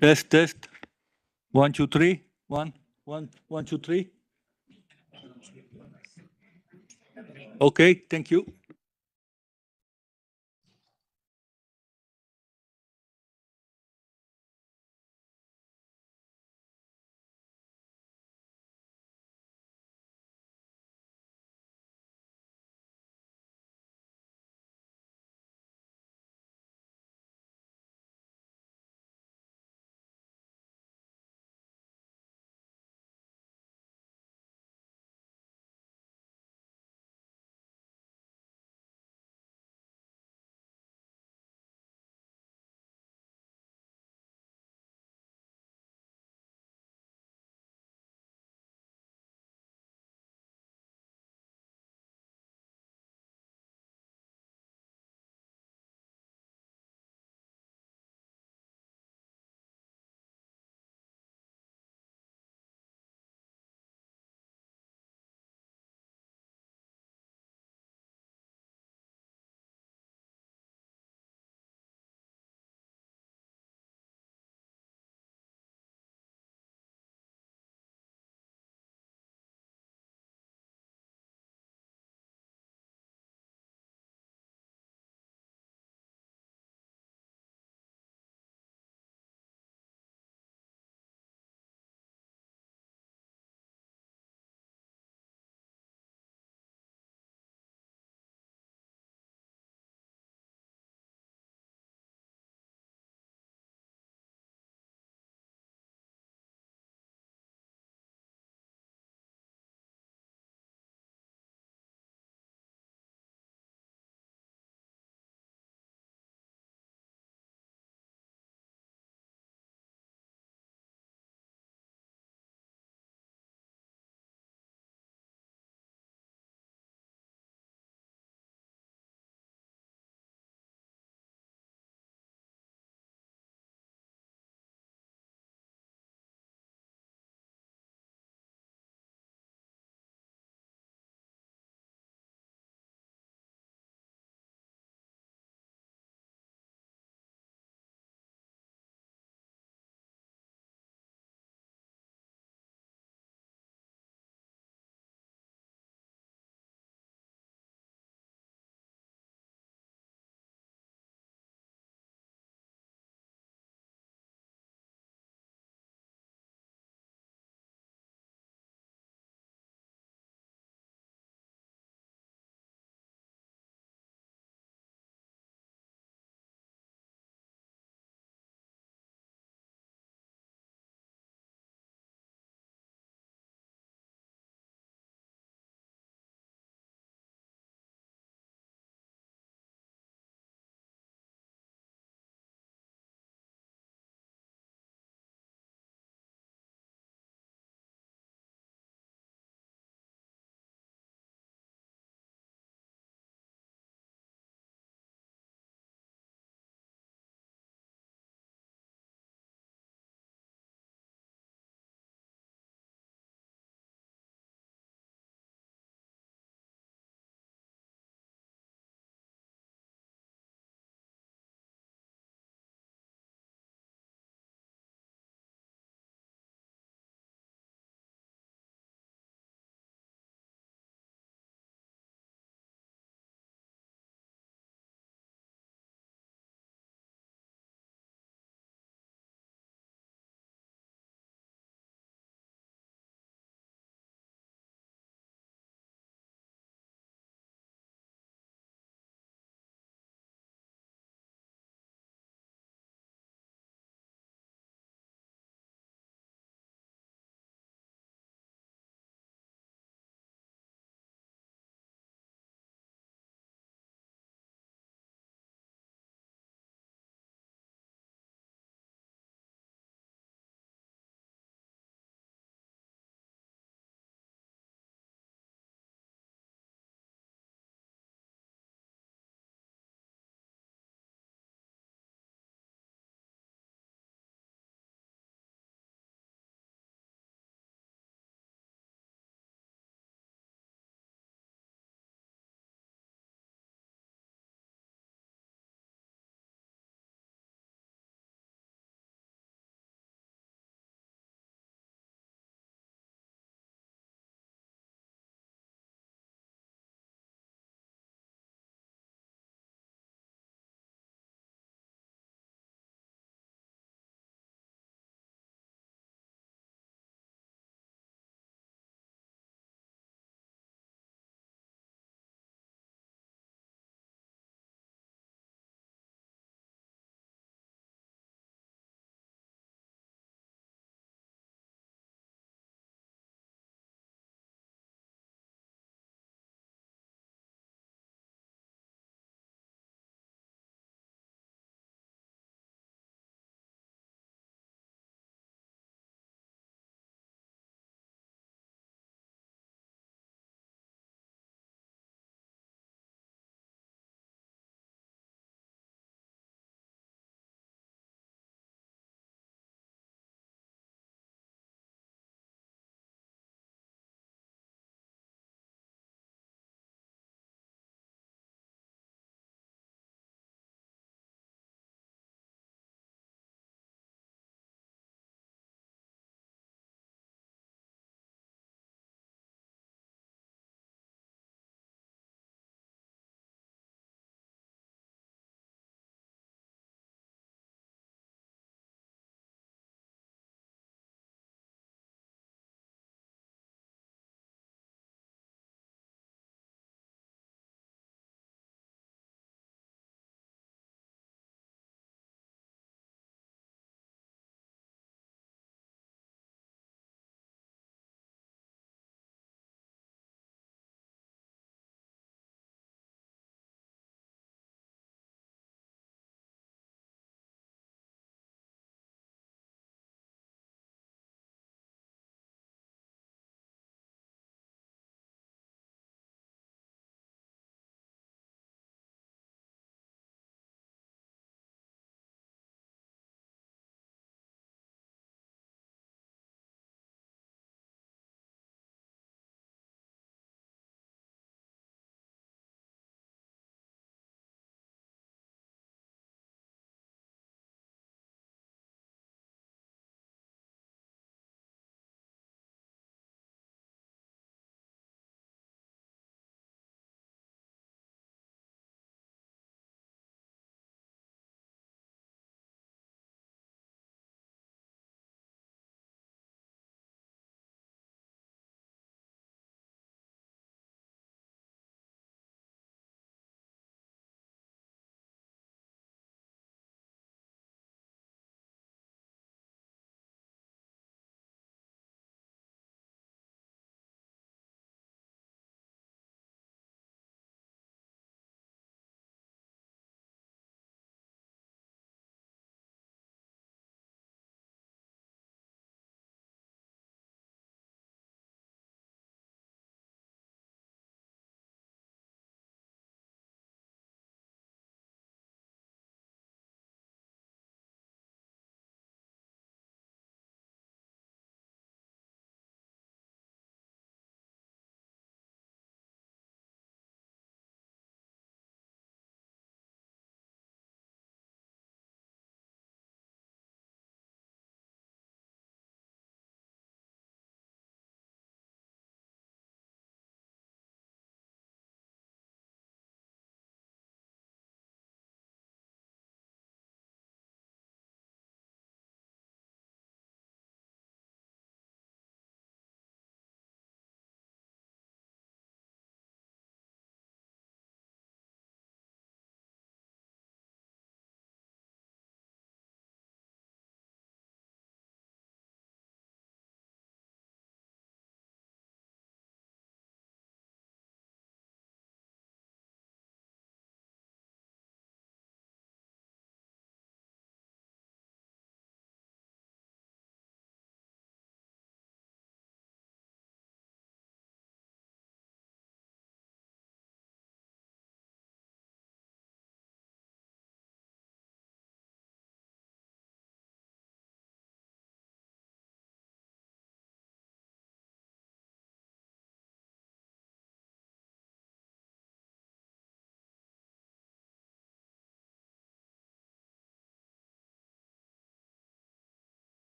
Test, test. 1, 2, 3. 1, 1, 1, 2, 3. Okay, thank you.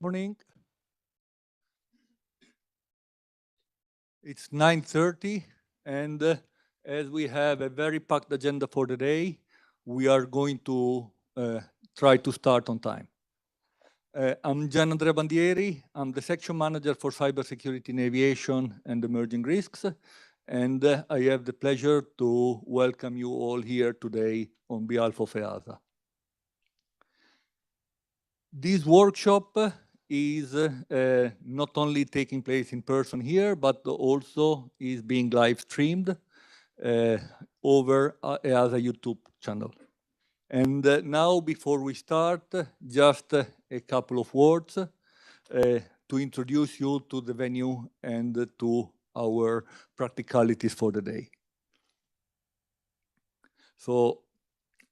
Morning. It's 9:30, and as we have a very packed agenda for the day, we are going to try to start on time. I'm Gian Andrea Bandieri. I'm the section manager for cybersecurity in aviation and emerging risks, and I have the pleasure to welcome you all here today on behalf of EASA. This workshop is not only taking place in person here, but also is being live streamed over EASA YouTube channel. And now, before we start, just a couple of words to introduce you to the venue and to our practicalities for the day. So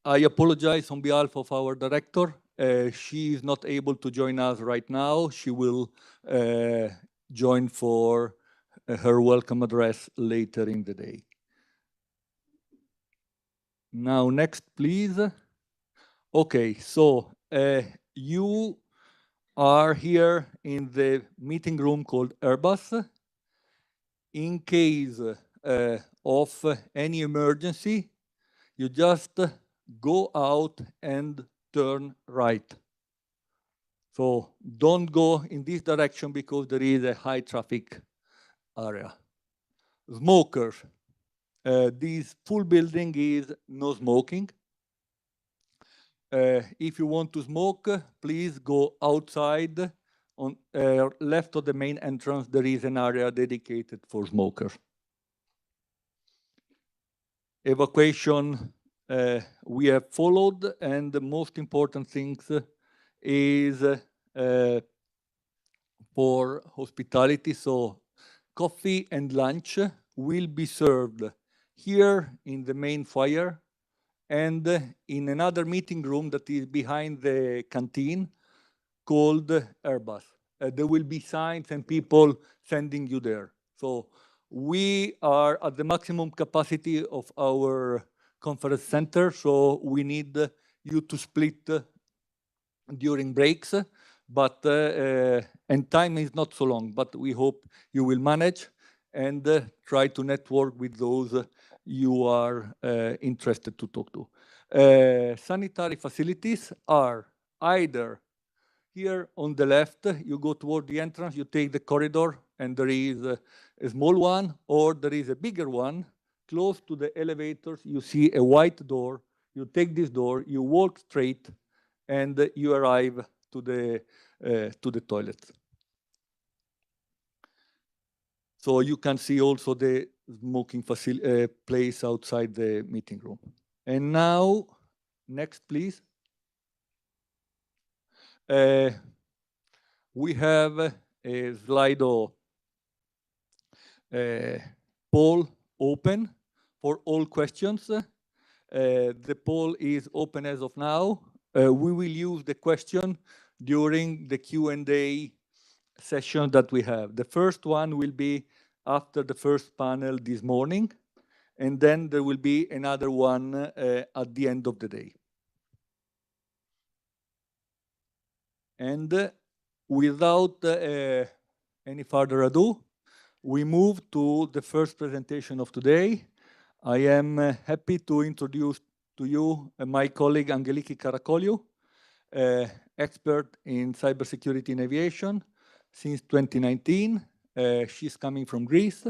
I apologize on behalf of our director. She is not able to join us right now. She will join for her welcome address later in the day. Now, next, please. Okay, so you are here in the meeting room called Airbus. In case of any emergency, you just go out and turn right. So don't go in this direction because there is a high traffic area. Smokers. This full building is no smoking. If you want to smoke, please go outside. On left of the main entrance, there is an area dedicated for smokers. Evacuation we have followed, and the most important things is for hospitality. So coffee and lunch will be served here in the main foyer and in another meeting room that is behind the canteen called Airbus. There will be signs and people sending you there. So we are at the maximum capacity of our conference center, so we need you to split during breaks, but and time is not so long, but we hope you will manage and try to network with those you are interested to talk to. Sanitary facilities are either here on the left, you go toward the entrance, you take the corridor, and there is a small one, or there is a bigger one. Close to the elevators, you see a white door. You take this door, you walk straight, and you arrive to the toilet. So you can see also the smoking place outside the meeting room. And now, next, please. We have a Slido poll open for all questions. The poll is open as of now. We will use the question during the Q&A session that we have. The first one will be after the first panel this morning, and then there will be another one at the end of the day. And without any further ado, we move to the first presentation of today. I am happy to introduce to you my colleague Angeliki Karakoliou, expert in cybersecurity in aviation since 2019. She's coming from Greece,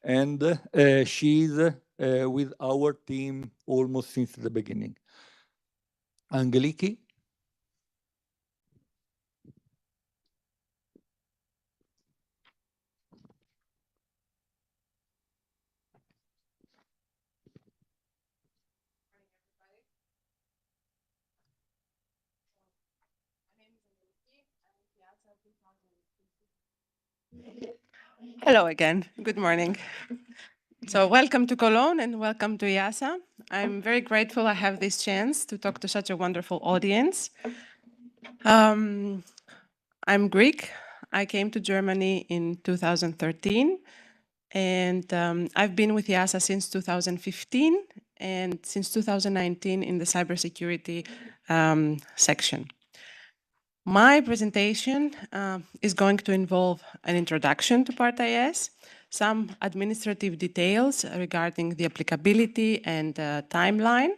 and she's with our team almost since the beginning. Angeliki. Hello again. Good morning. So welcome to Cologne and welcome to EASA. I'm very grateful I have this chance to talk to such a wonderful audience. I'm Greek. I came to Germany in 2013, and I've been with EASA since 2015 and since 2019 in the cybersecurity section. My presentation is going to involve an introduction to Part IS, some administrative details regarding the applicability and timeline.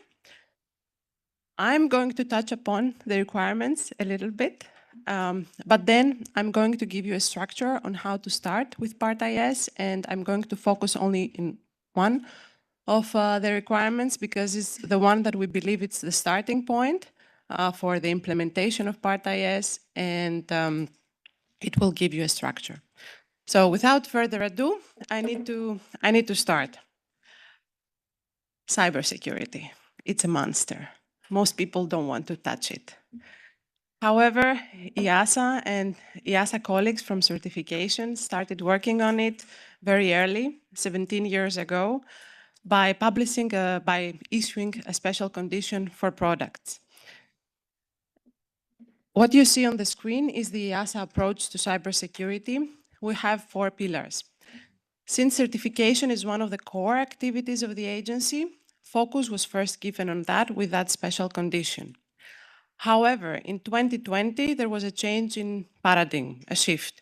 I'm going to touch upon the requirements a little bit, but then I'm going to give you a structure on how to start with Part IS, and I'm going to focus only in one of the requirements because it's the one that we believe it's the starting point for the implementation of Part IS, and it will give you a structure. So without further ado, I need to start. Cybersecurity, it's a monster. Most people don't want to touch it. However, IASA and IASA colleagues from certification started working on it very early, 17 years ago, by issuing a special condition for products. What you see on the screen is the IASA approach to cybersecurity. We have 4 pillars. Since certification is one of the core activities of the agency, focus was first given on that with that special condition. However, in 2020, there was a change in paradigm, a shift.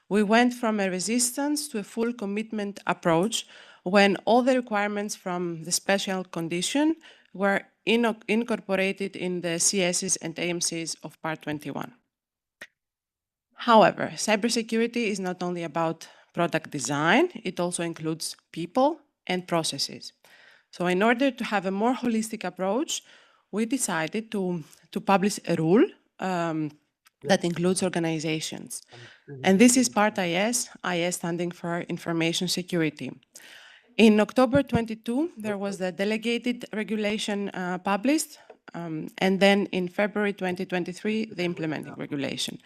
We went from a resistance to a full commitment approach when all the requirements from the special condition were incorporated in the CSs and AMCs of Part 21. However, cybersecurity is not only about product design, it also includes people and processes. So in order to have a more holistic approach, we decided to publish a rule that includes organizations. And this is Part IS, IS standing for Information Security. In October 22, there was the delegated regulation published, and then in February 2023, the implementing regulation.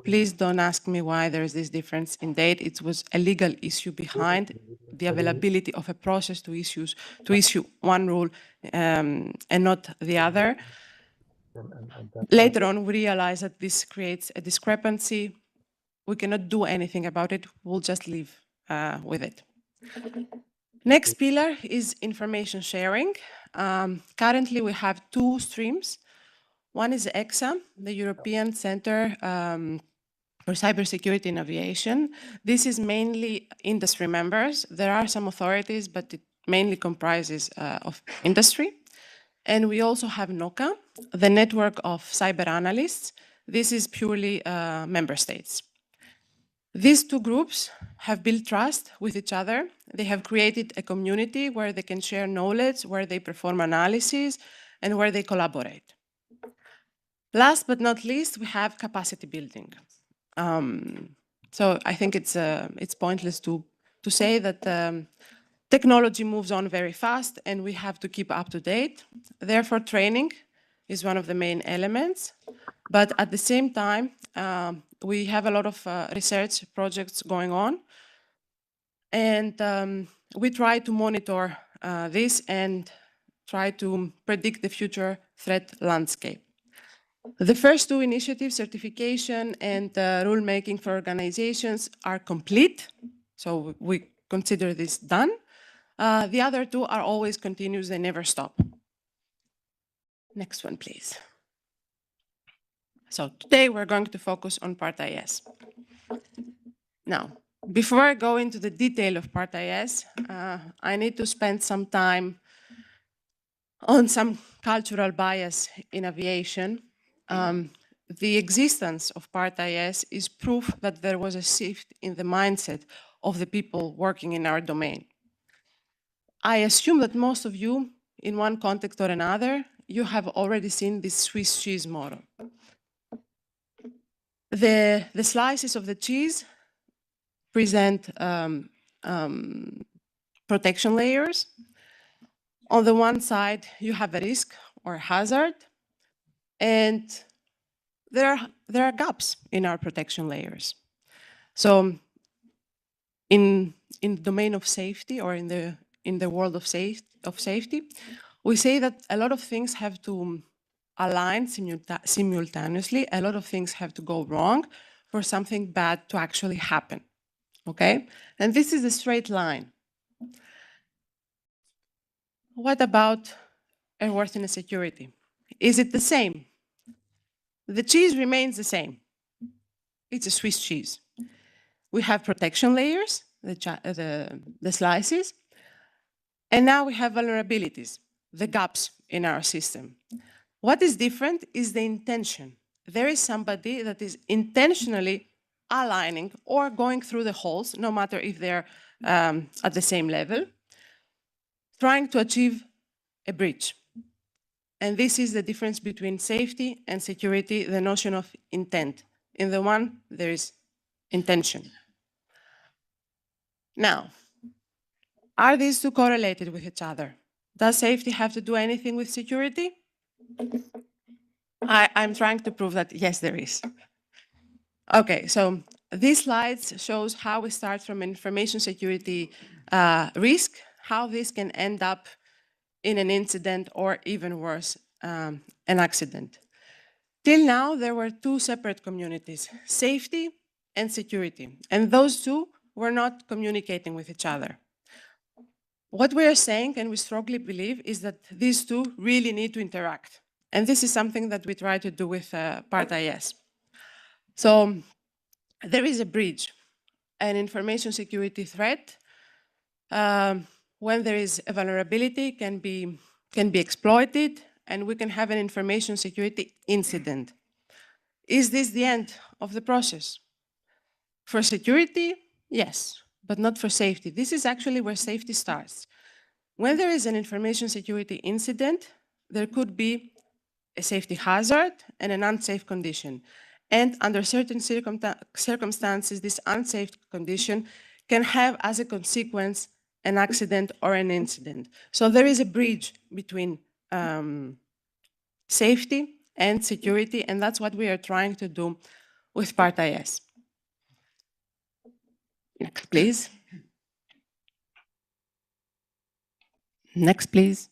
Please don't ask me why there is this difference in date. It was a legal issue behind the availability of a process to issue one rule and not the other. Later on, we realized that this creates a discrepancy. We cannot do anything about it. We'll just live with it. Next pillar is information sharing. Currently, we have 2 streams. One is EXA, the European Center for Cybersecurity in Aviation. This is mainly industry members. There are some authorities, but it mainly comprises of industry. And we also have NOCA, the network of cyber analysts. This is purely member states. These 2 groups have built trust with each other. They have created a community where they can share knowledge, where they perform analysis, and where they collaborate. Last but not least, we have capacity building. So I think it's pointless to say that technology moves on very fast and we have to keep up to date. Therefore, training is one of the main elements. But at the same time, we have a lot of research projects going on. And we try to monitor this and try to predict the future threat landscape. The first 2 initiatives, certification and rulemaking for organizations, are complete. So we consider this done. The other 2 are always continuous, they never stop. Next one, please. So today we're going to focus on Part IS. Now, before I go into the detail of Part IS, I need to spend some time on some cultural bias in aviation. The existence of Part IS is proof that there was a shift in the mindset of the people working in our domain. I assume that most of you, in one context or another, you have already seen this Swiss cheese model. The slices of the cheese present protection layers. On the one side, you have a risk or hazard, and there are gaps in our protection layers. So in the domain of safety, or in the world of safety, we say that a lot of things have to align simultaneously. A lot of things have to go wrong for something bad to actually happen. Okay? And this is a straight line. What about airworthiness security? Is it the same? The cheese remains the same. it's a Swiss cheese. We have protection layers, the slices, and now we have vulnerabilities, the gaps in our system. What is different is the intention. There is somebody that is intentionally aligning or going through the holes, no matter if they're at the same level, trying to achieve a breach. And this is the difference between safety and security, the notion of intent. In the one, there is intention. Now, are these two correlated with each other? Does safety have to do anything with security? I'm trying to prove that yes, there is. Okay, so these slides shows how we start from information security risk, how this can end up in an incident or even worse, an accident. Till now, there were two separate communities, safety and security, and those two were not communicating with each other. What we are saying, and we strongly believe, is that these two really need to interact. And this is something that we try to do with Part IS. So there is a bridge, an information security threat. When there is a vulnerability, can be exploited, and we can have an information security incident. Is this the end of the process? For security, yes, but not for safety. This is actually where safety starts. When there is an information security incident, there could be a safety hazard and an unsafe condition. And under certain circumstances, this unsafe condition can have as a consequence an accident or an incident. So there is a bridge between safety and security, and that's what we are trying to do with Part IS. Next, please. Next, please.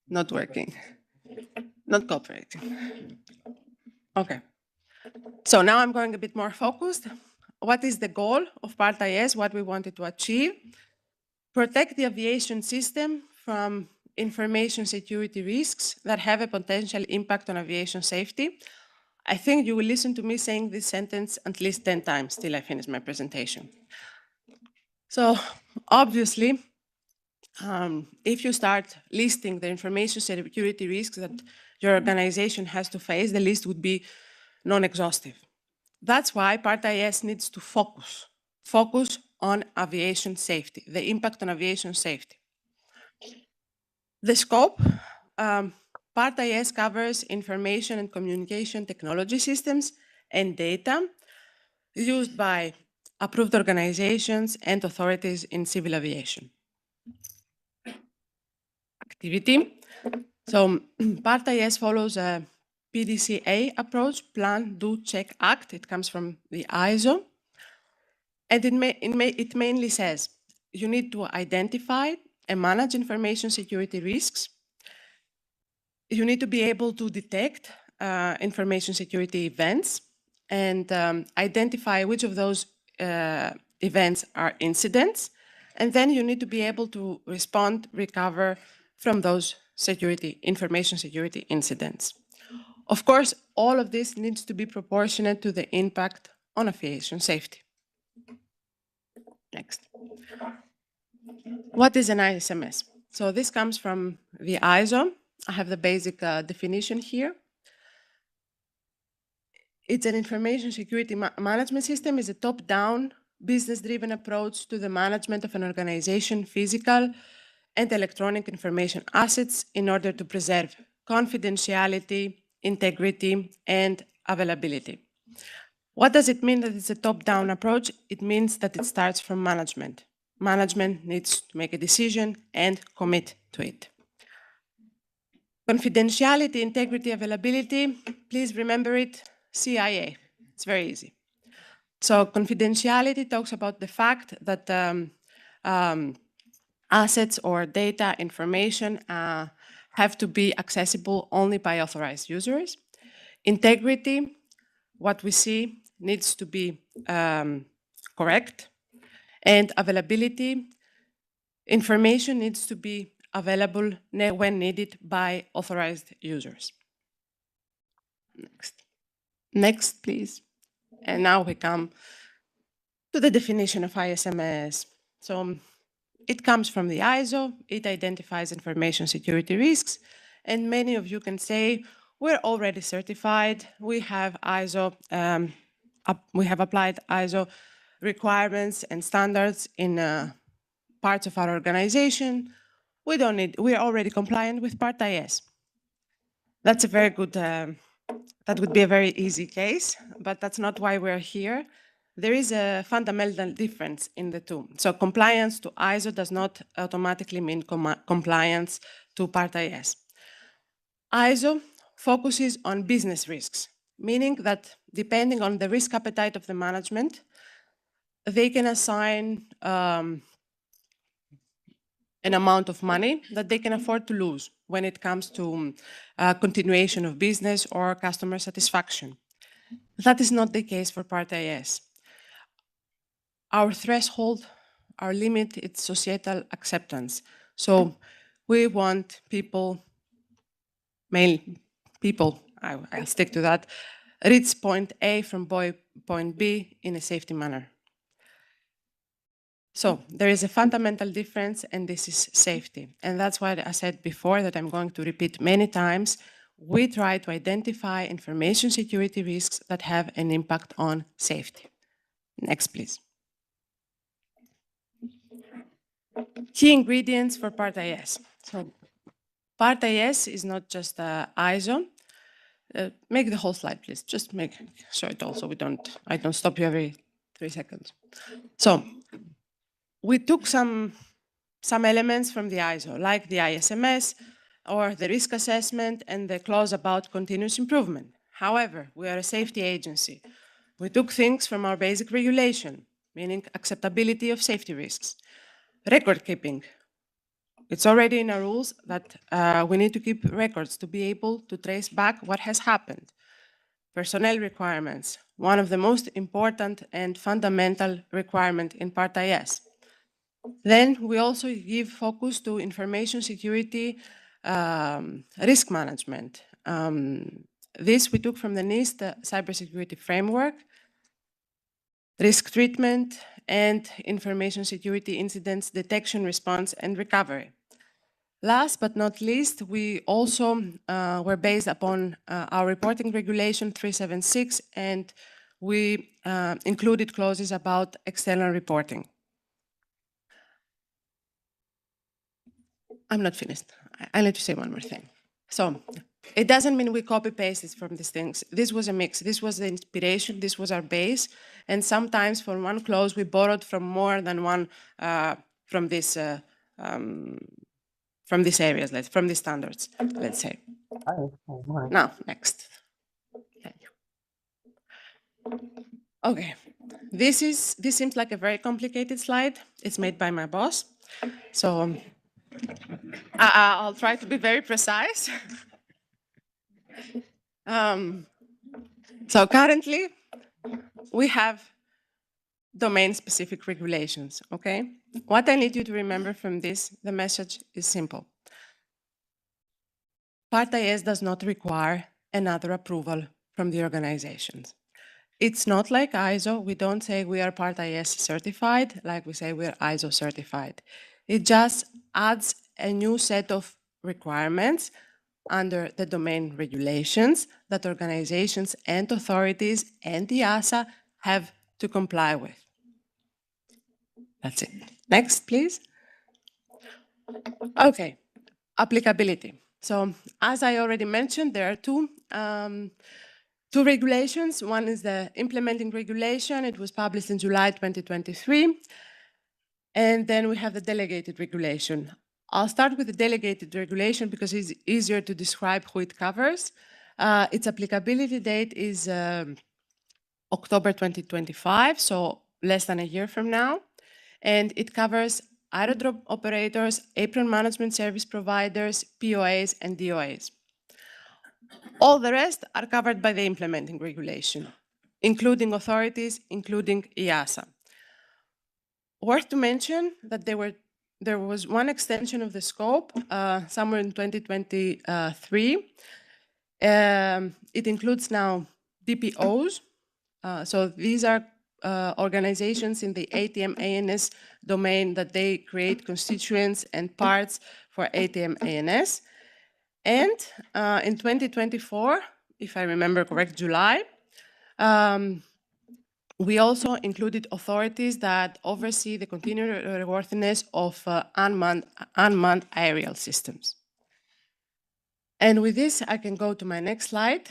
Not working. Not cooperating. Okay. So now I'm going a bit more focused. What is the goal of Part IS, what we wanted to achieve? Protect the aviation system from information security risks that have a potential impact on aviation safety. I think you will listen to me saying this sentence at least 10 times till I finish my presentation. So obviously, if you start listing the information security risks that your organization has to face, the list would be non-exhaustive. That's why Part IS needs to focus on aviation safety, the impact on aviation safety. The scope, Part IS covers information and communication technology systems and data used by approved organizations and authorities in civil aviation. Activity. So Part IS follows a PDCA approach, Plan, Do, Check, Act. It comes from the ISO. And it mainly says you need to identify and manage information security risks. You need to be able to detect information security events and identify which of those events are incidents. And then you need to be able to respond, recover from those information security incidents. Of course, all of this needs to be proportionate to the impact on aviation safety. Next. What is an ISMS? So this comes from the ISO. I have the basic definition here. It's an information security management system. It's a top-down, business-driven approach to the management of an organization, physical and electronic information assets in order to preserve confidentiality, integrity, and availability. What does it mean that it's a top-down approach? It means that it starts from management. Management needs to make a decision and commit to it. Confidentiality, integrity, availability, please remember it, CIA. It's very easy. So confidentiality talks about the fact that assets or data information have to be accessible only by authorized users. Integrity, what we see needs to be correct. And availability, information needs to be available when needed by authorized users. Next. Next, please. And now we come to the definition of ISMS. So it comes from the ISO, it identifies information security risks, and many of you can say, we're already certified, we have ISO, we have applied ISO requirements and standards in parts of our organization. We're already compliant with Part IS. That's a very good, that would be a very easy case, but that's not why we're here. There is a fundamental difference in the two. So compliance to ISO does not automatically mean compliance to Part IS. ISO focuses on business risks, meaning that depending on the risk appetite of the management, they can assign an amount of money that they can afford to lose when it comes to continuation of business or customer satisfaction. That is not the case for Part IS. Our threshold, our limit, it's societal acceptance. So we want people, male people, I'll stick to that, reach point A from point B in a safety manner. So there is a fundamental difference, and this is safety. And that's why I said before that I'm going to repeat many times. We try to identify information security risks that have an impact on safety. Next, please. Key ingredients for Part IS. So Part IS is not just ISO. Make the whole slide, please. Just show it all so I don't stop you every 3 seconds. So we took some elements from the ISO, like the ISMS or the risk assessment and the clause about continuous improvement. However, we are a safety agency. We took things from our basic regulation, meaning acceptability of safety risks. Record keeping. It's already in our rules that we need to keep records to be able to trace back what has happened. Personnel requirements, one of the most important and fundamental requirement in Part IS. Then we also give focus to information security risk management. This we took from the NIST cybersecurity framework, risk treatment, and information security incidents detection, response, and recovery. Last but not least, we also were based upon our reporting regulation 376, and we included clauses about external reporting. I'm not finished. I need to say one more thing. So it doesn't mean we copy-pasted from these things. This was a mix. This was the inspiration. This was our base. And sometimes from one clause, we borrowed from more than one from these areas, from these standards, let's say. Now, next. Thank you. Okay. This seems like a very complicated slide. It's made by my boss. So I'll try to be very precise. So currently, we have domain-specific regulations, okay? What I need you to remember from this, the message is simple. Part IS does not require another approval from the organizations. It's not like ISO. We don't say we are Part IS certified, like we say we are ISO certified. It just adds a new set of requirements under the domain regulations that organizations and authorities and the IASA have to comply with. That's it. Next, please. Okay, applicability. So as I already mentioned, there are two regulations. One is the implementing regulation. It was published in July 2023. And then we have the delegated regulation. I'll start with the delegated regulation because it's easier to describe who it covers. Its applicability date is October 2025, so less than a year from now. And it covers aerodrome operators, apron management service providers, POAs, and DOAs. All the rest are covered by the implementing regulation, including authorities, including IASA. Worth to mention that there was one extension of the scope somewhere in 2023. It includes now DPOs. So these are organizations in the ATM ANS domain that they create constituents and parts for ATM ANS. And in 2024, if I remember correct, July, we also included authorities that oversee the continued airworthiness of unmanned aerial systems. And with this, I can go to my next slide.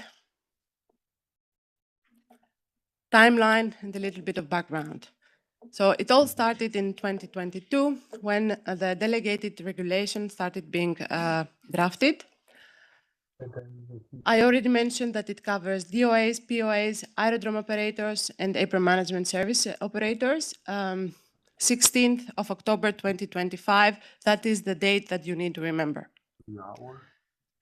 Timeline and a little bit of background. So it all started in 2022 when the delegated regulation started being drafted. I already mentioned that it covers DOAs, POAs, aerodrome operators, and apron management service operators. 16th of October 2025, that is the date that you need to remember.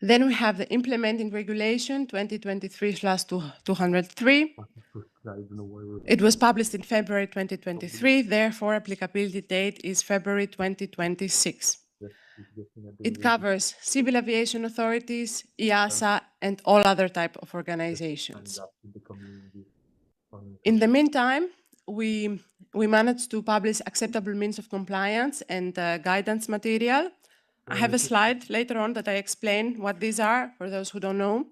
Then we have the implementing regulation 2023/203. It was published in February 2023, therefore applicability date is February 2026. It covers civil aviation authorities, EASA, and all other type of organizations. In the meantime, we managed to publish acceptable means of compliance and guidance material. I have a slide later on that I explain what these are for those who don't know.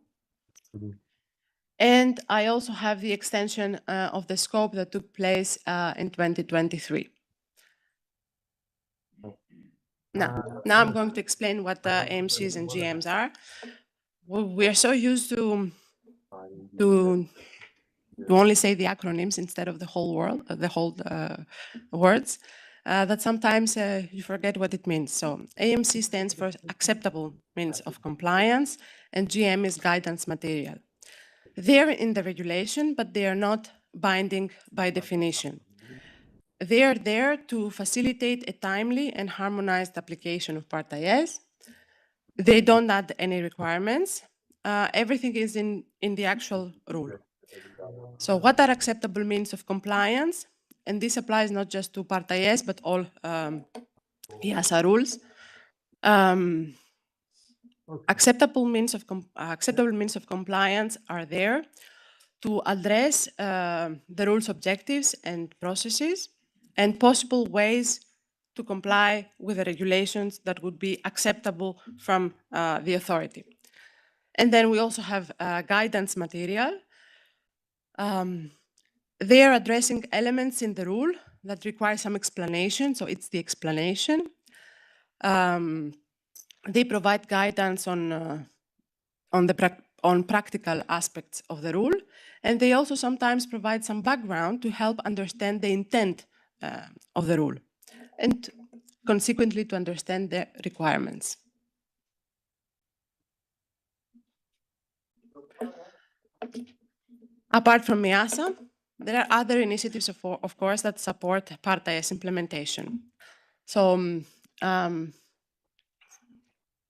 And I also have the extension of the scope that took place in 2023. Now I'm going to explain what the AMCs and GMs are. We are so used to only say the acronyms instead of the whole words, that sometimes you forget what it means. So AMC stands for acceptable means of compliance, and GM is guidance material. They're in the regulation, but they are not binding by definition. They are there to facilitate a timely and harmonized application of Part IS. They don't add any requirements. Everything is in the actual rule. So what are acceptable means of compliance? And this applies not just to Part IS, but all EASA rules. Acceptable means of compliance are there to address the rules objectives and processes and possible ways to comply with the regulations that would be acceptable from the authority. And then we also have guidance material. They are addressing elements in the rule that require some explanation, so it's the explanation. They provide guidance on practical aspects of the rule, and they also sometimes provide some background to help understand the intent of the rule, and consequently to understand the requirements. Apart from EASA, there are other initiatives, of course, that support Part IS implementation. So,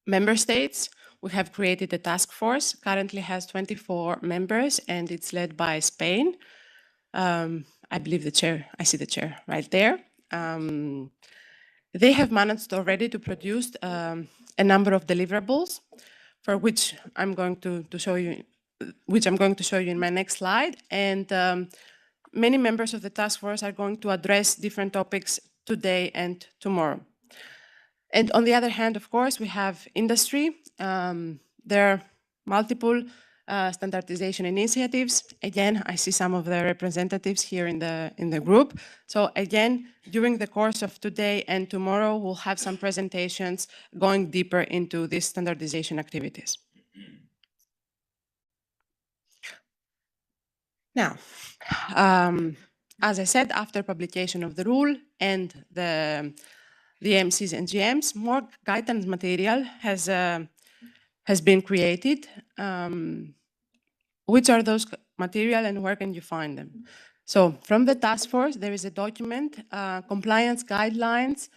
member states, we have created a task force, currently has 24 members, and it's led by Spain. I believe the chair, I see the chair right there. They have managed already to produce a number of deliverables, for which I'm going to show you, in my next slide. And many members of the task force are going to address different topics today and tomorrow. And on the other hand, of course, we have industry. There are multiple standardization initiatives. Again, I see some of the representatives here in the group. So again, during the course of today and tomorrow, we'll have some presentations going deeper into these standardization activities. Now, as I said, after publication of the rule and the AMCs and GMs, more guidance material has been created. Which are those material and where can you find them? So from the task force, there is a document, compliance guidelines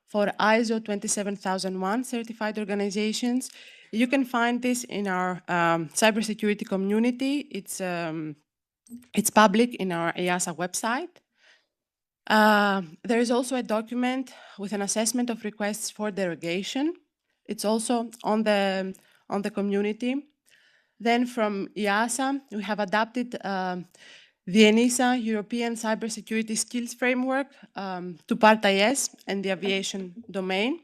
for ISO 27001 certified organizations. You can find this in our cybersecurity community. It's public in our EASA website. There is also a document with an assessment of requests for derogation. It's also on the community. Then from IASA, we have adapted the ENISA European Cybersecurity Skills Framework to Part IS and the aviation domain.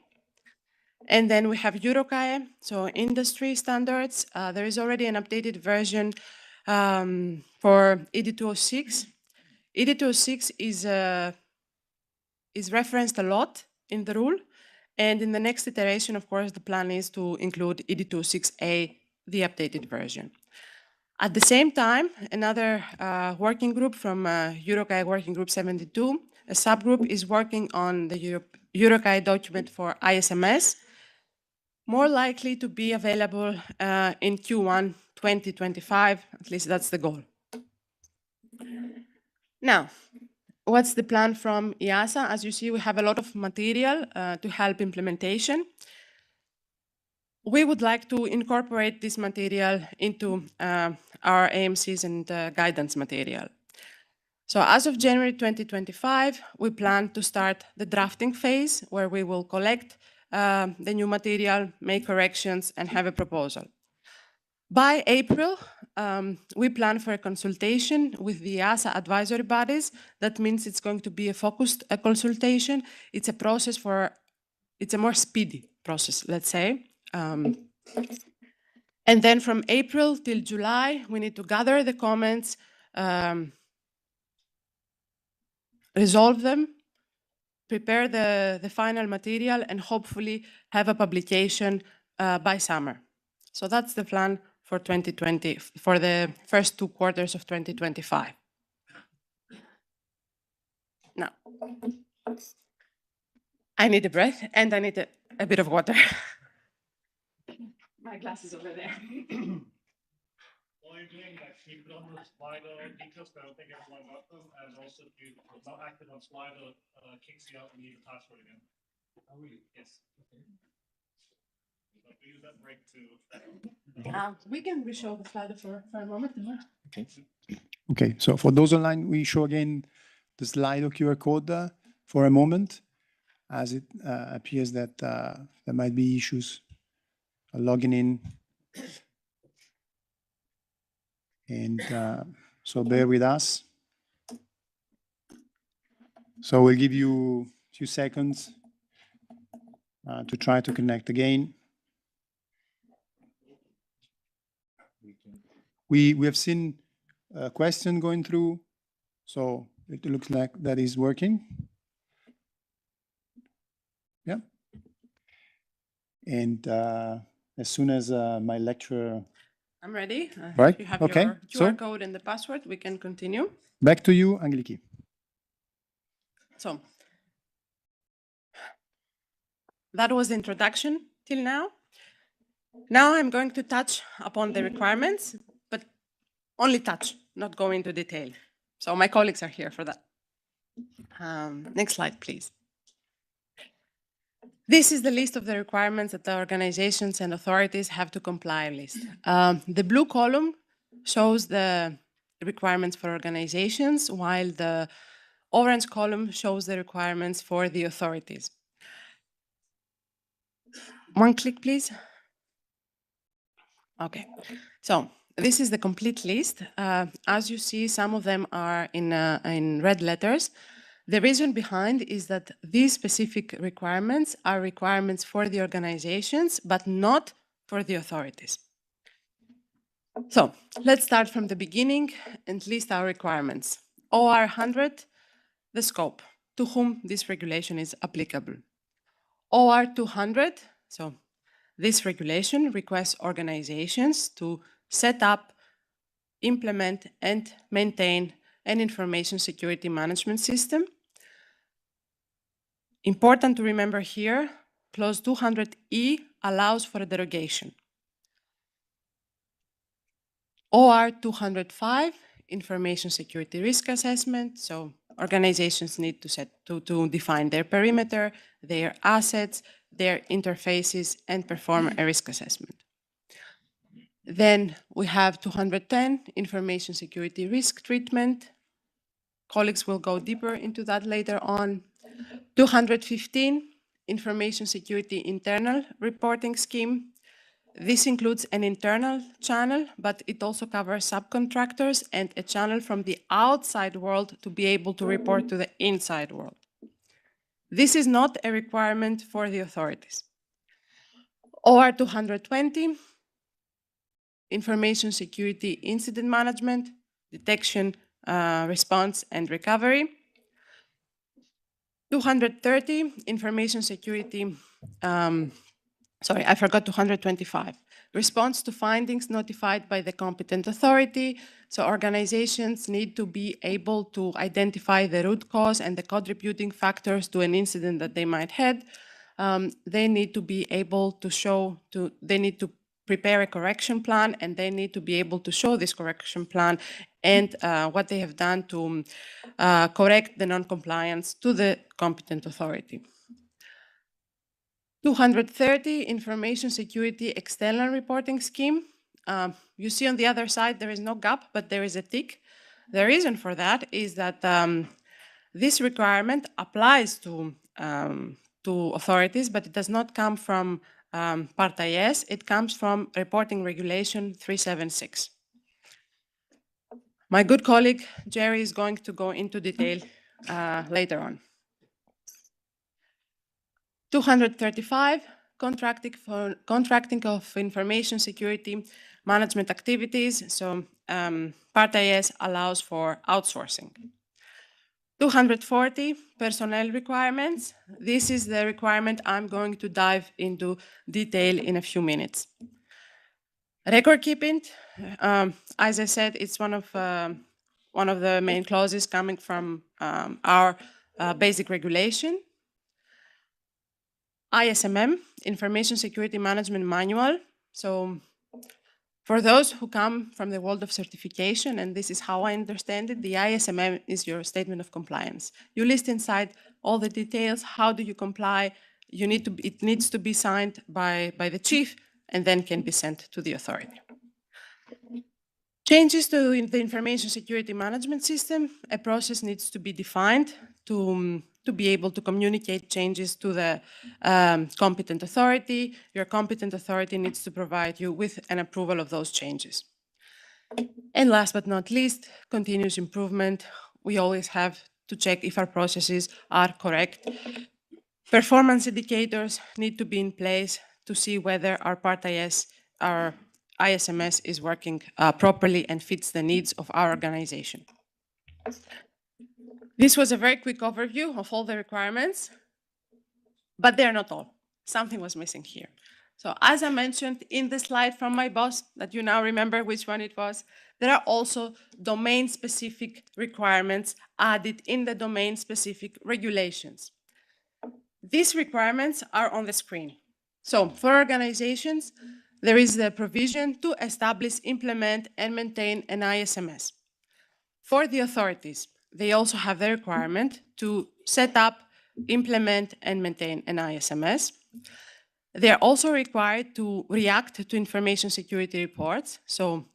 And then we have EuroCAE, so industry standards. There is already an updated version for ED206. ED206 is referenced a lot in the rule. And in the next iteration, of course, the plan is to include ED206A, the updated version. At the same time, another working group from EuroCAE Working Group 72, a subgroup is working on the EuroCAE document for ISMS, more likely to be available in Q1 2025, at least that's the goal. Now, what's the plan from IASA? As you see, we have a lot of material to help implementation. We would like to incorporate this material into our AMCs and guidance material. So as of January 2025, we plan to start the drafting phase where we will collect the new material, make corrections, and have a proposal. By April, we plan for a consultation with the IASA advisory bodies. That means it's going to be a focused consultation. It's a process it's a more speedy process, let's say. And then from April till July, we need to gather the comments, resolve them, prepare the final material, and hopefully have a publication by summer. So that's the plan for 2020, for the first 2 quarters of 2025. Now, I need a breath and I need a bit of water. My glass is over there. While you're doing that, can you put on the Slido details? I don't think everyone got them. And also, if you're not active on Slido, kicks you out and you need the password again. Oh, really? Yes. Okay. So we use that break to. We can re-show the Slido for a moment. Okay. Okay. So for those online, we show again the Slido QR code for a moment, as it appears that there might be issues logging in. And so bear with us. So we'll give you a few seconds to try to connect again. We have seen a question going through, so it looks like that is working. Yeah. And as soon as my lecturer. I'm ready. Right. You have Okay. your QR code and the password. We can continue. Back to you, Angeliki. So that was the introduction till now. Now I'm going to touch upon the requirements, but only touch, not go into detail. So my colleagues are here for that. Next slide, please. This is the list of the requirements that the organizations and authorities have to comply with. The blue column shows the requirements for organizations, while the orange column shows the requirements for the authorities. One click, please. Okay, so this is the complete list. As you see, some of them are in red letters. The reason behind is that these specific requirements are requirements for the organizations, but not for the authorities. So let's start from the beginning and list our requirements. OR 100, the scope, to whom this regulation is applicable. OR 200, so this regulation requests organizations to set up, implement, and maintain an information security management system. Important to remember here, clause 200E allows for a derogation. OR 205, information security risk assessment. So organizations need to define their perimeter, their assets, their interfaces, and perform a risk assessment. Then we have 210, information security risk treatment. Colleagues will go deeper into that later on. 215, information security internal reporting scheme. This includes an internal channel, but it also covers subcontractors and a channel from the outside world to be able to report to the inside world. This is not a requirement for the authorities. OR 220, information security incident management, detection, response, and recovery. 230, information security, sorry, I forgot 225. Response to findings notified by the competent authority. So organizations need to be able to identify the root cause and the contributing factors to an incident that they might have. They need to be able to show, they need to prepare a correction plan, and they need to be able to show this correction plan and what they have done to correct the non-compliance to the competent authority. 230, information security external reporting scheme. You see on the other side, there is no gap, but there is a tick. The reason for that is that this requirement applies to authorities, but it does not come from Part IS, it comes from Reporting Regulation 376. My good colleague, Jerry, is going to go into detail later on. 235, contracting of information security management activities. So Part IS allows for outsourcing. 240, personnel requirements. This is the requirement I'm going to dive into detail in a few minutes. Record keeping, as I said, it's one of the main clauses coming from our basic regulation. ISMM, Information Security Management Manual. So for those who come from the world of certification, and this is how I understand it, the ISMM is your statement of compliance. You list inside all the details, how do you comply, it needs to be signed by the chief and then can be sent to the authority. Changes to the information security management system, a process needs to be defined to be able to communicate changes to the competent authority. Your competent authority needs to provide you with an approval of those changes. And last but not least, continuous improvement. We always have to check if our processes are correct. Performance indicators need to be in place to see whether our Part IS, our ISMS is working properly and fits the needs of our organization. This was a very quick overview of all the requirements, but they're not all. Something was missing here. So as I mentioned in the slide from my boss, that you now remember which one it was, there are also domain-specific requirements added in the domain-specific regulations. These requirements are on the screen. So for organizations, there is the provision to establish, implement, and maintain an ISMS. For the authorities, they also have the requirement to set up, implement, and maintain an ISMS. They are also required to react to information security reports. So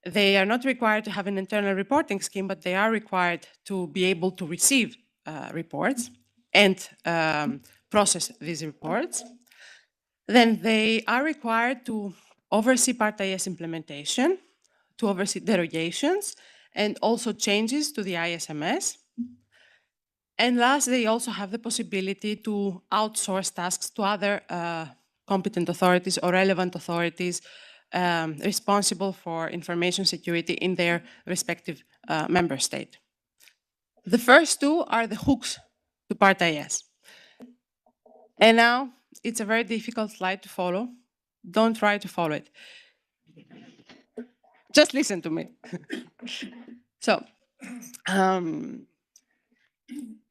they are not required to have an internal reporting scheme, but they are required to be able to receive reports and process these reports. Then they are required to oversee Part IS implementation, to oversee derogations, and also changes to the ISMS. And last, they also have the possibility to outsource tasks to other competent authorities or relevant authorities responsible for information security in their respective member state. The first two are the hooks to Part IS. And now, it's a very difficult slide to follow. Don't try to follow it. Just listen to me. So,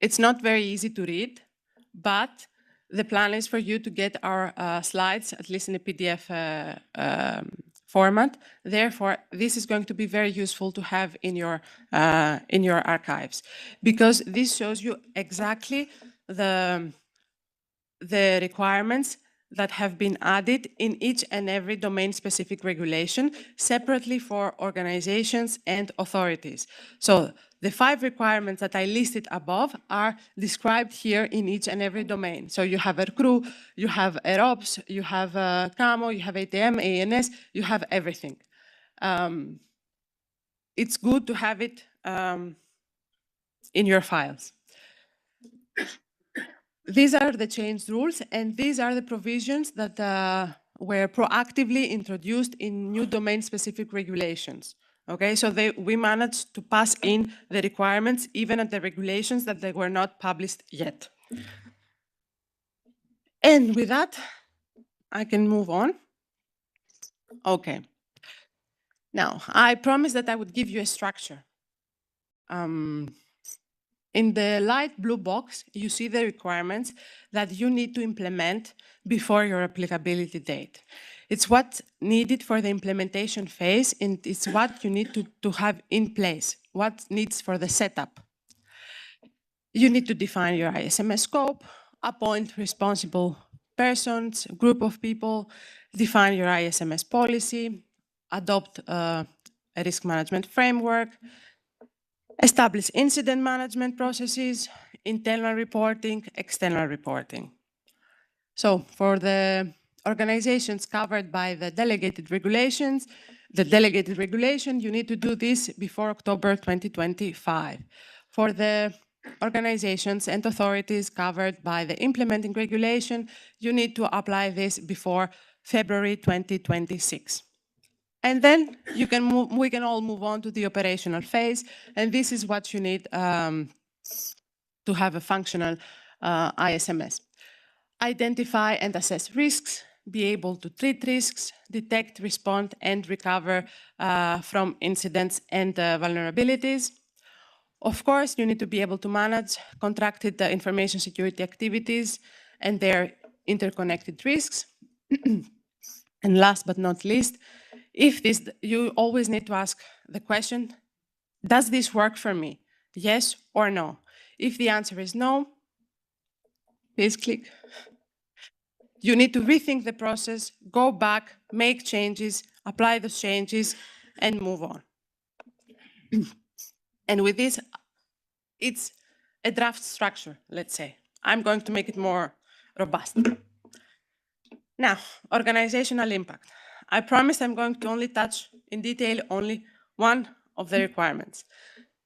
it's not very easy to read, but the plan is for you to get our slides, at least in a PDF format. Therefore, this is going to be very useful to have in your archives, because this shows you exactly the requirements that have been added in each and every domain-specific regulation separately for organizations and authorities. So the 5 requirements that I listed above are described here in each and every domain. So you have ERCRU, you have EROPS, you have CAMO, you have ATM, ANS, you have everything. It's good to have it in your files. These are the changed rules, and these are the provisions that were proactively introduced in new domain-specific regulations. Okay, so we managed to pass in the requirements even at the regulations that they were not published yet. And with that, I can move on. Okay. Now, I promised that I would give you a structure. In the light blue box, you see the requirements that you need to implement before your applicability date. It's what's needed for the implementation phase, and it's what you need to have in place, what needs for the setup. You need to define your ISMS scope, appoint responsible persons, group of people, define your ISMS policy, adopt a risk management framework, establish incident management processes, internal reporting, external reporting. So for the organizations covered by the delegated regulations, you need to do this before October 2025. For the organizations and authorities covered by the implementing regulation, you need to apply this before February 2026. And then we can all move on to the operational phase, and this is what you need to have a functional ISMS. Identify and assess risks, be able to treat risks, detect, respond, and recover from incidents and vulnerabilities. Of course, you need to be able to manage contracted information security activities and their interconnected risks. And last but not least, you always need to ask the question, does this work for me? Yes or no? If the answer is no, please click. You need to rethink the process, go back, make changes, apply those changes, and move on. And with this, it's a draft structure, let's say. I'm going to make it more robust. Now, organizational impact. I promised I'm going to only touch in detail only one of the requirements.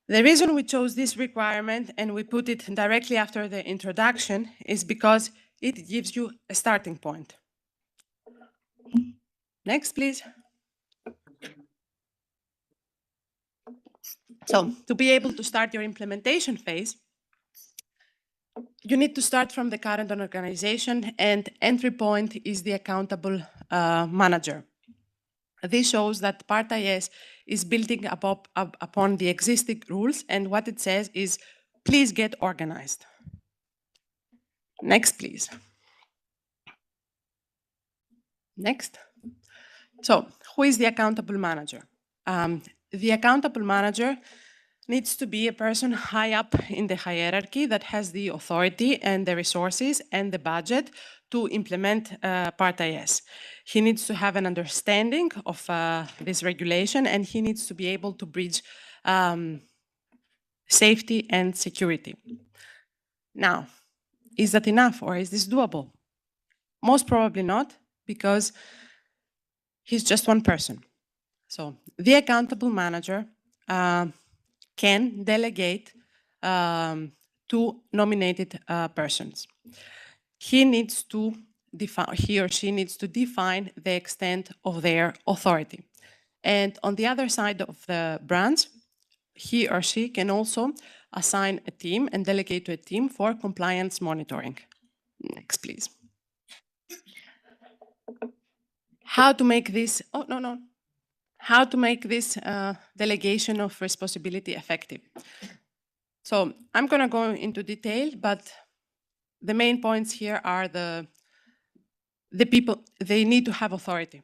The reason we chose this requirement and we put it directly after the introduction is because it gives you a starting point. Next, please. So, to be able to start your implementation phase, you need to start from the current organization, and entry point is the accountable manager. This shows that Part IS is building upon the existing rules, and what it says is, please get organized. Next, please. Next. So, who is the accountable manager? The accountable manager needs to be a person high up in the hierarchy that has the authority and the resources and the budget to implement Part IS. He needs to have an understanding of this regulation, and he needs to be able to bridge safety and security. Now, is that enough, or is this doable? Most probably not, because he's just one person. So the accountable manager can delegate to nominated persons. He or she needs to define the extent of their authority. And on the other side of the branch, he or she can also assign a team and delegate to a team for compliance monitoring. Next, please. How to make this, how to make this delegation of responsibility effective. So I'm going to go into detail, but the main points here are the people, they need to have authority.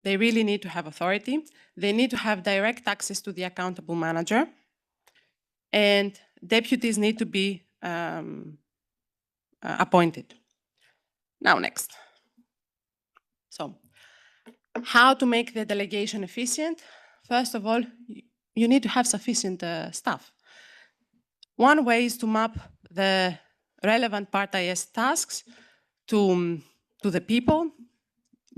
They really need to have authority. They need to have direct access to the accountable manager, and deputies need to be appointed. Now, next. So, how to make the delegation efficient? First of all, you need to have sufficient staff. One way is to map the relevant Part IS tasks to the people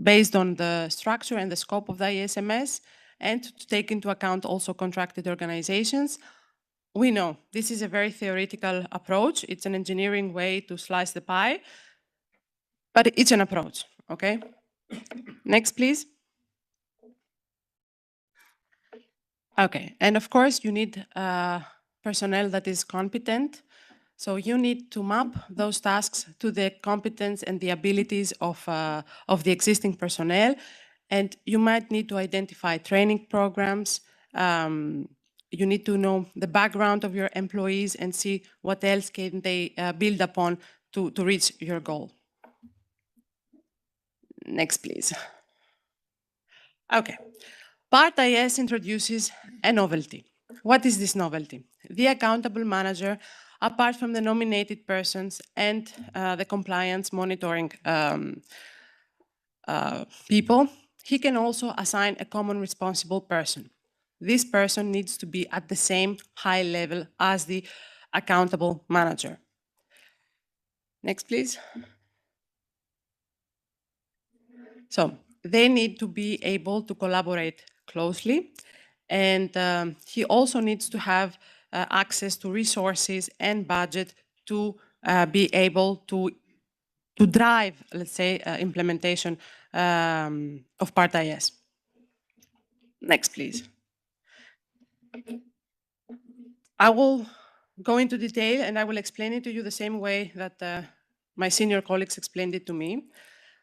based on the structure and the scope of the ISMS, and to take into account also contracted organizations. We know this is a very theoretical approach. It's an engineering way to slice the pie, but it's an approach, okay? Next, please. Okay, and of course you need personnel that is competent. So you need to map those tasks to the competence and the abilities of the existing personnel. And you might need to identify training programs. You need to know the background of your employees and see what else can they build upon to reach your goal. Next, please. Okay. Part IS introduces a novelty. What is this novelty? The accountable manager, apart from the nominated persons and the compliance monitoring people, he can also assign a common responsible person. This person needs to be at the same high level as the accountable manager. Next, please. So they need to be able to collaborate closely, and he also needs to have access to resources and budget to be able to drive, let's say, implementation of Part IS. Next, please. I will go into detail and I will explain it to you the same way that my senior colleagues explained it to me.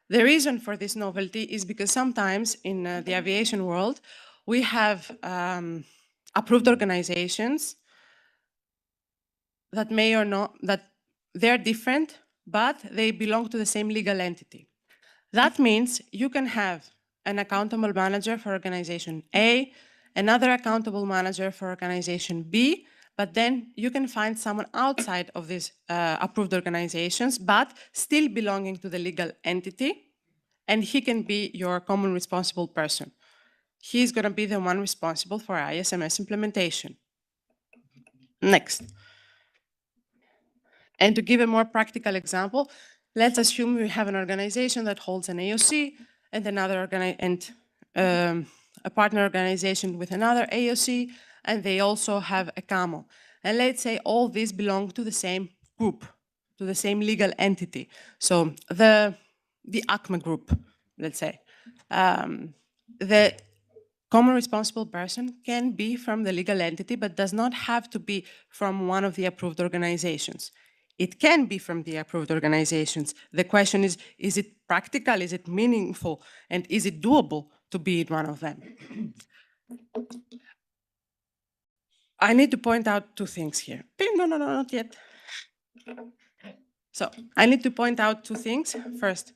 The reason for this novelty is because sometimes in the aviation world, we have approved organizations that may or not, that they're different, but they belong to the same legal entity. That means you can have an accountable manager for organization A, another accountable manager for organization B, but then you can find someone outside of these approved organizations, but still belonging to the legal entity, and he can be your common responsible person. He's going to be the one responsible for ISMS implementation. Next. And to give a more practical example, let's assume we have an organization that holds an AOC and a partner organization with another AOC, and they also have a CAMO. And let's say all these belong to the same group, to the same legal entity. So the ACMA group, let's say. The common responsible person can be from the legal entity, but does not have to be from one of the approved organizations. It can be from the approved organizations. The question is it practical, is it meaningful, and is it doable to be in one of them? I need to point out two things here. No, not yet. So I need to point out two things. First,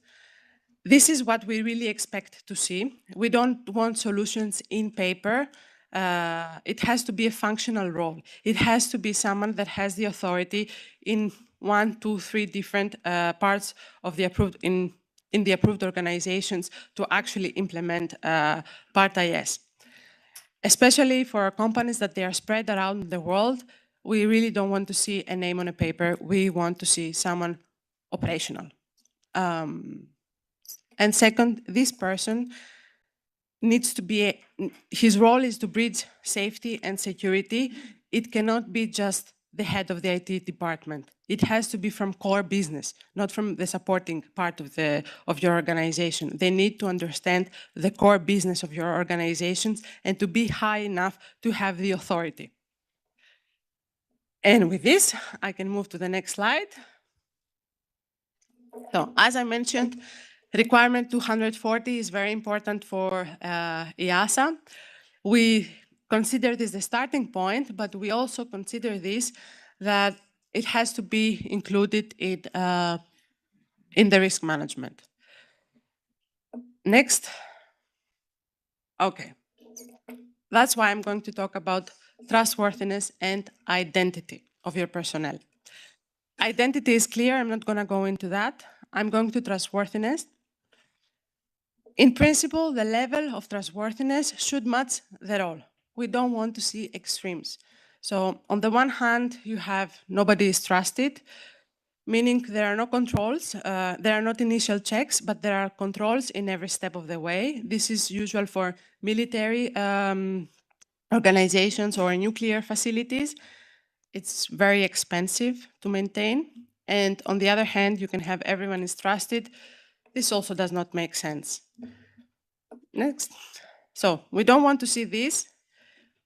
this is what we really expect to see. We don't want solutions in paper. It has to be a functional role. It has to be someone that has the authority in 1, 2, 3 different parts of the approved in the approved organizations to actually implement Part IS. Especially for companies that they are spread around the world, we really don't want to see a name on a paper. We want to see someone operational. And second, this person needs to be, his role is to bridge safety and security. It cannot be just the head of the IT department. It has to be from core business, not from the supporting part of your organization. They need to understand the core business of your organizations and to be high enough to have the authority. And with this, I can move to the next slide. So, as I mentioned, requirement 240 is very important for EASA. We consider this the starting point, but we also consider this that it has to be included in the risk management. Next. Okay. That's why I'm going to talk about trustworthiness and identity of your personnel. Identity is clear. I'm not going to go into that. I'm going to trustworthiness. In principle, the level of trustworthiness should match the role. We don't want to see extremes. So on the one hand, you have nobody is trusted, meaning there are no controls, there are not initial checks, but there are controls in every step of the way. This is usual for military organizations or nuclear facilities. It's very expensive to maintain. And on the other hand, you can have everyone is trusted. This also does not make sense. Next. So we don't want to see this.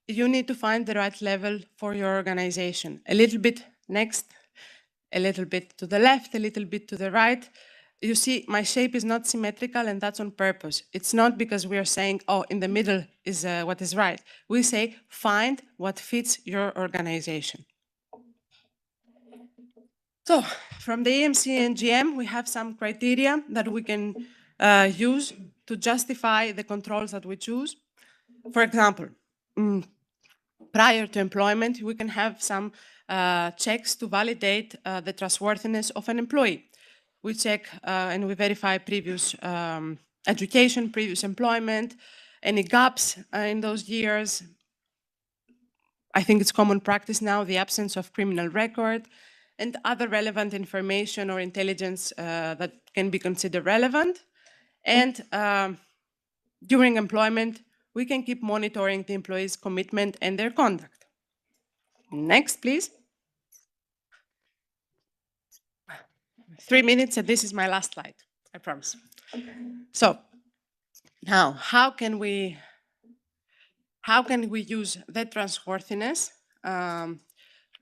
You need to find the right level for your organization. A little bit next, a little bit to the left, a little bit to the right. You see, my shape is not symmetrical, and that's on purpose. It's not because we are saying, oh, in the middle is what is right. We say, find what fits your organization. So from the EMC and GM, we have some criteria that we can use to justify the controls that we choose. For example, prior to employment, we can have some checks to validate the trustworthiness of an employee. We check and we verify previous education, previous employment, any gaps in those years. I think it's common practice now, the absence of criminal record, and other relevant information or intelligence that can be considered relevant. And during employment, we can keep monitoring the employee's commitment and their conduct. Next, please. 3 minutes, and this is my last slide, I promise. So now, how can we use that trustworthiness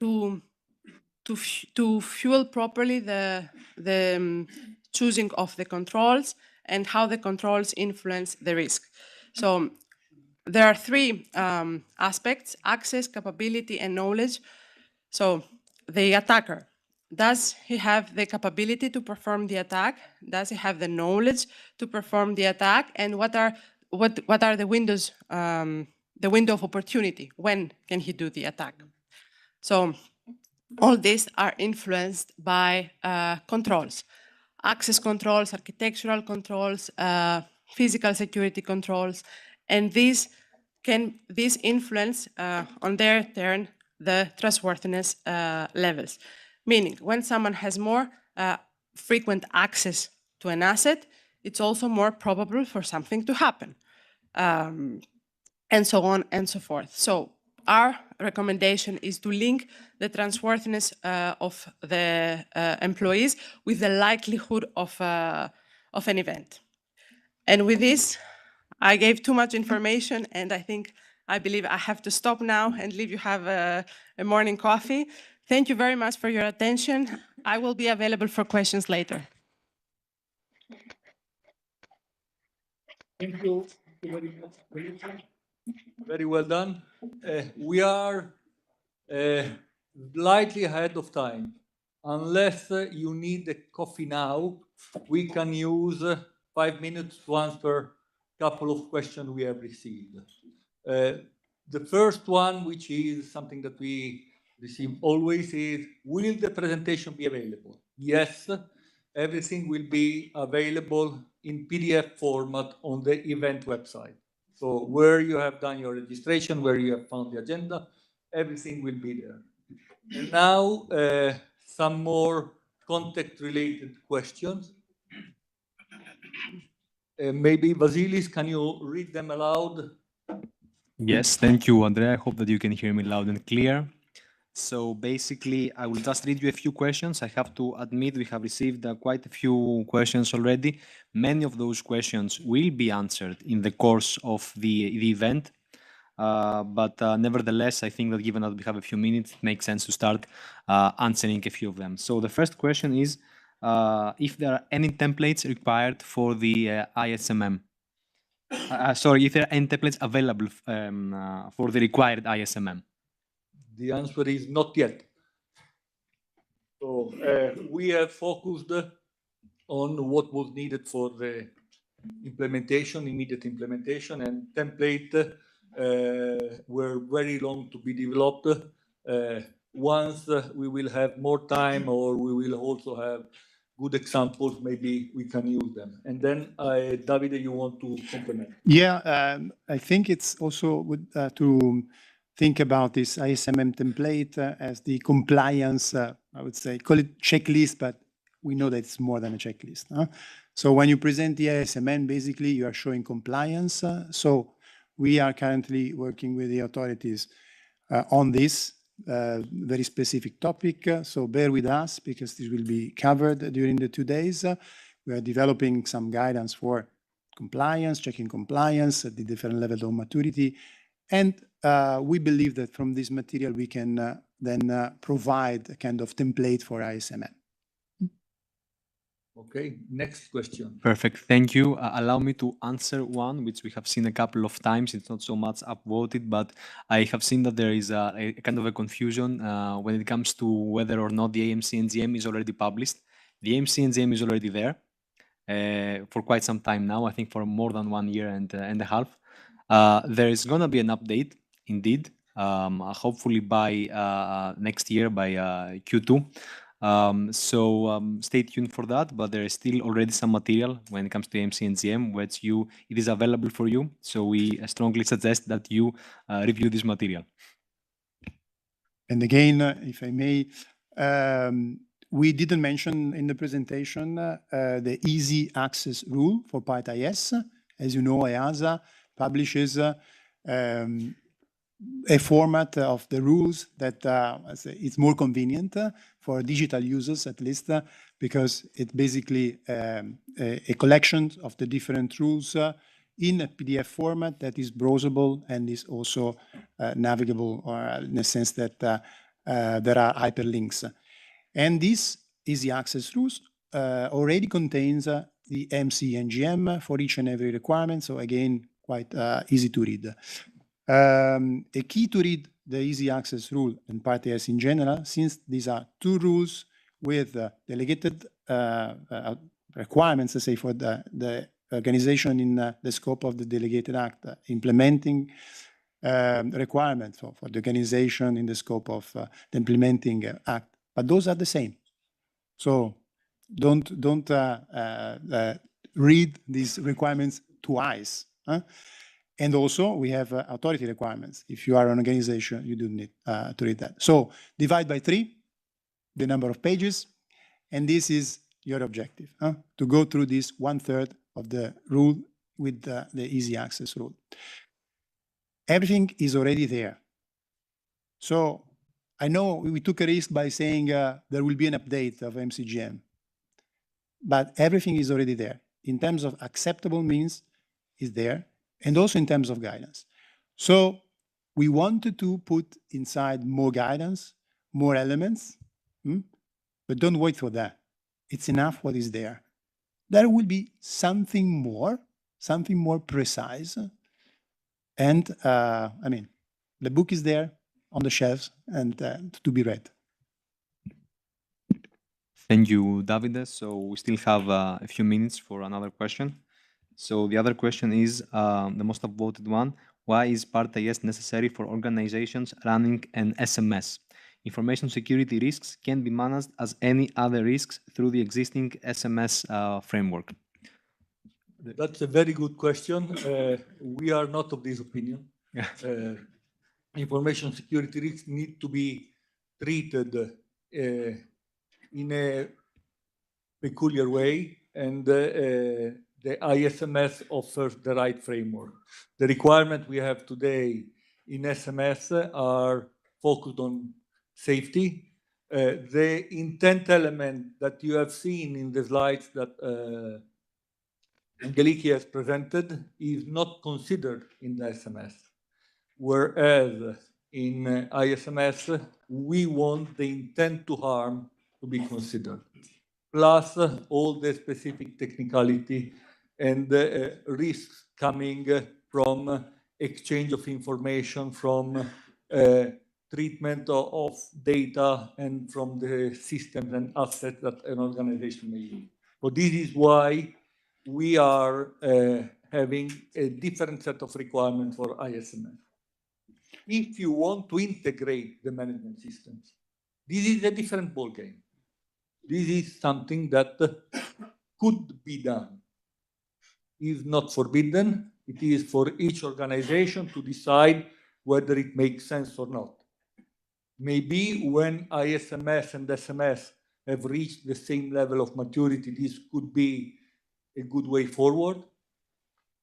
to fuel properly the choosing of the controls and how the controls influence the risk? So there are three aspects: access, capability, and knowledge. So the attacker, does he have the capability to perform the attack? Does he have the knowledge to perform the attack? And what are the windows, the window of opportunity? When can he do the attack? So all these are influenced by controls: access controls, architectural controls, physical security controls, and these influence on their turn the trustworthiness levels. Meaning, when someone has more frequent access to an asset, it's also more probable for something to happen, and so on and so forth. So our recommendation is to link the trustworthiness of the employees with the likelihood of an event. And with this, I gave too much information, and I believe I have to stop now and leave you have a morning coffee. Thank you very much for your attention. I will be available for questions later. Thank you very well done. We are slightly ahead of time. Unless you need a coffee now, we can use 5 minutes to answer a couple of questions we have received. The first one, which is something that we receive always, is, will the presentation be available? Yes, everything will be available in PDF format on the event website. So where you have done your registration, where you have found the agenda, everything will be there. And now, some more context-related questions. Maybe Vasilis, can you read them aloud? Yes, thank you, Andrea. I hope that you can hear me loud and clear. So basically, I will just read you a few questions. I have to admit we have received quite a few questions already. Many of those questions will be answered in the course of the event. But nevertheless, I think that given that we have a few minutes, it makes sense to start answering a few of them. So the first question is if there are any templates required for the ISMM. Sorry, if there are any templates available for the required ISMM. The answer is not yet. So we have focused on what was needed for the implementation, immediate implementation, and template were very long to be developed. Once we will have more time, or we will also have good examples, maybe we can use them. And then, Davide, you want to complement? Yeah, I think it's also good to think about this ISMM template as the compliance, I would say, call it checklist, but we know that it's more than a checklist. So when you present the ISMM, basically you are showing compliance. So we are currently working with the authorities on this very specific topic. So bear with us because this will be covered during the 2 days. We are developing some guidance for compliance, checking compliance at the different levels of maturity. And we believe that from this material, we can then provide a kind of template for ISMM. Okay, next question. Perfect. Thank you. Allow me to answer one, which we have seen a couple of times. It's not so much upvoted, but I have seen that there is a kind of a confusion when it comes to whether or not the AMC NGM is already published. The AMC NGM is already there for quite some time now, I think for more than 1 year and a half. There is going to be an update, indeed, hopefully by next year, by Q2. So stay tuned for that, but there is still already some material when it comes to AMC and GM, which it is available for you. So we strongly suggest that you review this material. And again, if I may, we didn't mention in the presentation the easy access rule for Part IS. As you know, EASA publishes a format of the rules that it's more convenient for digital users, at least, because it's basically a collection of the different rules in a PDF format that is browsable and is also navigable, or in a sense that there are hyperlinks. And this easy access rules already contains the MC and GM for each and every requirement. So again, quite easy to read. A key to read the easy access rule and Part AS in general, since these are 2 rules with delegated requirements, let's say, for the organization in the scope of the delegated act, implementing requirements for the organization in the scope of the implementing act. But those are the same. So don't read these requirements twice. And also, we have authority requirements. If you are an organization, you do need to read that. So divide by 3 the number of pages, and this is your objective, to go through this 1/3 of the rule with the easy access rule. Everything is already there. So I know we took a risk by saying there will be an update of MCGM, but everything is already there. In terms of acceptable means, is there. And also in terms of guidance. So we wanted to put inside more guidance, more elements, but don't wait for that. It's enough what is there. There will be something more precise. And I mean, the book is there on the shelves and to be read. Thank you, Davide. So we still have a few minutes for another question. So the other question is the most upvoted one. Why is Part IS necessary for organizations running an SMS? Information security risks can be managed as any other risks through the existing SMS framework. That's a very good question. We are not of this opinion. Information security risks need to be treated in a peculiar way, and the ISMS offers the right framework. The requirements we have today in SMS are focused on safety. The intent element that you have seen in the slides that Angeliki has presented is not considered in the SMS, whereas in ISMS, we want the intent to harm to be considered, plus all the specific technicality and risks coming from exchange of information, from treatment of data, and from the systems and assets that an organization may use. So this is why we are having a different set of requirements for ISMS. If you want to integrate the management systems, this is a different ballgame. This is something that could be done. Is not forbidden. It is for each organization to decide whether it makes sense or not. Maybe when ISMS and SMS have reached the same level of maturity, this could be a good way forward.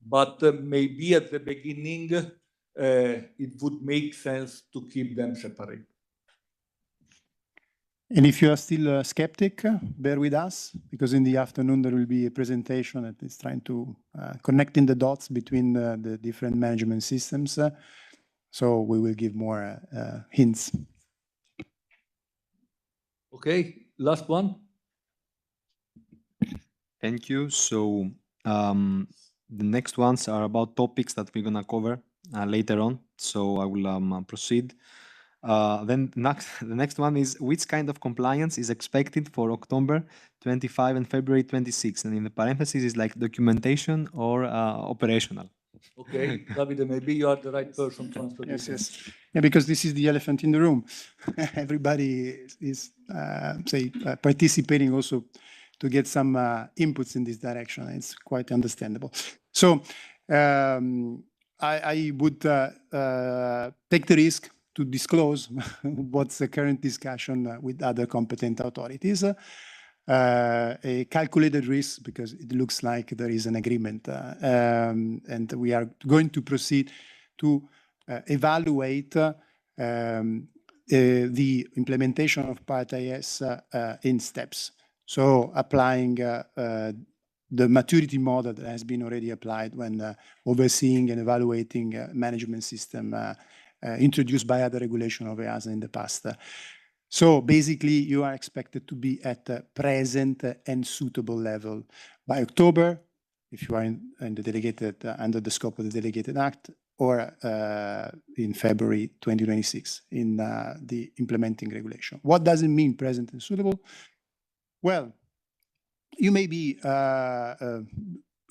But maybe at the beginning, it would make sense to keep them separate. And if you are still a skeptic, bear with us, because in the afternoon there will be a presentation that is trying to connecting the dots between the different management systems. So we will give more hints. Okay, last one. Thank you. So the next ones are about topics that we're gonna cover later on. So I will proceed. Then the next one is which kind of compliance is expected for October 25 and February 26? And in the parentheses is like documentation or operational. Okay, Davide, maybe you are the right person to answer this. Yes. Yeah, because this is the elephant in the room. Everybody is participating also to get some inputs in this direction. It's quite understandable. So I would take the risk to disclose what's the current discussion with other competent authorities. A calculated risk because it looks like there is an agreement, and we are going to proceed to evaluate the implementation of Part IS in steps. So applying the maturity model that has been already applied when overseeing and evaluating management system introduced by other regulation of EASA in the past. So basically, you are expected to be at a present and suitable level by October, if you are in the delegated under the scope of the delegated act, or in February 2026 in the implementing regulation. What does it mean, present and suitable? Well, you may be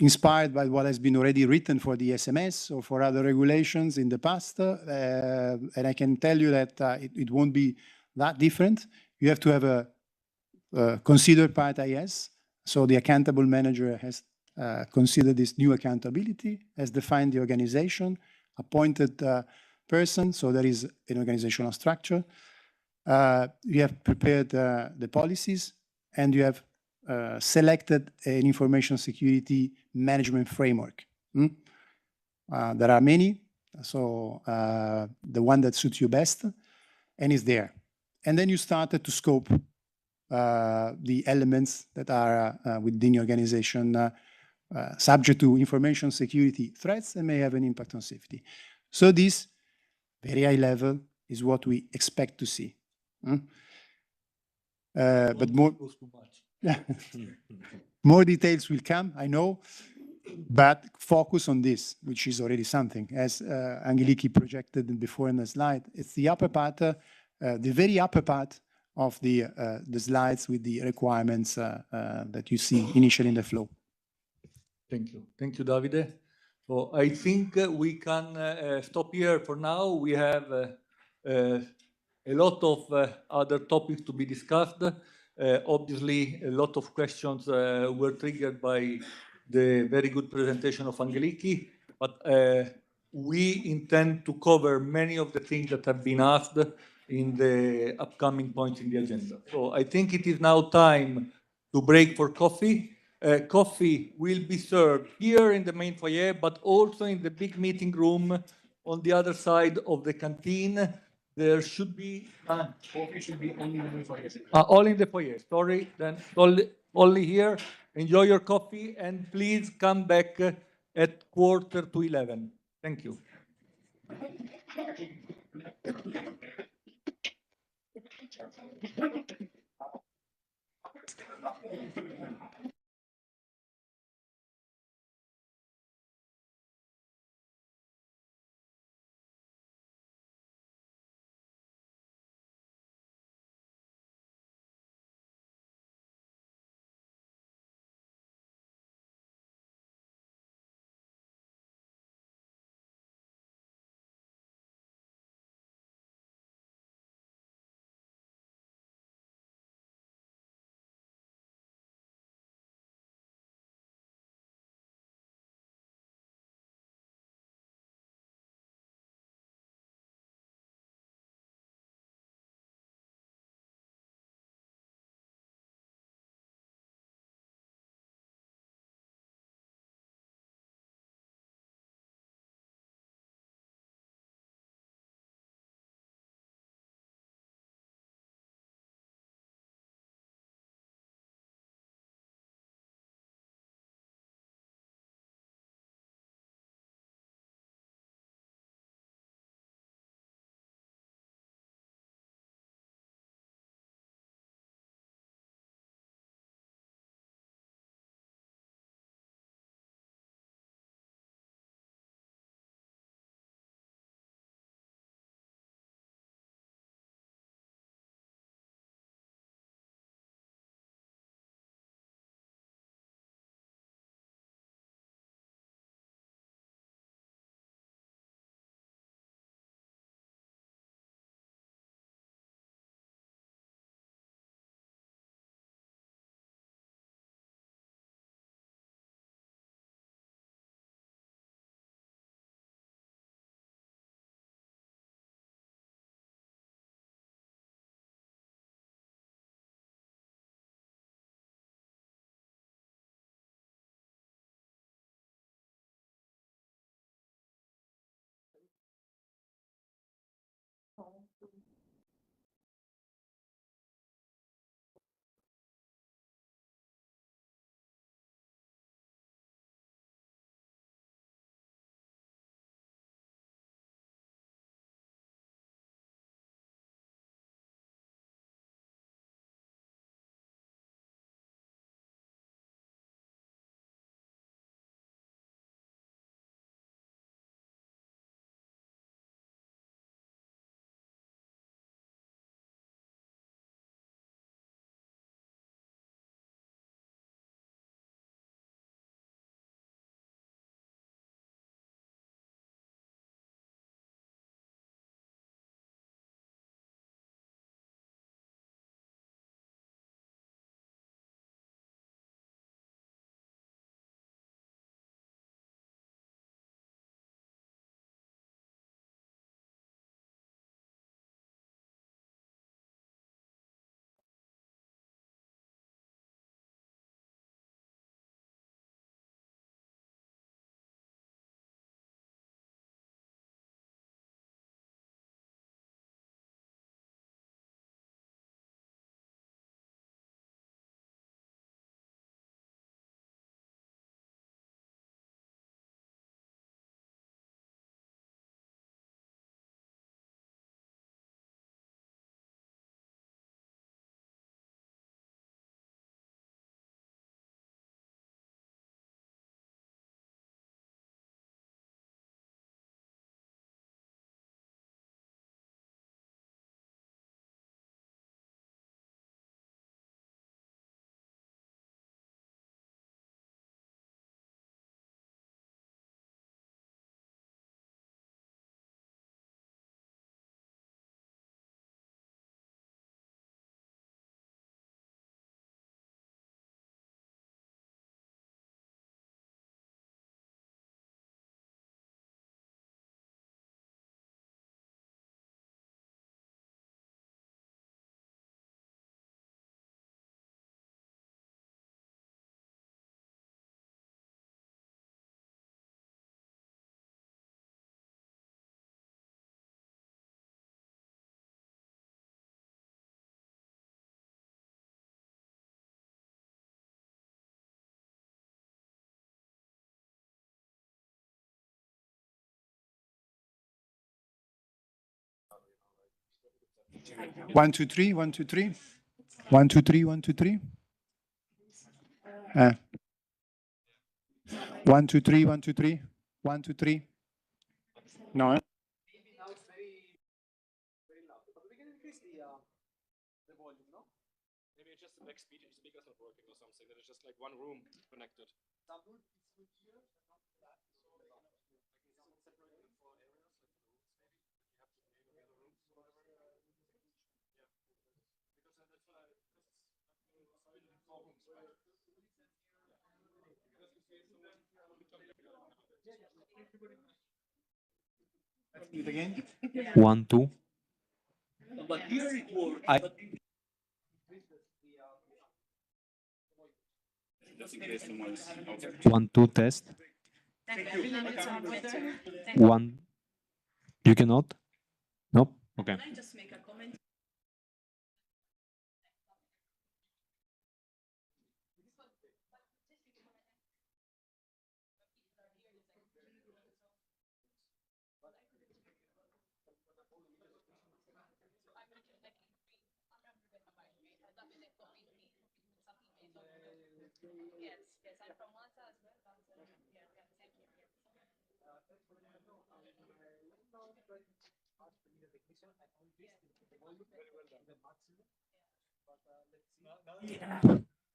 inspired by what has been already written for the ISMS or for other regulations in the past, and I can tell you that it won't be that different. You have to have a considered Part IS. So the accountable manager has considered this new accountability, has defined the organization, appointed person, so there is an organizational structure. You have prepared the policies, and you have selected an information security management framework. There are many, so the one that suits you best and is there. And then you started to scope the elements that are within your organization subject to information security threats and may have an impact on safety. So this very high level is what we expect to see. But more, more details will come, I know, but focus on this, which is already something. As Angeliki projected before in the slide, it's the upper part, the very upper part of the slides with the requirements that you see initially in the flow. Thank you. Thank you, Davide. So I think we can stop here for now. We have a lot of other topics to be discussed. Obviously, a lot of questions were triggered by the very good presentation of Angeliki, but we intend to cover many of the things that have been asked in the upcoming points in the agenda. So I think it is now time to break for coffee. Coffee will be served here in the main foyer, but also in the big meeting room on the other side of the canteen. There should be coffee should be only in the foyer. All in the foyer. Sorry, then only here. Enjoy your coffee and please come back at 10:45. Thank you. 1, 2, 3, 1, 2, 3. 1, 2, 3, 1, 2, 3. 1, 2, 3, 1, 2, 3. 1, 2, 3. No, eh? Maybe it's just the back speaker's not working or something. That is just like one room connected. Do it again. 1, 2. But here it works. 1, 2 test. 1. You cannot? Nope. Okay.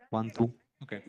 One, two. Okay.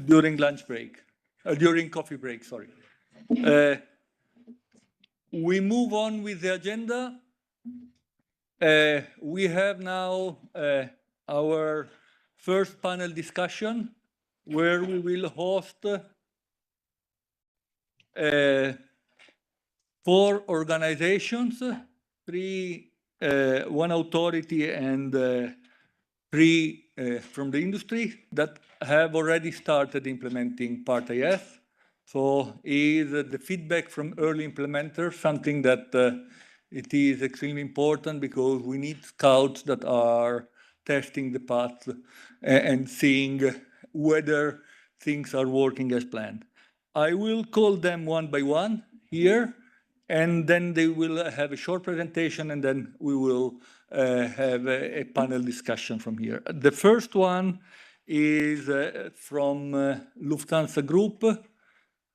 During lunch break, during coffee break, sorry. We move on with the agenda. We have now our first panel discussion where we will host 4 organizations, 3, 1 authority and 3 from the industry that have already started implementing Part IS. So is the feedback from early implementers something that it is extremely important because we need scouts that are testing the path and seeing whether things are working as planned. I will call them one by one here, and then they will have a short presentation, and then we will have a panel discussion from here. The first one is from Lufthansa Group.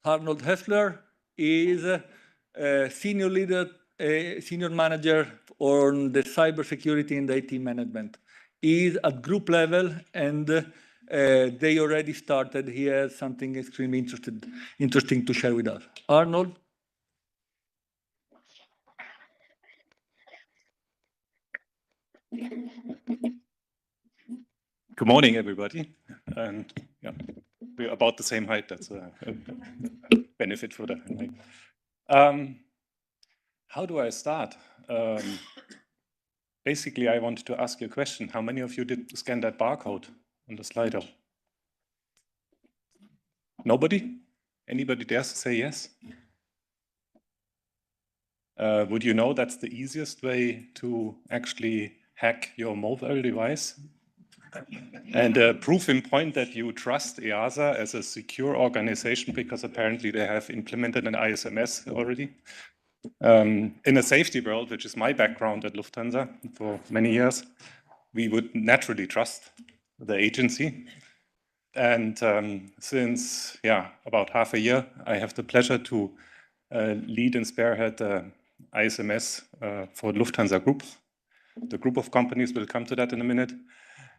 Arnold Hessler is a senior leader, senior manager on the cybersecurity and IT management. He is at group level, and they already started. He has something extremely interesting to share with us. Arnold? Good morning, everybody. And yeah, we're about the same height. That's a benefit for that. How do I start? Basically, I wanted to ask you a question. How many of you did scan that barcode on the Slido? Nobody? Anybody dares to say yes? Would you know that's the easiest way to actually hack your mobile device? And a proof in point that you trust EASA as a secure organization because apparently they have implemented an ISMS already. In a safety world, which is my background at Lufthansa for many years, we would naturally trust the agency. And since about half a year, I have the pleasure to lead and spearhead ISMS for Lufthansa Group. The group of companies will come to that in a minute.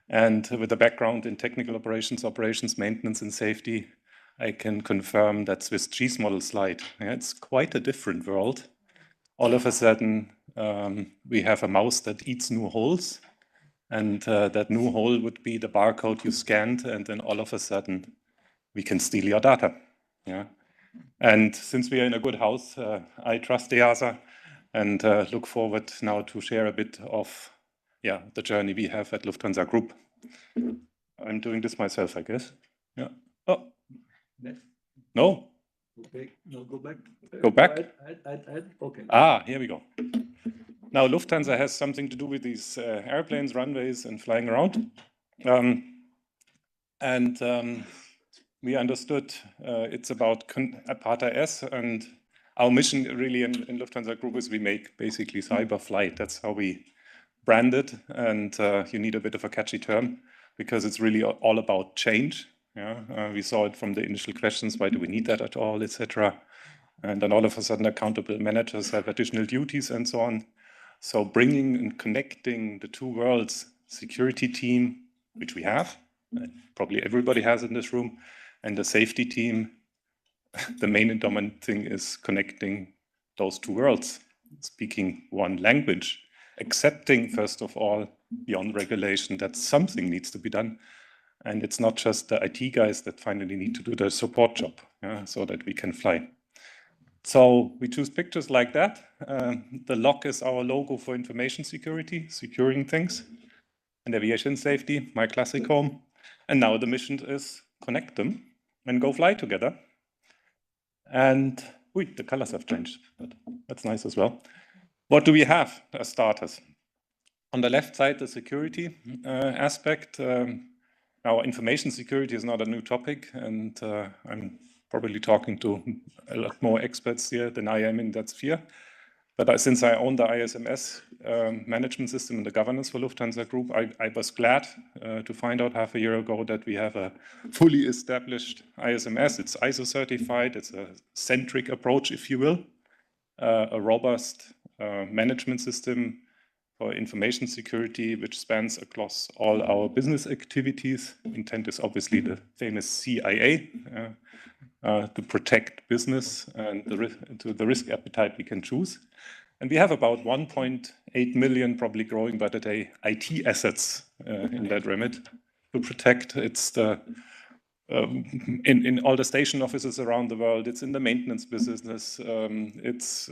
And with a background in technical operations, maintenance, and safety, I can confirm that Swiss cheese model slide. Yeah, it's quite a different world. All of a sudden, we have a mouse that eats new holes, and that new hole would be the barcode you scanned, and then all of a sudden, we can steal your data. Yeah. And since we are in a good house, I trust EASA and look forward now to share a bit of the journey we have at Lufthansa Group. I'm doing this myself, I guess. Yeah. Oh. No? Okay, no, go back. Go back? Add. Okay. Ah, here we go. Now, Lufthansa has something to do with these airplanes, runways, and flying around. We understood it's about Part IS, and our mission really in Lufthansa Group is we make basically cyber flight. That's how we brand it, and you need a bit of a catchy term because it's really all about change. Yeah, we saw it from the initial questions, why do we need that at all, etc. And then all of a sudden accountable managers have additional duties and so on. So bringing and connecting the two worlds, security team, which we have, probably everybody has in this room, and the safety team, the main and dominant thing is connecting those two worlds, speaking one language, accepting, first of all, beyond regulation that something needs to be done. And it's not just the IT guys that finally need to do the support job, so that we can fly. So we choose pictures like that. The lock is our logo for information security, securing things, and aviation safety, my classic home. And now the mission is connect them and go fly together. And the colors have changed, but that's nice as well. What do we have as starters? On the left side, the security aspect. Now, information security is not a new topic, and I'm probably talking to a lot more experts here than I am in that sphere. But since I own the ISMS management system and the governance for Lufthansa Group, I was glad to find out half a year ago that we have a fully established ISMS. It's ISO certified. It's a centric approach, if you will, a robust management system for information security, which spans across all our business activities. Intent is obviously the famous CIA, to protect business and the risk appetite we can choose. And we have about 1.8 million, probably growing by the day, IT assets in that remit to protect. It's the in all the station offices around the world. It's in the maintenance business. It's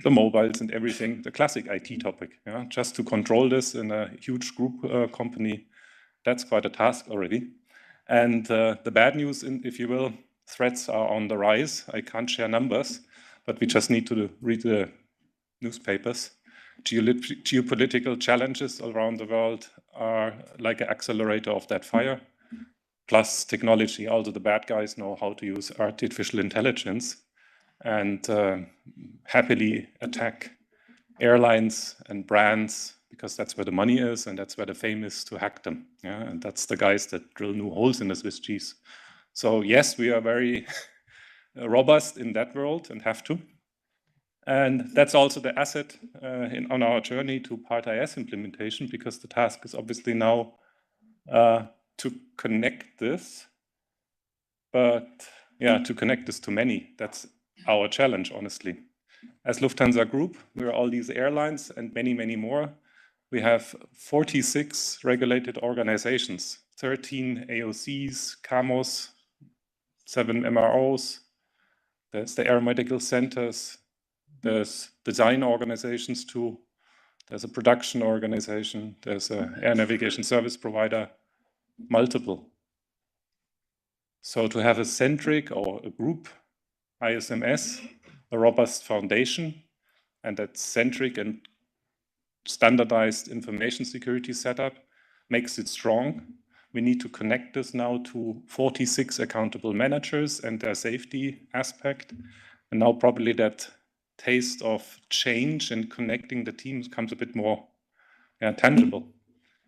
the mobiles and everything. The classic IT topic. Yeah? Just to control this in a huge group company, that's quite a task already. And the bad news, if you will, threats are on the rise. I can't share numbers, but we just need to read the newspapers. Geopolitical challenges around the world are like an accelerator of that fire. Plus technology, also the bad guys know how to use artificial intelligence and happily attack airlines and brands because that's where the money is and that's where the fame is to hack them. Yeah? And that's the guys that drill new holes in the Swiss cheese. So yes, we are very robust in that world and have to. And that's also the asset on our journey to Part IS implementation, because the task is obviously now to connect this, but to connect this to many. That's our challenge, honestly. As Lufthansa Group, we're all these airlines and many, many more. We have 46 regulated organizations, 13 AOCs, CAMOs, 7 MROs. There's the aeromedical centers. There's design organizations too. There's a production organization. There's an air navigation service provider. Multiple. So to have a centric or a group ISMS, a robust foundation, and that centric and standardized information security setup makes it strong. We need to connect this now to 46 accountable managers and their safety aspect. And now probably that taste of change and connecting the teams comes a bit more tangible.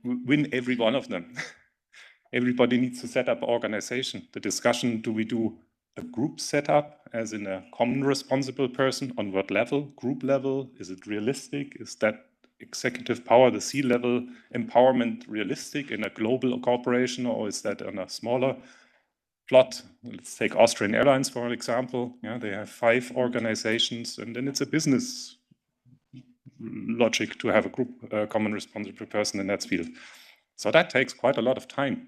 Win every one of them. Everybody needs to set up an organization. The discussion, do we do a group setup as in a common responsible person? On what level? Group level? Is it realistic? Is that executive power, the C-level empowerment realistic in a global corporation, or is that on a smaller plot? Let's take Austrian Airlines, for example. Yeah, they have 5 organizations, and then it's a business logic to have a group common responsible person in that field. So that takes quite a lot of time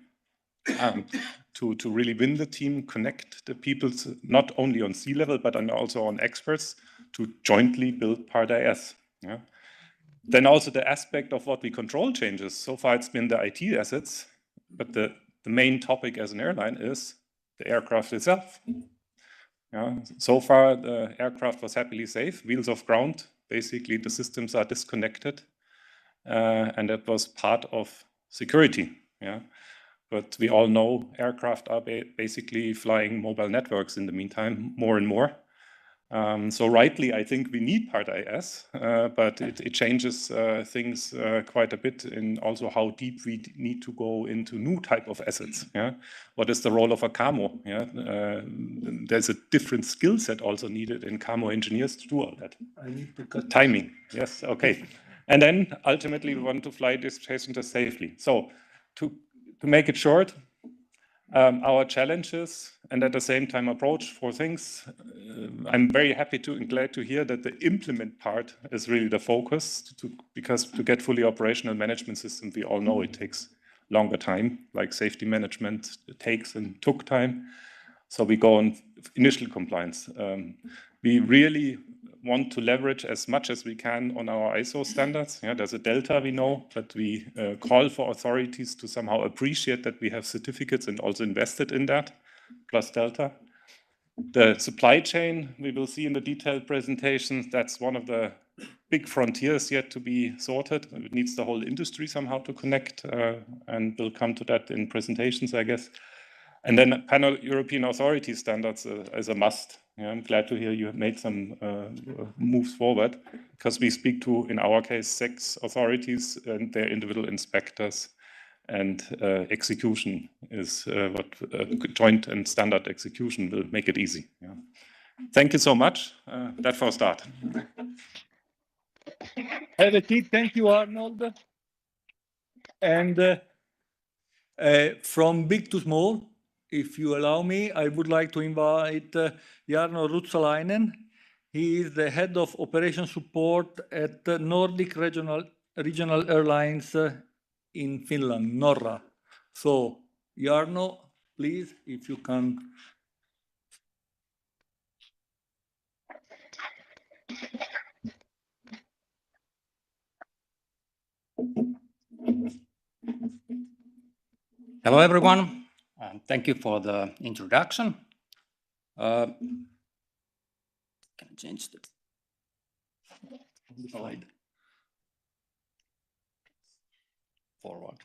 to really win the team, connect the people, not only on C-level, but also on experts to jointly build Part IS. Yeah. Then also the aspect of what we control changes. So far it's been the IT assets, but the main topic as an airline is the aircraft itself. Yeah. So far the aircraft was happily safe, wheels off ground. Basically the systems are disconnected, and that was part of security. Yeah. But we all know aircraft are basically flying mobile networks in the meantime, more and more. So rightly, I think we need Part IS, but it changes things quite a bit in also how deep we need to go into new type of assets. Yeah? What is the role of a CAMO? Yeah? There's a different skill set also needed in CAMO engineers to do all that. I need to cut. Timing, yes, okay. And then ultimately we want to fly these passengers safely. So to make it short, our challenges and at the same time approach for things, I'm very happy and glad to hear that the implement part is really the focus, because to get fully operational management system, we all know it takes longer time, like safety management takes and took time. So we go on initial compliance. We really want to leverage as much as we can on our ISO standards. Yeah, there's a delta, we know, but we call for authorities to somehow appreciate that we have certificates and also invested in that, plus delta. The supply chain, we will see in the detailed presentations, that's one of the big frontiers yet to be sorted. It needs the whole industry somehow to connect, and we'll come to that in presentations, I guess. And then pan-European authority standards as a must. Yeah, I'm glad to hear you have made some moves forward, because we speak to, in our case, 6 authorities and their individual inspectors, and execution is what joint and standard execution will make it easy. Yeah. Thank you so much. That for a start. Have a seat. Thank you, Arnold. And from big to small, if you allow me, I would like to invite Jarno Ruotsalainen. He is the head of operation support at Nordic Regional Airlines in Finland, Norra. So, Jarno, please, if you can. Hello, everyone. Thank you for the introduction. Can I change the slide? Forward.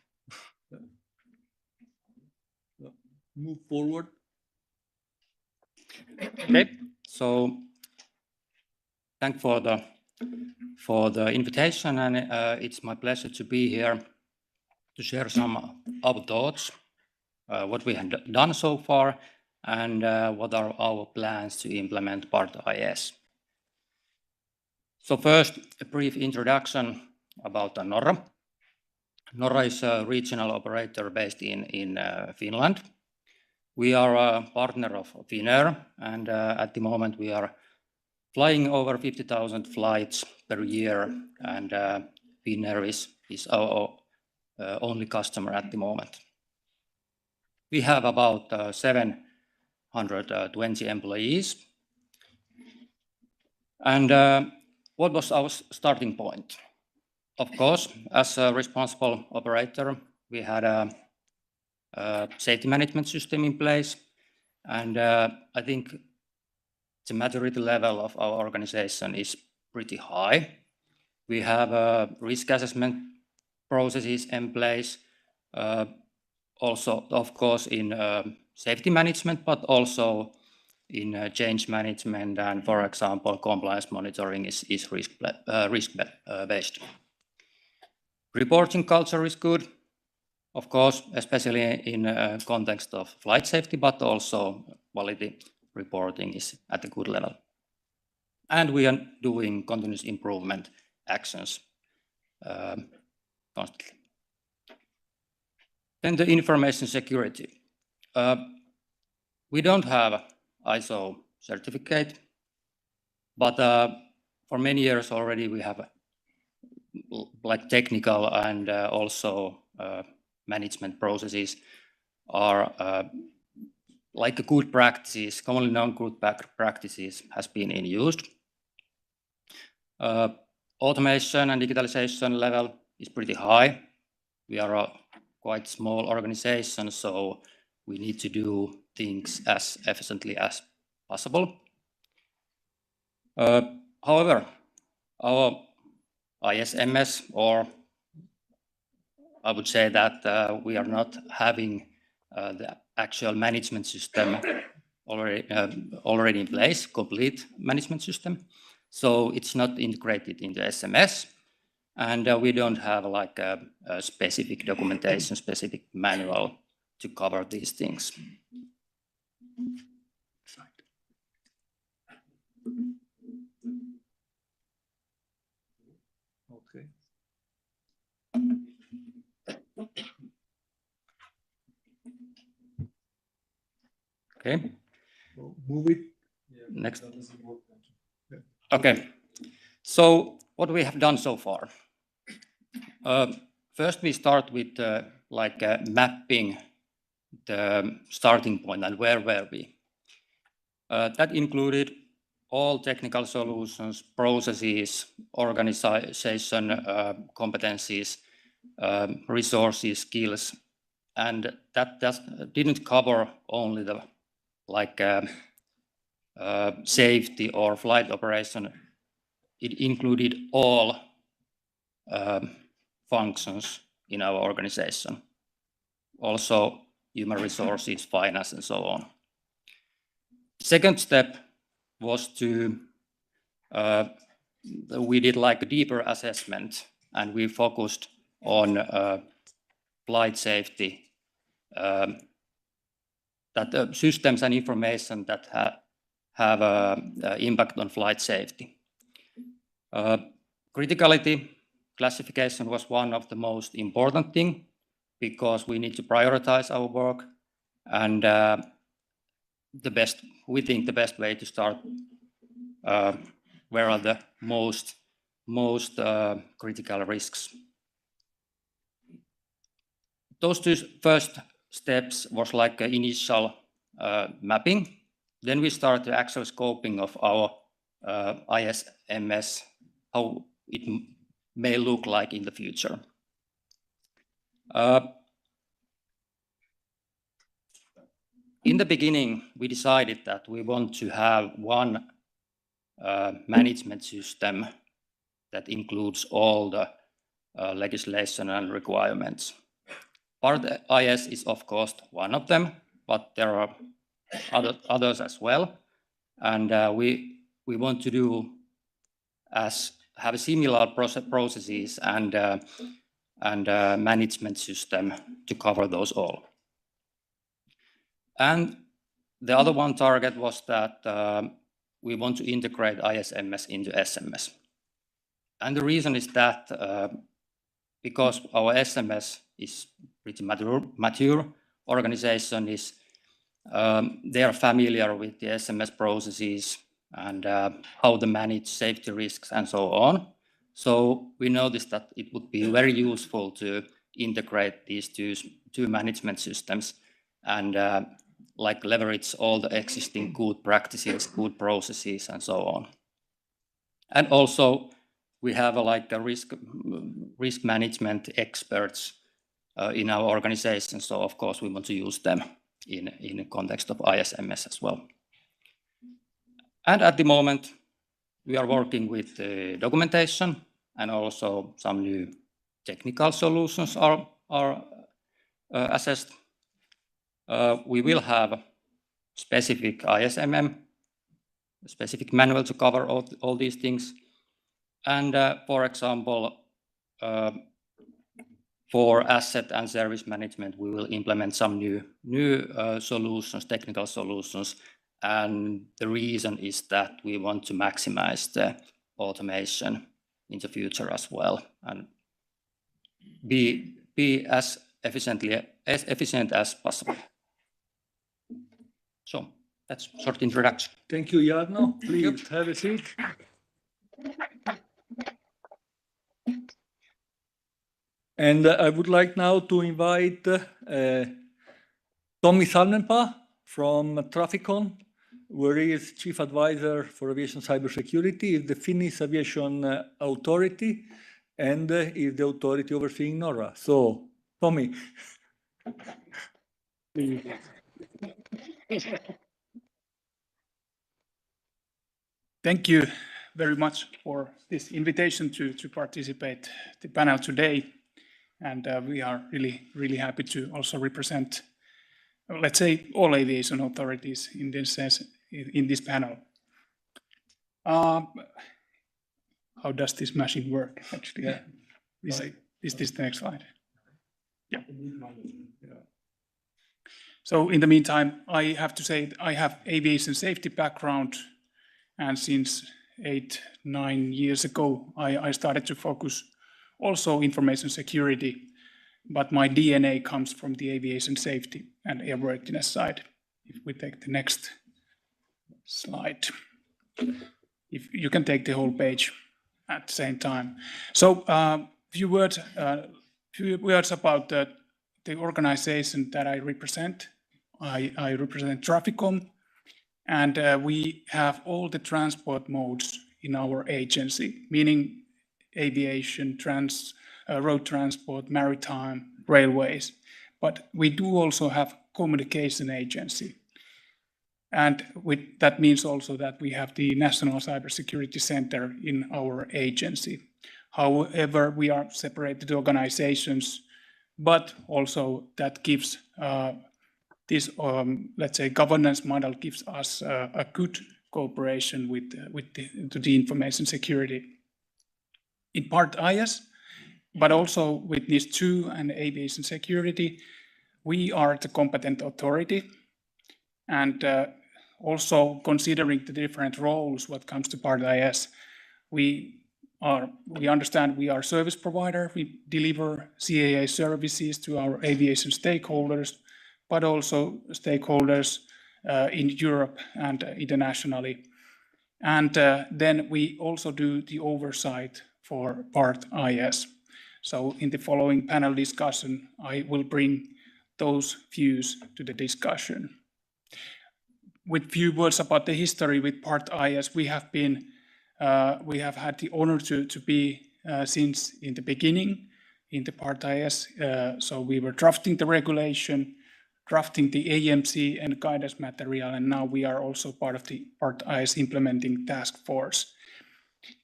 Move forward. Okay, so thank for the invitation, and it's my pleasure to be here to share some of our thoughts, what we have done so far, and what are our plans to implement Part IS. So first, a brief introduction about Norra. Norra is a regional operator based in Finland. We are a partner of Finnair, and at the moment we are flying over 50,000 flights per year, and Finnair is our only customer at the moment. We have about 720 employees. And what was our starting point? Of course, as a responsible operator, we had a safety management system in place. And I think the maturity level of our organization is pretty high. We have risk assessment processes in place, also, of course, in safety management, but also in change management, and for example, compliance monitoring is risk-based. Reporting culture is good, of course, especially in context of flight safety, but also quality reporting is at a good level. And we are doing continuous improvement actions constantly. Then the information security. We don't have ISO certificate, but for many years already we have like technical and also management processes are like a good practices, commonly known good practices has been in used. Automation and digitalization level is pretty high. We are a quite small organization, so we need to do things as efficiently as possible. However, our ISMS, or I would say that we are not having the actual management system already in place, complete management system. So it's not integrated into SMS, and we don't have like a specific documentation, specific manual to cover these things. Okay. Okay. Move it. Next. Okay. So what we have done so far. First, we start with mapping the starting point and where were we. That included all technical solutions, processes, organization competencies, resources, skills, and that didn't cover only the safety or flight operation. It included all functions in our organization, also human resources, finance, and so on. Second step was to, we did like a deeper assessment, and we focused on flight safety, that systems and information that have impact on flight safety. Criticality classification was one of the most important thing, because we need to prioritize our work, and we think the best way to start where are the most critical risks. Those two first steps was like an initial mapping. Then we start the actual scoping of our ISMS, how it may look like in the future. In the beginning, we decided that we want to have one management system that includes all the legislation and requirements. Part IS is of course one of them, but there are others as well. And we want to do have similar processes and management system to cover those all. And the other one target was that we want to integrate ISMS into SMS. And the reason is that because our SMS is pretty mature organization, they are familiar with the SMS processes and how to manage safety risks and so on. So we noticed that it would be very useful to integrate these two management systems and leverage all the existing good practices, good processes, and so on. And also we have a risk management experts in our organization. So of course we want to use them in the context of ISMS as well. And at the moment we are working with the documentation, and also some new technical solutions are assessed. We will have specific ISMM, specific manual to cover all these things. And for example, for asset and service management, we will implement some new solutions, technical solutions. And the reason is that we want to maximize the automation in the future as well. And be as efficient as possible. So that's short introduction. Thank you, Jarno. Please have a seat. And I would like now to invite Tommi Salmenpää from Traficon, where he is Chief Advisor for Aviation Cybersecurity, is the Finnish Aviation Authority, and is the authority overseeing NORA. So, Tommi. Thank you very much for this invitation to participate the panel today. And we are really happy to also represent, let's say, all aviation authorities in this sense, in this panel. How does this machine work, actually? Is this the next slide? Yeah. So in the meantime, I have to say I have aviation safety background, and since 8-9 years ago, I started to focus also information security, but my DNA comes from the aviation safety and airworthiness side. If we take the next slide, if you can take the whole page at the same time. So few words about the organization that I represent. I represent Traficon, and we have all the transport modes in our agency, meaning aviation, road transport, maritime, railways. But we do also have communication agency. And that means also that we have the National Cybersecurity Center in our agency. However, we are separated organizations, but also that gives this, let's say, governance model gives us a good cooperation with the information security. In part IS, but also with NIS2 and aviation security, we are the competent authority. And also considering the different roles what comes to part IS, we understand we are service provider. We deliver CAA services to our aviation stakeholders, but also stakeholders in Europe and internationally. And then we also do the oversight for part IS. So in the following panel discussion, I will bring those views to the discussion. With few words about the history with part IS, we have had the honor to be since in the beginning in the part IS. So we were drafting the regulation, drafting the AMC and guidance material, and now we are also part of the part IS implementing task force.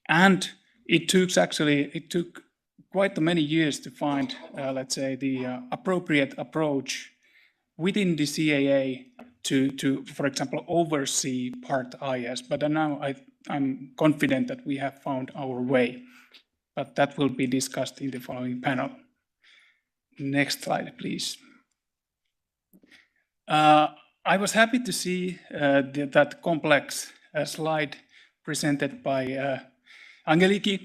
And it took quite many years to find, let's say, the appropriate approach within the CAA to, for example, oversee part IS. But now I'm confident that we have found our way. But that will be discussed in the following panel. Next slide, please. I was happy to see that complex slide presented by Angeliki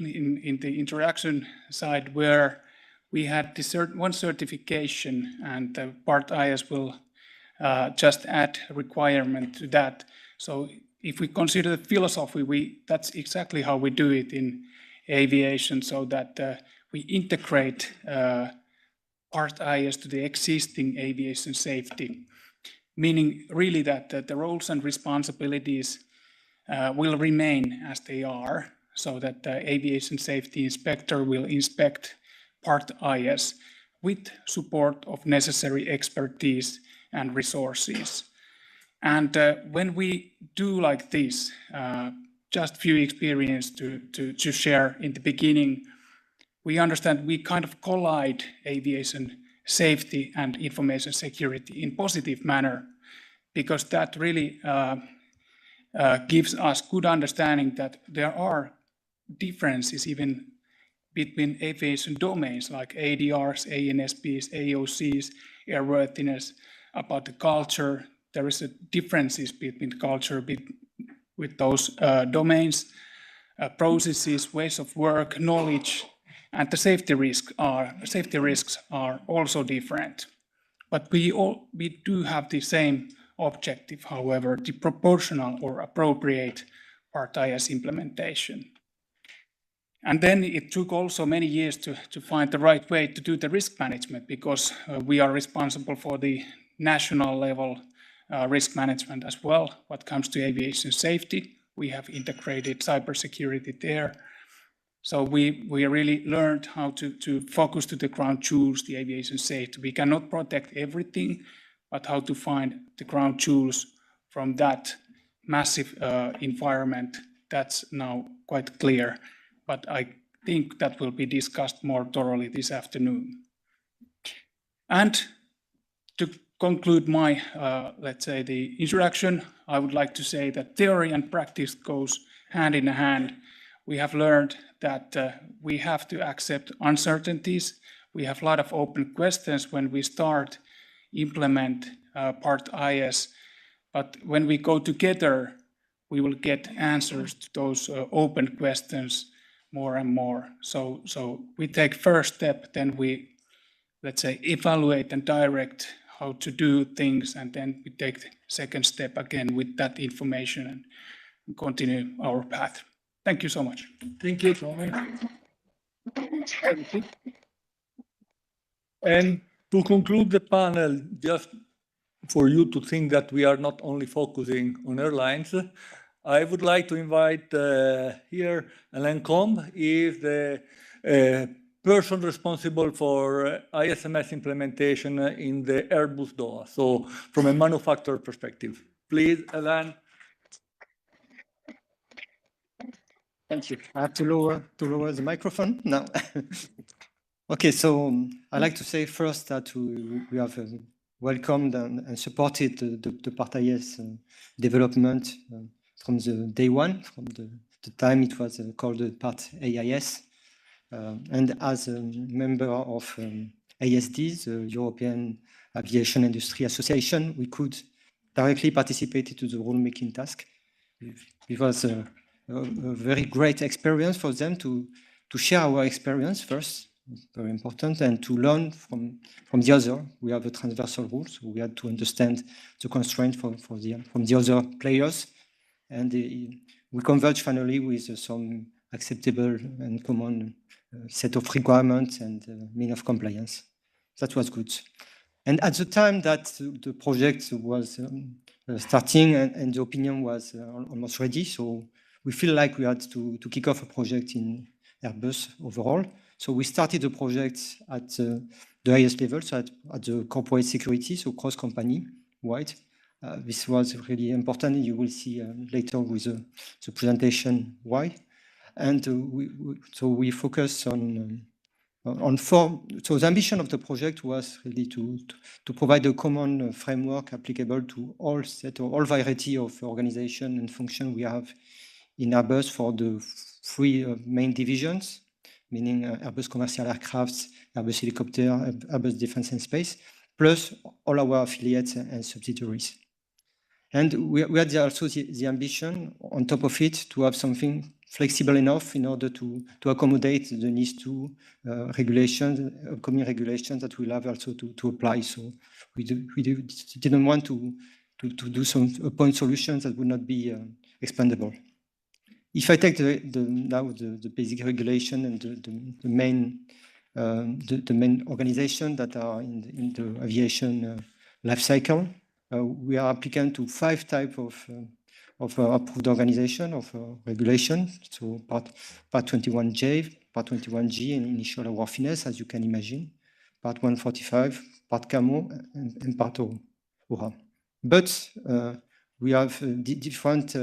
in the introduction side, where we had one certification, and the part IS will just add a requirement to that. So if we consider the philosophy, that's exactly how we do it in aviation, so that we integrate part IS to the existing aviation safety, meaning really that the roles and responsibilities will remain as they are, so that the aviation safety inspector will inspect part IS with support of necessary expertise and resources. And when we do like this, just few experience to share in the beginning, we understand we kind of collide aviation safety and information security in positive manner, because that really gives us good understanding that there are differences even between aviation domains like ADRs, ANSPs, AOCs, airworthiness, about the culture. There is differences between culture with those domains, processes, ways of work, knowledge. and the safety risks are also different. But we do have the same objective, however, the proportional or appropriate Part IS implementation. And then it took also many years to find the right way to do the risk management, because we are responsible for the national level risk management as well. What comes to aviation safety, we have integrated cybersecurity there. So we really learned how to focus to the crown jewels, the aviation safety. We cannot protect everything, but how to find the crown jewels from that massive environment, that's now quite clear. But I think that will be discussed more thoroughly this afternoon. And to conclude my, let's say, the introduction, I would like to say that theory and practice goes hand in hand. We have learned that we have to accept uncertainties. We have a lot of open questions when we start implement Part IS, but when we go together, we will get answers to those open questions more and more. So we take first step, then we, let's say, evaluate and direct how to do things, and then we take the second step again with that information and continue our path. Thank you so much. Thank you, Tommy. And to conclude the panel, just for you to think that we are not only focusing on airlines, I would like to invite here Alain Combe. He is the person responsible for ISMS implementation in the Airbus Doha, so from a manufacturer perspective. Please, Alain. Thank you. I have to lower the microphone now. Okay, so I'd like to say first that we have welcomed and supported the Part IS development from the day one, from the time it was called the Part AIS. And as a member of ASD, the European Aviation Industry Association, we could directly participate to the rulemaking task. It was a very great experience for them to share our experience first, very important, and to learn from the other. We have a transversal rules, so we had to understand the constraint from the other players, and we converge finally with some acceptable and common set of requirements and mean of compliance. That was good. And at the time that the project was starting and the opinion was almost ready, so we feel like we had to kick off a project in Airbus overall. So we started the project at the highest level, so at the corporate security, so cross-company wide. This was really important. You will see later with the presentation why. And so we focus on four. So the ambition of the project was really to provide a common framework applicable to all variety of organization and function we have in Airbus for the three main divisions, meaning Airbus Commercial Aircraft, Airbus Helicopter, Airbus Defence and Space, plus all our affiliates and subsidiaries. And we had also the ambition, on top of it, to have something flexible enough in order to accommodate the needs to upcoming regulations that we'll have also to apply. So we didn't want to do some point solutions that would not be expandable. If I take now the basic regulation and the main organization that are in the aviation life cycle, we are applicant to 5 types of approved organization of regulation. So part 21J, part 21G, and initial airworthiness, as you can imagine, part 145, part CAMO, and part ORA. But we have different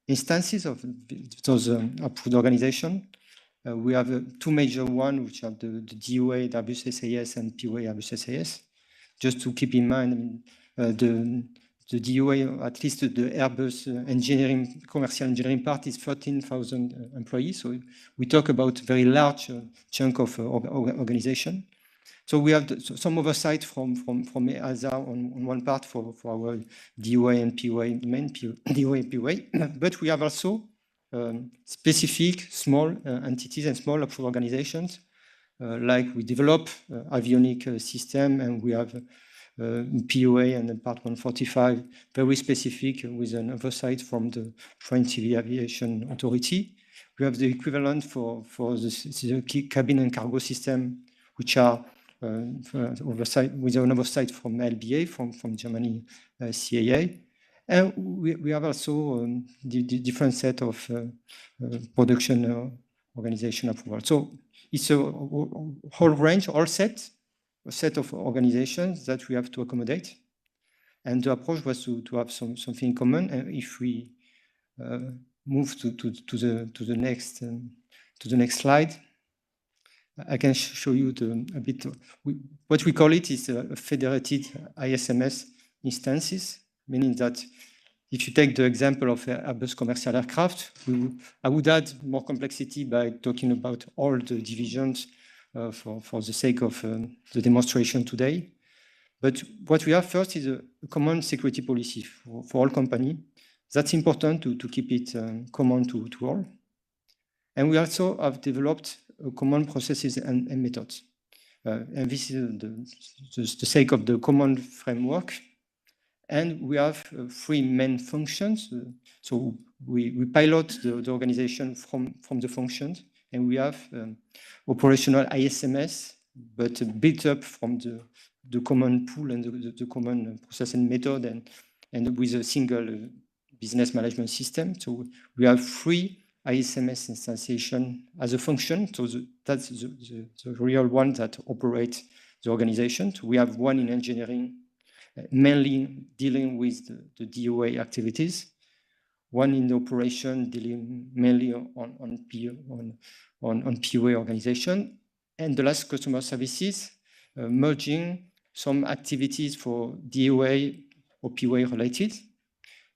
instances of those approved organizations. We have 2 major ones, which are the DOA, the Airbus SAS, and POA Airbus SAS. Just to keep in mind, the DOA, at least the Airbus engineering, commercial engineering part, is 13,000 employees. So we talk about a very large chunk of organization. So we have some oversight from EASA on one part for our DOA and POA, main DOA and POA, but we have also specific small entities and small approved organizations like we develop avionic system, and we have POA and then Part 145, very specific with an oversight from the French Civil Aviation Authority. We have the equivalent for the cabin and cargo system, which are oversight with an oversight from LBA, from Germany CAA. And we have also the different set of production organization approval. So it's a whole range, a set of organizations that we have to accommodate. And the approach was to have something common. And if we move to the next slide, I can show you a bit. What we call it is a federated ISMS instances, meaning that if you take the example of Airbus commercial aircraft, I would add more complexity by talking about all the divisions for the sake of the demonstration today. But what we have first is a common security policy for all companies. That's important to keep it common to all. And we also have developed common processes and methods. And this is the sake of the common framework. And we have 3 main functions. So we pilot the organization from the functions, and we have operational ISMS, but built up from the common pool and the common process and method, and with a single business management system. So we have 3 ISMS instantiation as a function. So that's the real one that operates the organization. So we have one in engineering, mainly dealing with the DOA activities, one in the operation dealing mainly on POA organization, and the last customer services, merging some activities for DOA or POA related,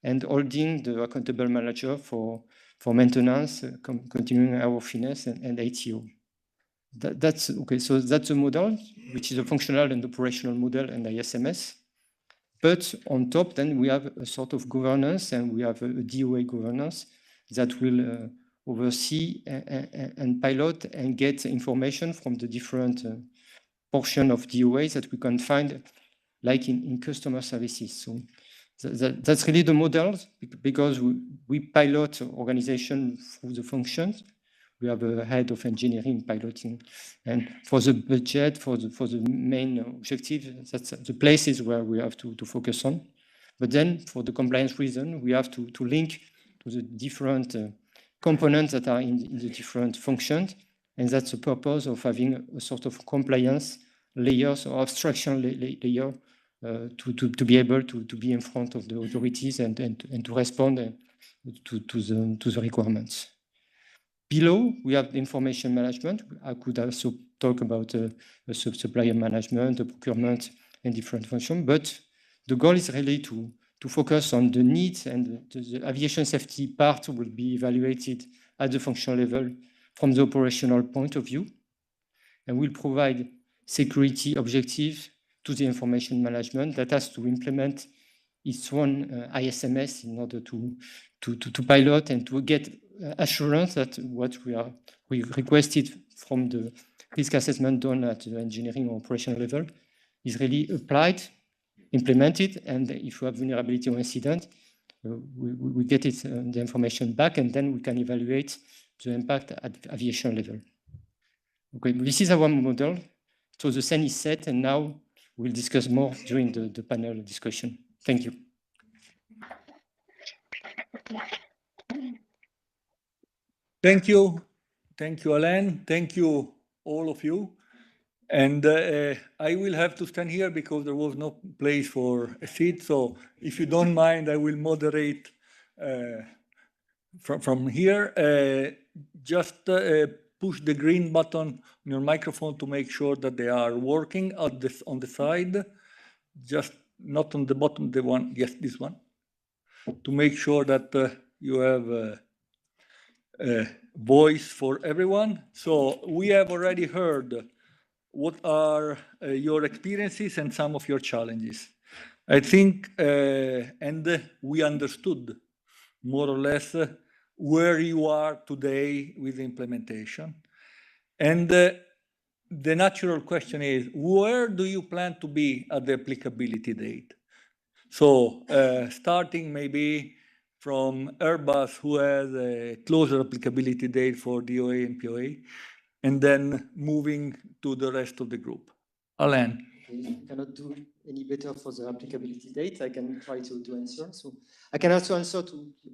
and holding the accountable manager for maintenance, continuing airworthiness, and ATO. That's okay. So that's a model, which is a functional and operational model and ISMS. But on top, then we have a sort of governance, and we have a DOA governance that will oversee and pilot and get information from the different portion of DOAs that we can find, like in customer services. So that's really the model, because we pilot organization through the functions. We have a head of engineering piloting, and for the budget, for the main objective, that's the places where we have to focus on. But then, for the compliance reason, we have to link to the different components that are in the different functions, and that's the purpose of having a sort of compliance layers or abstraction layer to be able to be in front of the authorities and to respond to the requirements. Below, we have the information management. I could also talk about supplier management, the procurement, and different functions. But the goal is really to focus on the needs, and the aviation safety part will be evaluated at the functional level from the operational point of view. And we'll provide security objectives to the information management that has to implement its own ISMS in order to pilot and to get assurance that what we requested from the risk assessment done at the engineering or operational level is really applied, implemented, and if we have vulnerability or incident, we get it, the information back, and then we can evaluate the impact at aviation level. Okay, this is our model. So the scene is set, and now we'll discuss more during the panel discussion. Thank you. Thank you. Thank you, Alain. Thank you, all of you. And I will have to stand here because there was no place for a seat. So if you don't mind, I will moderate from here. Just push the green button on your microphone to make sure that they are working on the side. Just not on the bottom, the one, yes, this one. To make sure that you have voice for everyone. So we have already heard what are your experiences and some of your challenges. I think, and we understood more or less where you are today with the implementation. And the natural question is, where do you plan to be at the applicability date? So starting maybe from Airbus, who has a closer applicability date for DOA and POA, and then moving to the rest of the group. Alain. I cannot do any better for the applicability date. I can try to answer. So I can also answer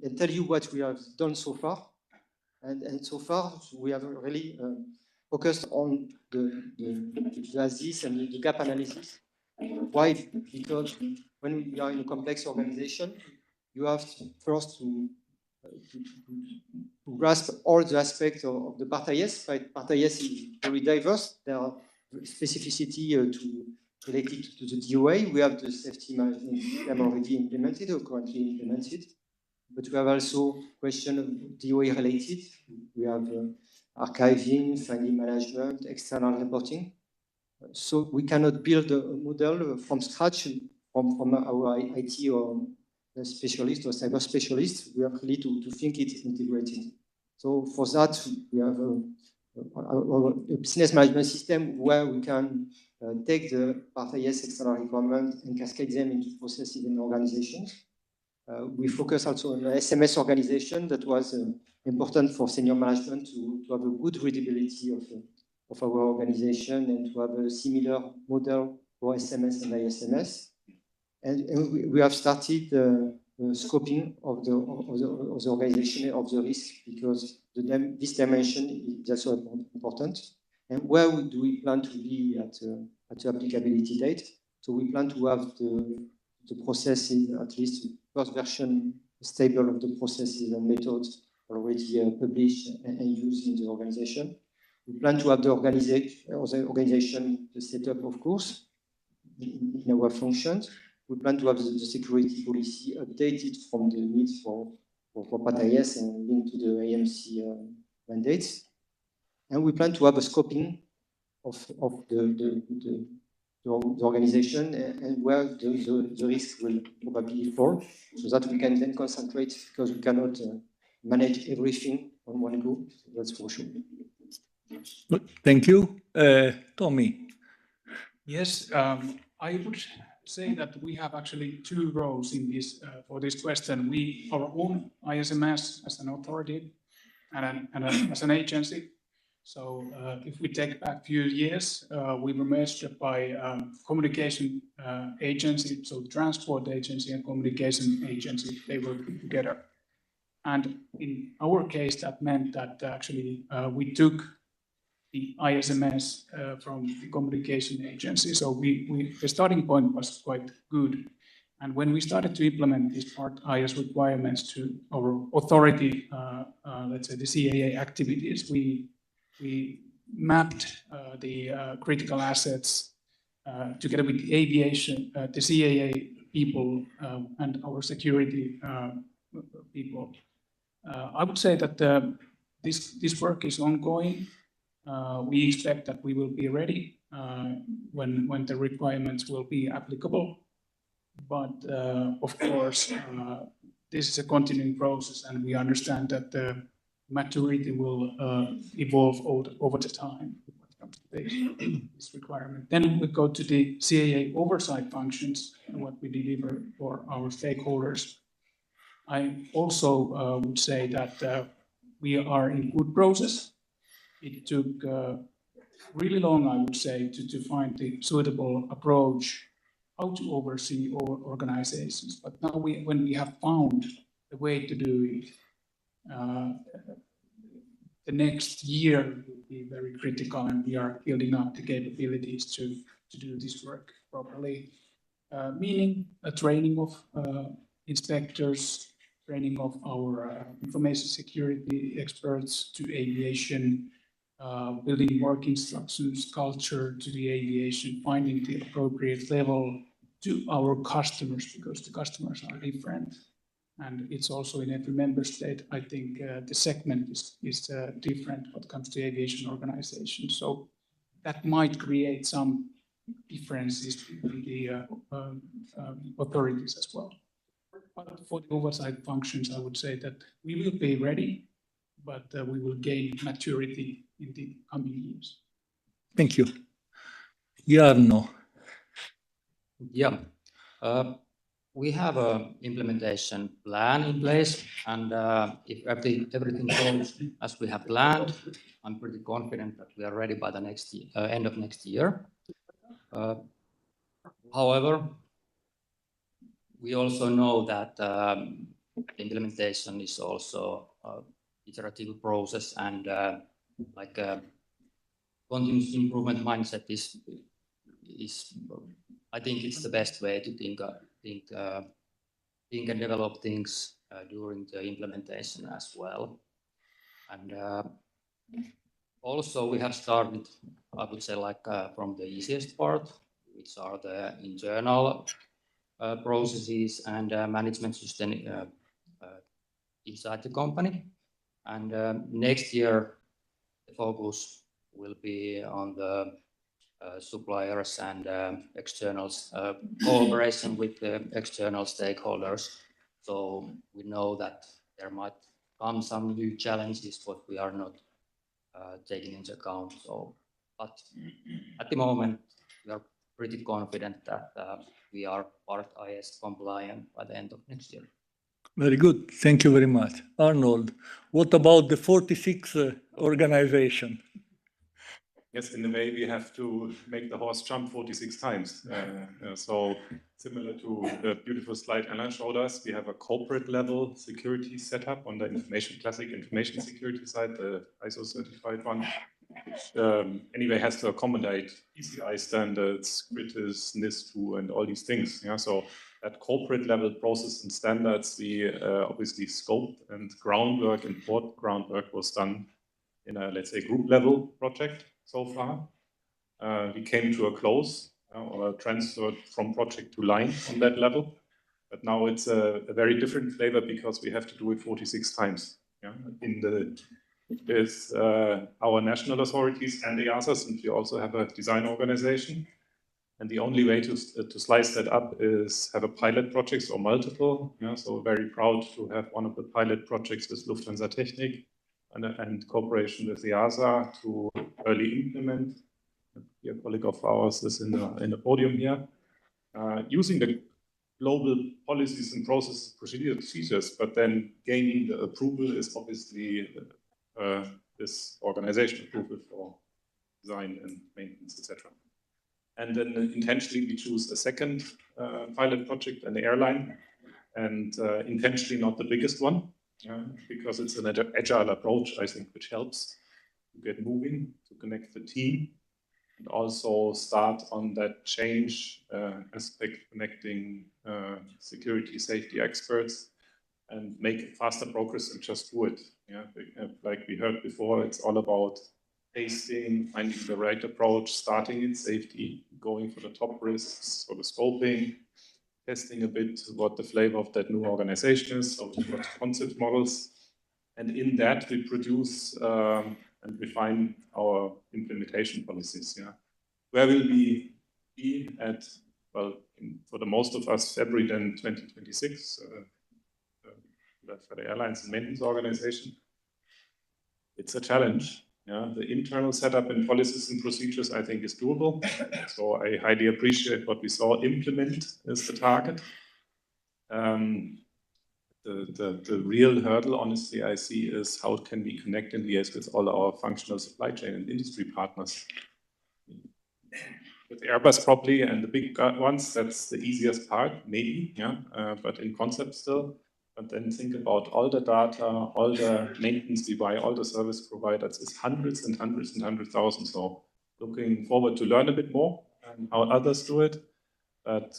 and tell you what we have done so far. And so far, we have really focused on the basis and the gap analysis. Why? Because when we are in a complex organization, you have first to grasp all the aspects of the part IS. Right? Part IS is very diverse. There are specificity related to the DOA. We have the safety management system already implemented or currently implemented. But we have also question of DOA related. We have archiving, finding management, external reporting. So we cannot build a model from scratch from our IT or specialist or cyber specialist. We have really to think it integrated. So for that, we have a business management system where we can take the part IS external requirements and cascade them into processes and organizations. We focus also on the ISMS organization. That was important for senior management to have a good readability of our organization and to have a similar model for SMS and ISMS. And we have started scoping of the organization of the risk, because this dimension is also important. And where do we plan to be at the applicability date? So we plan to have the processes, at least first version stable of the processes and methods already published and used in the organization. We plan to have the organization, the setup, of course, in our functions. We plan to have the security policy updated from the needs for PATIS and linked to the AMC mandates. And we plan to have a scoping of the organization and where the risk will probably fall, so that we can then concentrate, because we cannot manage everything on one go. That's for sure. Good. Thank you. Tommy. Yes, I would say that we have actually two roles in this for this question. Our own ISMS as an authority and as an agency. So if we take back a few years, we were merged by communication agency, so transport agency and communication agency, they were together. And in our case, that meant that actually we took the ISMS from the communication agency. So the starting point was quite good. And when we started to implement these part IS requirements to our authority, let's say the CAA activities, we mapped the critical assets together with the aviation, the CAA people and our security people. I would say that this work is ongoing. We expect that we will be ready when the requirements will be applicable. But of course, this is a continuing process, and we understand that the maturity will evolve over the time when it comes to this requirement. Then we go to the CAA oversight functions and what we deliver for our stakeholders. I also would say that we are in good process. It took really long, I would say, to find the suitable approach how to oversee our organizations. But now when we have found the way to do it, the next year will be very critical, and we are building up the capabilities to do this work properly, meaning a training of inspectors, training of our information security experts to aviation, building work instructions, culture to the aviation, finding the appropriate level to our customers, because the customers are different. And it's also in every member state, I think the segment is different when it comes to aviation organization. So that might create some differences between the authorities as well. But for the oversight functions, I would say that we will be ready, but we will gain maturity in the coming years. Thank you. Jarno. Yeah. We have a implementation plan in place, and if everything goes as we have planned, I'm pretty confident that we are ready by the end of next year. However, we also know that implementation is also an iterative process, and like a continuous improvement mindset is I think it's the best way to think and develop things during the implementation as well. And also we have started, I would say, like from the easiest part, which are the internal processes and management system inside the company. And next year, the focus will be on the suppliers and externals, cooperation with the external stakeholders. So we know that there might come some new challenges, but we are not taking into account. So, but at the moment, we are pretty confident that we are part IS compliant by the end of next year. Very good. Thank you very much. Arnold, what about the 46 organization? Yes, in a way, we have to make the horse jump 46 times. So similar to the beautiful slide Anna showed us, we have a corporate level security setup on the classic information security side, the ISO certified one, which anyway has to accommodate PCI standards, CRITIS, NIS2, and all these things. Yeah, so at corporate level process and standards, we obviously scoped and groundwork and board groundwork was done in a, let's say, group level project so far. We came to a close or transferred from project to line on that level. But now it's a very different flavor because we have to do it 46 times. Yeah? With our national authorities and the EASA, since we also have a design organization. And the only way to slice that up is have a pilot project or multiple. Yeah? So very proud to have one of the pilot projects with Lufthansa Technik and cooperation with the EASA to early implement. A colleague of ours is in the podium here. Using the global policies and processes, procedures, but then gaining the approval is obviously this organization approval for design and maintenance, etc. And then intentionally we choose a second pilot project, an airline, and intentionally not the biggest one, because it's an agile approach, I think, which helps to get moving, to connect the team, and also start on that change aspect, connecting security, safety experts, and make faster progress and just do it. Yeah, like we heard before, it's all about tasting, finding the right approach, starting in safety, going for the top risks, for the scoping, testing a bit what the flavor of that new organization is, so what concept models. And in that, we produce and refine our implementation policies. Yeah, where will we be at? Well, for the most of us, February then 2026. For the airlines and maintenance organization, it's a challenge. Yeah, the internal setup and policies and procedures, I think, is doable. So I highly appreciate what we saw. Implement is the target. The real hurdle, honestly, I see is how can we connect and liaise with all our functional supply chain and industry partners. With Airbus probably and the big ones, that's the easiest part, maybe, yeah, but in concept still. But then think about all the data, all the maintenance we buy, all the service providers, it's hundreds and hundreds and hundred thousands. So looking forward to learn a bit more and how others do it. But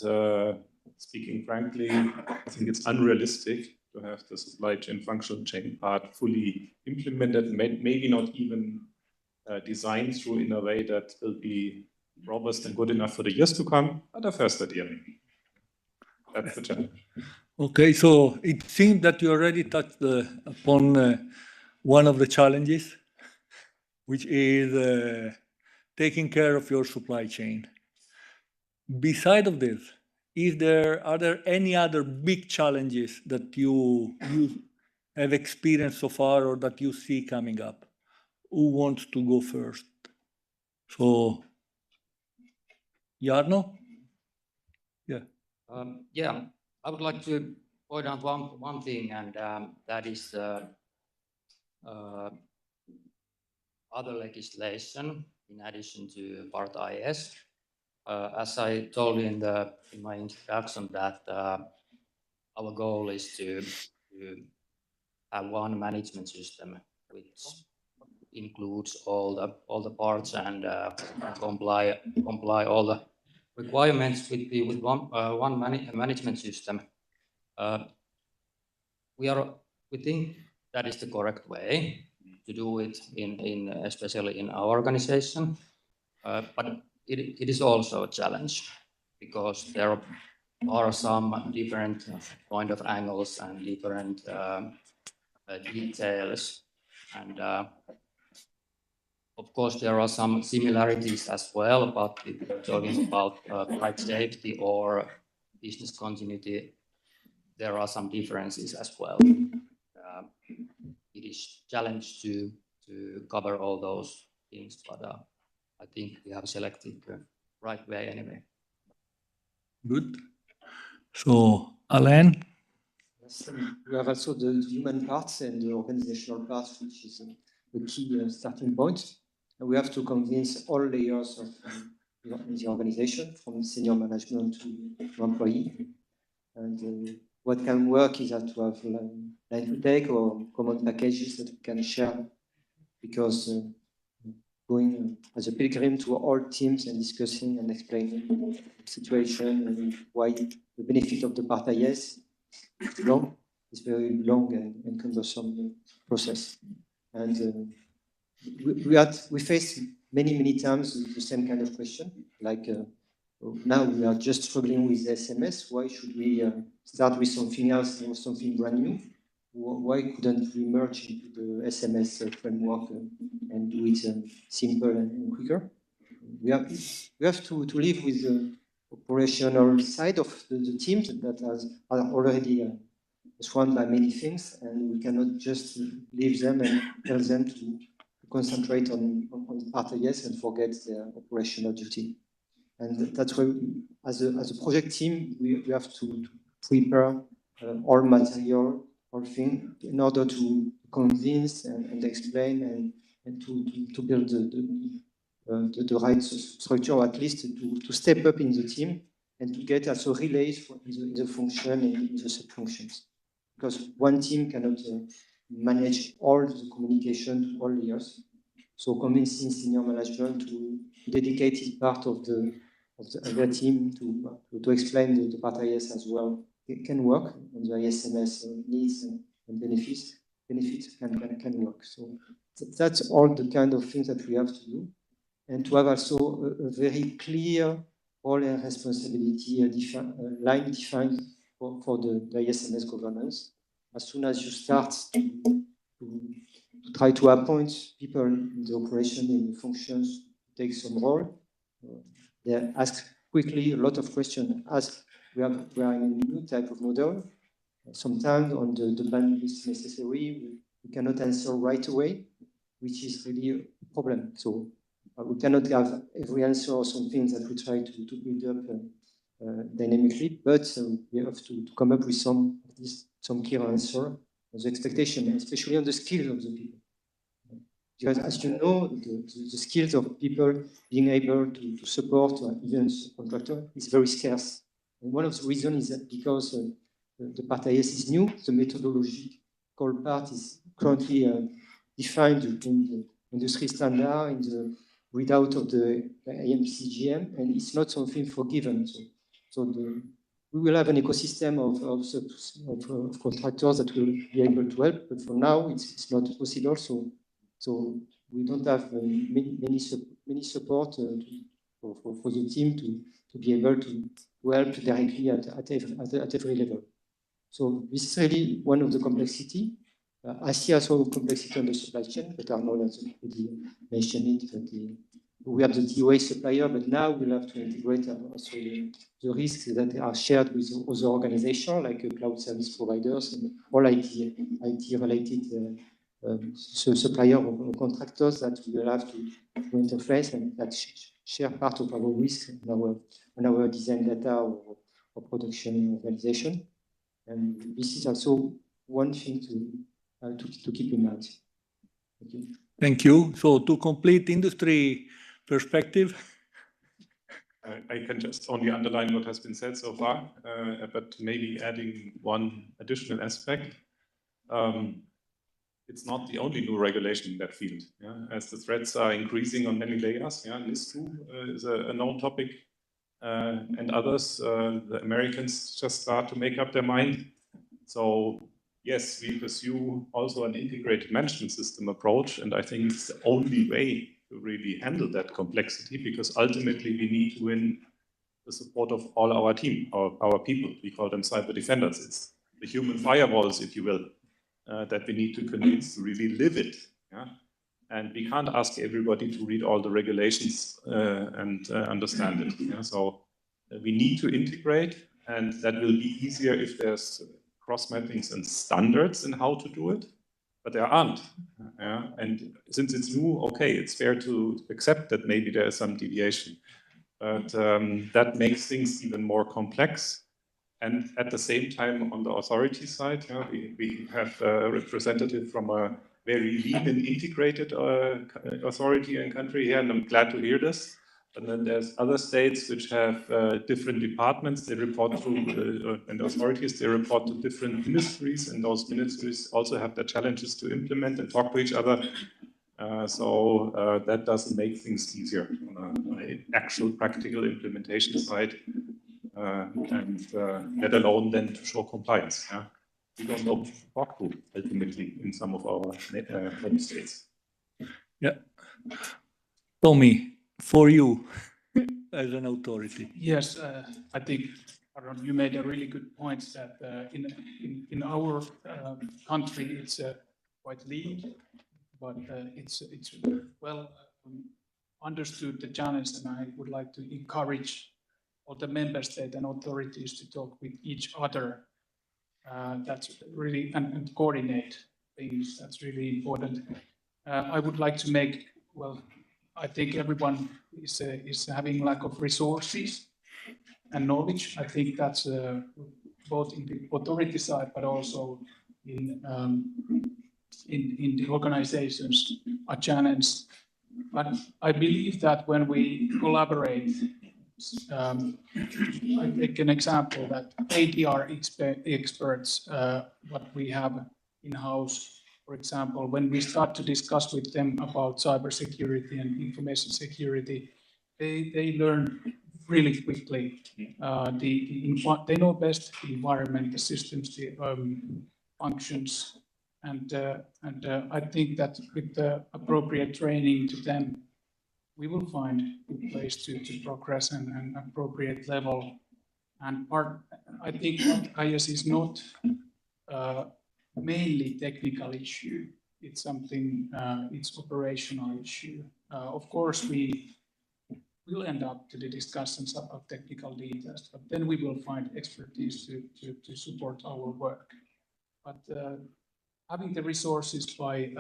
speaking frankly, I think it's unrealistic to have the supply chain functional chain part fully implemented, maybe not even designed through in a way that will be robust and good enough for the years to come, but a first idea. That's the challenge. Okay, so it seems that you already touched upon one of the challenges, which is taking care of your supply chain. Beside of this, are there any other big challenges that you have experienced so far or that you see coming up? Who wants to go first? So, Jarno? Yeah. Yeah, I would like to point out one thing, and that is other legislation in addition to Part IS. As I told in my introduction, that our goal is to have one management system which includes all the parts and comply all the requirements with one management system. We think that is the correct way to do it in especially in our organization, but it is also a challenge because there are some different kind of angles and different details, and of course there are some similarities as well, but if we're talking about flight safety or business continuity, there are some differences as well. It is challenge to cover all those things, but I think we have selected the right way anyway. Good. So, Alain? Yes, we have also the human parts and the organizational parts, which is a key starting point. And we have to convince all layers of the organization, from senior management to employee. And what can work is that to have line to take or common packages that we can share, because going as a pilgrim to all teams and discussing and explaining the situation and why the benefit of the Part IS is long. It's very long and cumbersome process. And we face many times the same kind of question, like now we are just struggling with SMS. Why should we start with something else or something brand new? Why couldn't we merge into the SMS framework and do it simple and quicker? We have to live with the operational side of the teams that are already surrounded by many things, and we cannot just leave them and tell them to concentrate on the Part IS and forget their operational duty. And that's why, as a project team, we have to prepare all material, all things, in order to convince and explain and to build the right structure, or at least to step up in the team and to get also relays in the function and in the sub-functions. Because one team cannot manage all the communication to all layers. So convincing senior management to dedicate part of their team to explain the Part IS as well, it can work, and the ISMS needs and benefits can work. So that's all the kind of things that we have to do, and to have also a very clear role and responsibility line defined for the ISMS governance. As soon as you start to try to appoint people in the operation, in the functions, take some role, they ask quickly a lot of questions. As we are in a new type of model, sometimes on the bandwidth necessary, we cannot answer right away, which is really a problem. So we cannot have every answer or something that we try to build up dynamically, but we have to come up with some clear answer, the expectation, especially on the skills of the people. Because as you know, the skills of people being able to support even contractor is very scarce. And one of the reasons is that because the Part IS is new, the methodological part is currently defined in the industry standard, in the readout of the IMCGM, and it's not something forgiven. So we will have an ecosystem of contractors that will be able to help, but for now it's not possible. So we don't have many support for the team to be able to help directly at every level. So this is really one of the complexity. I see also complexity on the supply chain, but Arnold has already mentioned it. That we have the DOA supplier, but now we'll have to integrate also the risks that are shared with other organizations like cloud service providers and all IT-related supplier or contractors that we will have to interface and that share part of our risk on our design data or production organization. And this is also one thing to keep in mind. Thank you. Thank you. So to complete industry perspective, I can just only underline what has been said so far, but maybe adding one additional aspect. It's not the only new regulation in that field. Yeah? As the threats are increasing on many layers, yeah, NIS2 is a known topic, and others, the Americans just start to make up their mind. So yes, we pursue also an integrated management system approach, and I think it's the only way to really handle that complexity, because ultimately we need to win the support of all our team, our people. We call them cyber defenders. It's the human firewalls, if you will, that we need to convince to really live it. Yeah? And we can't ask everybody to read all the regulations and understand it. Yeah? So we need to integrate, and that will be easier if there's cross-mappings and standards in how to do it, but there aren't. Yeah? And since it's new, okay, it's fair to accept that maybe there is some deviation, but that makes things even more complex. And at the same time, on the authority side, yeah, we have a representative from a very lean and integrated authority and country here, and I'm glad to hear this. And then there's other states which have different departments. They report to, and authorities, they report to different ministries, and those ministries also have their challenges to implement and talk to each other. So that doesn't make things easier on an actual practical implementation side. And let alone then to show compliance. Yeah? We don't know who to talk to ultimately in some of our member states. yeah. Tommy, for you as an authority. Yes, I think, Aaron, you made a really good point that in our country it's quite lean, but it's well understood the challenge, and I would like to encourage all the member state and authorities to talk with each other. That's really, and coordinate things. That's really important. I would like to make, well, I think everyone is having lack of resources and knowledge. I think that's both in the authority side, but also in the organizations a challenge. But I believe that when we collaborate, I take an example that ADR experts, what we have in-house, for example, when we start to discuss with them about cybersecurity and information security, they learn really quickly. They know best the environment, the systems, the functions, and I think that with the appropriate training to them, we will find a place to progress and an appropriate level. And I think IS is not mainly technical issue. It's something, it's operational issue. Of course, we will end up to the discussions about technical details, but then we will find expertise to support our work. But having the resources by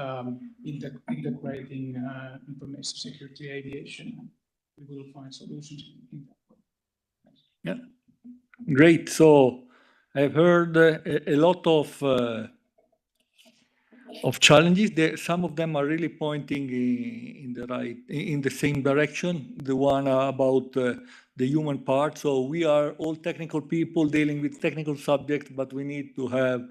integrating information security aviation, we will find solutions in that way. Yeah, great. So I've heard a lot of challenges. Some of them are really pointing in the same direction. The one about the human part. So we are all technical people dealing with technical subjects, but we need to have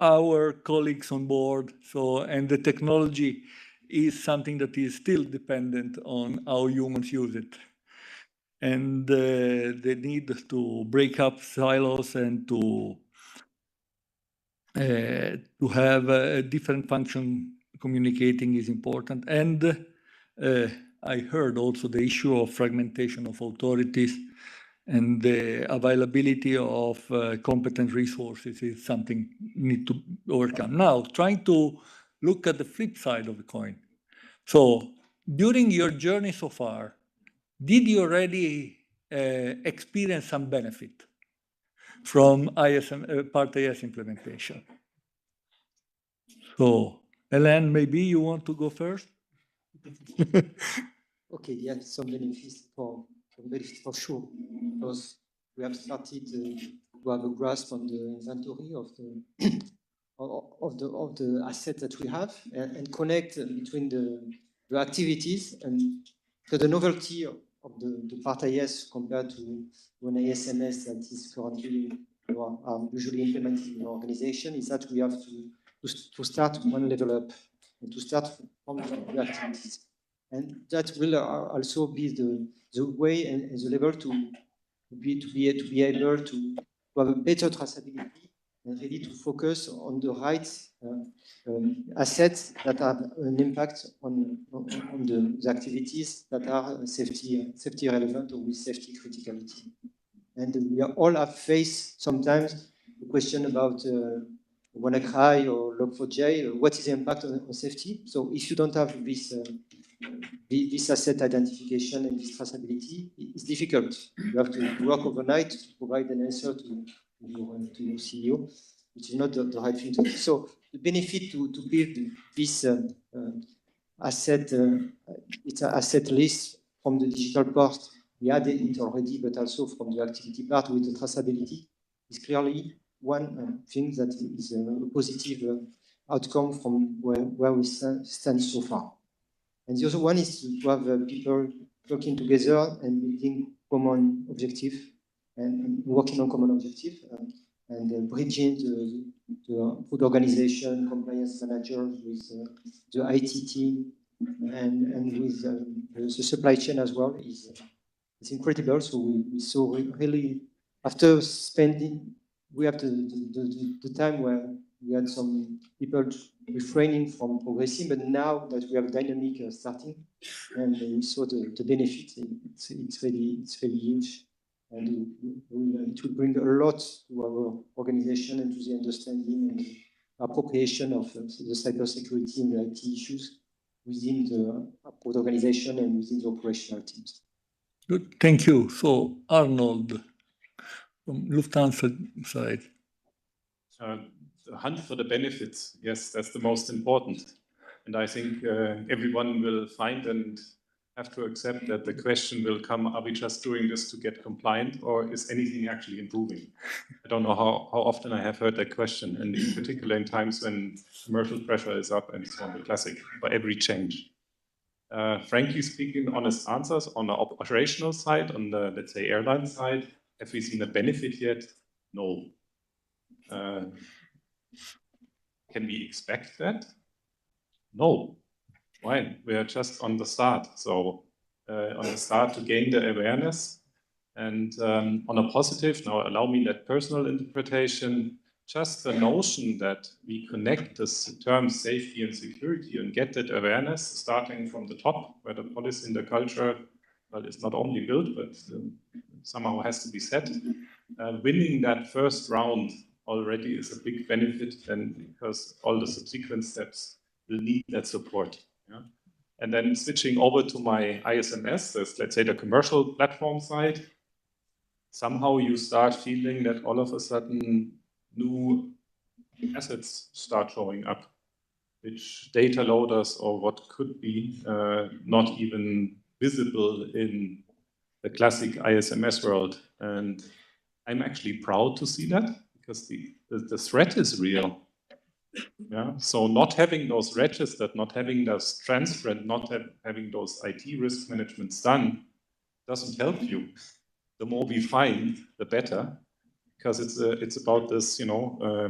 our colleagues on board. So, and the technology is something that is still dependent on how humans use it. And the need to break up silos and to have a different function communicating is important. And I heard also the issue of fragmentation of authorities and the availability of competent resources is something need to overcome. Now, trying to look at the flip side of the coin. So during your journey so far, did you already experience some benefit from Part IS implementation? So Hélène, maybe you want to go first? Okay, yeah, some benefits for sure, because we have started to have a grasp on the inventory of the of the assets that we have and connect between the activities and so the novelty of the part IS compared to an ISMS that is currently or usually implemented in an organization is that we have to start one level up and to start from the activities. And that will also be the way and the level to be able to have a better traceability and really to focus on the right assets that have an impact on the activities that are safety relevant or with safety criticality. And we all have faced sometimes the question about WannaCry or Log4j, what is the impact on safety? So if you don't have this asset identification and this traceability, it's difficult. You have to work overnight to provide an answer to your CEO, which is not the right thing to do. So the benefit to build this asset, it's an asset list from the digital part. We had it already, but also from the activity part with the traceability is clearly one thing that is a positive outcome from where we stand so far. And the other one is to have people working together and building common objective and working on common objective and bridging the food organization, compliance manager with the IT team and with the supply chain as well is incredible. So we saw really after spending, we have the time where we had some people refraining from progressing, but now that we have dynamic starting, and we saw the benefit, it's really huge, and it will bring a lot to our organization and to the understanding and the appropriation of the cybersecurity and the IT issues within the organization and within the operational teams. Good, thank you. So Arnold, from Lufthansa side. The hunt for the benefits, yes, that's the most important. And I think everyone will find and have to accept that the question will come, are we just doing this to get compliant or is anything actually improving? I don't know how often I have heard that question, and in particular in times when commercial pressure is up and so on, the classic for every change. Frankly speaking, honest answers on the operational side, on the, let's say, airline side, have we seen a benefit yet? No. Can we expect that? No. Why? We are just on the start. So on the start to gain the awareness. And on a positive, now allow me that personal interpretation, just the notion that we connect this term safety and security and get that awareness starting from the top, where the policy and the culture, well, it's not only built, but somehow has to be set. Winning that first round already is a big benefit, and because all the subsequent steps will need that support. Yeah? And then switching over to my ISMS, let's say the commercial platform side, somehow you start feeling that all of a sudden new assets start showing up, which data loaders or what could be not even visible in the classic ISMS world. And I'm actually proud to see that because the threat is real. Yeah. So not having those registered, not having those transferred, not having those IT risk managements done doesn't help you. The more we find, the better, because it's about this,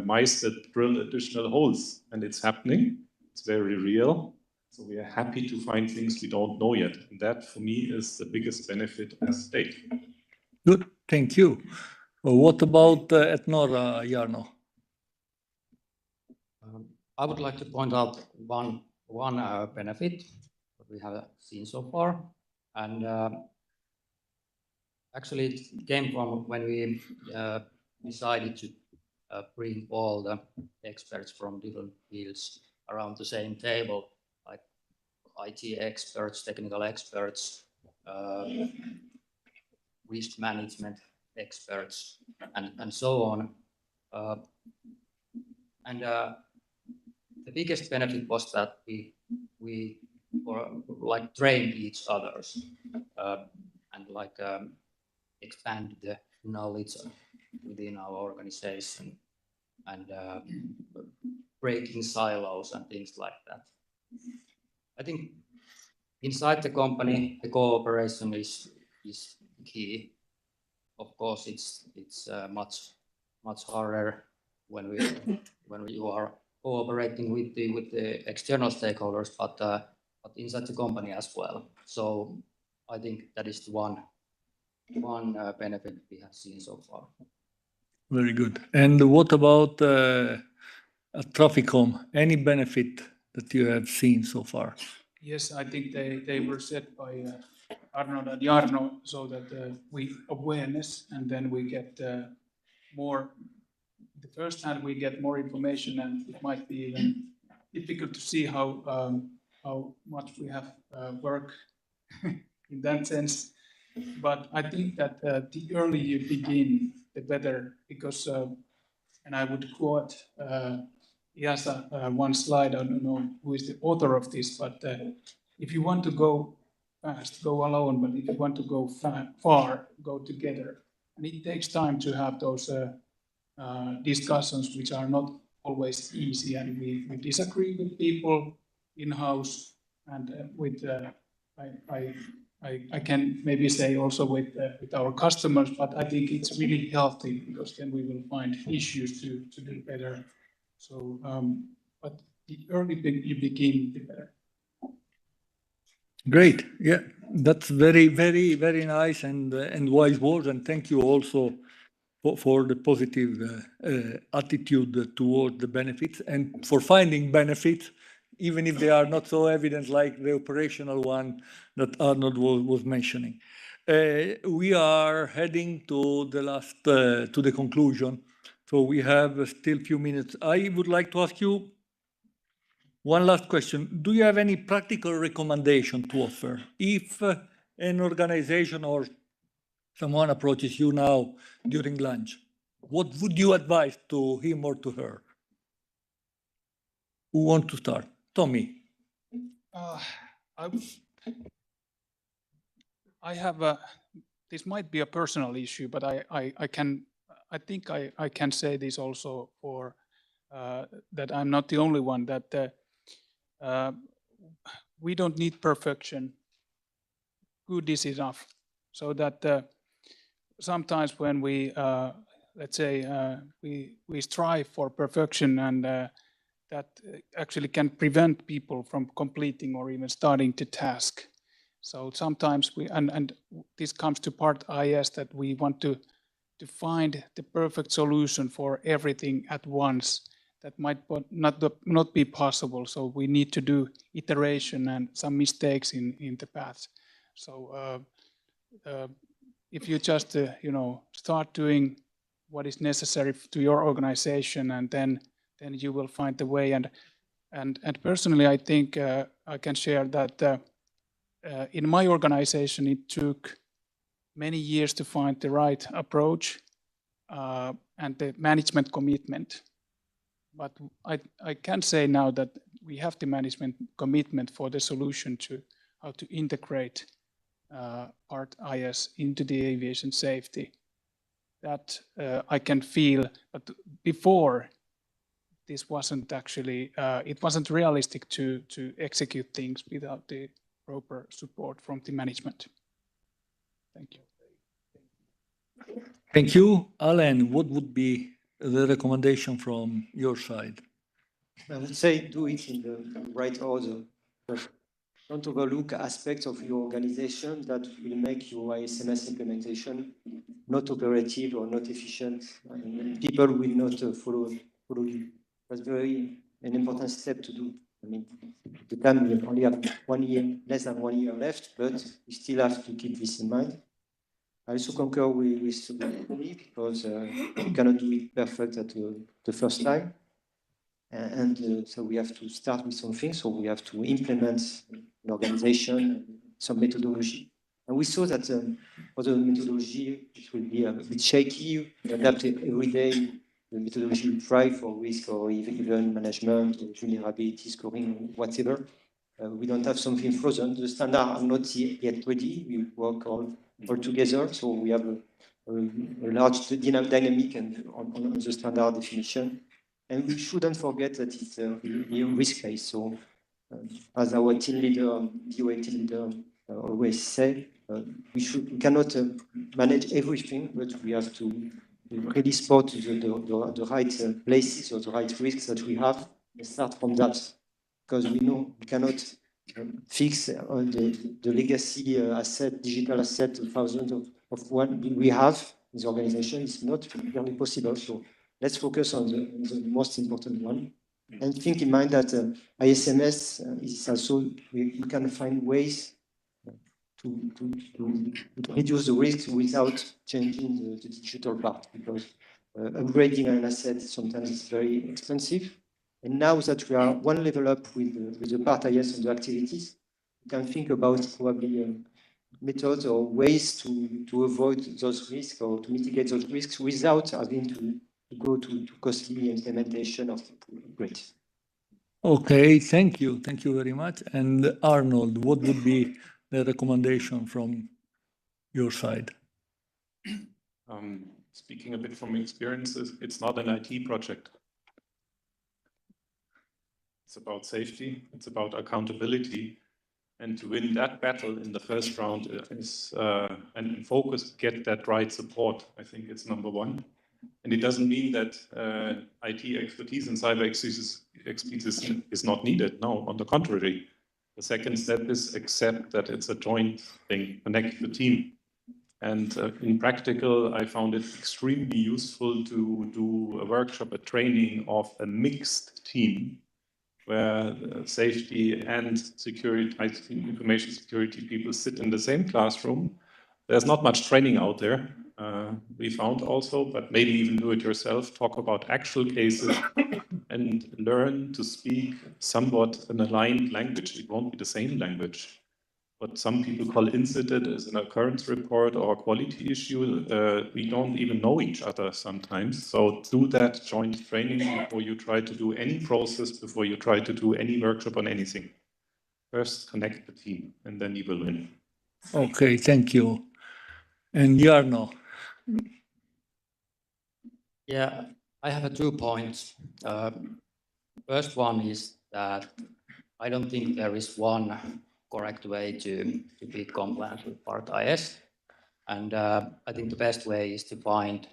mice that drill additional holes, and it's happening. It's very real. So we are happy to find things we don't know yet. And that, for me, is the biggest benefit as state. Good, thank you. Well, what about at Nora, Jarno? I would like to point out one benefit that we have seen so far, and actually it came from when we decided to bring all the experts from different fields around the same table, like IT experts, technical experts, risk management experts, and so on. And the biggest benefit was that we like trained each others and like expand the knowledge within our organization and breaking silos and things like that. I think inside the company, the cooperation is key. Of course, it's much harder when you are cooperating with the external stakeholders, but inside the company as well. So I think that is one benefit we have seen so far. Very good. And what about Traficom? Any benefit that you have seen so far? Yes, I think they were said by Arnold and Jarno, so that we awareness, and then we get more. The first hand we get more information, and it might be even difficult to see how much we have work in that sense. But I think that the earlier you begin, the better, because and I would quote IASA one slide. I don't know who is the author of this, but if you want to go fast, go alone. But if you want to go far, go together. And it takes time to have those discussions, which are not always easy. And we disagree with people in-house and with, I can maybe say also with our customers, but I think it's really healthy because then we will find issues to do better. So, but the earlier you begin, the better. Great. Yeah, that's very, very, very nice and wise words. And thank you also for the positive attitude toward the benefits and for finding benefits, even if they are not so evident like the operational one that Arnold was mentioning. We are heading to the last, to the conclusion. So we have still a few minutes. I would like to ask you one last question. Do you have any practical recommendation to offer? If an organization or someone approaches you now during lunch, what would you advise to him or to her? Who wants to start? Tommy. I have this might be a personal issue, but I think I can say this also for that I'm not the only one, that we don't need perfection. Good is enough. So that sometimes when we, let's say, we strive for perfection, and that actually can prevent people from completing or even starting the task. So sometimes we, and this comes to part IS, that we want to find the perfect solution for everything at once. That might not be possible. So we need to do iteration and some mistakes in the path. So if you just start doing what is necessary to your organization, and then you will find the way. And personally, I think I can share that in my organization, it took many years to find the right approach and the management commitment. But I can say now that we have the management commitment for the solution to how to integrate part IS into the aviation safety. That I can feel, but before this wasn't actually, it wasn't realistic to execute things without the proper support from the management. Thank you. Thank you. Alan, what would be the recommendation from your side? I would say do it in the right order. Don't overlook aspects of your organization that will make your ISMS implementation not operative or not efficient, and people will not follow you. That's very an important step to do. I mean, the time we only have 1 year, less than 1 year left, but we still have to keep this in mind. I also concur with Tommy, because you cannot do it perfect at the first time. And so we have to start with something. So we have to implement an organization, some methodology. And we saw that for the methodology, it will be a bit shaky. You adapt it every day the methodology we try for risk or even management or vulnerability scoring, whatever. We don't have something frozen. The standards are not yet ready. We work all together, so we have a large dynamic and on the standard definition. And we shouldn't forget that it's a risk-based. So, as our team leader, DOA team leader, always say, we cannot manage everything, but we have to really spot the right places or the right risks that we have and start from that. Because we know we cannot fix the legacy asset, digital asset, thousands of one we have in the organization. It's not really possible. So let's focus on the most important one. And think in mind that ISMS is also, we can find ways to reduce the risk without changing the digital part, because upgrading an asset sometimes is very expensive. And now that we are one level up with the part IS and the activities, we can think about probably methods or ways to avoid those risks or to mitigate those risks without having to go to costly implementation of upgrade. Okay, thank you. Thank you very much. And Arnold, what would be the recommendation from your side? Speaking a bit from experience, it's not an IT project. It's about safety, it's about accountability. And to win that battle in the first round is and focus, get that right support. I think it's number one. And it doesn't mean that IT expertise and cyber expertise is not needed. No, on the contrary. The second step is accept that it's a joint thing, connect the team. And in practical, I found it extremely useful to do a workshop, a training of a mixed team where safety and security, information security people sit in the same classroom. There's not much training out there, we found also, but maybe even do it yourself, talk about actual cases and learn to speak somewhat an aligned language. It won't be the same language. What some people call incident is an occurrence report or a quality issue. We don't even know each other sometimes. So do that joint training before you try to do any process, before you try to do any workshop on anything. First, connect the team, and then you will win. Okay, thank you. And Jarno. Yeah, I have 2 points. First one is that I don't think there is one correct way to be compliant with Part IS. And I think the best way is to find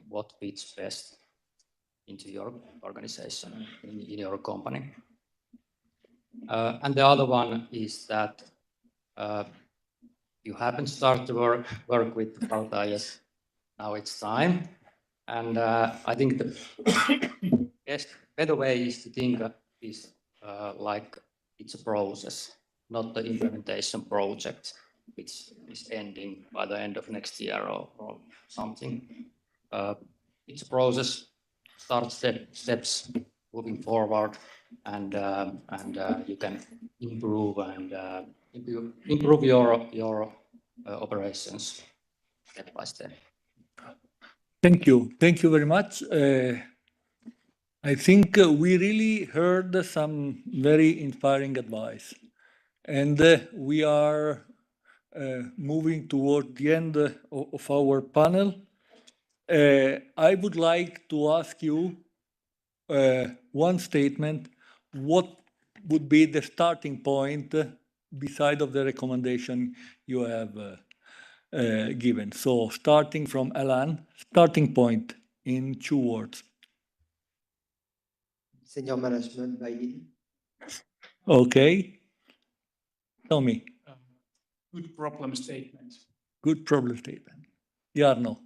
what fits best into your organization, in your company. And the other one is that you haven't started to work with Part IS. Now it's time. And I think the better way is to think of this like it's a process, not the implementation project, which is ending by the end of next year or something. It's a process, start steps moving forward, and you can improve and improve your operations step by step. Thank you. Thank you very much. I think we really heard some very inspiring advice. And we are moving toward the end of our panel. I would like to ask you one statement. What would be the starting point beside of the recommendation you have given? So starting from Alan, starting point in 2 words. Senior management buy-in. Okay. Tell me. Good problem statement. Good problem statement. Jarno.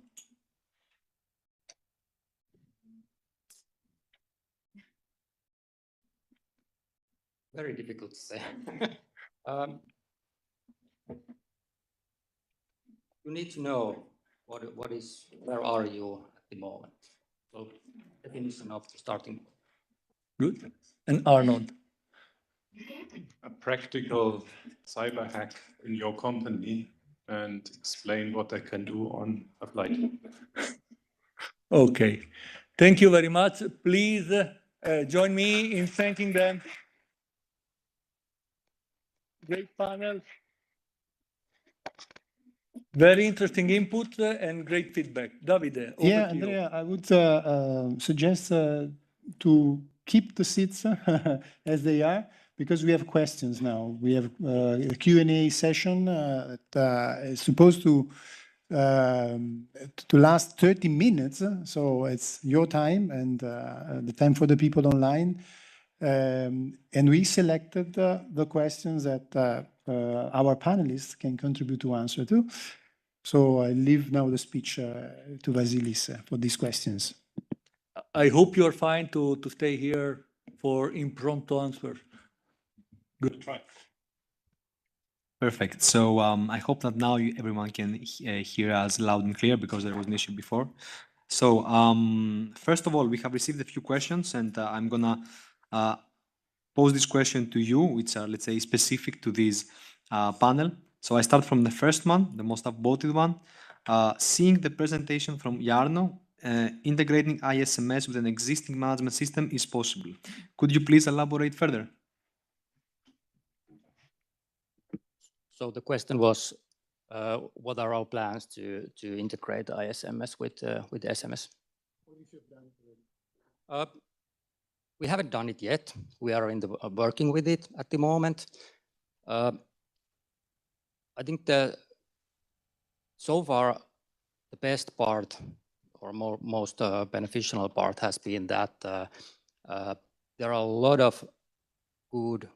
Very difficult to say. You need to know where are you at the moment. So definition of the starting point. Good. And Arnold. A practical cyber hack in your company and explain what they can do on Applicability. Okay. Thank you very much. Please join me in thanking them. Great panel. Very interesting input and great feedback. Davide, over Yeah, to you. Andrea, I would suggest to keep the seats as they are, because we have questions now. We have a Q&A session that is supposed to last 30 minutes. So it's your time and the time for the people online. And we selected the questions that our panelists can contribute to answer to. So I leave now the speech to Vasilis for these questions. I hope you're fine to stay here for impromptu answers. Good try. Perfect. So I hope that now everyone can hear us loud and clear, because there was an issue before. So first of all, we have received a few questions, and I'm gonna pose this question to you, which are, let's say, specific to this panel. So I start from the first one, the most upvoted one. Seeing the presentation from Jarno, integrating ISMS with an existing management system is possible. Could you please elaborate further? So the question was, what are our plans to integrate ISMS with SMS? We haven't done it yet. We are working with it at the moment. I think so far the best part, or most beneficial part, has been that there are a lot of good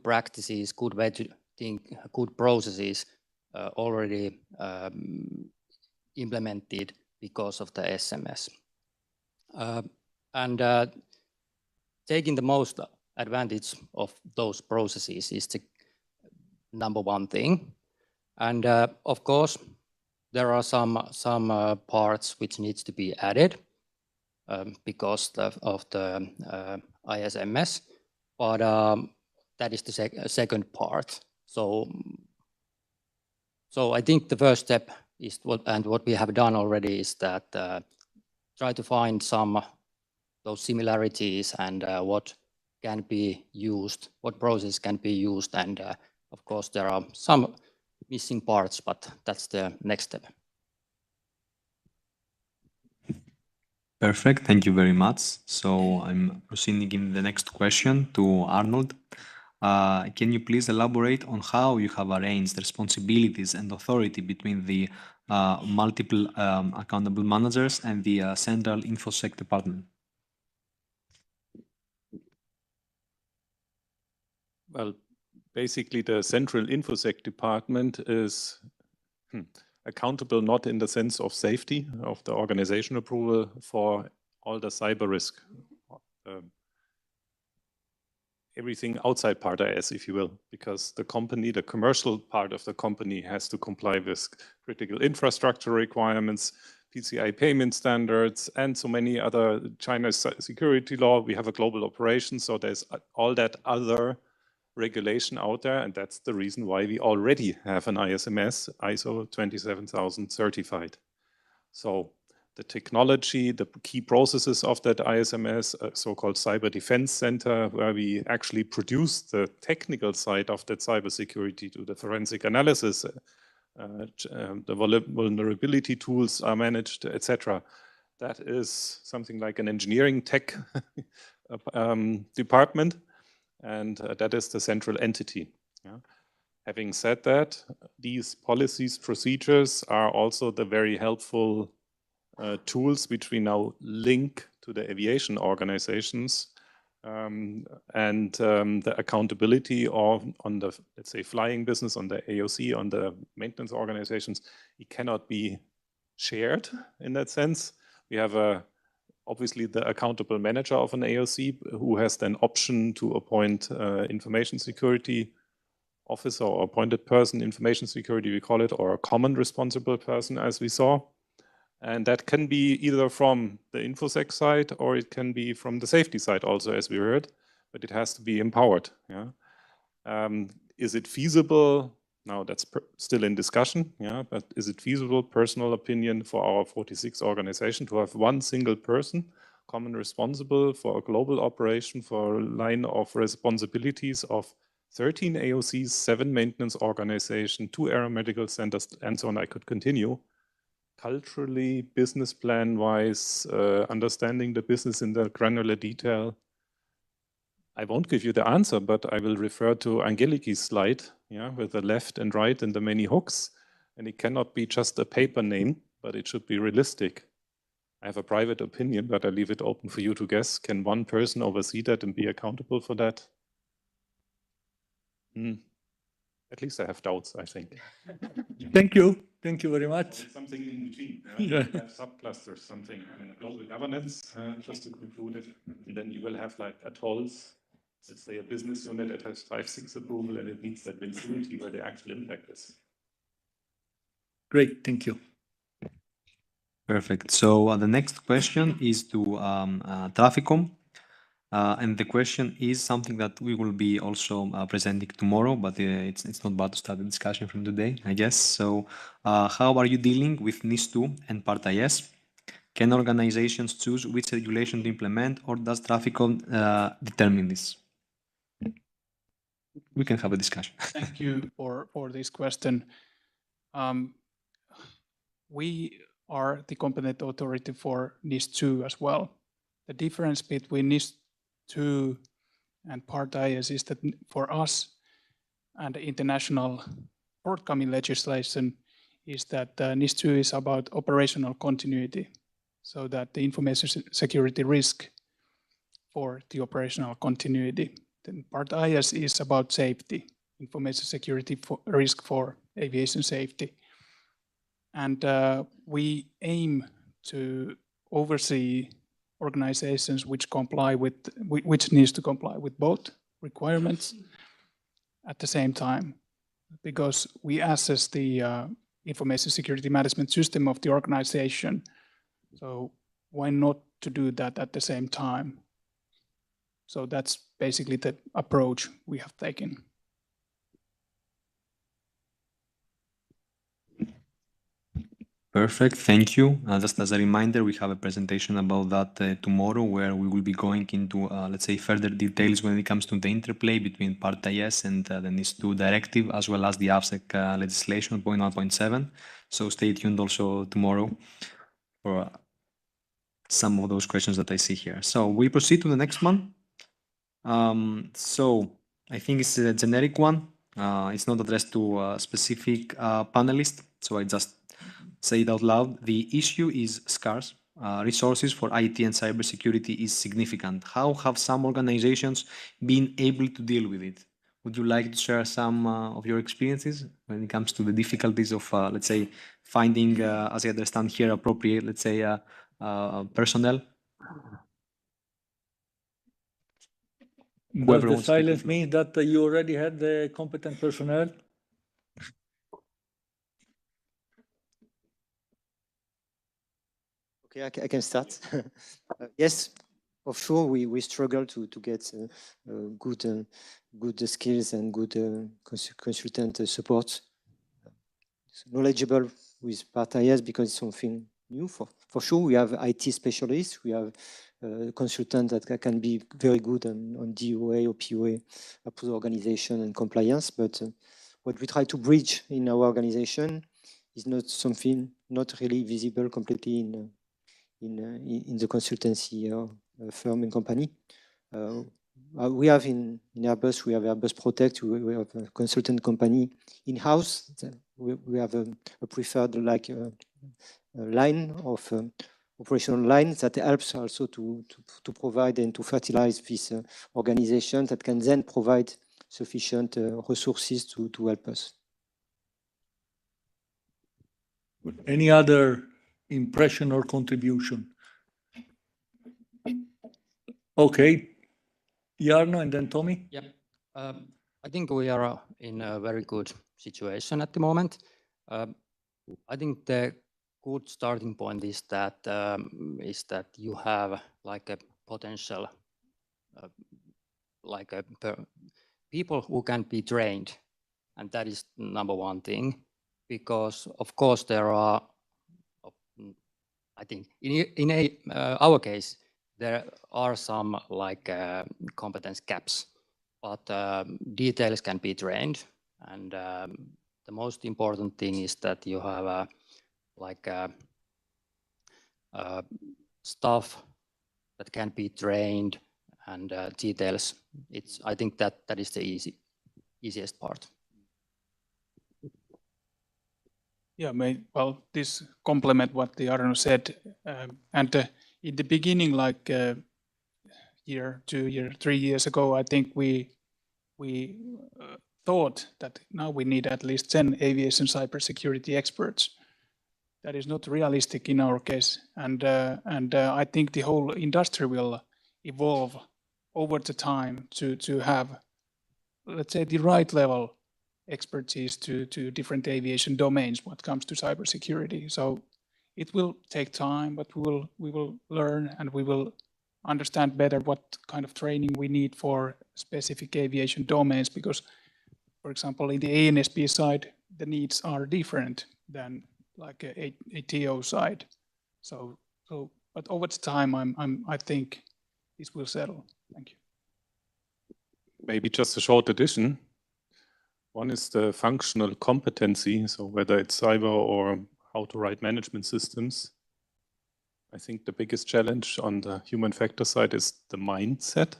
practices, good way to think, good processes already implemented because of the SMS. And taking the most advantage of those processes is the number one thing. And of course, there are some parts which needs to be added because of the ISMS, but that is the second part. So I think the first step is what we have done already is that try to find those similarities and what can be used, what process can be used, and of course there are some missing parts, but that's the next step. Perfect, thank you very much. So I'm proceeding in the next question to Arnold. Can you please elaborate on how you have arranged responsibilities and authority between the multiple accountable managers and the central InfoSec department? Well, basically the central InfoSec department is accountable not in the sense of safety, of the organization approval for all the cyber risk, everything outside Part IS, if you will, because the company, the commercial part of the company has to comply with critical infrastructure requirements, PCI payment standards, and so many other China's security law. We have a global operation, so there's all that other regulation out there, and that's the reason why we already have an ISMS, ISO 27000 certified. So the technology, the key processes of that ISMS, so-called Cyber Defense Center, where we actually produce the technical side of that cybersecurity to the forensic analysis, the vulnerability tools are managed, etc. That is something like an engineering tech department, and that is the central entity. Yeah. Having said that, these policies, procedures are also the very helpful tools which we now link to the aviation organizations, and the accountability on the, let's say, flying business, on the AOC, on the maintenance organizations, it cannot be shared in that sense. We have obviously the accountable manager of an AOC who has then option to appoint information security officer or appointed person, information security we call it, or a common responsible person as we saw. And that can be either from the InfoSec side or it can be from the safety side also, as we heard, but it has to be empowered. Yeah? Is it feasible? Now that's still in discussion, yeah, but is it feasible, personal opinion, for our 46 organization to have one single person, common responsible for a global operation, for a line of responsibilities of 13 AOCs, 7 maintenance organizations, 2 aeromedical centers, and so on. I could continue. Culturally, business plan-wise, understanding the business in the granular detail. I won't give you the answer, but I will refer to Angeliki's slide, yeah, with the left and right and the many hooks. And it cannot be just a paper name, but it should be realistic. I have a private opinion, but I leave it open for you to guess. Can one person oversee that and be accountable for that? At least I have doubts, I think. Thank you. Thank you very much. Something in between. Yeah. You have subclusters, something. I mean, global governance, just to conclude it. And then you will have like atolls. Let's say a business unit that has 5-6 approval and it needs that visibility where the actual impact is. Great. Thank you. Perfect. So the next question is to Traficom. And the question is something that we will be also presenting tomorrow, but it's not bad to start the discussion from today, I guess. So how are you dealing with NIS2 and Part IS? Can organizations choose which regulation to implement, or does Traficom determine this? We can have a discussion. Thank you for this question. We are the competent authority for NIS2 as well. The difference between NIS2 and Part IS is that for us and the international forthcoming legislation is that NIS2 is about operational continuity, so that the information security risk for the operational continuity. Then Part IS is about safety, information security risk for aviation safety. And we aim to oversee organizations which comply with, which needs to comply with both requirements at the same time, because we assess the information security management system of the organization. So why not to do that at the same time? So that's basically the approach we have taken. Perfect, thank you. Just as a reminder, we have a presentation about that tomorrow, where we will be going into, let's say, further details when it comes to the interplay between Part IS and the NIS2 directive, as well as the AFSEC legislation 1.1.7. So stay tuned also tomorrow for some of those questions that I see here. So we proceed to the next one. So I think it's a generic one. It's not addressed to a specific panelist, so I just say it out loud. The issue is scarce. Resources for IT and cybersecurity is significant. How have some organizations been able to deal with it? Would you like to share some of your experiences when it comes to the difficulties of, let's say, finding, as I understand here, appropriate, let's say, personnel? Does the silence mean that you already had the competent personnel? Okay, I can start. Yes, for sure, we struggle to get good skills and good consultant support. It's knowledgeable with Part IS because it's something new. For sure, we have IT specialists. We have consultants that can be very good on DOA or POA, approval organization and compliance. But what we try to bridge in our organization is not something not really visible completely in the consultancy firm and company. We have in Airbus, we have Airbus Protect, we have a consultant company in-house. We have a preferred like line of operational line that helps also to provide and to fertilize this organization that can then provide sufficient resources to help us. Any other impression or contribution? Okay, Jarno and then Tommy. Yeah, I think we are in a very good situation at the moment. I think the good starting point is that you have like a potential, like people who can be trained And that is number one thing, because of course there are, I think in our case, there are some like competence gaps, but details can be trained. And the most important thing is that you have stuff that can be trained, and details. I think that is the easiest part. Yeah, well, this complement what the Arno said. And in the beginning, like year, 2 years, 3 years ago, I think we thought that now we need at least 10 aviation cybersecurity experts. That is not realistic in our case, and I think the whole industry will evolve over the time to have, let's say, the right level expertise to different aviation domains when it comes to cybersecurity. So it will take time, but we will learn, and we will understand better what kind of training we need for specific aviation domains, because, for example, in the ANSP side, the needs are different than like a TO side. So, but over time, I think this will settle. Thank you. Maybe just a short addition. One is the functional competency, so whether it's cyber or how to write management systems. I think the biggest challenge on the human factor side is the mindset.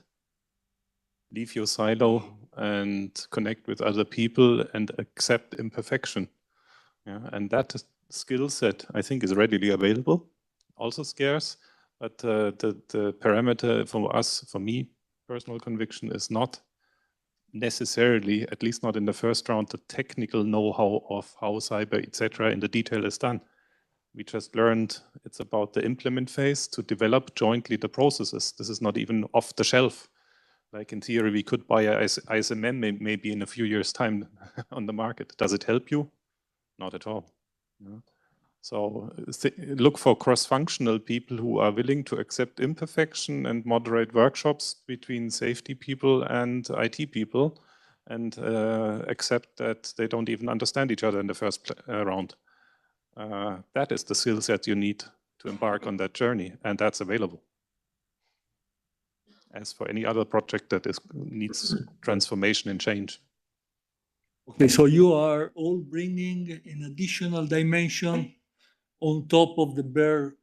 Leave your silo and connect with other people and accept imperfection. Yeah, and that skill set, I think, is readily available, also scarce, but the parameter for us, for me, personal conviction is not necessarily, at least not in the first round, the technical know-how of how cyber, etc., in the detail is done. We just learned it's about the implement phase to develop jointly the processes. This is not even off the shelf. Like in theory, we could buy a ISMS maybe in a few years' time on the market. Does it help you? Not at all. Yeah. So look for cross-functional people who are willing to accept imperfection and moderate workshops between safety people and IT people, and accept that they don't even understand each other in the first round. That is the skill set you need to embark on that journey, and that's available. As for any other project that needs transformation and change. Okay, so you are all bringing an additional dimension on top of the bare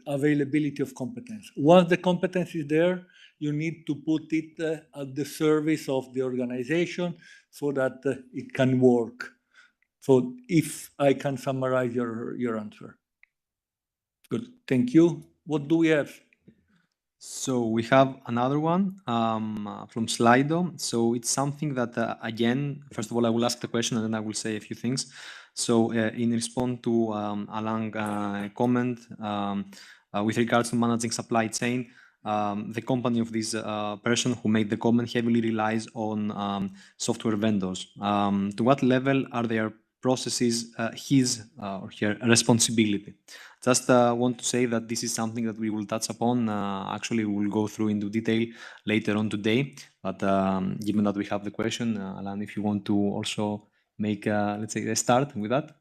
availability of competence. Once the competence is there, you need to put it at the service of the organization so that it can work. So if I can summarize your answer. Good, thank you. What do we have? So we have another one from Slido. So it's something that, again, first of all, I will ask the question and then I will say a few things. So in response to Alain's comment with regards to managing supply chain, the company of this person who made the comment heavily relies on software vendors. To what level are their processes his or her responsibility? Just want to say that this is something that we will touch upon. Actually, we will go through into detail later on today. But given that we have the question, Alain, if you want to also make, let's say, a start with that.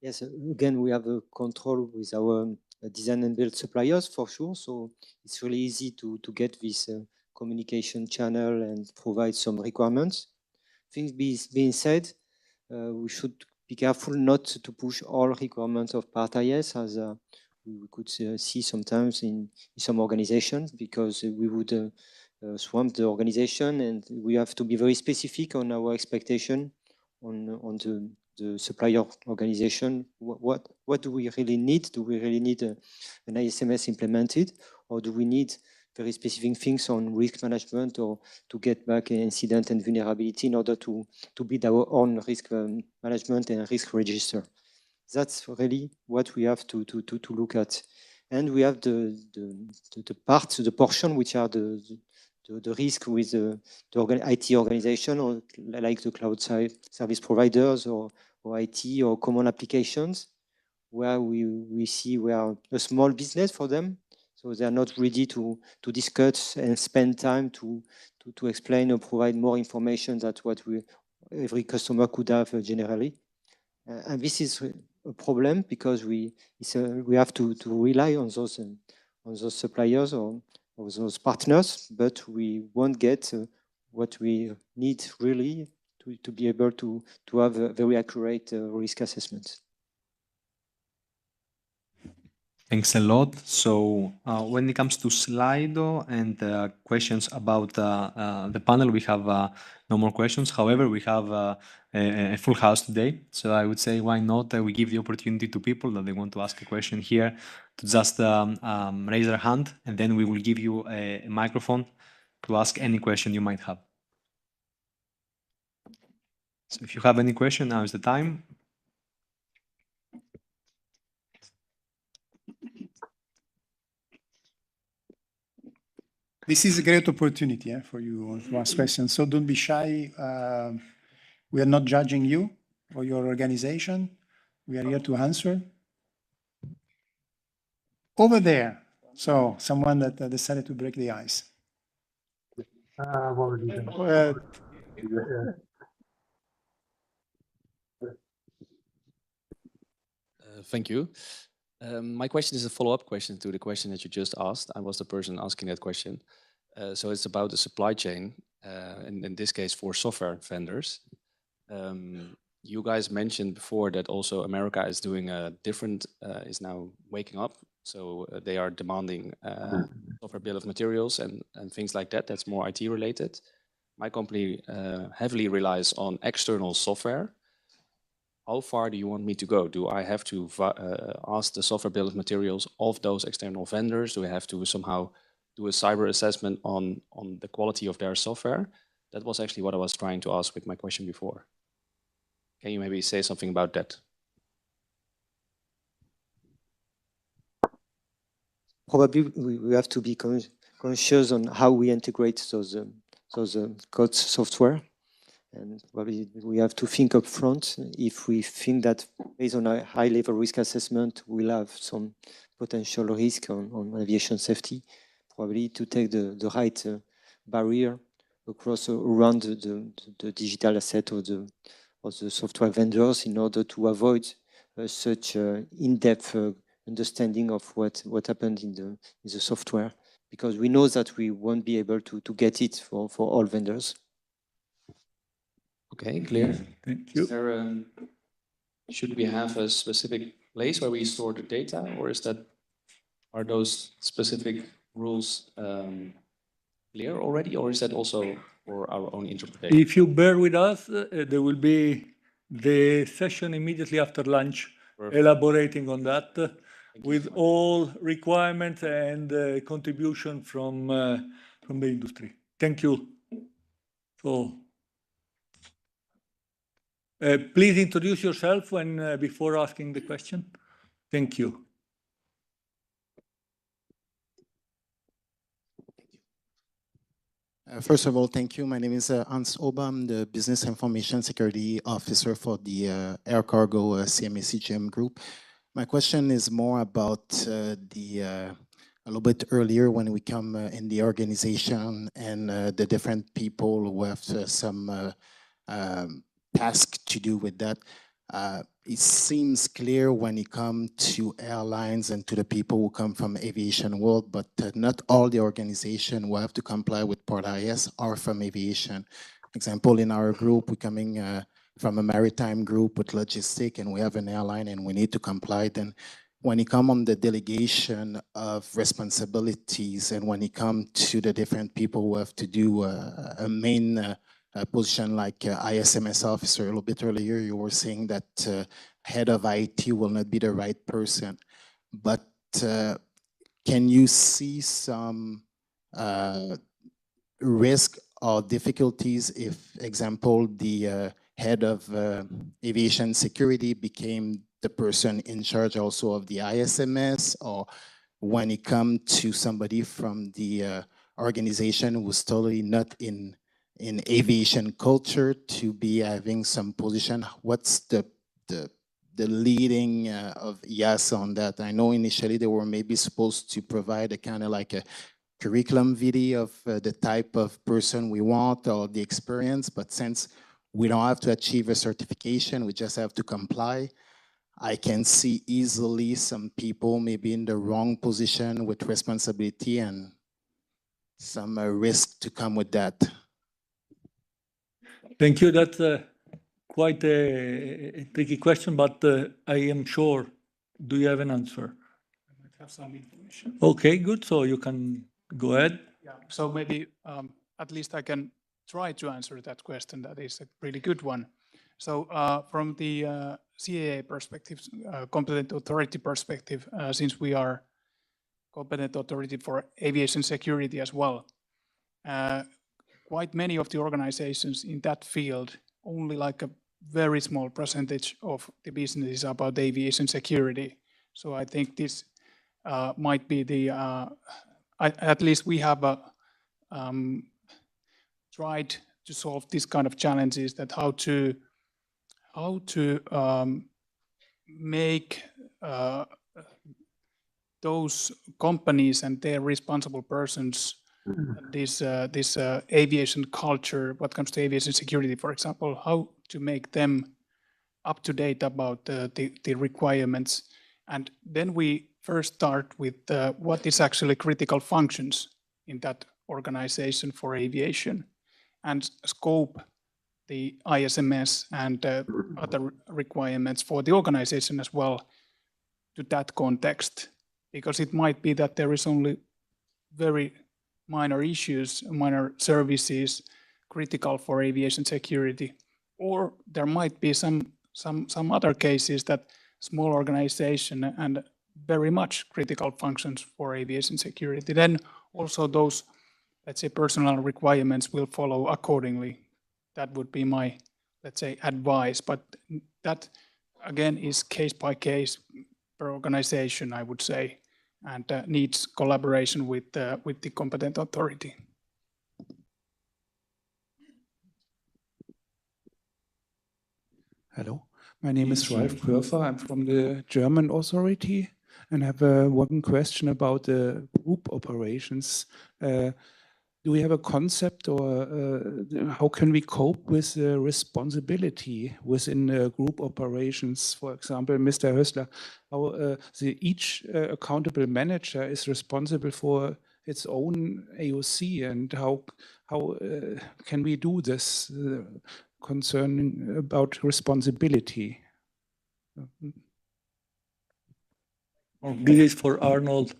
Yes, again, we have a control with our design and build suppliers for sure. So it's really easy to get this communication channel and provide some requirements. Things being said, we should be careful not to push all requirements of Part IS, as we could see sometimes in some organizations, because we would swamp the organization, and we have to be very specific on our expectation on the supplier organization. What do we really need? Do we really need an ISMS implemented, or do we need very specific things on risk management or to get back incident and vulnerability in order to build our own risk management and risk register? That's really what we have to look at. And we have the portion which are the risk with the IT organization, or like the cloud service providers or IT or common applications, where we see we are a small business for them. So they are not ready to discuss and spend time to explain or provide more information. That's what every customer could have generally. And this is a problem because we have to rely on those suppliers or those partners, but we won't get what we need really to be able to have a very accurate risk assessment. Thanks a lot. So when it comes to Slido and questions about the panel, we have no more questions. However, we have a full house today. So I would say, why not we give the opportunity to people that they want to ask a question here to just raise their hand, and then we will give you a microphone to ask any question you might have. So if you have any question, now is the time. This is a great opportunity for you to ask questions. So don't be shy. We are not judging you or your organization. We are here to answer. Over there. So someone that decided to break the ice. Thank you. My question is a follow-up question to the question that you just asked. I was the person asking that question. So it's about the supply chain, and in this case for software vendors. You guys mentioned before that also America is doing a different, is now waking up. So they are demanding software bill of materials and things like that. That's more IT related. My company heavily relies on external software. How far do you want me to go? Do I have to ask the software bill of materials of those external vendors? Do I have to somehow do a cyber assessment on the quality of their software? That was actually what I was trying to ask with my question before. Can you maybe say something about that? Probably we have to be conscious on how we integrate those code software. And probably we have to think up front if we think that based on a high-level risk assessment, we'll have some potential risk on aviation safety, probably to take the right barrier across around the digital asset of the software vendors in order to avoid such in-depth understanding of what happened in the software, because we know that we won't be able to get it for all vendors. Okay, clear. Thank you. Is there, should we have a specific place where we store the data, or are those specific rules clear already, or is that also for our own interpretation? If you bear with us, there will be the session immediately after lunch. Perfect. Elaborating on that with all requirements and contribution from the industry. Thank you. So please introduce yourself when before asking the question. Thank you. First of all, thank you. My name is Hans Oba. I'm the Business Information Security Officer for the Air Cargo CMA-CGM Group. My question is more about a little bit earlier when we come in the organization and the different people who have some task to do with that. It seems clear when it comes to airlines and to the people who come from aviation world, but not all the organization who have to comply with Port IS are from aviation. Example, in our group, we're coming from a maritime group with logistic, and we have an airline and we need to comply. Then when it comes on the delegation of responsibilities and when it comes to the different people who have to do a main position like ISMS officer, a little bit earlier, you were saying that head of IT will not be the right person. But can you see some risk or difficulties if, example, the head of aviation security became the person in charge also of the ISMS, or when it comes to somebody from the organization who's totally not in aviation culture to be having some position? What's the leading of IASA on that? I know initially they were maybe supposed to provide a kind of like a curriculum video of the type of person we want or the experience, but since we don't have to achieve a certification, we just have to comply. I can see easily some people maybe in the wrong position with responsibility and some risk to come with that. Thank you. That's quite a tricky question, but I am sure. Do you have an answer? I might have some information. Okay, good. So you can go ahead. Yeah, so maybe at least I can try to answer that question. That is a really good one. So from the CAA perspective, competent authority perspective, since we are competent authority for aviation security as well, quite many of the organizations in that field, only like a very small percentage of the business is about aviation security. So I think this might be the, at least we have tried to solve this kind of challenges, that how to make those companies and their responsible persons this aviation culture, what comes to aviation security, for example, how to make them up to date about the requirements. And then we first start with what is actually critical functions in that organization for aviation, and scope the ISMS and other requirements for the organization as well to that context, because it might be that there is only very minor issues, minor services critical for aviation security, or there might be some other cases that small organization and very much critical functions for aviation security. Then also those, let's say, personal requirements will follow accordingly. That would be my, let's say, advice. But that, again, is case by case per organization, I would say, and needs collaboration with the competent authority. Hello, my name is Ralf Körfer. I'm from the German authority and have one question about the group operations. Do we have a concept, or how can we cope with the responsibility within group operations? For example, Mr. Hössler, how each accountable manager is responsible for its own AOC, and how can we do this concerning about responsibility? This is for Arnold.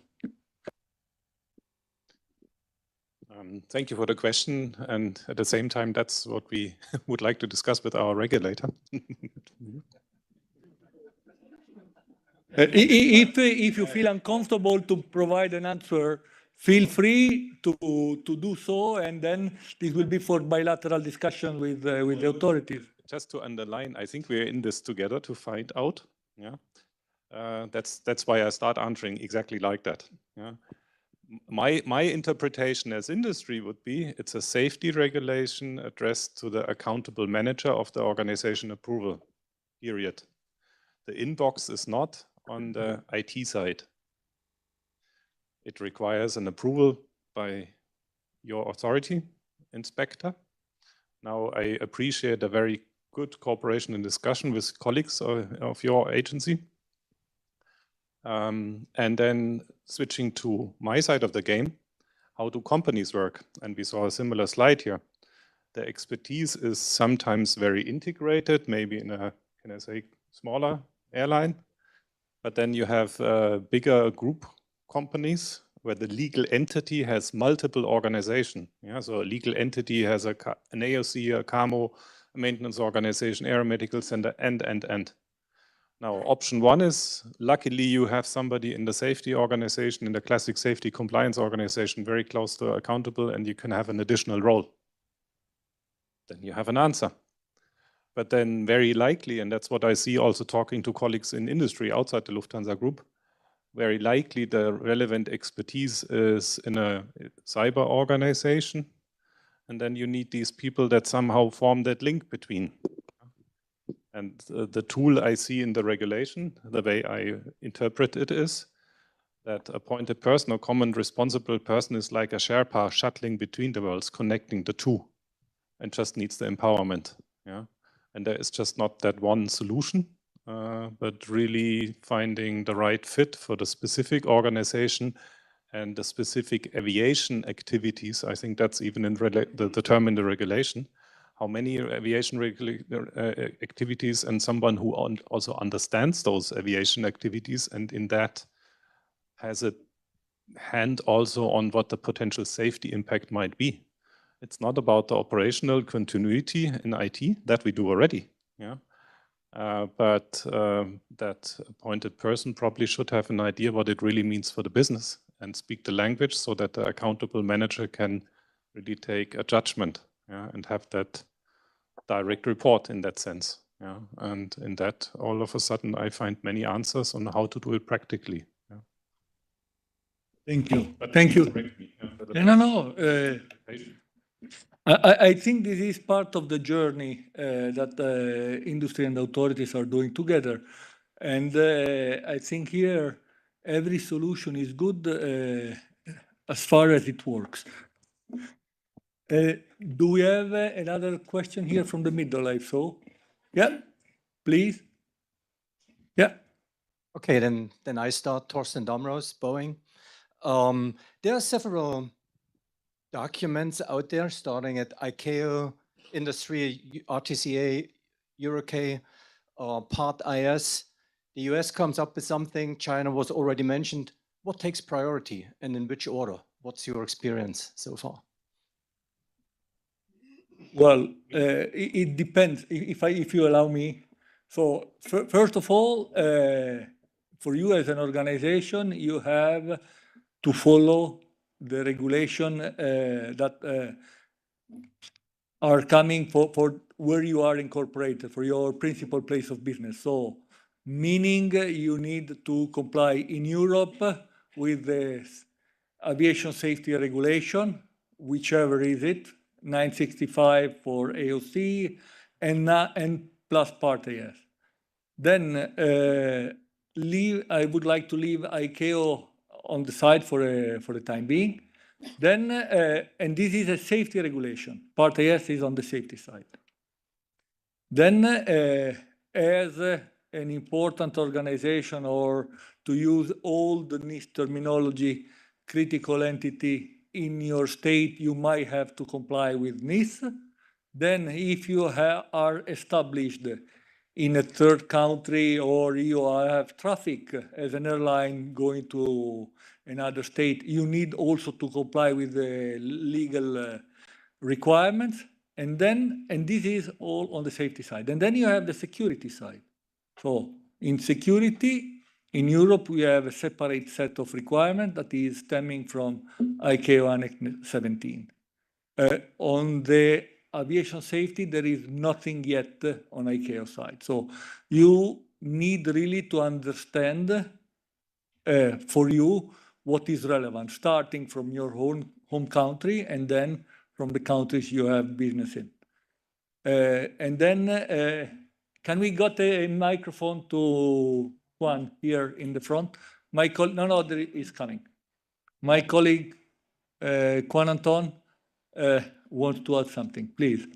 Thank you for the question, and at the same time, that's what we would like to discuss with our regulator. If you feel uncomfortable to provide an answer, feel free to do so, and then this will be for bilateral discussion with the authorities. Just to underline, I think we're in this together to find out. Yeah, that's why I start answering exactly like that. Yeah. My interpretation as industry would be it's a safety regulation addressed to the accountable manager of the organization approval, period. The inbox is not on the IT side. It requires an approval by your authority inspector. Now, I appreciate a very good cooperation and discussion with colleagues of your agency. And then switching to my side of the game, how do companies work? And we saw a similar slide here. The expertise is sometimes very integrated, maybe in a, can I say, smaller airline. But then you have bigger group companies where the legal entity has multiple organizations. Yeah, so a legal entity has an AOC, a CAMO, a maintenance organization, aeromedical center, and. Now, option one is, luckily you have somebody in the safety organization, in the classic safety compliance organization, very close to accountable, and you can have an additional role. Then you have an answer. But then very likely, and that's what I see also talking to colleagues in industry outside the Lufthansa Group, very likely the relevant expertise is in a cyber organization. And then you need these people that somehow form that link between. And the tool I see in the regulation, the way I interpret it is that appointed person or common responsible person is like a Sherpa shuttling between the worlds, connecting the two, and just needs the empowerment. Yeah, and there is just not that one solution, but really finding the right fit for the specific organization and the specific aviation activities. I think that's even in the term in the regulation. How many aviation activities, and someone who also understands those aviation activities, and in that has a hand also on what the potential safety impact might be. It's not about the operational continuity in IT, that we do already. Yeah. But that appointed person probably should have an idea what it really means for the business and speak the language so that the accountable manager can really take a judgment, yeah, and have that direct report in that sense. Yeah. And in that, all of a sudden, I find many answers on how to do it practically. Yeah. Thank you. But Thank you. correct me, No. I think this is part of the journey that industry and authorities are doing together. And I think here every solution is good as far as it works. Do we have another question here from the middle, I saw? Yeah, please. Yeah. Okay, then I start. Torsten Damros, Boeing. There are several documents out there, starting at ICAO, industry, RTCA, EUROCAE, Part IS. The US comes up with something. China was already mentioned. What takes priority and in which order? What's your experience so far? Well, it depends, if you allow me. So first of all, for you as an organization, you have to follow the regulation that are coming for where you are incorporated, for your principal place of business. So meaning you need to comply in Europe with the aviation safety regulation, whichever is it, 965 for AOC, and plus Part AS. Then I would like to leave ICAO on the side for the time being. Then, and this is a safety regulation. Part AS is on the safety side. Then, as an important organization, or to use old NIST terminology, critical entity in your state, you might have to comply with NIST. Then if you are established in a third country, or you have traffic as an airline going to another state, you need also to comply with the legal requirements. And this is all on the safety side. And then you have the security side. So in security, in Europe, we have a separate set of requirements that is stemming from ICAO Annex 17. On the aviation safety, there is nothing yet on ICAO side. So you need really to understand for you what is relevant, starting from your home country and then from the countries you have business in. And then, can we get a microphone to Juan here in the front? No, there is coming. My colleague, Juan Anton, wants to add something, please.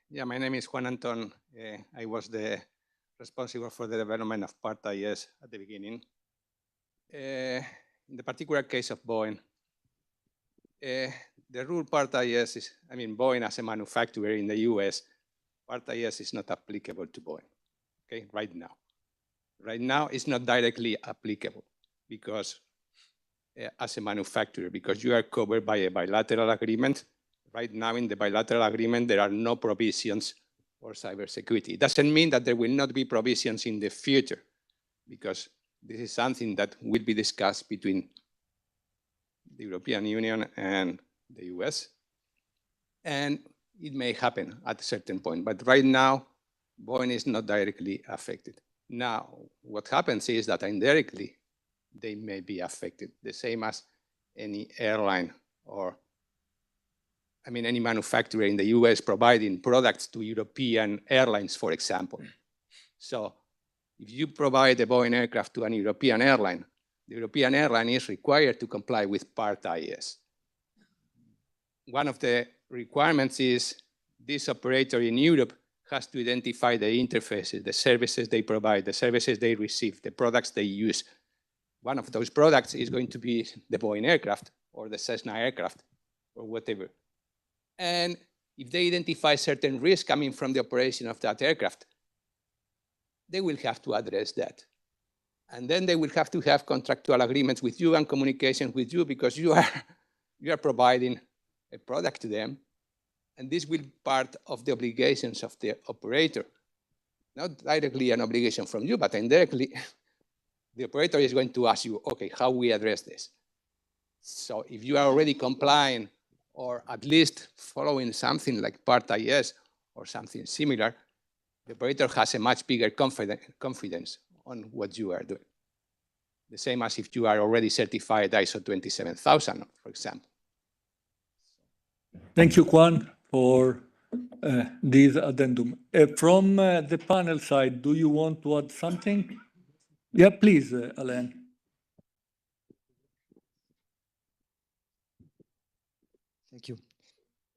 Yeah, my name is Juan Anton. I was the responsible for the development of Part IS at the beginning. In the particular case of Boeing, the rule Part IS is, I mean, Boeing as a manufacturer in the US, Part IS is not applicable to Boeing, okay, right now. Right now, it's not directly applicable because as a manufacturer, because you are covered by a bilateral agreement. Right now in the bilateral agreement, there are no provisions for cybersecurity. It doesn't mean that there will not be provisions in the future, because this is something that will be discussed between the European Union and the US. And it may happen at a certain point, but right now, Boeing is not directly affected. Now, what happens is that indirectly, they may be affected, the same as any airline or, I mean, any manufacturer in the US providing products to European airlines, for example. So if you provide a Boeing aircraft to an European airline, the European airline is required to comply with Part IS. One of the requirements is this operator in Europe has to identify the interfaces, the services they provide, the services they receive, the products they use. One of those products is going to be the Boeing aircraft or the Cessna aircraft or whatever. And if they identify certain risks coming from the operation of that aircraft, they will have to address that. And then they will have to have contractual agreements with you and communication with you because you are providing a product to them. And this will be part of the obligations of the operator. Not directly an obligation from you, but indirectly, the operator is going to ask you, okay, how we address this? So if you are already complying or at least following something like Part IS or something similar, the operator has a much bigger confidence on what you are doing. The same as if you are already certified ISO 27000, for example. Thank you, Juan, for this addendum. From the panel side, do you want to add something? Yeah, please, Alain. Thank you.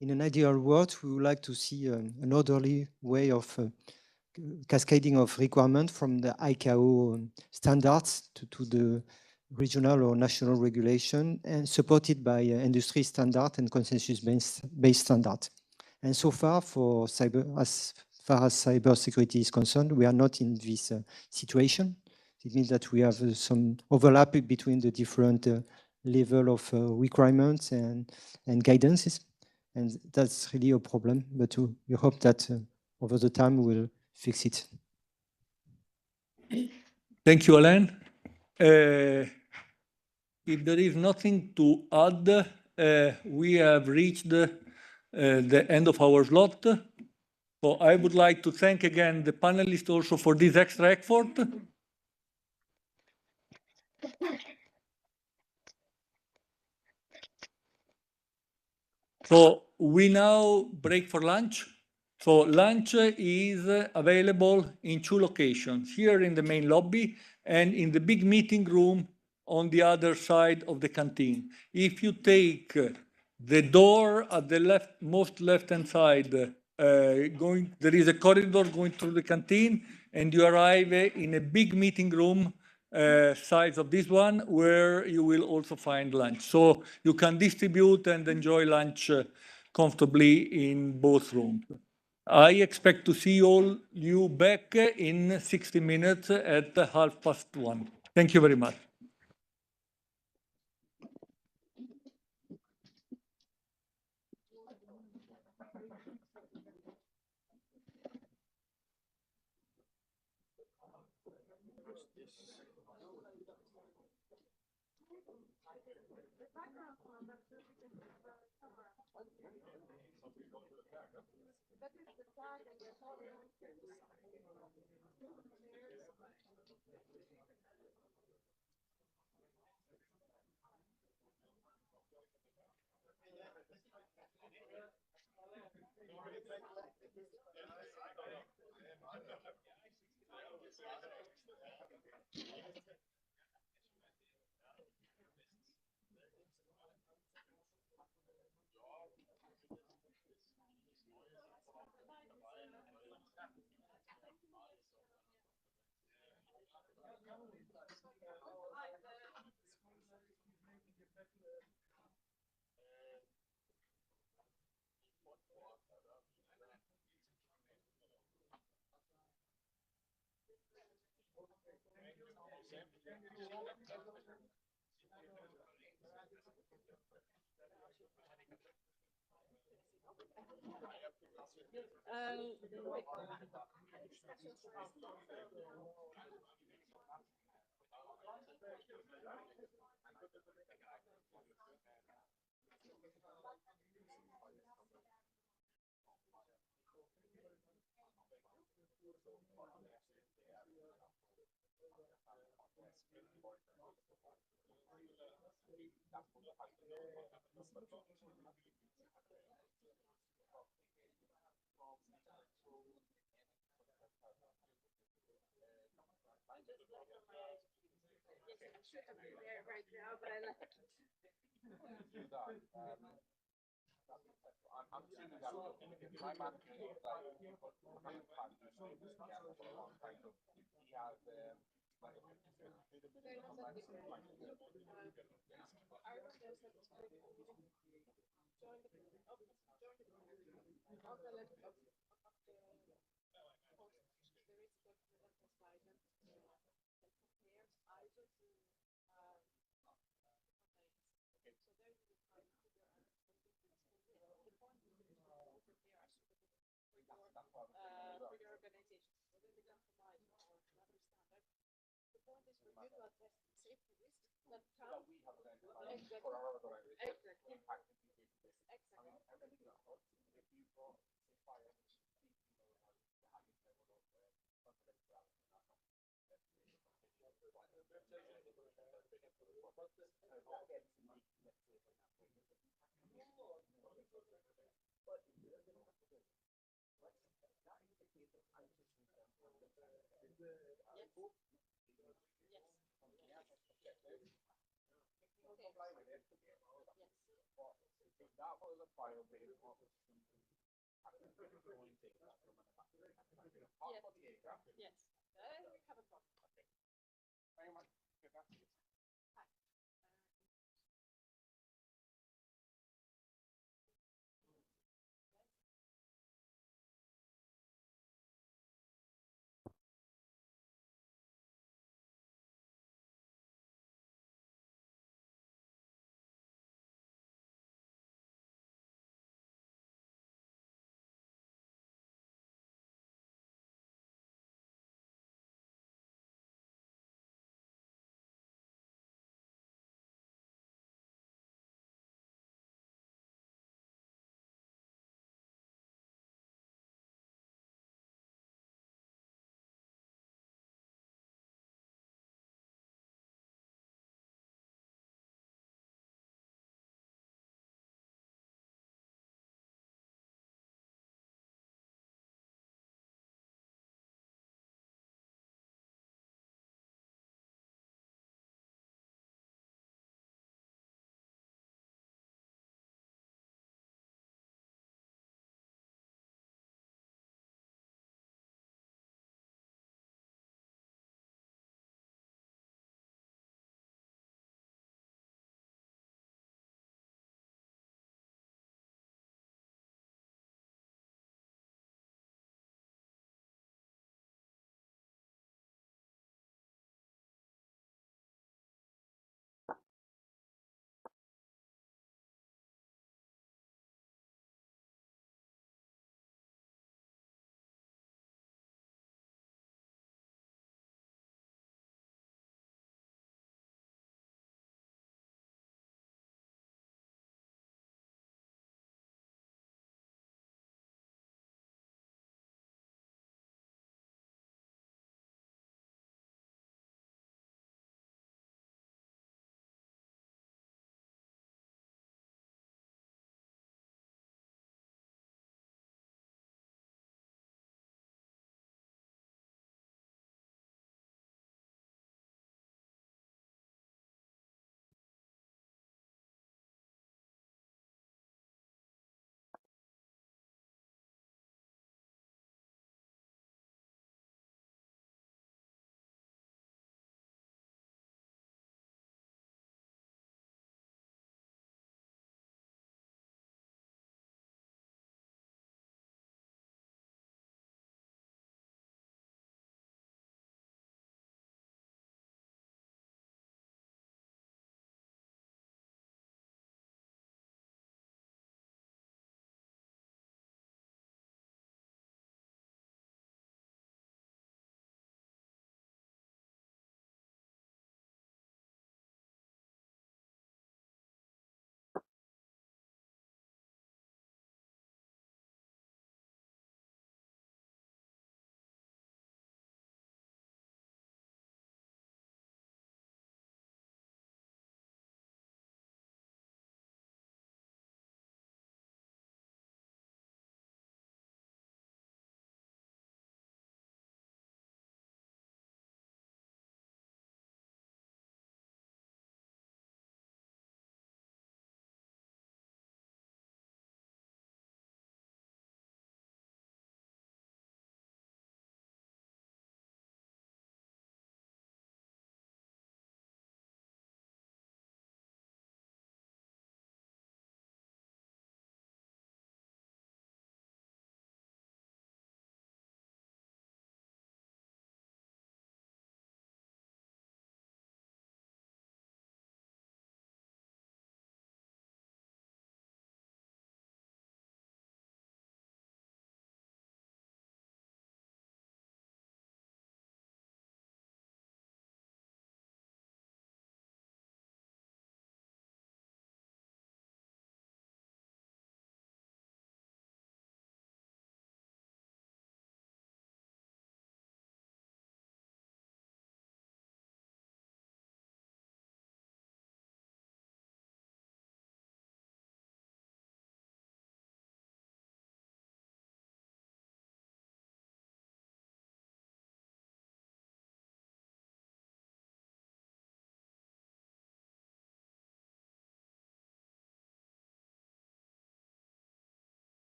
In an ideal world, we would like to see an orderly way of cascading of requirements from the ICAO standards to the regional or national regulation and supported by industry standard and consensus-based standard. And so far, as far as cybersecurity is concerned, we are not in this situation. It means that we have some overlap between the different level of requirements and guidances. And that's really a problem, but we hope that over the time we'll fix it. Thank you, Alain. If there is nothing to add, we have reached the end of our slot. So I would like to thank again the panelists also for this extra effort. So we now break for lunch. So lunch is available in two locations, here in the main lobby and in the big meeting room on the other side of the canteen. If you take the door at the most left-hand side, there is a corridor going through the canteen, and you arrive in a big meeting room size of this one, where you will also find lunch. So you can distribute and enjoy lunch comfortably in both rooms. I expect to see all you back in 60 minutes at 1:30. Thank you very much.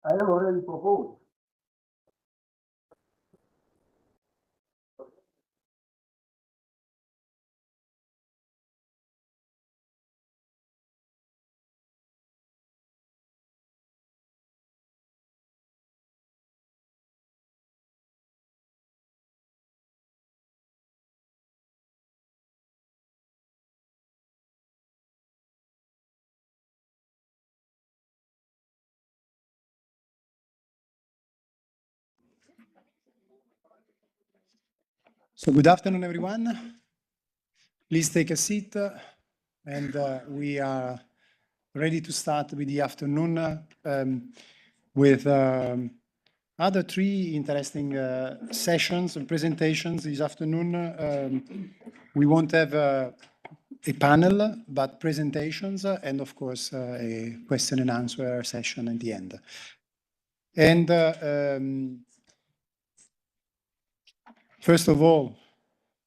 I have already proposed. So good afternoon, everyone. Please take a seat, and we are ready to start with the afternoon with other three interesting sessions and presentations this afternoon. We won't have a panel, but presentations, and of course, a question and answer session at the end. And first of all,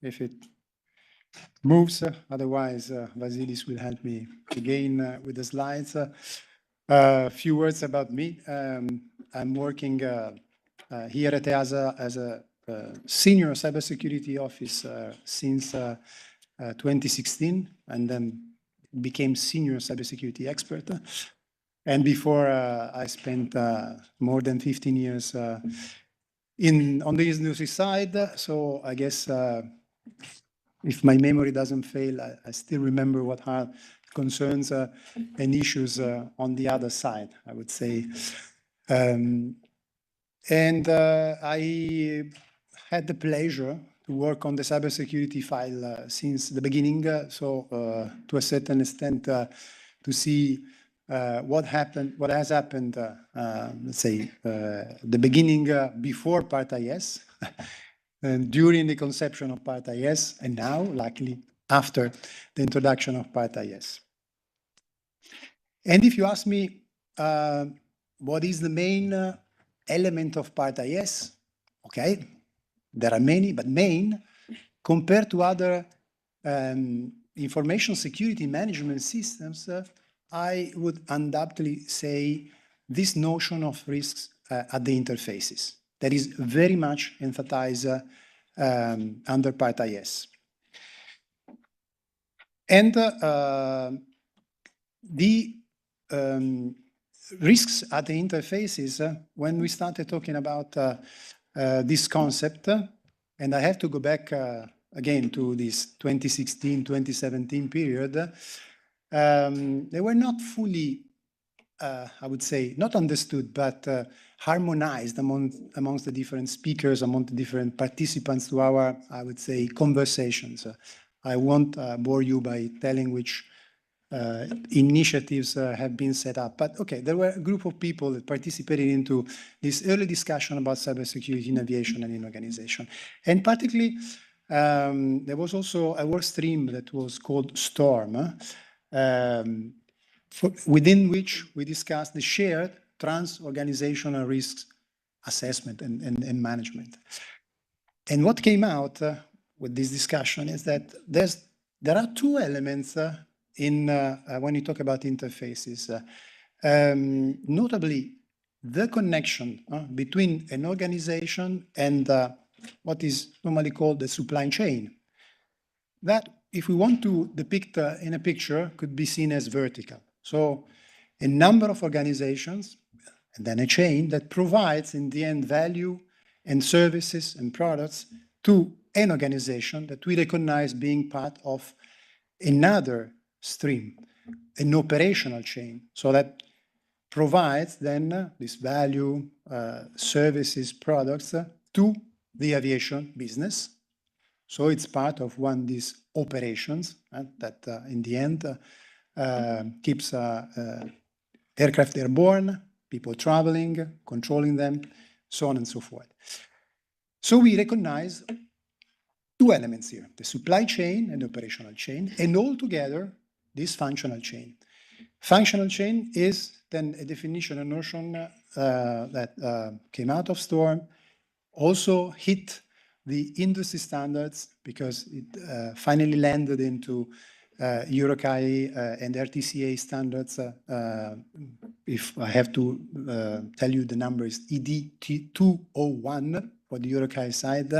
if it moves, otherwise Vasilis will help me again with the slides. A few words about me. I'm working here at EASA as a senior cybersecurity officer since 2016, and then became senior cybersecurity expert. And before I spent more than 15 years on the industry side. So I guess if my memory doesn't fail, I still remember what are concerns and issues on the other side, I would say. And I had the pleasure to work on the cybersecurity file since the beginning. So to a certain extent, to see what has happened, let's say, the beginning before Part IS, and during the conception of Part IS, and now, luckily, after the introduction of Part IS. And if you ask me, what is the main element of Part IS? Okay, there are many, but main, compared to other information security management systems, I would undoubtedly say this notion of risks at the interfaces. That is very much emphasized under Part IS. And the risks at the interfaces, when we started talking about this concept, and I have to go back again to this 2016-2017 period, they were not fully, I would say, not understood, but harmonized amongst the different speakers, among the different participants to our, I would say, conversations. I won't bore you by telling which initiatives have been set up. But okay, there were a group of people that participated into this early discussion about cybersecurity in aviation and in organization. And particularly, there was also a work stream that was called STORM, within which we discussed the shared trans-organizational risks assessment and management. And what came out with this discussion is that there are two elements in when you talk about interfaces, notably the connection between an organization and what is normally called the supply chain. That, if we want to depict in a picture, could be seen as vertical. So a number of organizations and then a chain that provides in the end value and services and products to an organization that we recognize being part of another stream, an operational chain. So that provides then this value, services, products to the aviation business. So it's part of these operations that in the end keeps aircraft airborne, people traveling, controlling them, so on and so forth. So we recognize two elements here, the supply chain and the operational chain, and all together, this functional chain. Functional chain is then a definition, a notion that came out of Storm, also hit the industry standards because it finally landed into EuroCAE and RTCA standards. If I have to tell you, the number is ED 201 for the EuroCAE side,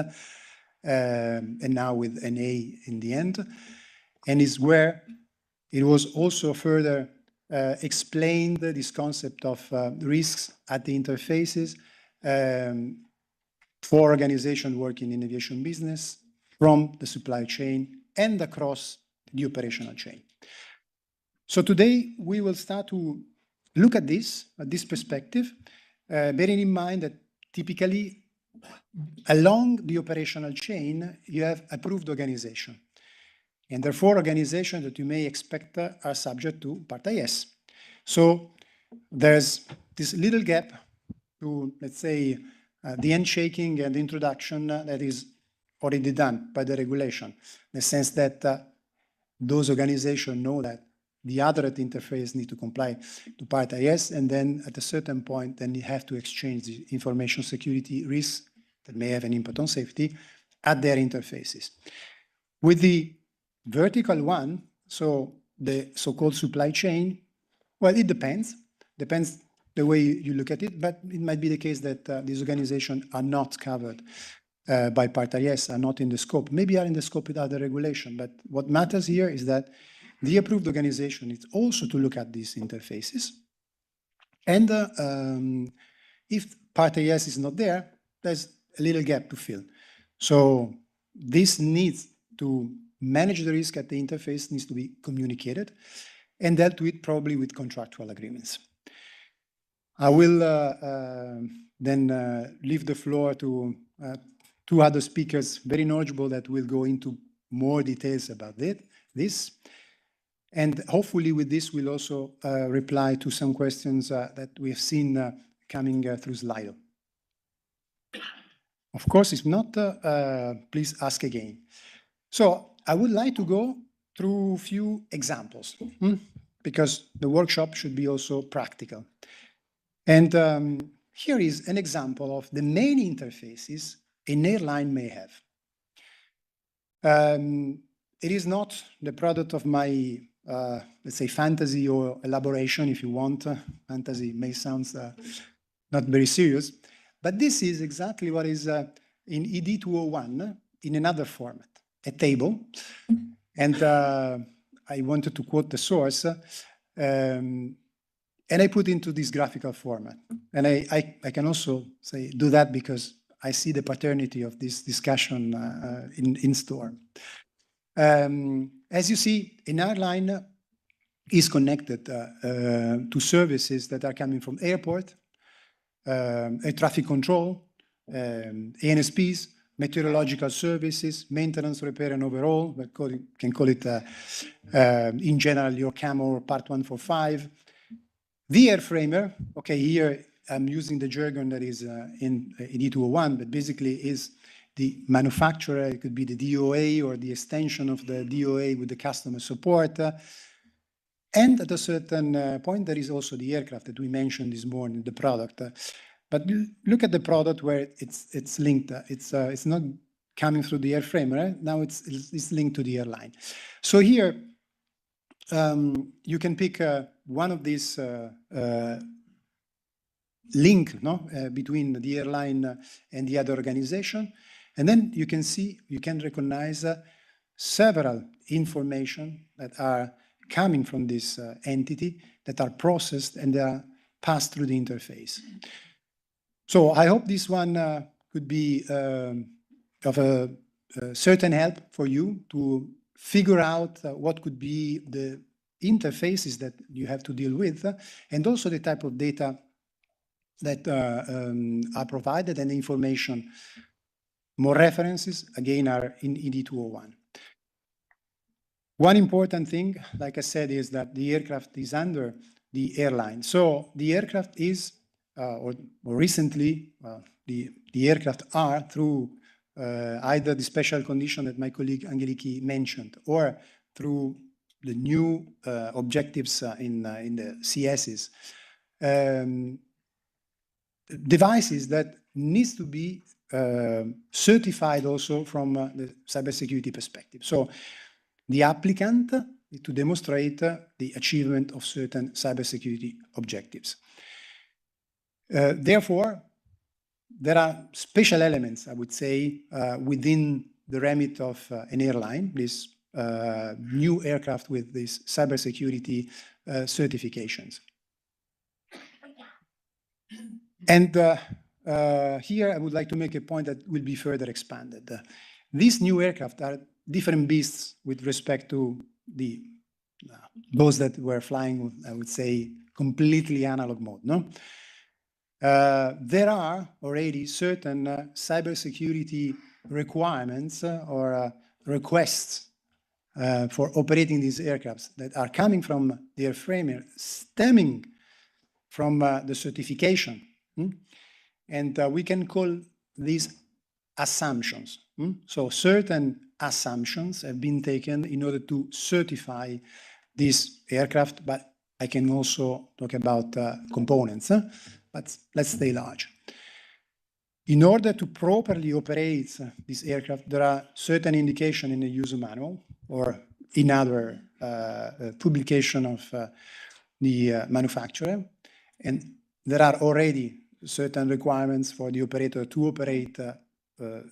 and now with an A in the end, and is where it was also further explained, this concept of risks at the interfaces for organizations working in aviation business, from the supply chain and across the operational chain. So today we will start to look at this perspective, bearing in mind that typically along the operational chain, you have approved organization. And therefore, organizations that you may expect are subject to Part IS. So there's this little gap to, let's say, the handshaking and the introduction that is already done by the regulation, in the sense that those organizations know that the other at the interface need to comply to Part IS, and then at a certain point, then you have to exchange the information security risks that may have an impact on safety at their interfaces. With the vertical one, so the so-called supply chain, well, it depends the way you look at it, but it might be the case that these organizations are not covered by Part IS, are not in the scope, maybe are in the scope with other regulation, but what matters here is that the approved organization is also to look at these interfaces. And if Part IS is not there, there's a little gap to fill. So this needs to manage the risk at the interface, needs to be communicated and dealt with probably with contractual agreements. I will then leave the floor to two other speakers, very knowledgeable, that will go into more details about this. And hopefully with this, we'll also reply to some questions that we have seen coming through Slido. Of course, if not, please ask again. So I would like to go through a few examples, because the workshop should be also practical. And here is an example of the main interfaces an airline may have. It is not the product of my, let's say, fantasy or elaboration, if you want. Fantasy may sound not very serious, but this is exactly what is in ED 201 in another format, a table. And I wanted to quote the source, and I put into this graphical format. And I can also say do that because I see the paternity of this discussion in Storm. As you see, an airline is connected to services that are coming from airport, air traffic control, ANSPs, meteorological services, maintenance, repair, and overall. We can call it, in general, your CAMO or Part 145. The airframer, okay, here I'm using the jargon that is in ED 201, but basically is the manufacturer. It could be the DOA or the extension of the DOA with the customer support. And at a certain point, there is also the aircraft that we mentioned this morning, the product. But look at the product where it's linked. It's not coming through the airframer. Right? Now it's linked to the airline. So here you can pick one of these link between the airline and the other organization. And then you can see, you can recognize several information that are coming from this entity that are processed and they are passed through the interface. So I hope this one could be of a certain help for you to figure out what could be the interfaces that you have to deal with, and also the type of data that are provided and the information. More references, again, are in ED 201. One important thing, like I said, is that the aircraft is under the airline. So the aircraft is, or recently, the aircraft are through either the special condition that my colleague Angeliki mentioned, or through the new objectives in the CSs, devices that needs to be certified also from the cybersecurity perspective. So the applicant need to demonstrate the achievement of certain cybersecurity objectives. Therefore, there are special elements, I would say, within the remit of an airline, this new aircraft with these cybersecurity certifications. And here I would like to make a point that will be further expanded. These new aircraft are different beasts with respect to those that were flying, I would say, completely analog mode. No? There are already certain cybersecurity requirements or requests for operating these aircrafts that are coming from the airframer, stemming from the certification. And we can call these assumptions. So certain assumptions have been taken in order to certify this aircraft, but I can also talk about components, but let's stay large. In order to properly operate this aircraft, there are certain indications in the user manual or in other publication of the manufacturer, and there are already certain requirements for the operator to operate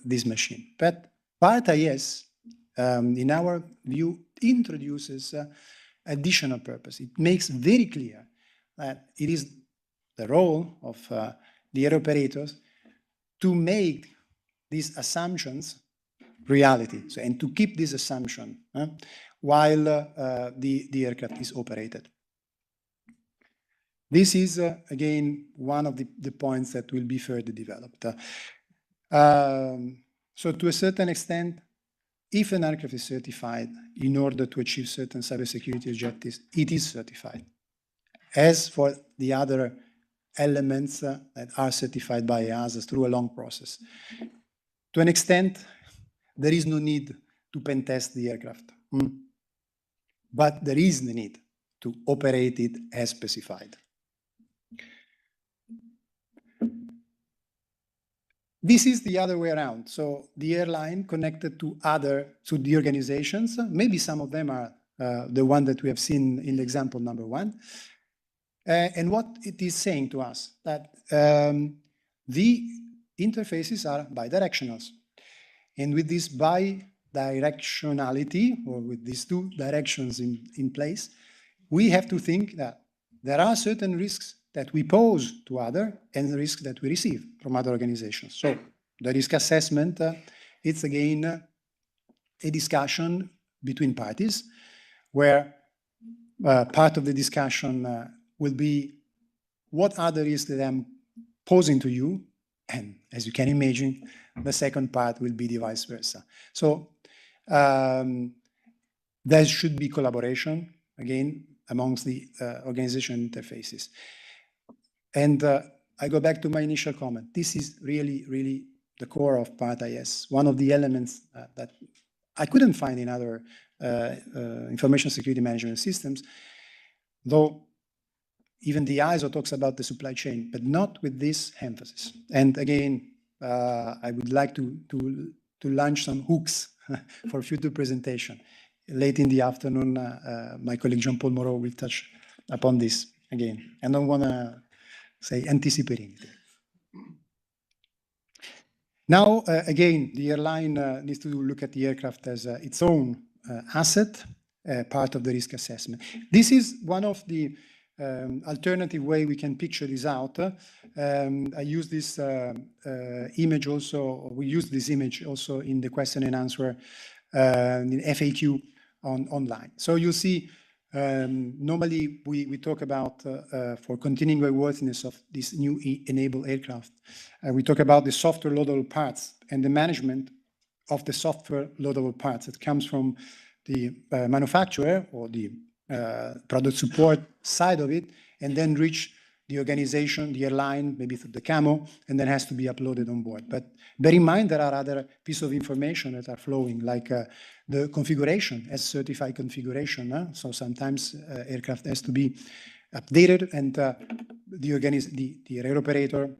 this machine. But Part IS, in our view, introduces additional purpose. It makes very clear that it is the role of the air operators to make these assumptions reality, so, and to keep this assumption while the aircraft is operated. This is, again, one of the points that will be further developed. So to a certain extent, if an aircraft is certified in order to achieve certain cybersecurity objectives, it is certified. As for the other elements that are certified by EASA through a long process. To an extent, there is no need to pen test the aircraft, but there is the need to operate it as specified. This is the other way around. So the airline connected to the organizations, maybe some of them are the one that we have seen in example number 1. And what it is saying to us, that the interfaces are bidirectionals. And with this bidirectionality, or with these two directions in place, we have to think that there are certain risks that we pose to other and the risks that we receive from other organizations. So the risk assessment, it's again a discussion between parties where part of the discussion will be what are the risks that I'm posing to you, and as you can imagine, the second part will be the vice versa. So there should be collaboration, again, amongst the organization interfaces. And I go back to my initial comment. This is really, really the core of Part IS, one of the elements that I couldn't find in other information security management systems, though even the ISO talks about the supply chain, but not with this emphasis. And again, I would like to launch some hooks for future presentation. Late in the afternoon, my colleague Jean-Paul Moreau will touch upon this again. I don't want to say, anticipating it. Now, again, the airline needs to look at the aircraft as its own asset, part of the risk assessment. This is one of the alternative way we can picture this out. I use this image also, or we use this image also in the question and answer in FAQ online. So you see, normally we talk about for continuing airworthiness of this new enabled aircraft, we talk about the software loadable parts and the management of the software loadable parts that comes from the manufacturer or the product support side of it, and then reach the organization, the airline, maybe through the camo, and then has to be uploaded on board. But bear in mind, there are other pieces of information that are flowing, like the configuration, as certified configuration. So sometimes aircraft has to be updated, and the air operator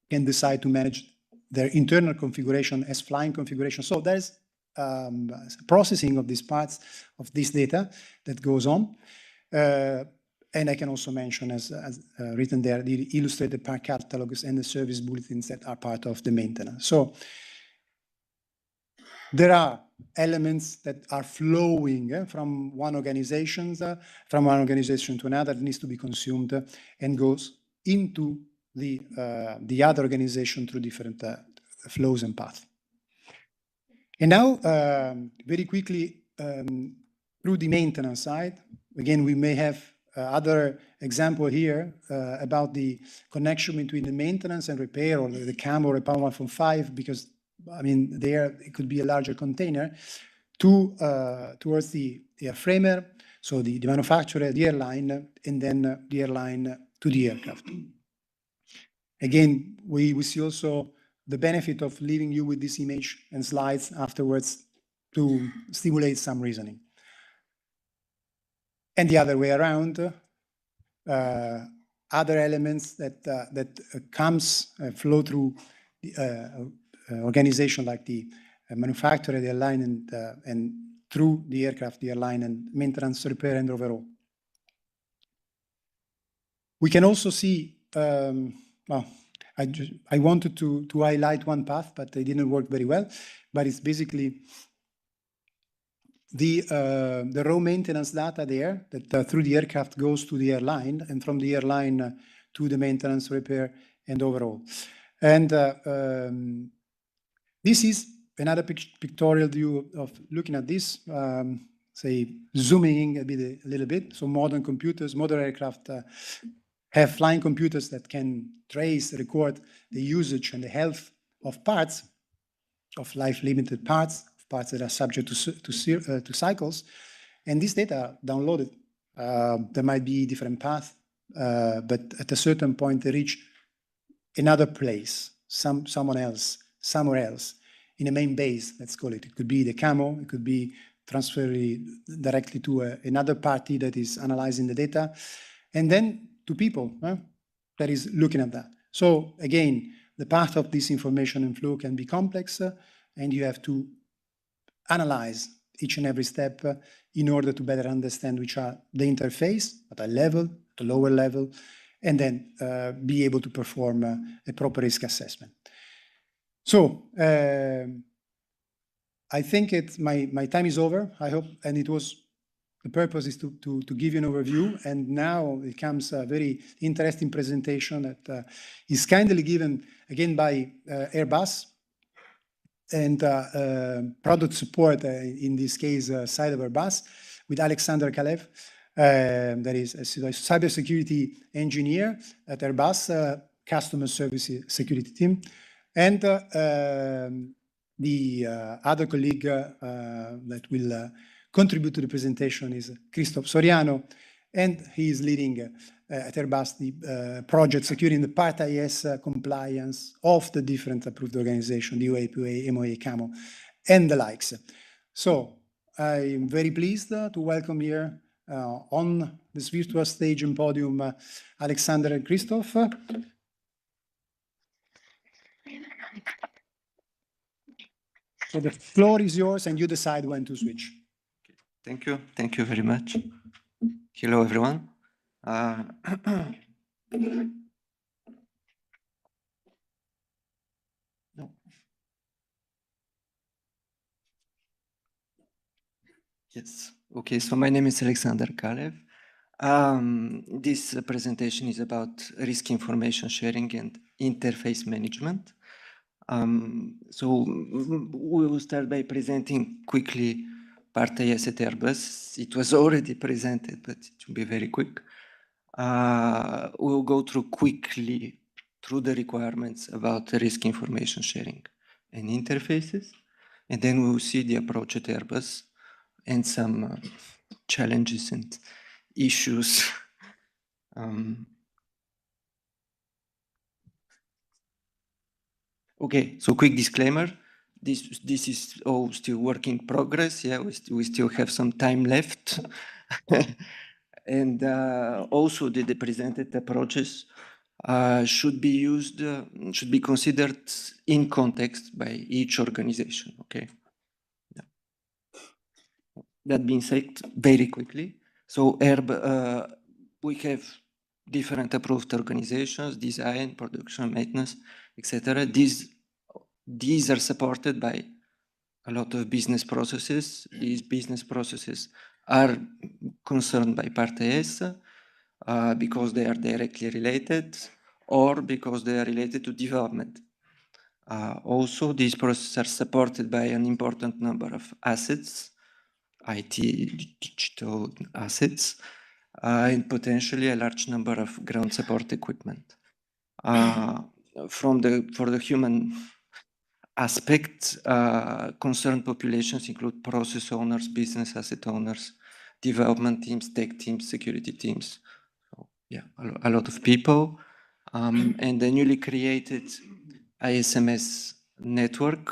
can decide to manage their internal configuration as flying configuration. So there's processing of these parts of this data that goes on. And I can also mention, as written there, the illustrated part catalogs and the service bulletins that are part of the maintenance. So there are elements that are flowing from one organization to another that needs to be consumed and goes into the other organization through different flows and paths. And now, very quickly, through the maintenance side, again, we may have other example here about the connection between the maintenance and repair, or the cam or repair 1.5, because I mean, there it could be a larger container towards the airframer, so the manufacturer, the airline, and then the airline to the aircraft. Again, we see also the benefit of leaving you with this image and slides afterwards to stimulate some reasoning. And the other way around, other elements that flow through the organization, like the manufacturer, the airline, and through the aircraft, the airline, and maintenance, repair, and overall. We can also see, well, I wanted to highlight one path, but it didn't work very well. But it's basically the raw maintenance data there that through the aircraft goes to the airline, and from the airline to the maintenance, repair, and overall. And this is another pictorial view of looking at this, say, zooming in a little bit. So modern computers, modern aircraft have flying computers that can trace, record the usage and the health of parts, of life-limited parts that are subject to cycles. And this data are downloaded. There might be different paths, but at a certain point they reach another place, somewhere else, in a main base, let's call it. It could be the camo, it could be transferred directly to another party that is analyzing the data, and then to people that is looking at that. So again, the path of this information and flow can be complex, and you have to analyze each and every step in order to better understand which are the interface at a level, at a lower level, and then be able to perform a proper risk assessment. So I think my time is over, I hope, and it was, the purpose is to give you an overview, and now it comes a very interesting presentation that is kindly given again by Airbus, and product support, in this case, side of Airbus, with Alexander Kalev, that is a cybersecurity engineer at Airbus, customer service security team. And the other colleague that will contribute to the presentation is Christophe Soriano, and he is leading at Airbus the project securing the Part IS compliance of the different approved organizations, the UAPA, MOA, CAMO, and the likes. So I'm very pleased to welcome here on this virtual stage and podium Alexander and Christophe. So the floor is yours, and you decide when to switch. Thank you. Thank you very much. Hello, everyone. Yes. Okay, so my name is Alexander Kalev. This presentation is about risk information sharing and interface management. We will start by presenting quickly Part AS at Airbus. It was already presented, but it will be very quick. We'll go quickly through the requirements about the risk information sharing and interfaces, and then we will see the approach at Airbus and some challenges and issues. Okay, so quick disclaimer. This is all still work in progress. Yeah, we still have some time left. And also the presented approaches should be considered in context by each organization, okay? Yeah. That being said, very quickly. So we have different approved organizations, design, production, maintenance, etc. These are supported by a lot of business processes. These business processes are concerned by Part AS because they are directly related or because they are related to development. Also, these processes are supported by an important number of assets, IT, digital assets, and potentially a large number of ground support equipment. For the human aspect, concerned populations include process owners, business asset owners, development teams, tech teams, security teams. So, yeah, a lot of people. And the newly created ISMS network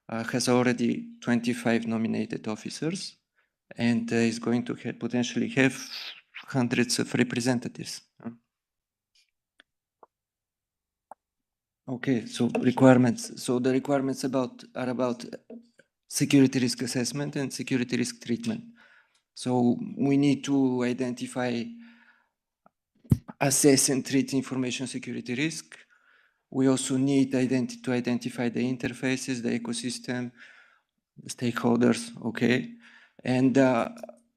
has already 25 nominated officers and is going to potentially have hundreds of representatives. Okay, so requirements. So the requirements are about security risk assessment and security risk treatment. So we need to identify, assess and treat information security risk. We also need to identify the interfaces, the ecosystem, the stakeholders, okay? And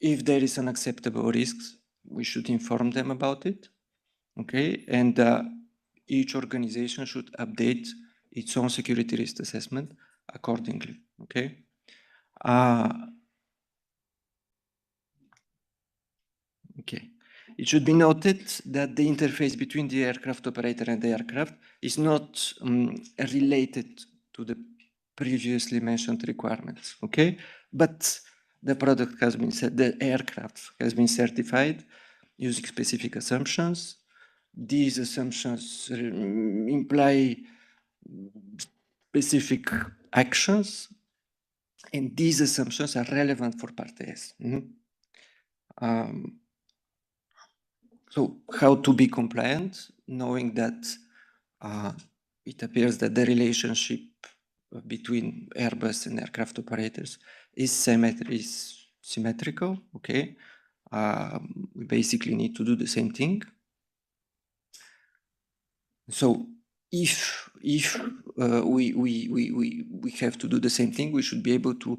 if there is unacceptable risks, we should inform them about it, okay? And each organization should update its own security risk assessment accordingly, okay? Okay. It should be noted that the interface between the aircraft operator and the aircraft is not related to the previously mentioned requirements, okay? But the product has been the aircraft has been certified using specific assumptions. These assumptions imply specific actions, and these assumptions are relevant for Part AS. So how to be compliant, knowing that it appears that the relationship between Airbus and aircraft operators is symmetrical, okay? We basically need to do the same thing. So if we have to do the same thing, we should be able to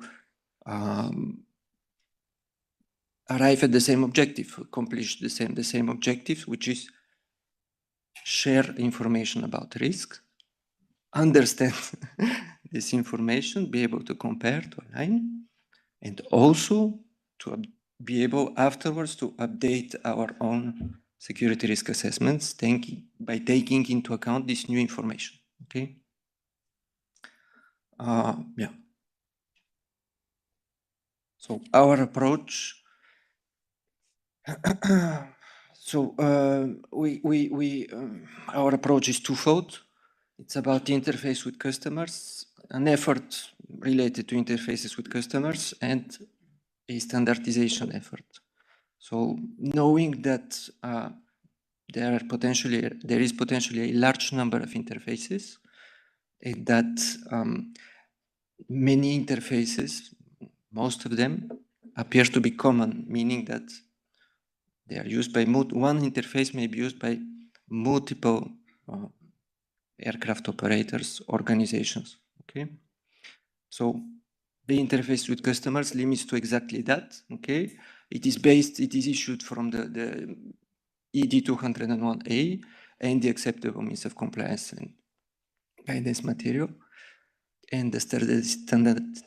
arrive at the same objective, accomplish the same objective, which is share information about risk, understand this information, be able to compare, to align, and also to be able afterwards to update our own security risk assessments by taking into account this new information, okay? Yeah. So our approach, our approach is twofold. It's about the interface with customers, an effort related to interfaces with customers, and a standardization effort. So knowing that there is potentially a large number of interfaces, and that many interfaces, most of them, appear to be common, meaning that they are used by one interface may be used by multiple aircraft operators, organizations, okay? So the interface with customers limits to exactly that, okay? It is issued from the ED 201A and the acceptable means of compliance and guidance material, and the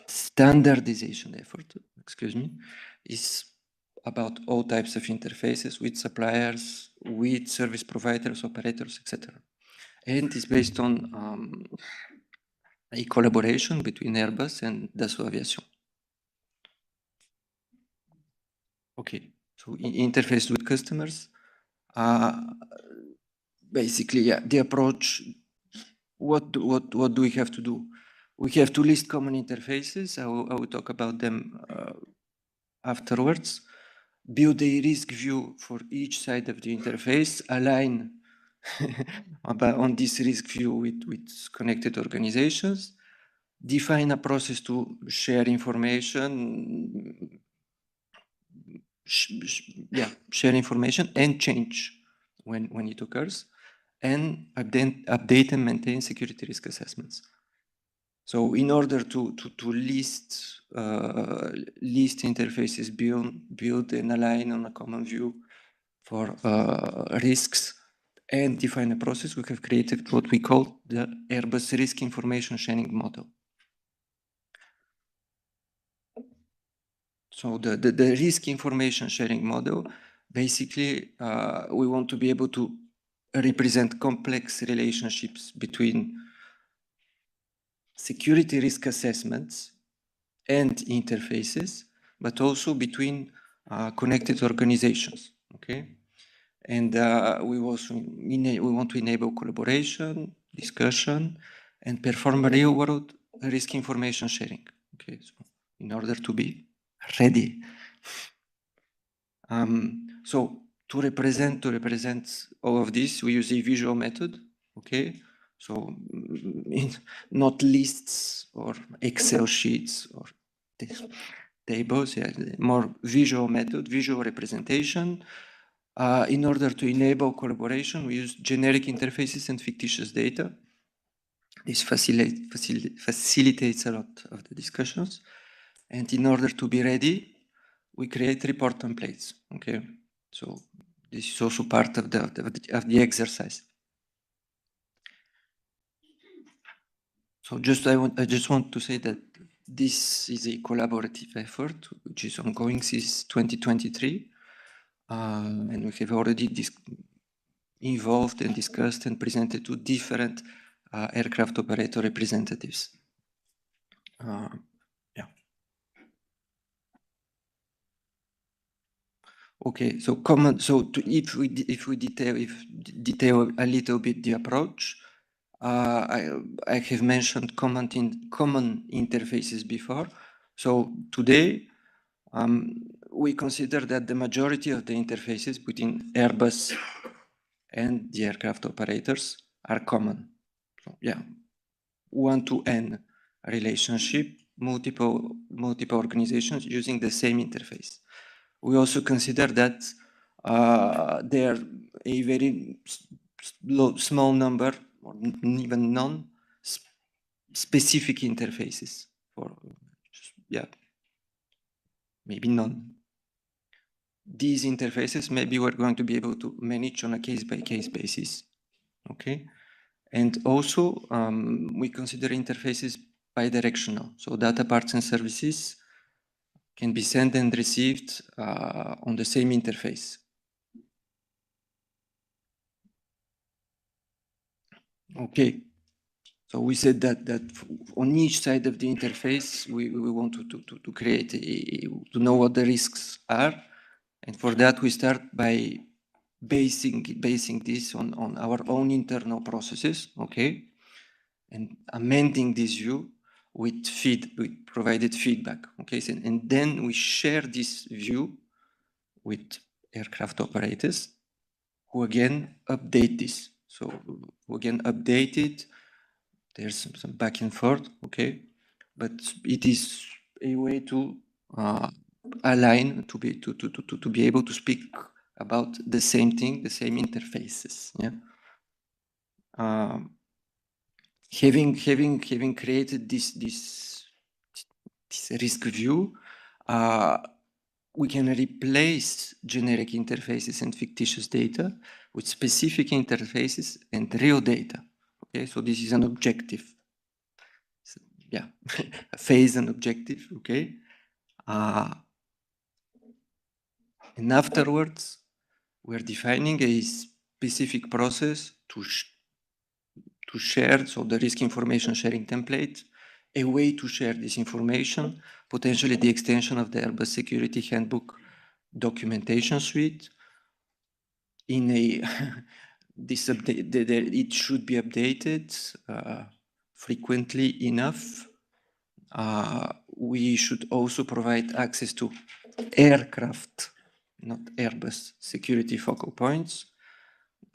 standardization effort, excuse me, is about all types of interfaces with suppliers, with service providers, operators, etc. And is based on a collaboration between Airbus and Dassault Aviation. Okay, so interface with customers, basically, yeah, the approach, what do we have to do? We have to list common interfaces. I will talk about them afterwards. Build a risk view for each side of the interface, align on this risk view with connected organizations, define a process to share information, share information and change when it occurs, and update and maintain security risk assessments. So in order to list interfaces, build and align on a common view for risks and define a process, we have created what we call the Airbus Risk Information Sharing Model. So the risk information sharing model, basically, we want to be able to represent complex relationships between security risk assessments and interfaces, but also between connected organizations, okay? And we want to enable collaboration, discussion, and perform real-world risk information sharing, okay? So in order to be ready. So to represent all of this, we use a visual method, okay? So not lists or Excel sheets or tables, yeah, more visual method, visual representation. In order to enable collaboration, we use generic interfaces and fictitious data. This facilitates a lot of the discussions. And in order to be ready, we create report templates, okay? So this is also part of the exercise. So I just want to say that this is a collaborative effort, which is ongoing since 2023. And we have already involved and discussed and presented to different aircraft operator representatives. Yeah. Okay, so if we detail a little bit the approach, I have mentioned common interfaces before. So today, we consider that the majority of the interfaces between Airbus and the aircraft operators are common. So, yeah, one-to-N relationship, multiple organizations using the same interface. We also consider that there are a very small number, or even none, specific interfaces for, yeah, maybe none. These interfaces, maybe we're going to be able to manage on a case-by-case basis, okay? And also, we consider interfaces bidirectional. So data parts and services can be sent and received on the same interface. Okay, so we said that on each side of the interface, we want to create, to know what the risks are. And for that, we start by basing this on our own internal processes, okay? And amending this view with provided feedback, okay? So, and then we share this view with aircraft operators who again update this. So who again update it. There's some back and forth, okay? But it is a way to align, to be able to speak about the same thing, the same interfaces, yeah? Having created this this risk view, we can replace generic interfaces and fictitious data with specific interfaces and real data. Okay, so this is an objective. So, yeah, a phase and objective. Okay, and afterwards, we're defining a specific process to share, so the risk information sharing template, a way to share this information, potentially the extension of the Airbus Security Handbook documentation suite. In a this update, it should be updated frequently enough. We should also provide access to aircraft, not Airbus, security focal points,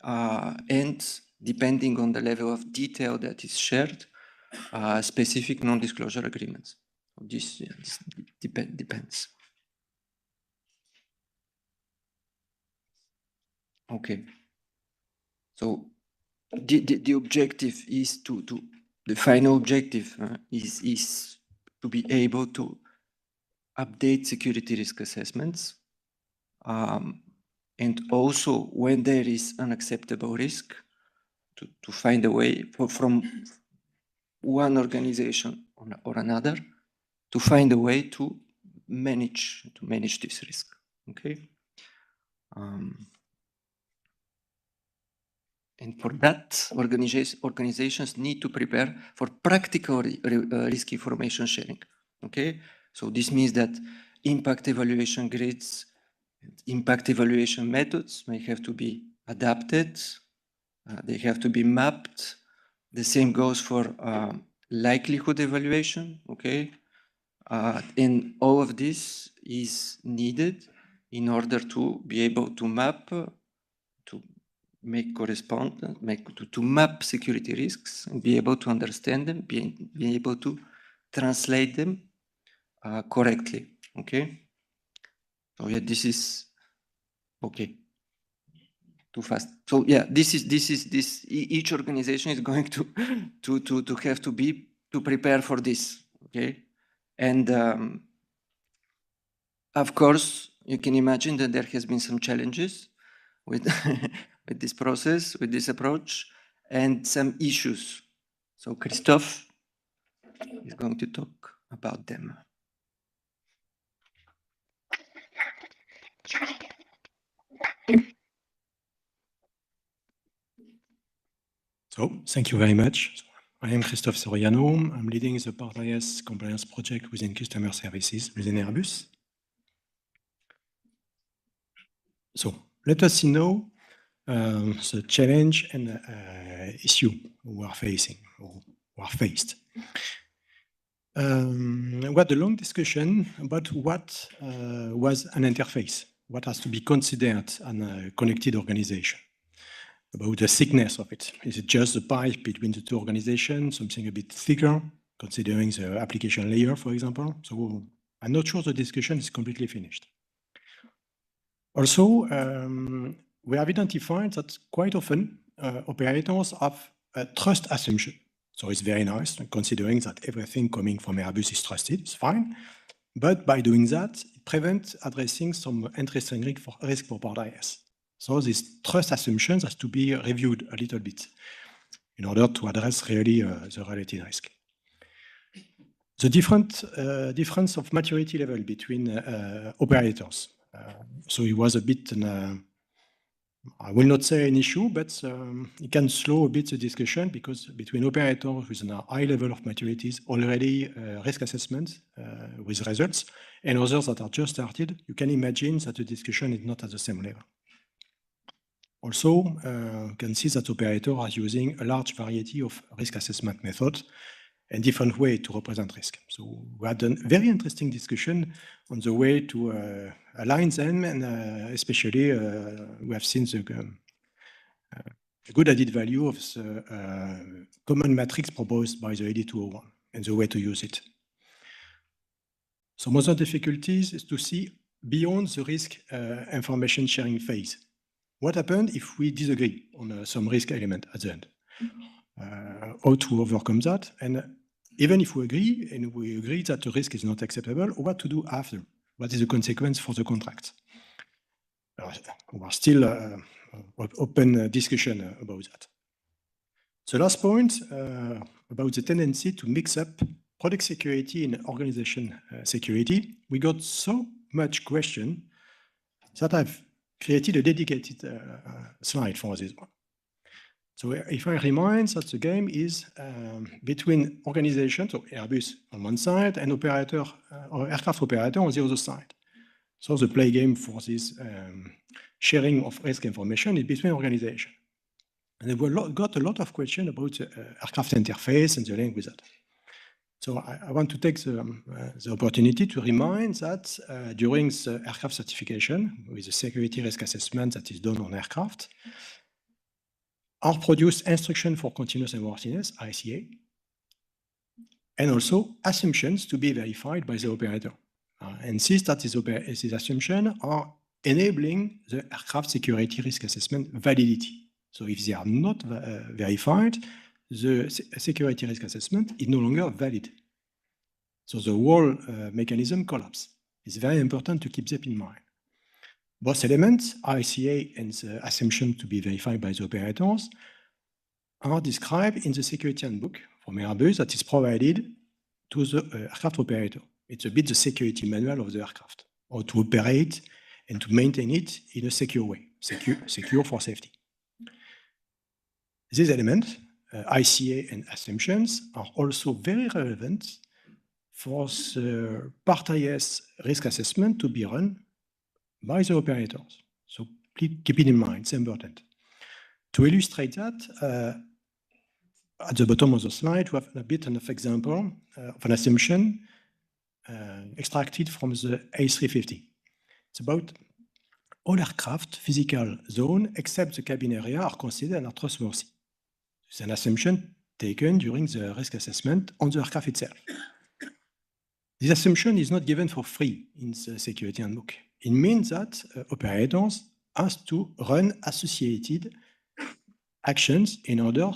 and depending on the level of detail that is shared, specific non-disclosure agreements. This depends. Okay. So the objective is the final objective is to be able to update security risk assessments, and also when there is unacceptable risk, to find a way from one organization or another to find a way to manage this risk. Okay. And for that, organizations need to prepare for practical risk information sharing. Okay, so this means that impact evaluation grids, impact evaluation methods may have to be adapted. They have to be mapped. The same goes for likelihood evaluation. Okay, and all of this is needed in order to be able to map, to map security risks and be able to understand them, be able to translate them correctly. Okay. So yeah, this is okay. Too fast. So yeah, this. Each organization is going to have to prepare for this. Okay, and of course you can imagine that there has been some challenges with with this process, with this approach, and some issues. So Christophe is going to talk about them. So thank you very much. I am Christophe Soriano. I'm leading the Part IS compliance project within customer services within Airbus. So let us see now the challenge and issue we are facing or we are faced. We had a long discussion about what was an interface, what has to be considered a connected organization, about the thickness of it. Is it just the pipe between the two organizations, something a bit thicker, considering the application layer, for example? So I'm not sure the discussion is completely finished. Also, we have identified that quite often operators have a trust assumption. So it's very nice, considering that everything coming from Airbus is trusted, it's fine. But by doing that, it prevents addressing some interesting risk for Part IS. So this trust assumptions has to be reviewed a little bit in order to address really the related risk. The difference of maturity level between operators. So it was a bit, I will not say an issue, but it can slow a bit the discussion because between operators with a high level of maturities, already risk assessment with results, and others that are just started, you can imagine that the discussion is not at the same level. Also, you can see that operators are using a large variety of risk assessment methods and different ways to represent risk. So we had a very interesting discussion on the way to align them, and especially we have seen the good added value of the common matrix proposed by the AD201 and the way to use it. Some other difficulties is to see beyond the risk information sharing phase. What happened if we disagree on some risk element at the end? How to overcome that? And even if we agree, and we agree that the risk is not acceptable, what to do after? What is the consequence for the contract? We are still open discussion about that. The last point about the tendency to mix up product security and organization security. We got so much question that I've created a dedicated slide for this one. So if I remind that the game is between organizations, so Airbus on one side and operator or aircraft operator on the other side. So the play game for this sharing of risk information is between organizations. And we got a lot of questions about the aircraft interface and the link with that. So I want to take the opportunity to remind that during the aircraft certification, with the security risk assessment that is done on aircraft, are produced instructions for continuous airworthiness, ICA, and also assumptions to be verified by the operator. And since that these assumptions are enabling the aircraft security risk assessment validity. So if they are not verified, the security risk assessment is no longer valid. So the whole mechanism collapses. It's very important to keep that in mind. Both elements, ICA and the assumption to be verified by the operators, are described in the security handbook from Airbus that is provided to the aircraft operator. It's a bit the security manual of the aircraft, or to operate and to maintain it in a secure way, secure for safety. These elements, ICA and assumptions, are also very relevant for the Part IS risk assessment to be run by the operators. So please keep it in mind, it's important. To illustrate that, at the bottom of the slide, we have a bit of example of an assumption extracted from the A350. It's about all aircraft physical zone except the cabin area are considered and are trustworthy. It's an assumption taken during the risk assessment on the aircraft itself. This assumption is not given for free in the security handbook. It means that operators have to run associated actions in order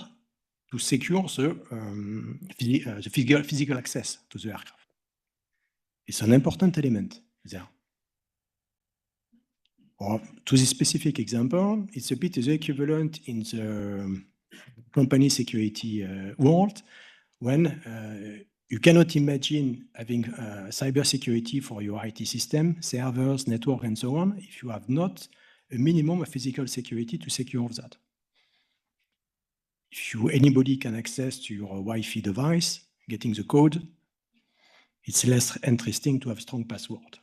to secure the physical access to the aircraft. It's an important element there. Or to this specific example, it's a bit the equivalent in the company security world when you cannot imagine having cybersecurity for your IT system, servers, network, and so on, if you have not a minimum of physical security to secure that. If anybody can access to your Wi-Fi device, getting the code, it's less interesting to have strong password.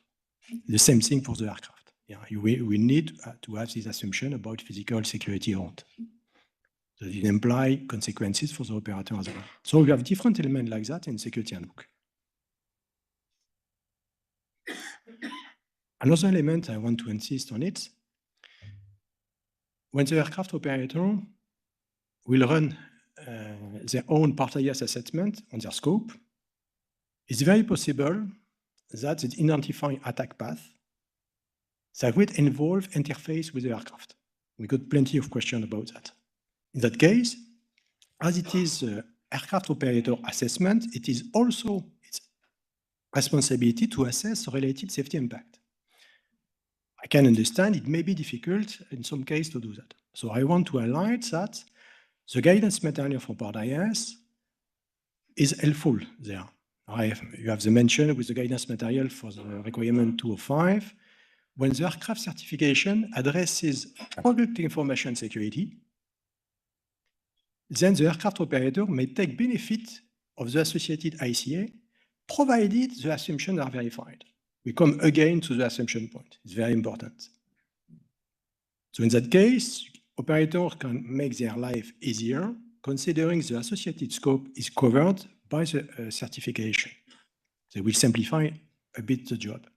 The same thing for the aircraft. Yeah, we need to have this assumption about physical security around. So it implies consequences for the operator as well. So we have different elements like that in security handbook. Another element I want to insist on it, when the aircraft operator will run their own Part IS assessment on their scope, it's very possible that it identifying attack path that would involve interface with the aircraft. We got plenty of questions about that. In that case, as it is aircraft operator assessment, it is also its responsibility to assess related safety impact. I can understand it may be difficult in some cases to do that. So I want to highlight that the guidance material for Part IS is helpful there. You have the mention with the guidance material for the requirement 205. When the aircraft certification addresses product information security, then the aircraft operator may take benefit of the associated ICA, provided the assumptions are verified. We come again to the assumption point. It's very important. So in that case, operators can make their life easier, considering the associated scope is covered by the certification. They will simplify a bit the job.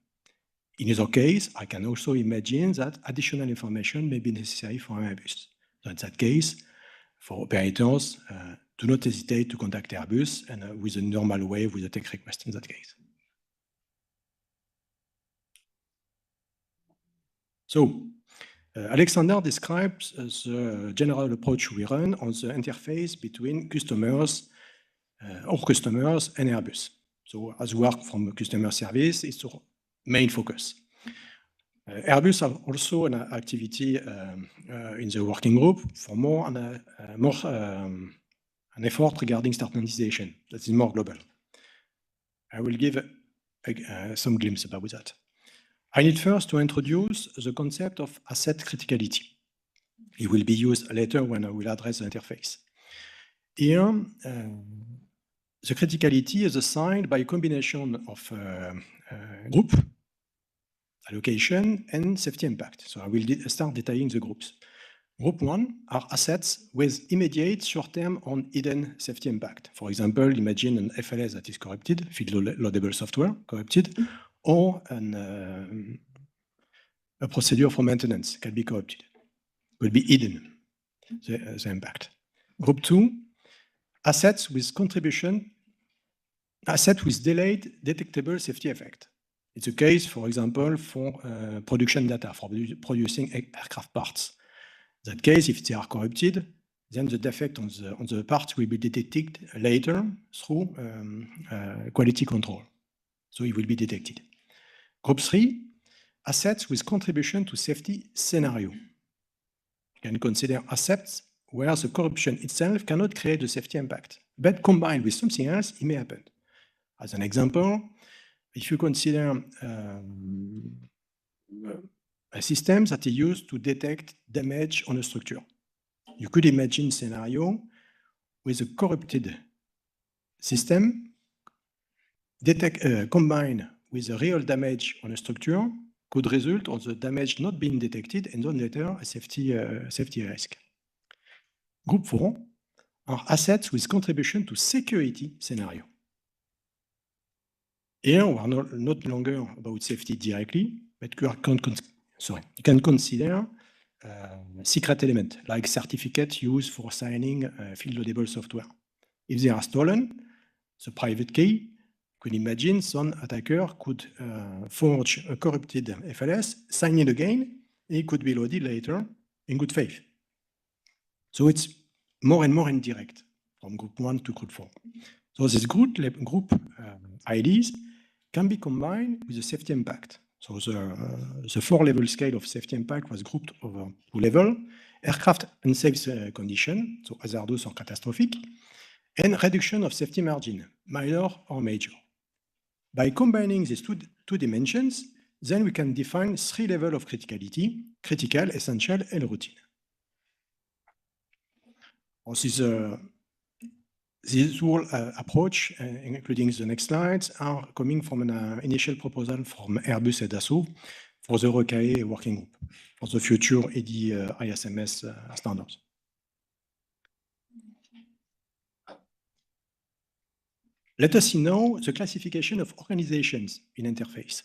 In other case, I can also imagine that additional information may be necessary for Airbus. So in that case, for operators, do not hesitate to contact Airbus and with a normal way with a tech request in that case. So Alexander describes the general approach we run on the interface between customers our customers and Airbus. So as work from customer service is our main focus. Airbus have also an activity in the working group for more an effort regarding standardization that is more global. I will give some glimpse about that. I need first to introduce the concept of asset criticality. It will be used later when I will address the interface. Here, the criticality is assigned by a combination of group, allocation, and safety impact. So I will start detailing the groups. Group 1 are assets with immediate, short-term, or hidden safety impact. For example, imagine an FLS that is corrupted, field loadable software corrupted, or a procedure for maintenance can be corrupted. Will be hidden, the impact. Group 2, assets with contribution, assets with delayed detectable safety effect. It's a case, for example, for production data, for producing aircraft parts. In that case, if they are corrupted, then the defect on the parts will be detected later through quality control. So it will be detected. Group 3, assets with contribution to safety scenario. You can consider assets where the corruption itself cannot create the safety impact, but combined with something else, it may happen. As an example, if you consider a system that is used to detect damage on a structure, you could imagine a scenario with a corrupted system combined with a real damage on a structure could result on the damage not being detected and then later a safety risk. Group 4 are assets with contribution to security scenario. Here, we are not longer about safety directly, but you can consider secret element like certificate used for signing field loadable software. If they are stolen, the private key, you can imagine some attacker could forge a corrupted FLS, sign it again, and it could be loaded later in good faith. So it's more and more indirect from group 1 to group 4. So this group IDs can be combined with the safety impact. So the 4-level scale of safety impact was grouped over 2 levels: aircraft unsafe condition, so hazardous or catastrophic, and reduction of safety margin, minor or major. By combining these two dimensions, then we can define 3 levels of criticality: critical, essential, and routine. This whole approach, including the next slides, are coming from an initial proposal from Airbus and Dassault for the RECAE working group for the future ISMS standards. Let us see now the classification of organizations in interface.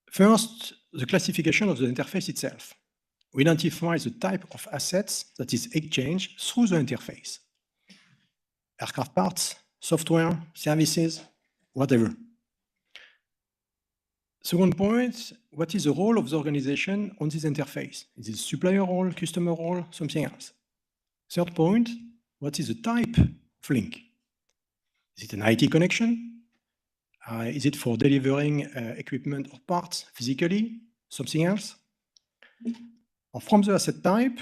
First, the classification of the interface itself. We identify the type of assets that is exchanged through the interface. Aircraft parts, software, services, whatever. Second point, what is the role of the organization on this interface? Is it supplier role, customer role, something else? Third point, what is the type of link? Is it an IT connection? Is it for delivering equipment or parts physically? Something else? Or from the asset type,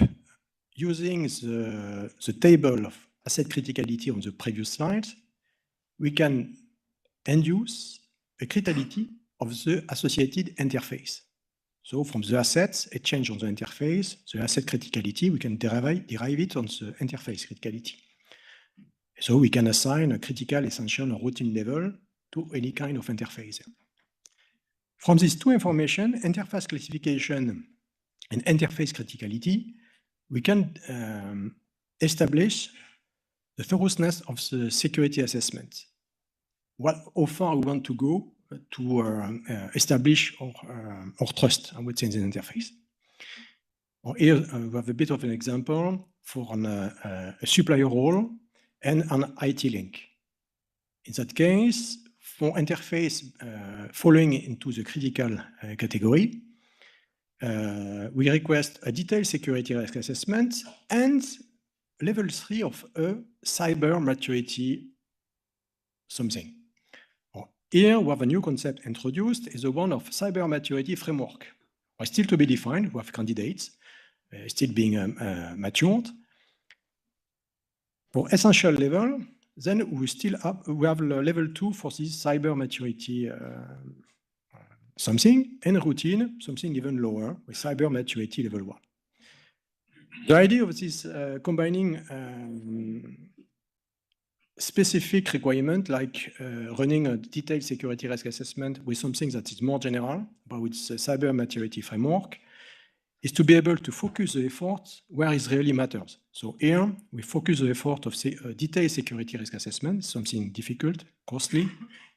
using the table of asset criticality on the previous slide, we can induce a criticality of the associated interface. So from the assets, a change on the interface, the asset criticality, we can derive it on the interface criticality. So we can assign a critical, essential, or routine level to any kind of interface. From these two information, interface classification and interface criticality, we can establish the thoroughness of the security assessment. How far we want to go to establish our trust, I would say, in the interface. Here we have a bit of an example for a supplier role and an IT link. In that case, for interface falling into the critical category, we request a detailed security risk assessment and level 3 of a cyber maturity something. Here we have a new concept introduced, is the one of cyber maturity framework. Still to be defined, we have candidates still being matured. For essential level, then we have level 2 for this cyber maturity something, and routine, something even lower, with cyber maturity level 1. The idea of this combining specific requirement like running a detailed security risk assessment with something that is more general, but with the cyber maturity framework, is to be able to focus the effort where it really matters. So here, we focus the effort of detailed security risk assessment, something difficult, costly,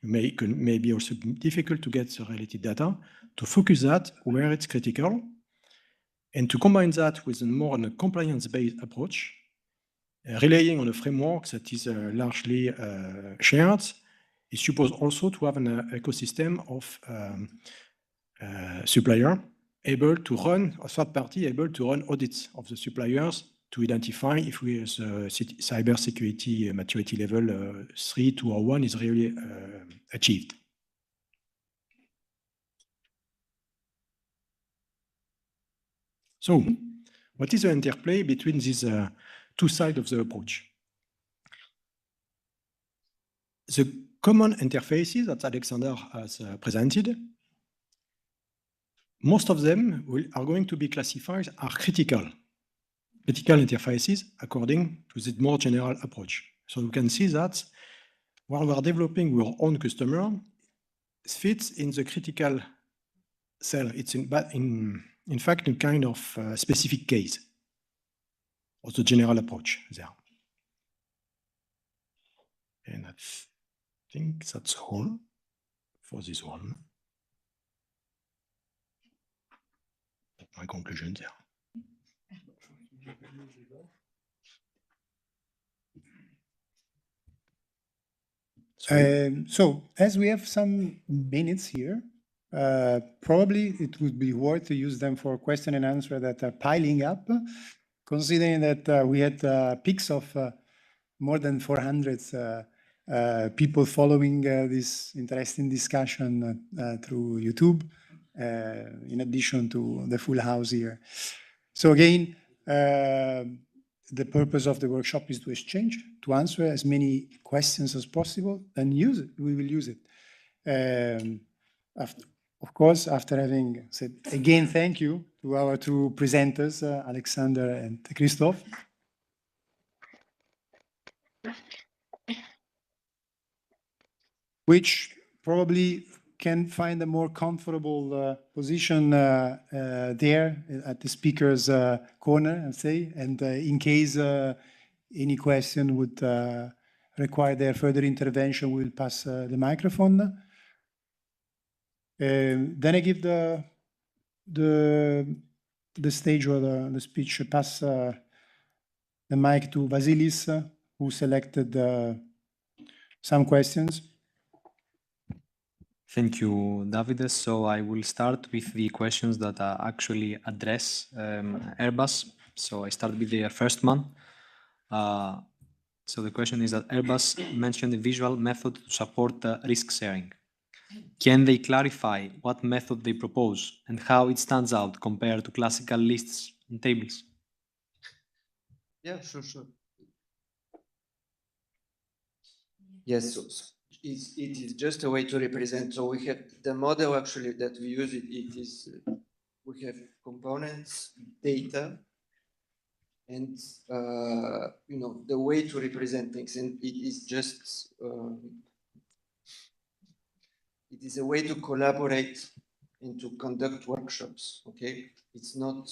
maybe also difficult to get the related data, to focus that where it's critical, and to combine that with a more compliance-based approach, relying on a framework that is largely shared, is supposed also to have an ecosystem of supplier able to run, a third party able to run audits of the suppliers to identify if cyber security maturity level 3, 2, or 1 is really achieved. So, what is the interplay between these two sides of the approach? The common interfaces that Alexander has presented, most of them are going to be classified as critical interfaces according to the more general approach. So you can see that while we are developing our own customer, it fits in the critical cell. It's in fact a kind of specific case of the general approach there. And I think that's all for this one. My conclusion there. So as we have some minutes here, probably it would be worth to use them for question and answer that are piling up, considering that we had peaks of more than 400 people following this interesting discussion through YouTube, in addition to the full house here. So again, the purpose of the workshop is to exchange, to answer as many questions as possible and use it. We will use it. Of course, after having said again, thank you to our two presenters, Alexander and Christophe. Which probably can find a more comfortable position there at the speaker's corner, I'd say. And in case any question would require their further intervention, we'll pass the microphone. Then I give the stage or the speech, pass the mic to Vasilis, who selected some questions. Thank you, David. So I will start with the questions that actually address Airbus. So I start with the first one. So the question is that Airbus mentioned a visual method to support risk sharing. Can they clarify what method they propose and how it stands out compared to classical lists and tables? Yeah, sure. Yes, so it is just a way to represent. So we have the model actually that we use. It is we have components, data, and the way to represent things, and it is just it is a way to collaborate and to conduct workshops. Okay, it's not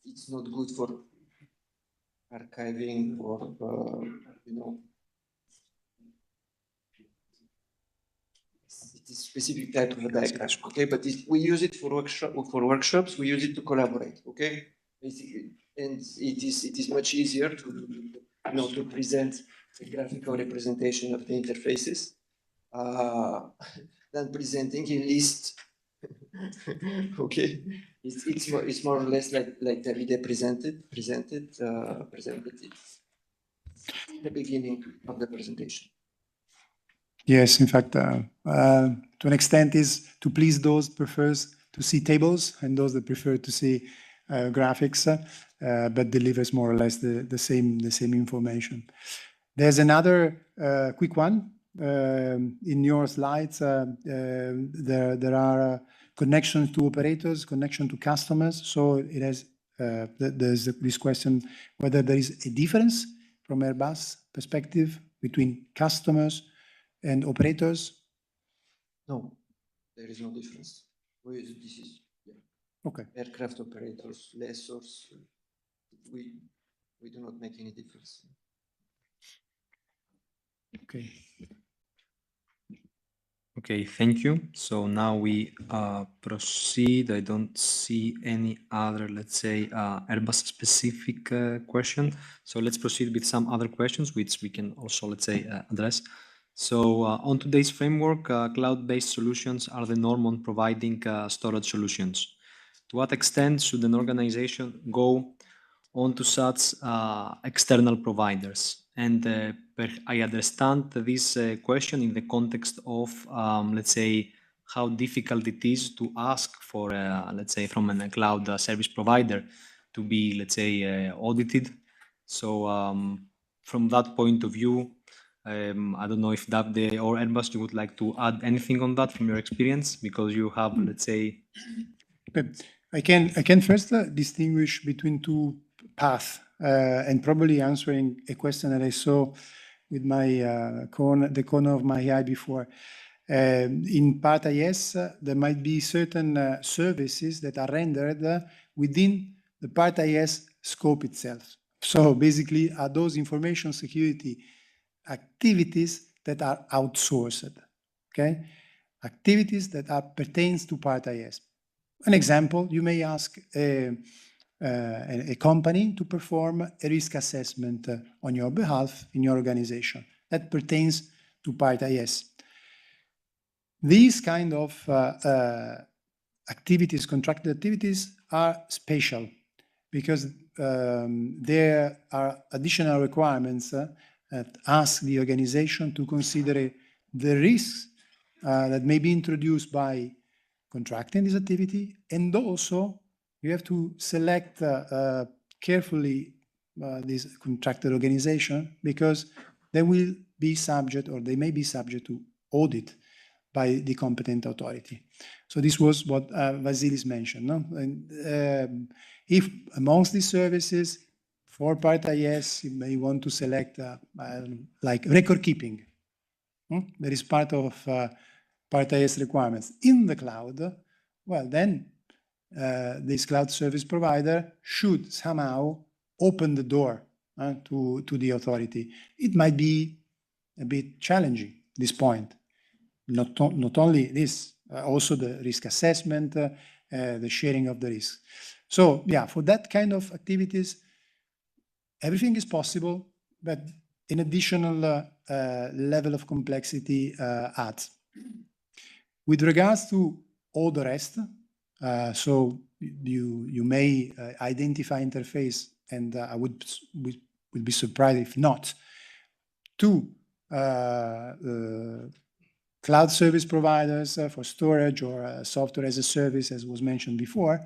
good for archiving or it is specific type of a diagram. Okay, but we use it for workshops. We use it to collaborate. Okay, basically, and it is much easier to present a graphical representation of the interfaces than presenting a list Okay, it's more or less like Davide presented it in the beginning of the presentation. Yes, in fact, to an extent is to please those prefers to see tables and those that prefer to see graphics, but delivers more or less the same information. There's another quick one. In your slides, there are connections to operators, connection to customers. So it has there's this question whether there is a difference from Airbus perspective between customers and operators. No, there is no difference. This is okay. Aircraft operators, lessors. We do not make any difference. Okay. Okay, thank you. So now we proceed. I don't see any other, let's say, Airbus specific question. So let's proceed with some other questions, which we can also, let's say, address. So on today's framework, cloud-based solutions are the norm on providing storage solutions. To what extent should an organization go on to such external providers? And I understand this question in the context of, let's say, how difficult it is to ask for, let's say, from a cloud service provider to be, let's say, audited. So from that point of view, I don't know if Davide or Airbus, you would like to add anything on that from your experience, because you have, let's say. I can first distinguish between two paths, and probably answering a question that I saw with my the corner of my eye before. In Part IS, there might be certain services that are rendered within the Part IS scope itself. So basically, are those information security activities that are outsourced, okay? Activities that are pertains to Part IS. An example, you may ask a company to perform a risk assessment on your behalf in your organization. That pertains to Part IS. These kind of activities, contracted activities, are special because there are additional requirements that ask the organization to consider the risks that may be introduced by contracting this activity, and also you have to select carefully this contracted organization because they will be subject, or they may be subject to audit by the competent authority. So this was what Vasilis mentioned. No? And, if amongst these services for Part IS, you may want to select like record keeping. That is part of Part IS requirements in the cloud. Well, then this cloud service provider should somehow open the door to the authority. It might be a bit challenging, this point. Not only this, also the risk assessment, the sharing of the risk. So yeah, for that kind of activities, everything is possible, but an additional level of complexity adds. With regards to all the rest, so you may identify interface, and I would be surprised if not, to cloud service providers for storage or software as a service, as was mentioned before.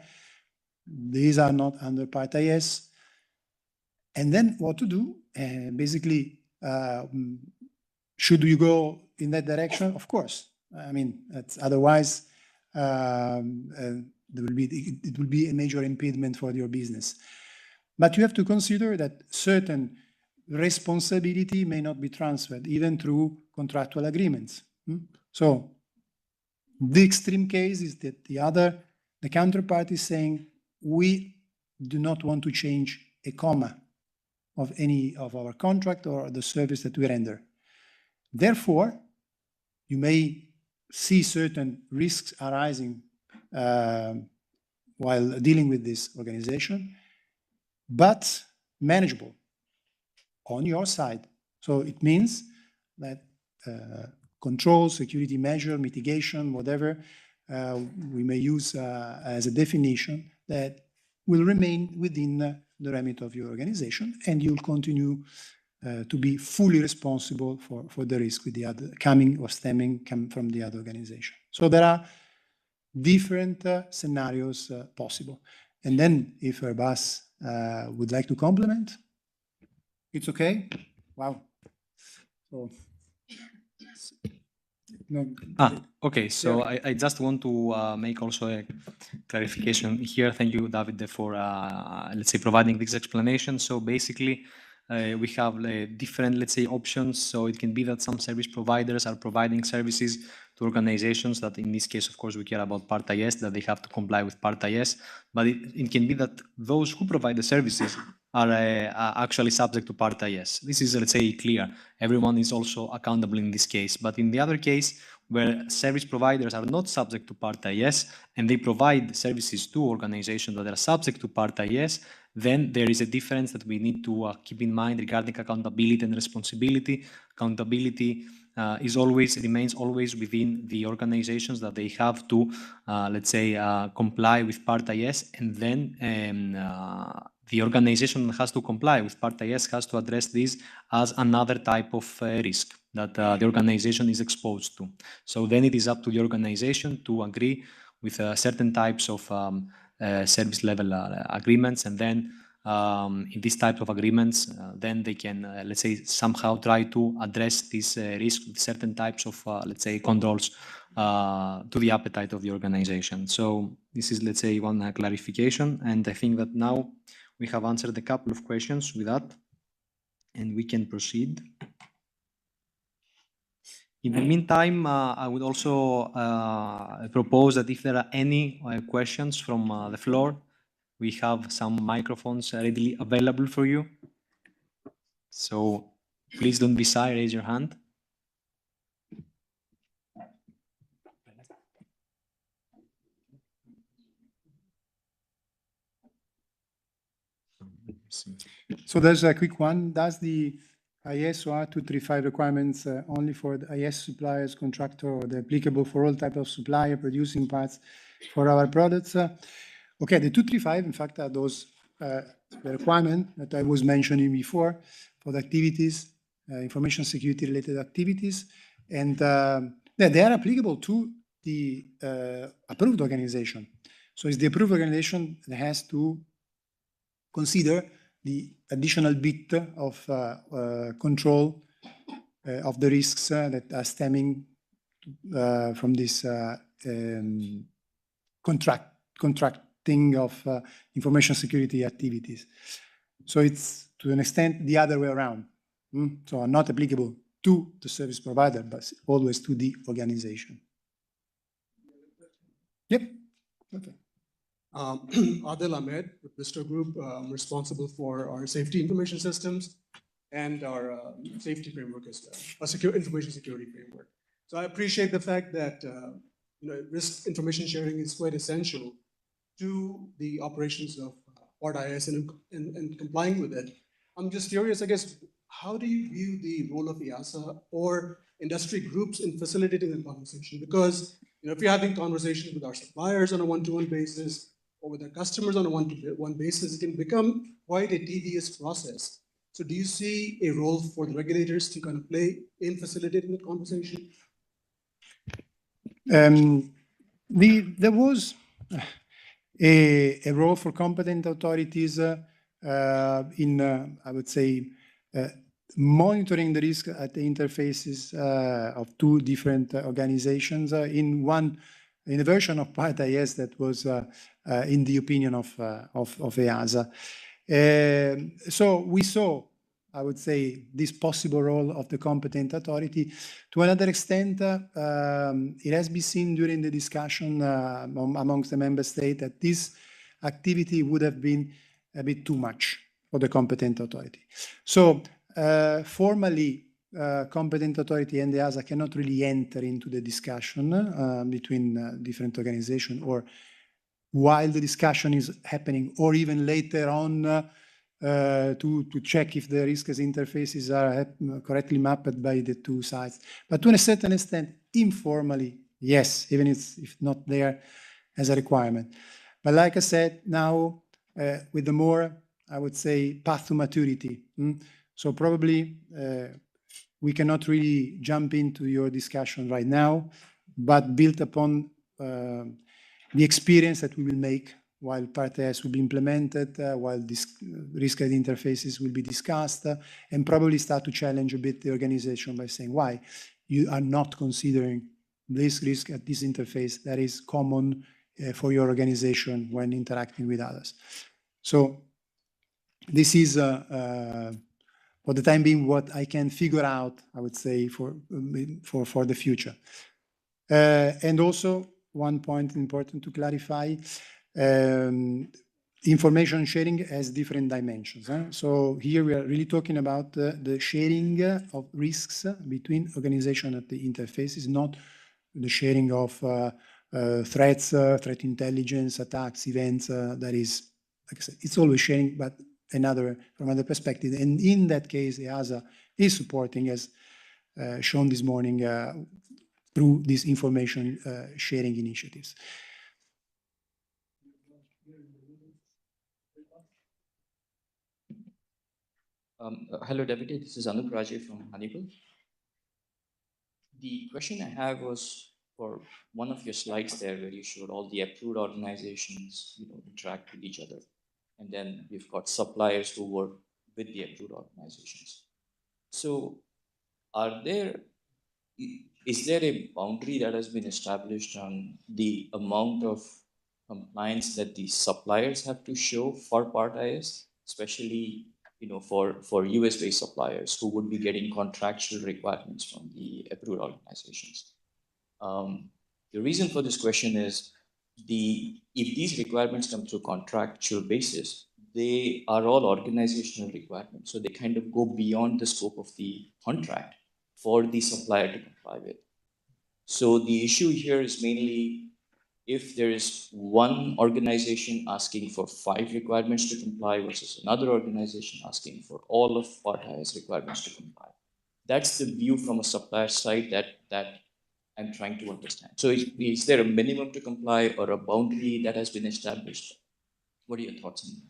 These are not under Part IS. And then what to do? Basically, should you go in that direction? Of course. I mean, otherwise, it will be a major impediment for your business. But you have to consider that certain responsibility may not be transferred, even through contractual agreements. So the extreme case is that the counterpart is saying, we do not want to change a comma of any of our contract or the service that we render. Therefore, you may see certain risks arising while dealing with this organization, but manageable on your side. So it means that control, security measure, mitigation, whatever, we may use as a definition that will remain within the remit of your organization, and you'll continue to be fully responsible for the risk with the other coming or stemming from the other organization. So there are different scenarios possible. And then if Airbus would like to complement, it's okay. Wow. So, no. Okay, so I just want to make also a clarification here. Thank you, David, for let's say providing this explanation. So basically, we have different, let's say, options. So it can be that some service providers are providing services to organizations that, in this case, of course, we care about Part IS, that they have to comply with Part IS. But it can be that those who provide the services are actually subject to Part IS. This is, let's say, clear. Everyone is also accountable in this case. But in the other case, where service providers are not subject to Part IS and they provide services to organizations that are subject to Part IS, then there is a difference that we need to keep in mind regarding accountability and responsibility. Accountability remains always within the organizations that they have to, let's say, comply with Part IS, and then the organization that has to comply with Part IS has to address this as another type of risk that the organization is exposed to. So then it is up to the organization to agree with certain types of service level agreements, and then in these types of agreements, then they can, let's say, somehow try to address this risk with certain types of, let's say, controls to the appetite of the organization. So this is, let's say, one clarification, and I think that now we have answered a couple of questions with that, and we can proceed. In the meantime, I would also propose that if there are any questions from the floor, we have some microphones readily available for you. So please don't be shy, raise your hand. So there's a quick one. Does the ISO R235 requirements only for the IS suppliers, contractor, or the applicable for all types of supplier producing parts for our products? Okay, the 235, in fact, are those the requirement that I was mentioning before for the activities, information security related activities, and they are applicable to the approved organization. So it's the approved organization that has to consider the additional bit of control of the risks that are stemming from this contracting of information security activities. So it's to an extent the other way around. So not applicable to the service provider, but always to the organization. Yep. Okay. Adel Ahmed with Bristol Group. I'm responsible for our safety information systems and our safety framework as well, our secure information security framework. So I appreciate the fact that risk information sharing is quite essential to the operations of Part IS and complying with it. I'm just curious, I guess, how do you view the role of EASA or industry groups in facilitating the conversation? Because if you're having conversations with our suppliers on a one-to-one basis, or with our customers on a one-to-one basis, it can become quite a tedious process. So do you see a role for the regulators to kind of play in facilitating the conversation? There was a role for competent authorities in, I would say, monitoring the risk at the interfaces of two different organizations in a version of Part IS that was in the opinion of EASA. So we saw, I would say, this possible role of the competent authority. To another extent, it has been seen during the discussion amongst the member states that this activity would have been a bit too much for the competent authority. So formally, competent authority and the EASA cannot really enter into the discussion between different organizations, or while the discussion is happening, or even later on to check if the risk interfaces are correctly mapped by the two sides. But to a certain extent, informally, yes, even if not there as a requirement. But like I said, now with the more, I would say, path to maturity. So probably we cannot really jump into your discussion right now, but built upon the experience that we will make while Part AS will be implemented, while this risk-guided interfaces will be discussed, and probably start to challenge a bit the organization by saying why you are not considering this risk at this interface that is common for your organization when interacting with others. So this is, for the time being, what I can figure out, I would say, for the future. And also, one point important to clarify, information sharing has different dimensions. So here we are really talking about the sharing of risks between organizations at the interfaces, not the sharing of threats, threat intelligence, attacks, events. That is, like I said, it's always sharing, but from another perspective. And in that case, EASA is supporting, as shown this morning, through these information sharing initiatives. Hello, Deputy. This is Anup Raje from Honeywell. The question I have was for one of your slides there, where you showed all the approved organizations, interact with each other, and then we've got suppliers who work with the approved organizations. So, is there a boundary that has been established on the amount of compliance that the suppliers have to show for Part IS, especially for US-based suppliers who would be getting contractual requirements from the approved organizations? The reason for this question is if these requirements come through contractual basis, they are all organizational requirements. So they kind of go beyond the scope of the contract for the supplier to comply with. So the issue here is mainly if there is one organization asking for 5 requirements to comply versus another organization asking for all of Part IS requirements to comply. That's the view from a supplier side that I'm trying to understand. So is there a minimum to comply or a boundary that has been established? What are your thoughts on that?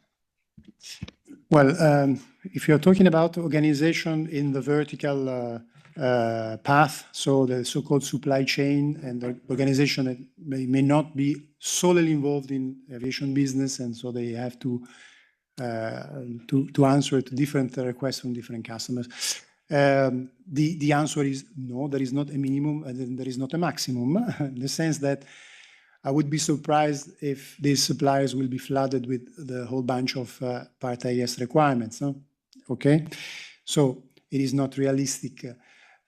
Well, if you're talking about organization in the vertical path, so the so-called supply chain and the organization that may not be solely involved in aviation business, and so they have to answer to different requests from different customers. The answer is no, there is not a minimum and there is not a maximum, in the sense that I would be surprised if these suppliers will be flooded with the whole bunch of Part IS requirements. No? Okay, so it is not realistic.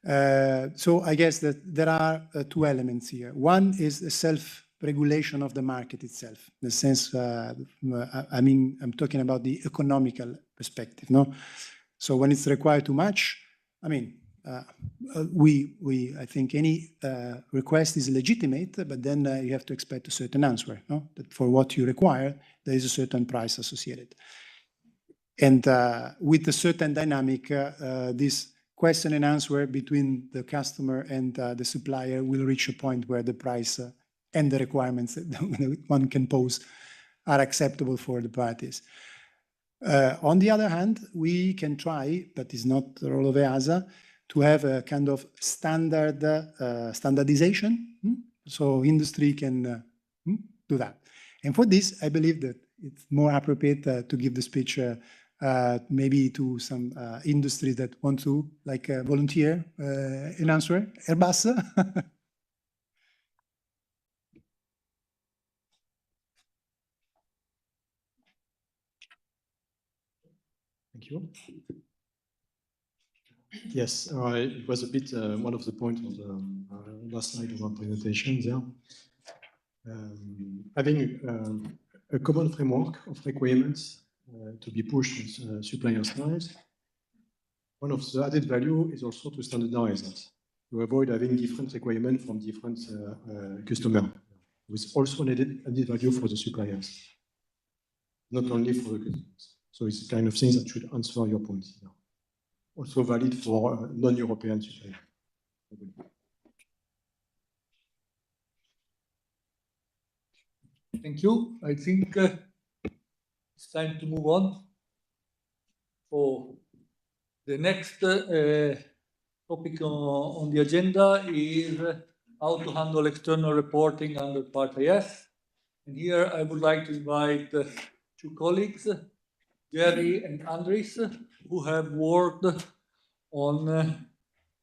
So I guess that there are 2 elements here. One is the self-regulation of the market itself. In the sense, I'm talking about the economical perspective. No, so when it's required too much, I think any request is legitimate, but then you have to expect a certain answer. No? That for what you require, there is a certain price associated. And with a certain dynamic, this question and answer between the customer and the supplier will reach a point where the price and the requirements that one can pose are acceptable for the parties. On the other hand, we can try, but it's not the role of EASA, to have a kind of standardization. So industry can do that. And for this, I believe that it's more appropriate to give the speech maybe to some industries that want to, like volunteer an answer. Airbus. Thank you. Yes, it was a bit one of the points of the last slide of our presentation there. Having a common framework of requirements to be pushed on supplier side. One of the added value is also to standardize that, to avoid having different requirements from different customers, with also an added value for the suppliers, not only for the customers. So it's the kind of things that should answer your point here. Also valid for non-European suppliers. Thank you. I think it's time to move on. So the next topic on the agenda is how to handle external reporting under Part IS. And here I would like to invite two colleagues, Jerry and Andres, who have worked on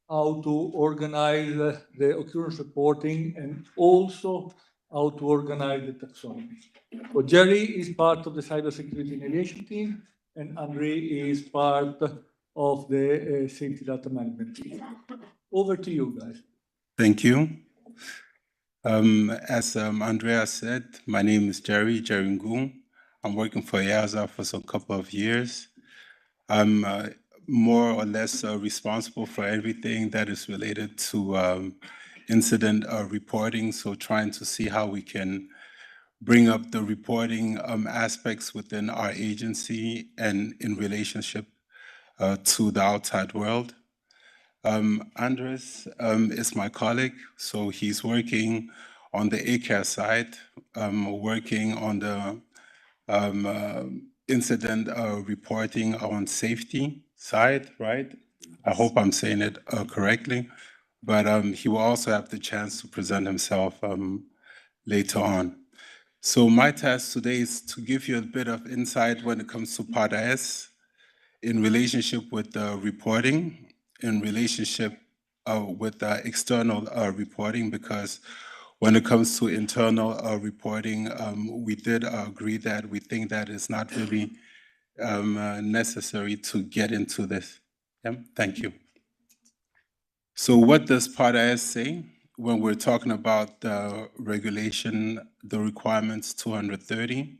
how to organize the occurrence reporting and also how to organize the taxonomy. So Jerry is part of the cybersecurity and aviation team, and Andre is part of the safety data management team. Over to you guys. Thank you. As Andrea said, my name is Jerry Ngung. I'm working for EASA for a couple of years. I'm more or less responsible for everything that is related to incident reporting, so trying to see how we can bring up the reporting aspects within our agency and in relationship to the outside world. Andres is my colleague, so he's working on the ACARE side, working on the incident reporting on safety side, right? I hope I'm saying it correctly, but he will also have the chance to present himself later on. So my task today is to give you a bit of insight when it comes to Part IS in relationship with reporting, in relationship with external reporting, because when it comes to internal reporting, we did agree that we think that it's not really necessary to get into this. Yeah, thank you. So what does Part IS say when we're talking about the regulation, the requirements 230,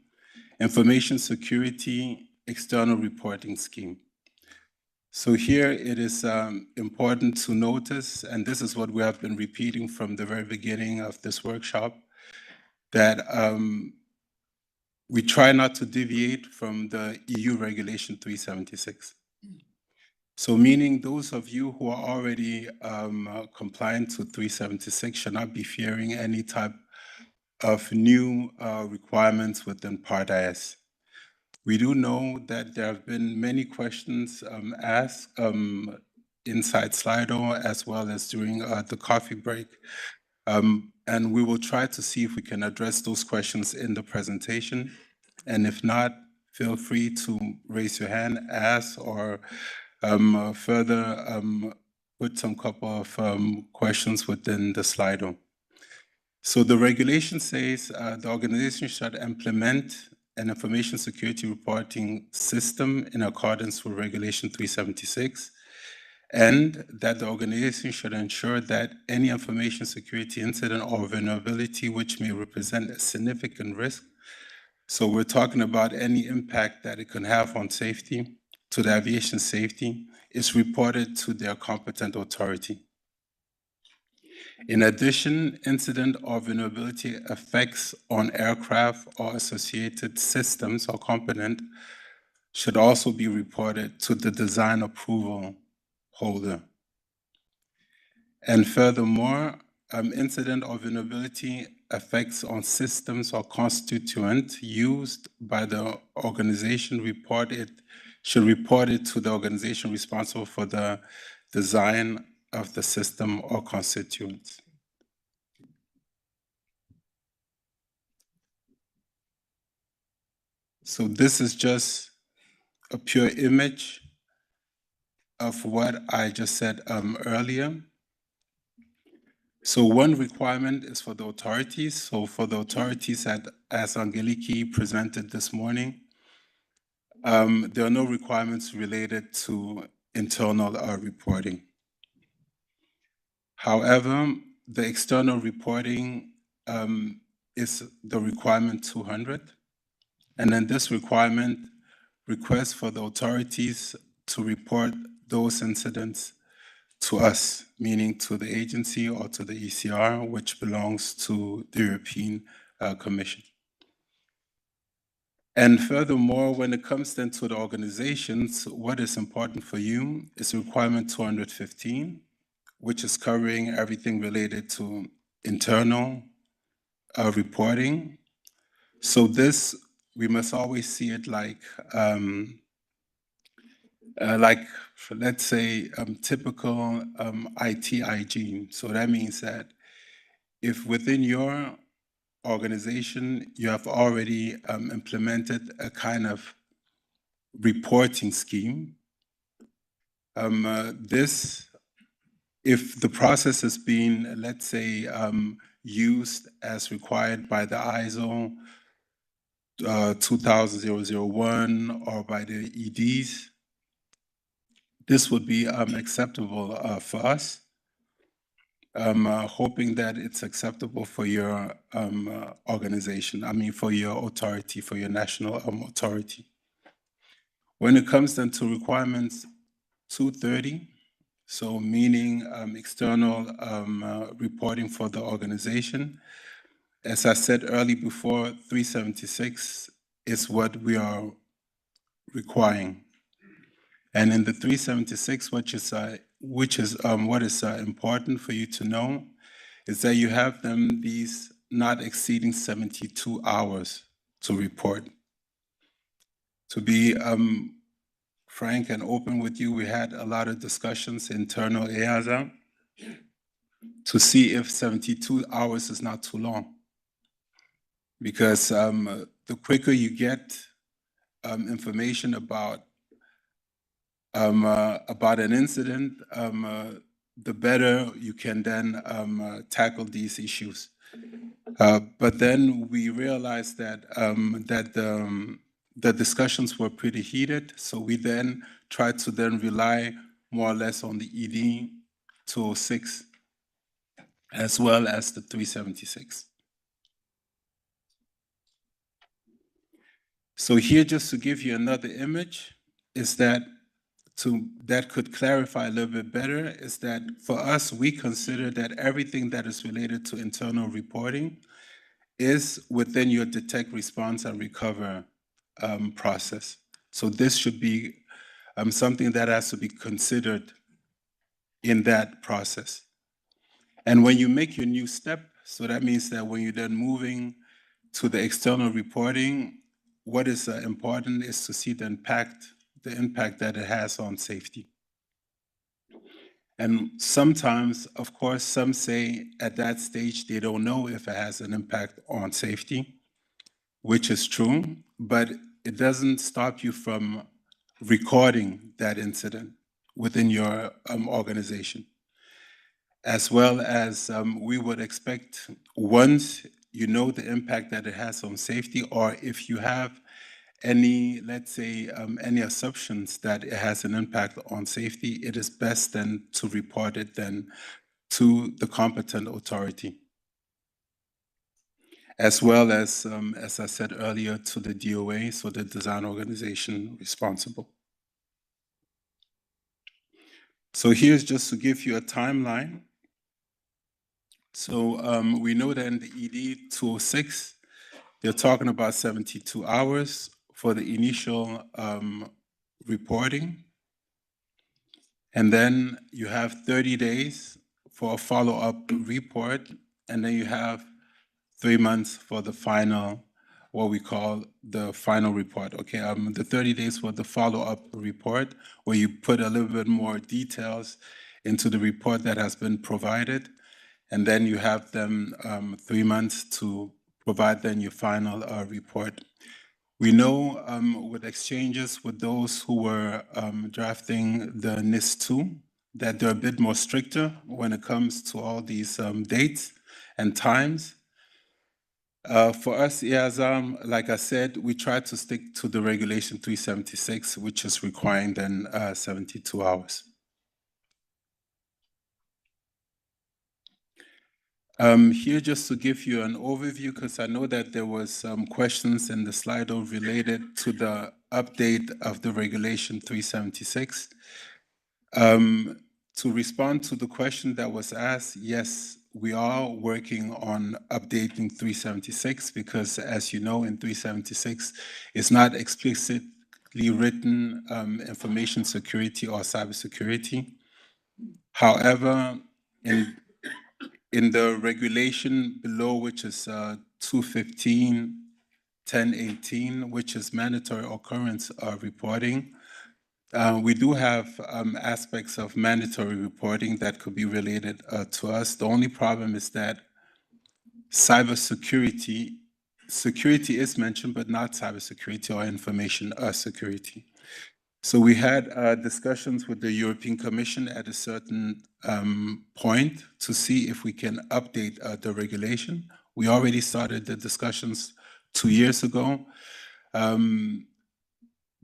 information security external reporting scheme? So here it is important to notice, and this is what we have been repeating from the very beginning of this workshop, that we try not to deviate from the EU Regulation 376. So meaning those of you who are already compliant to 376 should not be fearing any type of new requirements within Part IS. We do know that there have been many questions asked inside Slido as well as during the coffee break. And we will try to see if we can address those questions in the presentation. And if not, feel free to raise your hand, ask, or further put some couple of questions within the Slido. So the regulation says the organization should implement an information security reporting system in accordance with Regulation 376, and that the organization should ensure that any information security incident or vulnerability which may represent a significant risk, so we're talking about any impact that it can have on safety, to the aviation safety, is reported to their competent authority. In addition, incident or vulnerability effects on aircraft or associated systems or component should also be reported to the design approval holder. And furthermore, incident or vulnerability effects on systems or constituent used by the organization should report it to the organization responsible for the design of the system or constituents. So this is just a pure image of what I just said earlier. So one requirement is for the authorities. So for the authorities, as Angeliki presented this morning, there are no requirements related to internal reporting. However, the external reporting is the requirement 200. And then this requirement requests for the authorities to report those incidents to us, meaning to the agency or to the ECR, which belongs to the European Commission. And furthermore, when it comes then to the organizations, what is important for you is requirement 215, which is covering everything related to internal reporting. So this, we must always see it like, let's say, typical IT hygiene. So that means that if within your organization you have already implemented a kind of reporting scheme, this, if the process has been, let's say, used as required by the ISO 20001 or by the EDs, this would be acceptable for us. Hoping that it's acceptable for your organization, I mean for your authority, for your national authority. When it comes then to requirements 230, so meaning external reporting for the organization, as I said earlier before, 376 is what we are requiring. And in the 376, what is important for you to know is that you have them these not exceeding 72 hours to report. To be frank and open with you, we had a lot of discussions internal EASA to see if 72 hours is not too long. Because the quicker you get information about an incident, the better you can then tackle these issues. But then we realized that the discussions were pretty heated, so we then tried to then rely more or less on the ED 206 as well as the 376. So here, just to give you another image, is that that could clarify a little bit better, is that for us, we consider that everything that is related to internal reporting is within your detect, response, and recover process. So this should be something that has to be considered in that process. And when you make your new step, so that means that when you're then moving to the external reporting, what is important is to see the impact that it has on safety. And sometimes, of course, some say at that stage they don't know if it has an impact on safety, which is true, but it doesn't stop you from recording that incident within your organization. As well as we would expect, once you know the impact that it has on safety, or if you have any, let's say, any assumptions that it has an impact on safety, it is best then to report it then to the competent authority. As well as I said earlier, to the DOA, so the design organization responsible. So here's just to give you a timeline. So we know that in the ED 206, they're talking about 72 hours for the initial reporting. And then you have 30 days for a follow-up report. And then you have 3 months for the final, what we call the final report. Okay, the 30 days for the follow-up report, where you put a little bit more details into the report that has been provided. And then you have them 3 months to provide then your final report. We know with exchanges with those who were drafting the NIS2 that they're a bit more stricter when it comes to all these dates and times. For us, EASA, like I said, we try to stick to the regulation 376, which is requiring then 72 hours. Here, just to give you an overview, because I know that there was some questions in the Slido related to the update of the regulation 376. To respond to the question that was asked, yes, we are working on updating 376 because, as you know, in 376, it's not explicitly written information security or cybersecurity. However, in the regulation below, which is 215 1018, which is mandatory occurrence reporting. We do have aspects of mandatory reporting that could be related to us. The only problem is that security is mentioned, but not cybersecurity or information security. So we had discussions with the European Commission at a certain point to see if we can update the regulation. We already started the discussions 2 years ago. The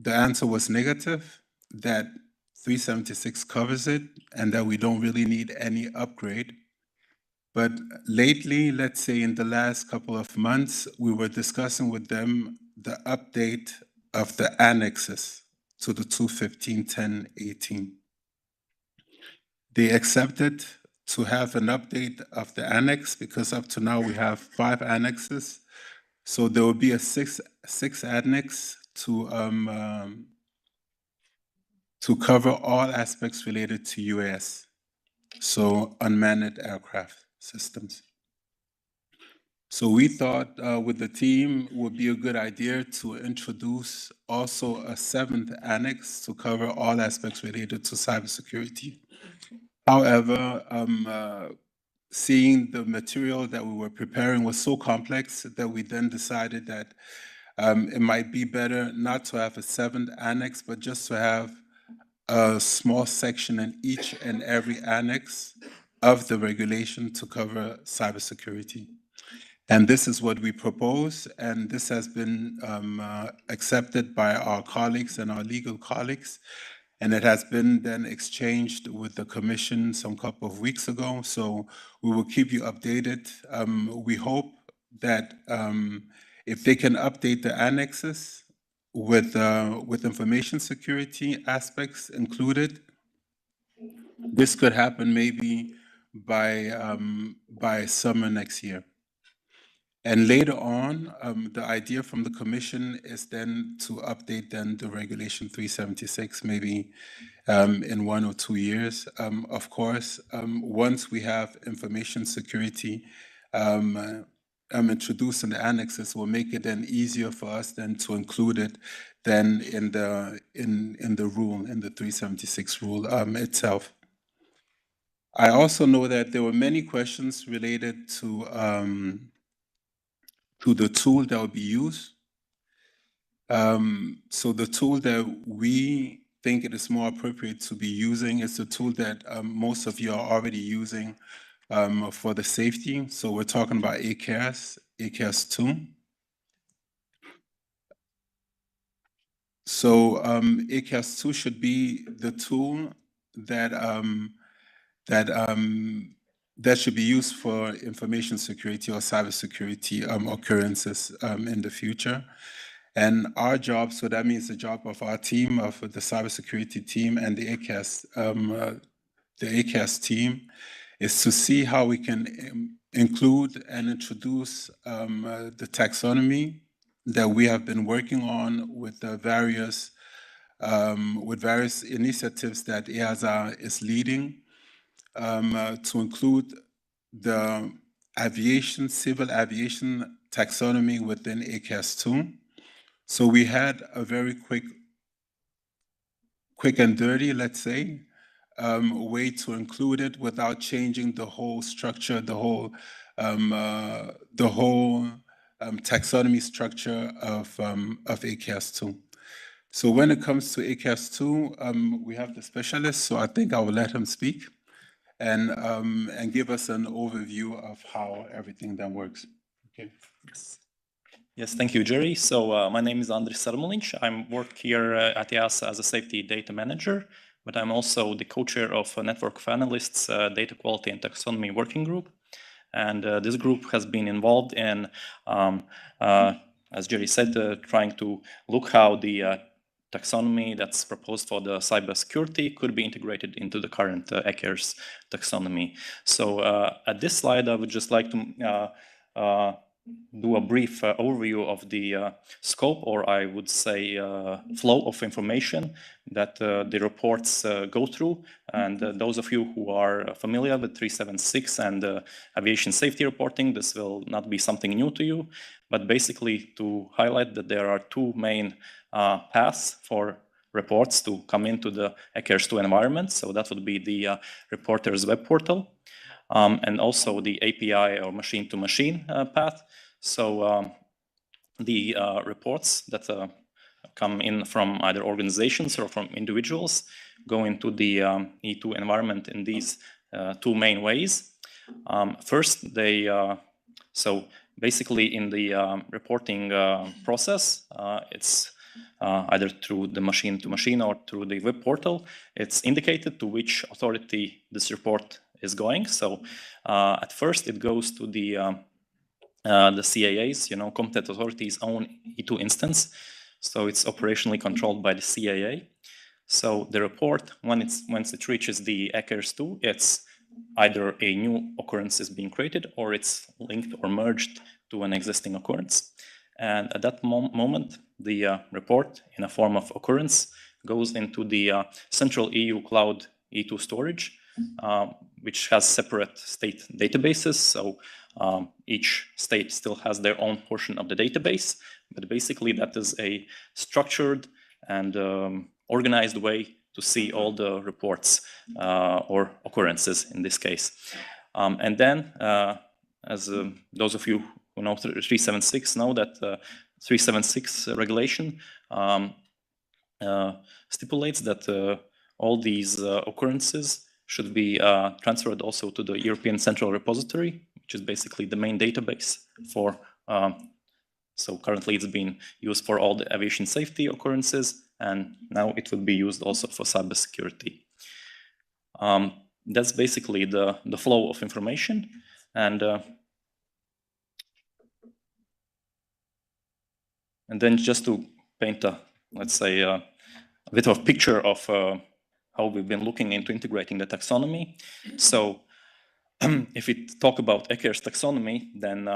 answer was negative, that 376 covers it and that we don't really need any upgrade. But lately, let's say in the last couple of months, we were discussing with them the update of the annexes to the 215.10.18. They accepted to have an update of the annex because up to now we have 5 annexes. So there will be a sixth annex to cover all aspects related to UAS, so unmanned aircraft systems. So we thought with the team would be a good idea to introduce also a 7th annex to cover all aspects related to cybersecurity. However, seeing the material that we were preparing was so complex that we then decided that it might be better not to have a 7th annex, but just to have a small section in each and every annex of the regulation to cover cybersecurity. And this is what we propose, and this has been accepted by our colleagues and our legal colleagues, and it has been then exchanged with the Commission some couple of weeks ago, so we will keep you updated. We hope that if they can update the annexes with information security aspects included, this could happen maybe by summer next year. And later on, the idea from the Commission is then to update then the Regulation 376, maybe in 1 or 2 years. Of course, once we have information security introduced in the annexes, will make it then easier for us then to include it then in the rule, in the 376 rule itself. I also know that there were many questions related to the tool that will be used. So the tool that we think it is more appropriate to be using is the tool that most of you are already using for the safety. So we're talking about ACAS 2. So ACAS 2 should be the tool that should be used for information security or cybersecurity occurrences in the future. And our job, so that means the job of our team, of the cybersecurity team and the ACAS team, is to see how we can include and introduce the taxonomy that we have been working on with the various initiatives that EASA is leading, to include the civil aviation taxonomy within ACAS 2. So we had a very quick and dirty, let's say, way to include it without changing the whole structure, the whole taxonomy structure of ACAS 2. So when it comes to ACAS 2, we have the specialist, so I think I will let him speak and give us an overview of how everything then works. Okay. Yes, thank you, Jerry. So my name is Andris Sarmulic. I work here at EASA as a safety data manager, but I'm also the co-chair of a network of analysts, data quality and taxonomy working group. And this group has been involved in, as Jerry said, trying to look how the taxonomy that's proposed for the cybersecurity could be integrated into the current ECARS taxonomy. So at this slide, I would just like to do a brief overview of the scope, or I would say flow of information that the reports go through. And those of you who are familiar with 376 and aviation safety reporting, this will not be something new to you, but basically to highlight that there are two main paths for reports to come into the ECARES-2 environment. So that would be the reporter's web portal, and also the API or machine-to-machine path. So the reports that come in from either organizations or from individuals go into the E2 environment in these two main ways. First, they so basically in the reporting process, it's either through the machine-to-machine or through the web portal, it's indicated to which authority this report is going. So at first it goes to the CAA's, competent authority's own E2 instance. So it's operationally controlled by the CAA. So the report, once it reaches the ECARES-2, it's either a new occurrence is being created or it's linked or merged to an existing occurrence. And at that moment, the report in a form of occurrence goes into the central EU cloud E2 storage, which has separate state databases. So each state still has their own portion of the database, but basically that is a structured and organized way to see all the reports or occurrences in this case. And then, as those of you who know 376 know that 376 regulation stipulates that all these occurrences should be transferred also to the European Central Repository, which is basically the main database for, so currently it's being used for all the aviation safety occurrences, and now it will be used also for cybersecurity. That's basically the flow of information. And then just to paint a, let's say, a bit of a picture of how we've been looking into integrating the taxonomy. So if we talk about ECARES taxonomy, then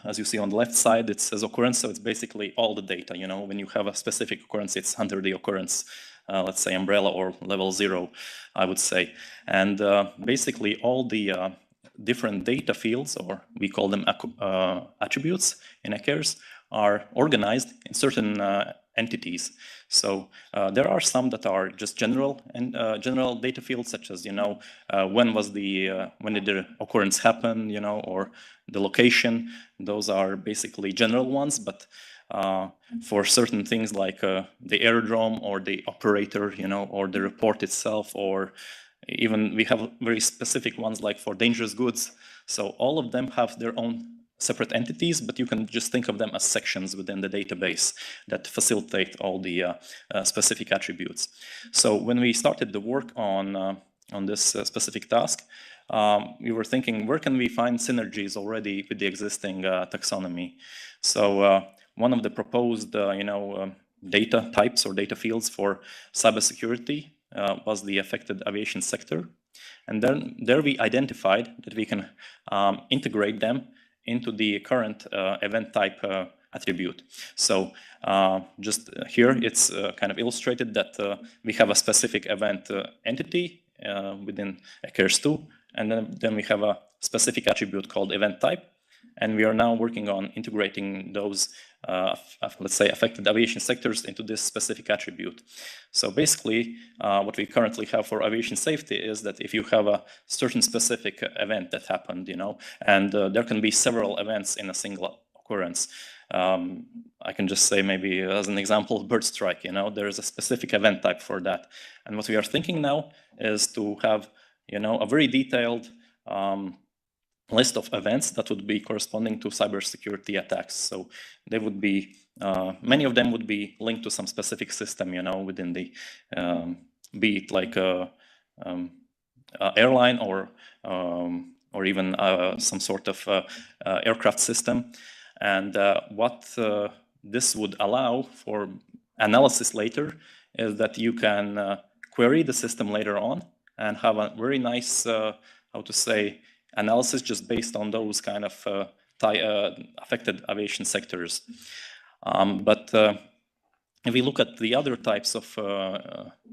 as you see on the left side, it says occurrence. So it's basically all the data, when you have a specific occurrence, it's under the occurrence, let's say umbrella or level 0, I would say. And basically all the different data fields, or we call them attributes in ECARES, are organized in certain entities. So there are some that are just general and general data fields, such as when did the occurrence happen, or the location. Those are basically general ones, but for certain things like the aerodrome or the operator, or the report itself, or even we have very specific ones like for dangerous goods. So all of them have their own separate entities, but you can just think of them as sections within the database that facilitate all the specific attributes. So when we started the work on this specific task, we were thinking, where can we find synergies already with the existing taxonomy? So one of the proposed, data types or data fields for cybersecurity was the affected aviation sector. And then there we identified that we can integrate them into the current event type attribute. So just here it's kind of illustrated that we have a specific event entity within ECARES-2, and then we have a specific attribute called event type, and we are now working on integrating those let's say affected aviation sectors into this specific attribute. So basically what we currently have for aviation safety is that if you have a certain specific event that happened, and there can be several events in a single occurrence. I can just say maybe as an example, bird strike, there is a specific event type for that. And what we are thinking now is to have, a very detailed list of events that would be corresponding to cybersecurity attacks. So they would be, many of them would be linked to some specific system, within the, be it like a airline or even some sort of aircraft system. And what this would allow for analysis later is that you can query the system later on and have a very nice, how to say, analysis just based on those kind of affected aviation sectors. But if we look at the other types of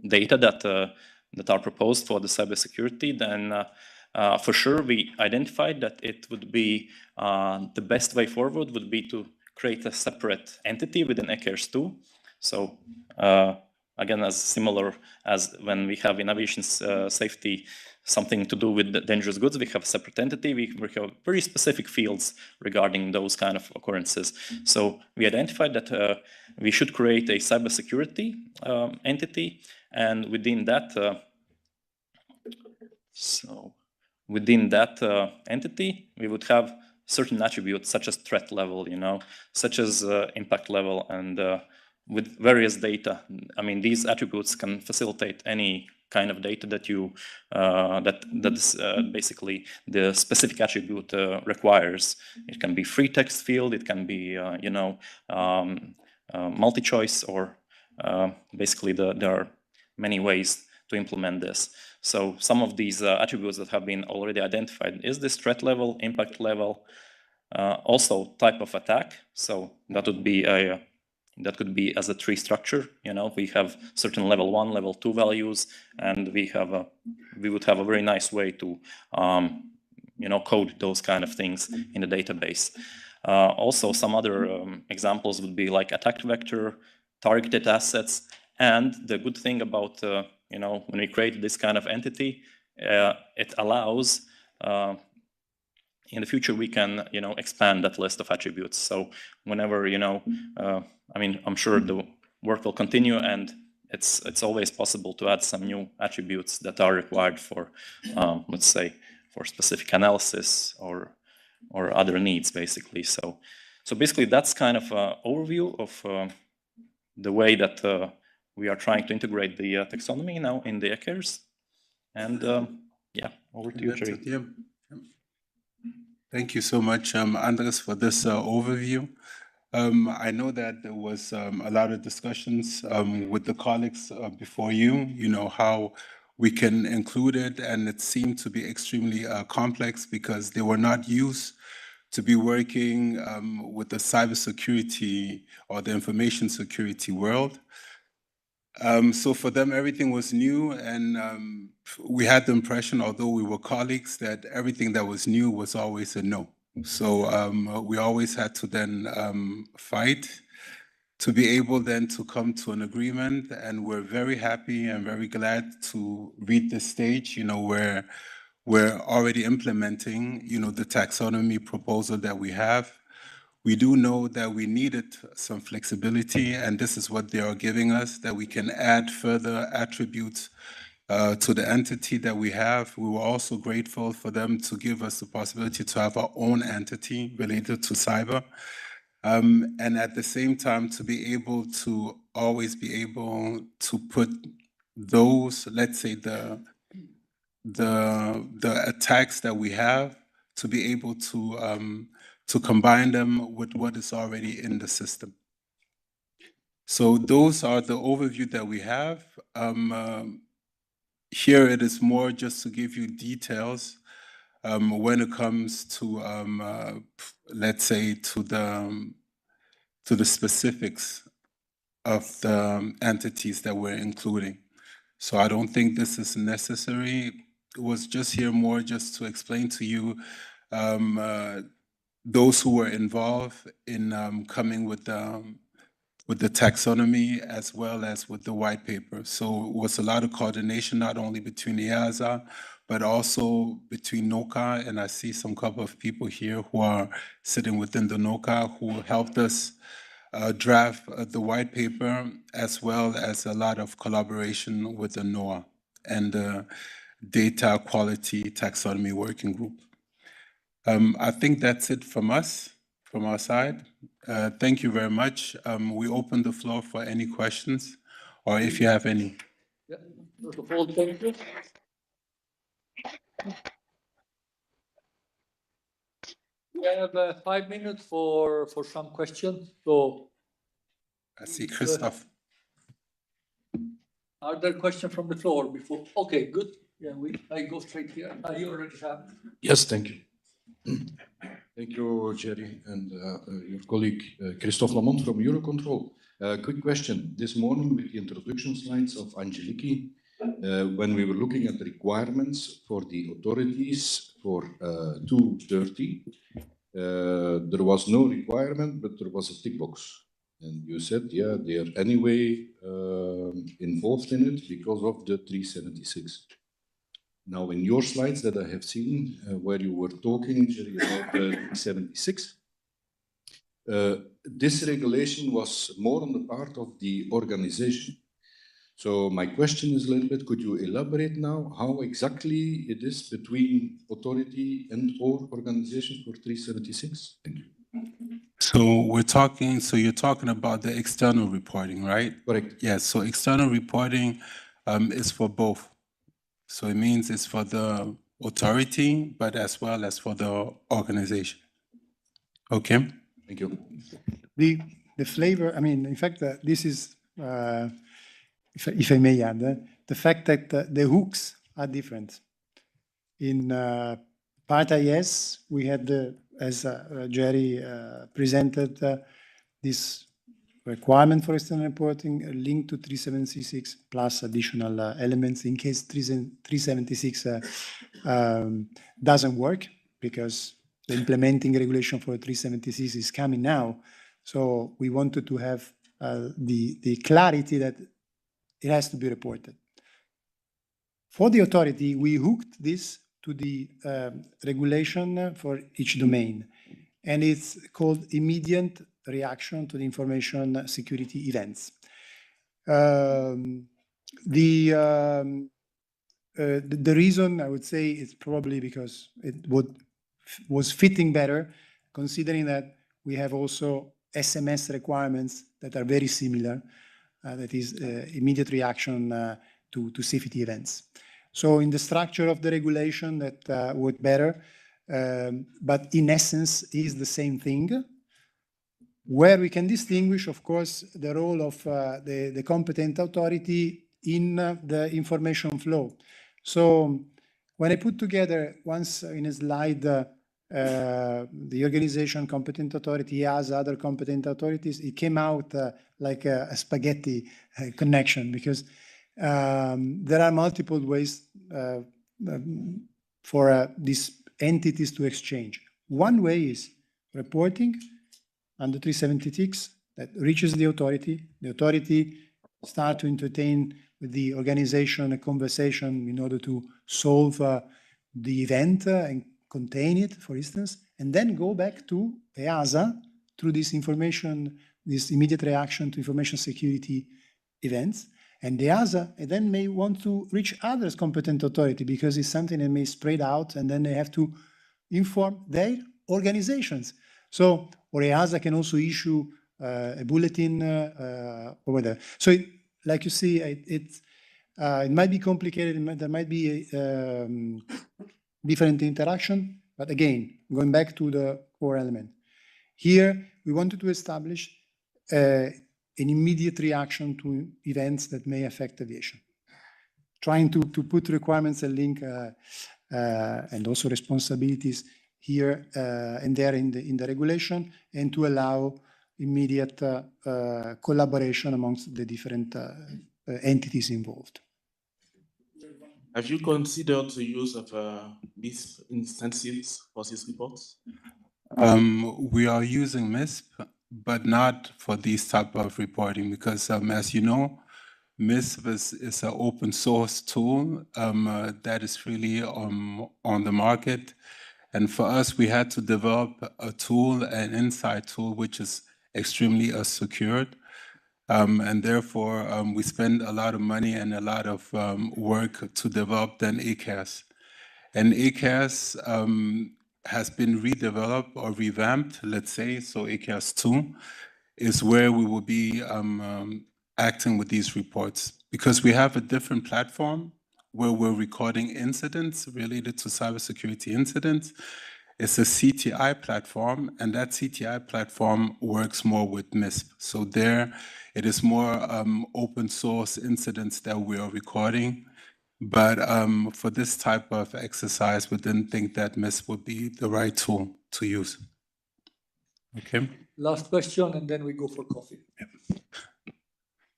data that are proposed for the cybersecurity, then for sure we identified that it would be the best way forward would be to create a separate entity within ECARES 2. So again, as similar as when we have in aviation safety something to do with the dangerous goods, we have a separate entity. We have very specific fields regarding those kind of occurrences. So we identified that we should create a cybersecurity entity, and within that, entity, we would have certain attributes such as threat level, such as impact level, and with various data. I mean, these attributes can facilitate any kind of data that you that's basically the specific attribute requires. It can be free text field, it can be multi-choice, or basically there are many ways to implement this. So some of these attributes that have been already identified is this threat level, impact level, also type of attack. So that would be that could be as a tree structure. We have certain level 1, level 2 values, and we would have a very nice way to code those kind of things in the database. Also, some other examples would be like attack vector, targeted assets, and the good thing about when we create this kind of entity, it allows in the future we can expand that list of attributes. So whenever I mean, I'm sure the work will continue, and it's always possible to add some new attributes that are required for let's say for specific analysis or other needs, basically. So basically that's kind of an overview of the way that we are trying to integrate the taxonomy now in the ECARES. And yeah, over to you, Jerry. Yeah. Thank you so much, Andres, for this overview. I know that there was a lot of discussions with the colleagues before you, how we can include it, and it seemed to be extremely complex because they were not used to be working with the cybersecurity or the information security world. So for them, everything was new, and we had the impression, although we were colleagues, that everything that was new was always a no. So we always had to then fight to be able then to come to an agreement, and we're very happy and very glad to reach this stage, where we're already implementing, the taxonomy proposal that we have. We do know that we needed some flexibility, and this is what they are giving us, that we can add further attributes to the entity that we have. We were also grateful for them to give us the possibility to have our own entity related to cyber. And at the same time, to be able to always be able to put those, let's say, the attacks that we have, to be able to combine them with what is already in the system. So those are the overview that we have. Here it is more just to give you details when it comes to, let's say, to the specifics of the entities that we're including. So I don't think this is necessary. It was just here more just to explain to you those who were involved in coming with the taxonomy as well as with the white paper. So it was a lot of coordination, not only between EASA, but also between NOCA, and I see some couple of people here who are sitting within the NOCA who helped us draft the white paper, as well as a lot of collaboration with the NOAA and the Data Quality Taxonomy Working Group. I think that's it from us, from our side. Thank you very much. We open the floor for any questions, or if you have any. Yeah, first of all, thank you. We have 5 minutes for some questions. So I see Christoph. Are there questions from the floor before? Okay, good. Yeah, I go straight here. You already have. Yes, thank you. Thank you, Jerry, and your colleague Christophe Lamont from Eurocontrol. Quick question. This morning, with the introduction slides of Angeliki, when we were looking at the requirements for the authorities for 230, there was no requirement, but there was a tick box. And you said, yeah, they are anyway involved in it because of the 376. Now, in your slides that I have seen, where you were talking, Jerry, about the 376, this regulation was more on the part of the organization. So my question is a little bit, could you elaborate now how exactly it is between authority and or organization for 376? Thank you. So you're talking about the external reporting, right? Correct. Yes, so external reporting is for both. So it means it's for the authority, but as well as for the organization. Okay? Thank you. The flavor, I mean, in fact, this is, if I may add, the fact that the hooks are different. In Part IS, we had, as Jerry presented, this requirement for external reporting linked to 376 plus additional elements in case 376 doesn't work, because the implementing regulation for 376 is coming now. So we wanted to have the clarity that it has to be reported. For the authority, we hooked this to the regulation for each domain, and it's called immediate reaction to the information security events. The reason I would say is probably because it was fitting better, considering that we have also SMS requirements that are very similar, that is immediate reaction to safety events. So in the structure of the regulation that worked better, but in essence is the same thing. Where we can distinguish, of course, the role of the competent authority in the information flow. So when I put together once in a slide the organization, competent authority, as other competent authorities, it came out like a spaghetti connection, because there are multiple ways for these entities to exchange. One way is reporting under 376 that reaches the authority. The authority starts to entertain with the organization a conversation in order to solve the event and contain it, for instance, and then go back to EASA through this information, this immediate reaction to information security events. And the EASA then may want to reach others competent authority, because it's something that may spread out, and then they have to inform their organizations. So, or EASA can also issue a bulletin over there. So, like you see, it might be complicated. There might be different interaction, but again, going back to the core element. Here, we wanted to establish an immediate reaction to events that may affect aviation. Trying to put requirements and link and also responsibilities here and there in the regulation, and to allow immediate collaboration amongst the different entities involved. Have you considered the use of MISP instances for these reports? We are using MISP, but not for these type of reporting, because as you know, MISP is an open source tool that is really on the market. And for us, we had to develop a tool, an inside tool, which is extremely secured. And therefore, we spend a lot of money and a lot of work to develop then ACAS. And ACAS has been redeveloped or revamped, let's say. So ACAS 2 is where we will be acting with these reports, because we have a different platform where we're recording incidents related to cybersecurity incidents. It's a CTI platform, and that CTI platform works more with MISP. So there, it is more open source incidents that we are recording. But for this type of exercise, we didn't think that MISP would be the right tool. to use. Okay. Last question, and then we go for coffee.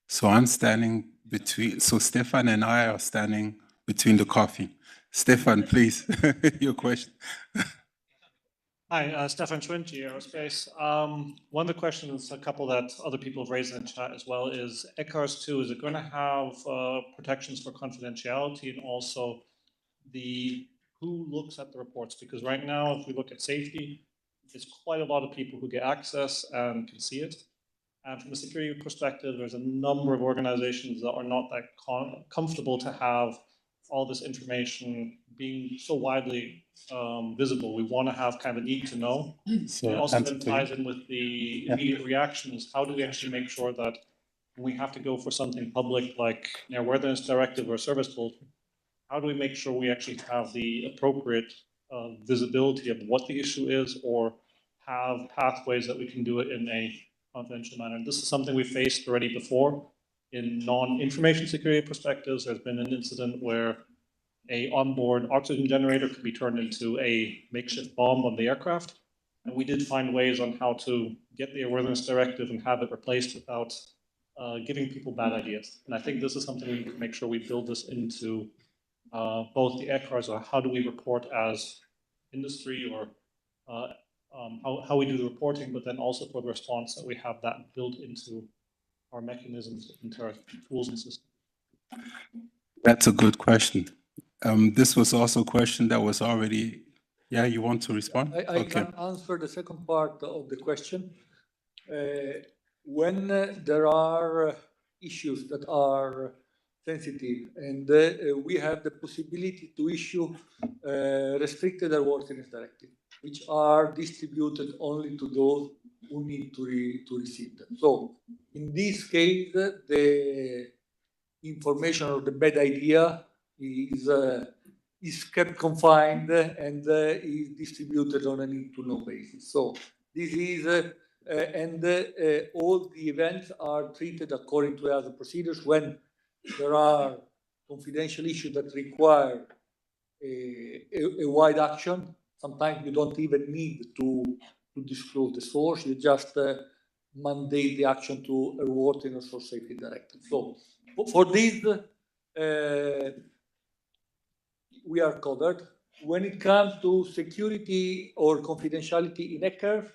So I'm standing between, so Stefan and I are standing between the coffee. Stefan, please, your question. Hi, Stefan Schwinty, Aerospace. One of the questions, a couple that other people have raised in the chat as well, is ECARS 2, is it going to have protections for confidentiality and also the who looks at the reports? Because right now, if we look at safety, it's quite a lot of people who get access and can see it. And from a security perspective, there's a number of organizations that are not that comfortable to have all this information being so widely visible. We want to have kind of a need to know. So it also answer then for you. ties in with the immediate reactions. How do we actually make sure that when we have to go for something public like an airworthiness directive or service bulletin, how do we make sure we actually have the appropriate visibility of what the issue is, or have pathways that we can do it in a confidential manner? And this is something we faced already before in non-information security perspectives. There's been an incident where a onboard oxygen generator could be turned into a makeshift bomb on the aircraft. And we did find ways on how to get the airworthiness directive and have it replaced without giving people bad ideas. And I think this is something we need to make sure we build this into both the ECARs, or how do we report as industry, or how we do the reporting, but then also for the response that we have that built into our mechanisms, into our tools and systems. That's a good question. This was also a question that was already, yeah, you want to respond? I can answer the second part of the question. When there are issues that are sensitive, and we have the possibility to issue restricted airworthiness directive, which are distributed only to those who need to receive them. So in this case, the information or the bad idea is kept confined and is distributed on a need-to-know basis. So this is, all the events are treated according to other procedures. When there are confidential issues that require a wide action, sometimes you don't even need to disclose the source. You just mandate the action to airworthiness or safety directive. So for this, we are covered. When it comes to security or confidentiality in ECARS,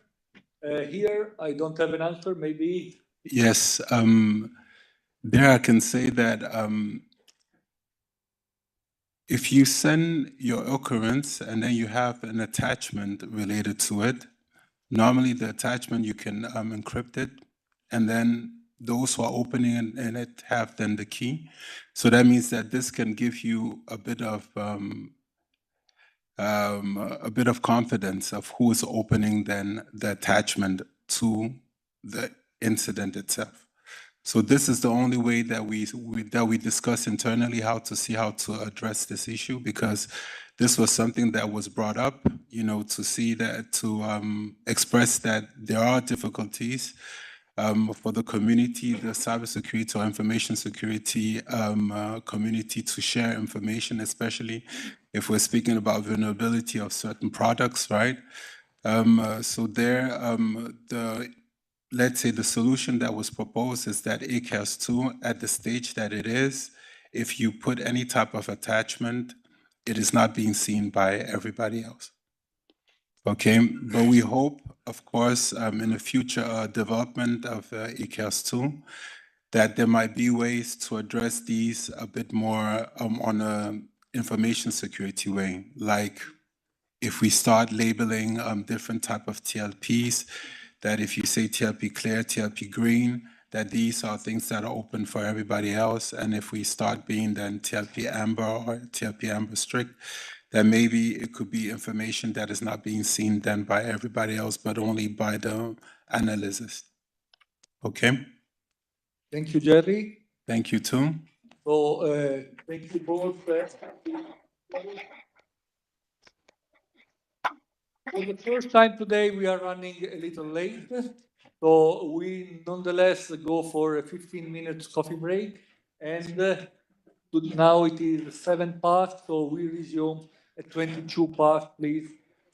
here I don't have an answer. Maybe. Yes, there I can say that if you send your occurrence and then you have an attachment related to it, normally the attachment you can encrypt it, and then those who are opening in it have then the key. So that means that this can give you a bit of confidence of who is opening then the attachment to the incident itself. So this is the only way that we discuss internally how to see how to address this issue, because this was something that was brought up, you know, to see that, to express that there are difficulties for the community, the cybersecurity or information security community, to share information, especially if we're speaking about vulnerability of certain products, right? So there, let's say the solution that was proposed is that ECARS 2, at the stage that it is, if you put any type of attachment, it is not being seen by everybody else. Okay, but we hope, of course, in the future development of ECARS 2, that there might be ways to address these a bit more on an information security way, like if we start labeling different type of TLPs, that if you say TLP clear, TLP green, that these are things that are open for everybody else. And if we start being then TLP amber or TLP amber strict, then maybe it could be information that is not being seen then by everybody else, but only by the analysts. Okay? Thank you, Jerry. Thank you, too. So thank you both. For the first time today, we are running a little late. So we nonetheless go for a 15-minute coffee break. And now it is 7 past, so we resume at 22 past. Please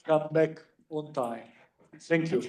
come back on time. Thank you.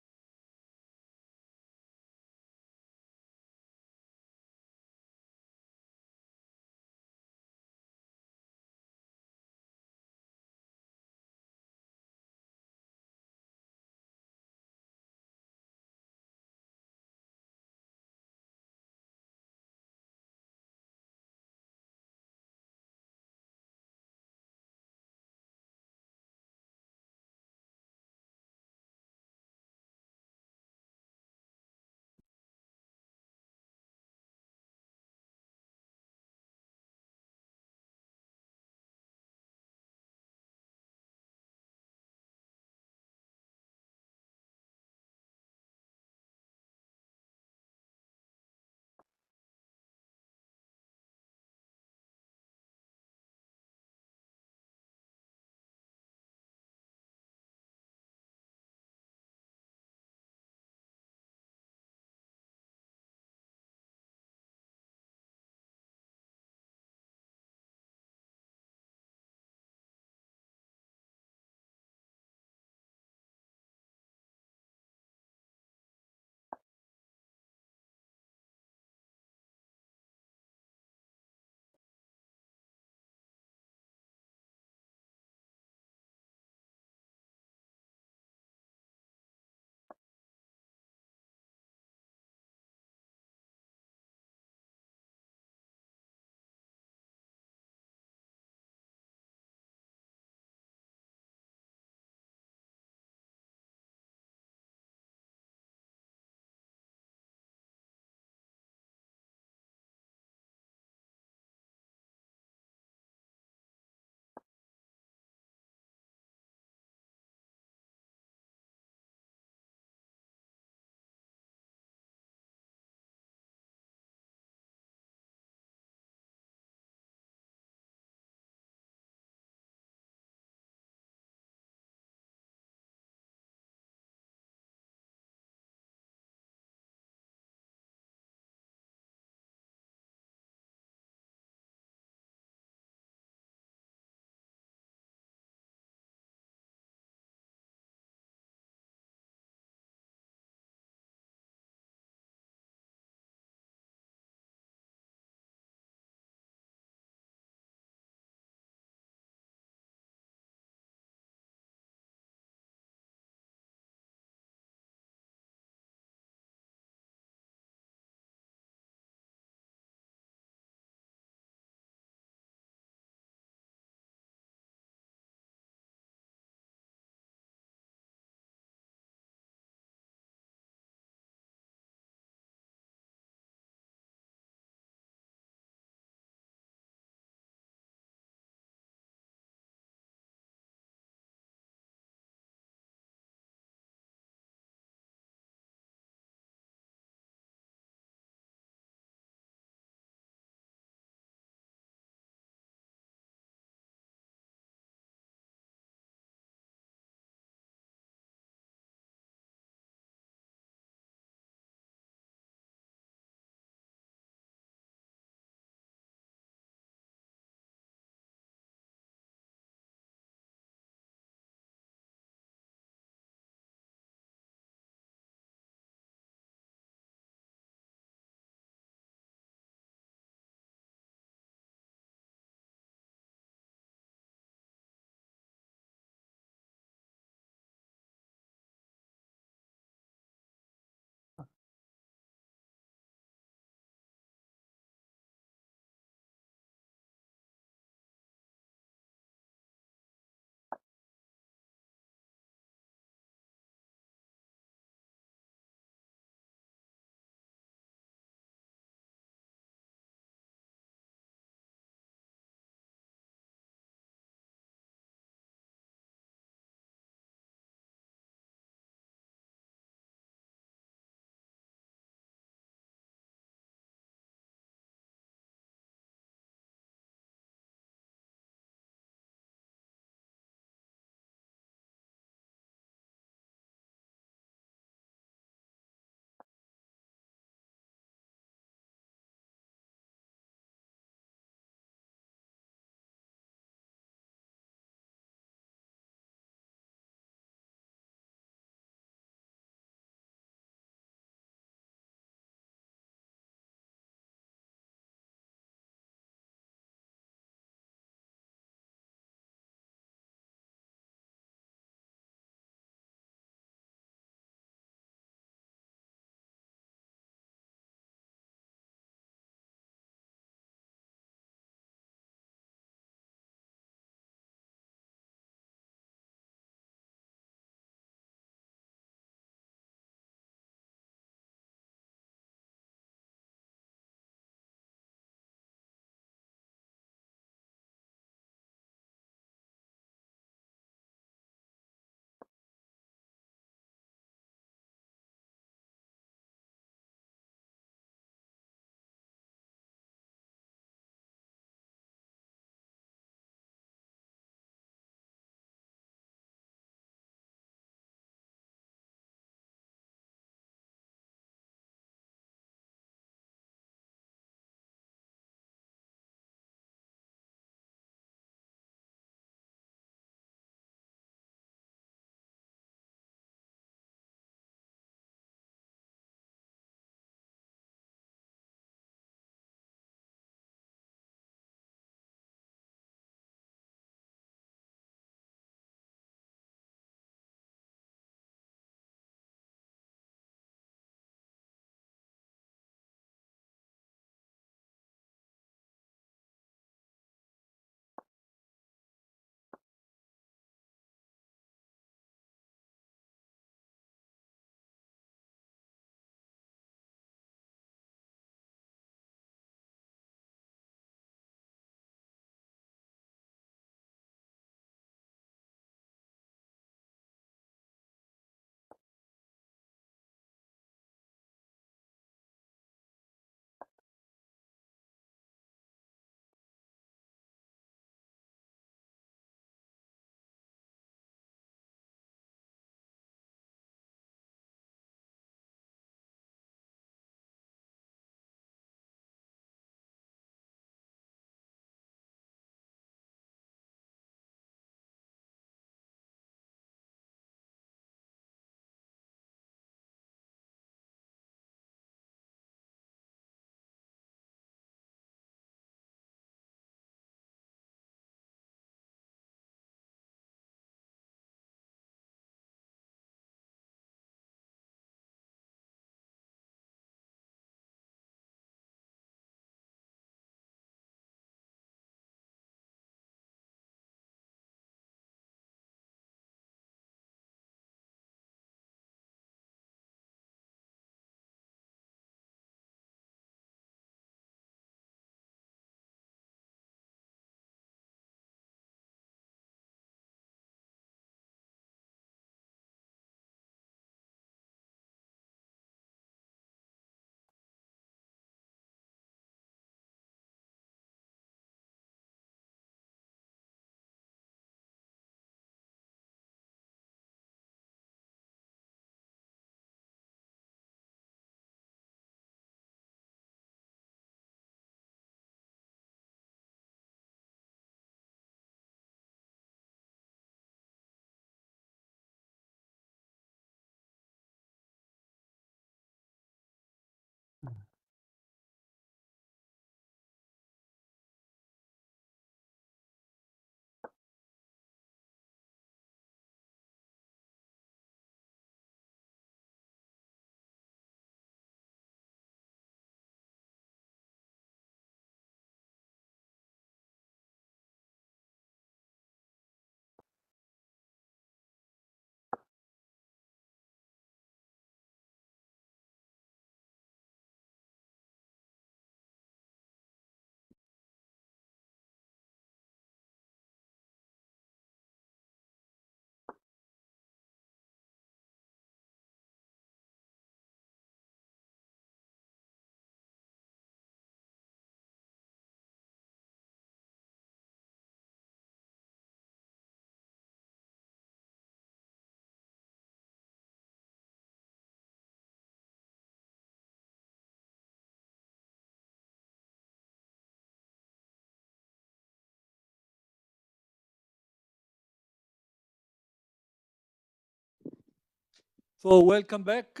So welcome back.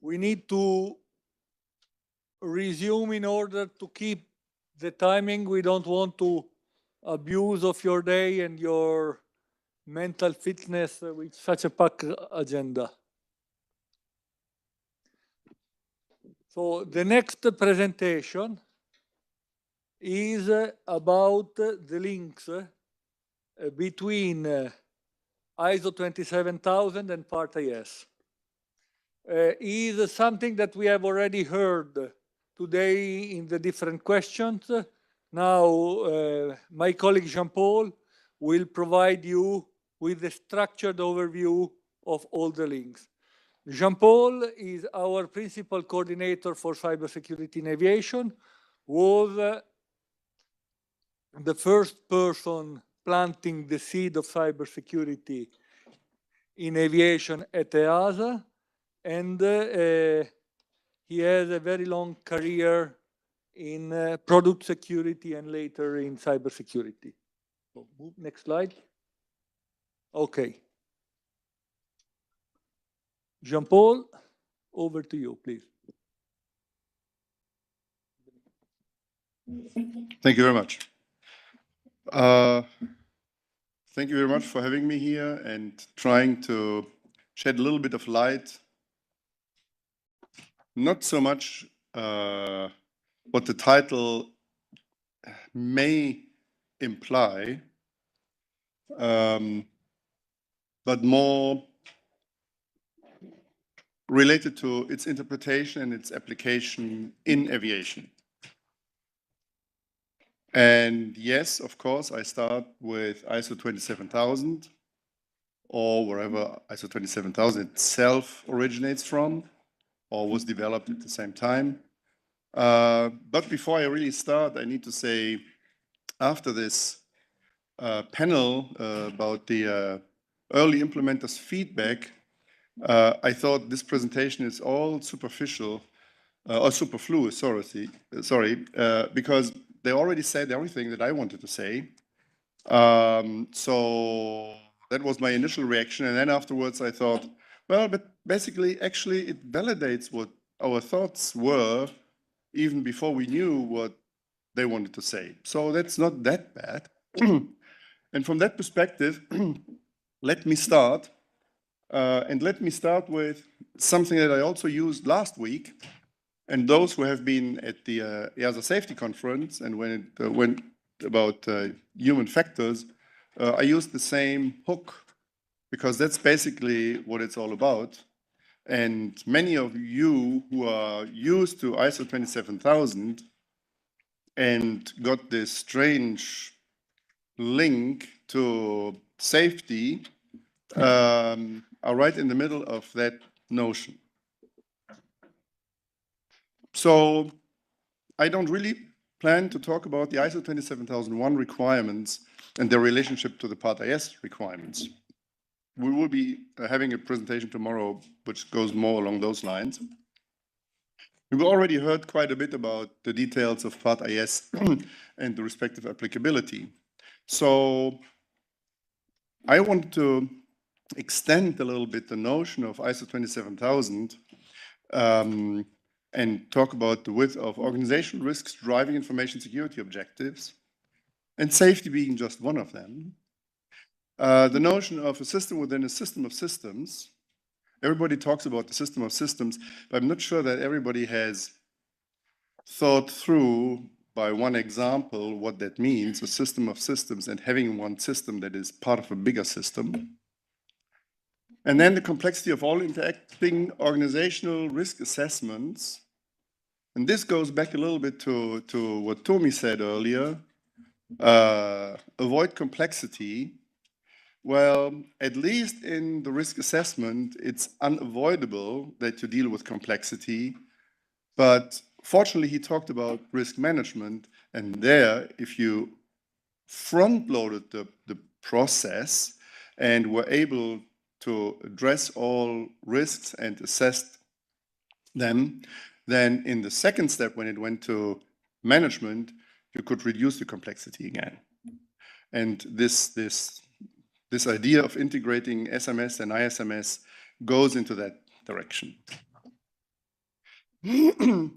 We need to resume in order to keep the timing. We don't want to abuse of your day and your mental fitness with such a packed agenda. So the next presentation is about the links between ISO 27000 and Part IS. Is something that we have already heard today in the different questions. Now, my colleague Jean-Paul will provide you with a structured overview of all the links. Jean-Paul is our principal coordinator for cybersecurity in aviation, was the first person planting the seed of cybersecurity in aviation at EASA, and he has a very long career in product security and later in cybersecurity. So move next slide. Okay. Jean-Paul, over to you, please. Thank you very much. Thank you very much for having me here and trying to shed a little bit of light, not so much what the title may imply, but more related to its interpretation and its application in aviation. And yes, of course, I start with ISO 27000 or wherever ISO 27000 itself originates from or was developed at the same time. But before I really start, I need to say, after this panel about the early implementers' feedback, I thought this presentation is all superficial or superfluous, sorry, because they already said everything that I wanted to say. So that was my initial reaction. And then afterwards I thought, well, but basically, actually, it validates what our thoughts were even before we knew what they wanted to say. So that's not that bad. And from that perspective, let me start. And let me start with something that I also used last week. And those who have been at the EASA safety conference and when it went about human factors, I used the same hook because that's basically what it's all about. And many of you who are used to ISO 27000 and got this strange link to safety are right in the middle of that notion. So I don't really plan to talk about the ISO 27001 requirements and their relationship to the Part IS requirements. We will be having a presentation tomorrow which goes more along those lines. We've already heard quite a bit about the details of Part IS and the respective applicability. So I want to extend a little bit the notion of ISO 27000 and talk about the width of organizational risks driving information security objectives, and safety being just one of them. The notion of a system within a system of systems. Everybody talks about the system of systems, but I'm not sure that everybody has thought through by one example what that means, a system of systems, and having one system that is part of a bigger system. And then the complexity of all interacting organizational risk assessments. And this goes back a little bit to what Tomi said earlier. Avoid complexity. Well, at least in the risk assessment, it's unavoidable that you deal with complexity. But fortunately, he talked about risk management. And there, if you front-loaded the process and were able to address all risks and assess them, then in the second step, when it went to management, you could reduce the complexity again. And this idea of integrating SMS and ISMS goes into that direction.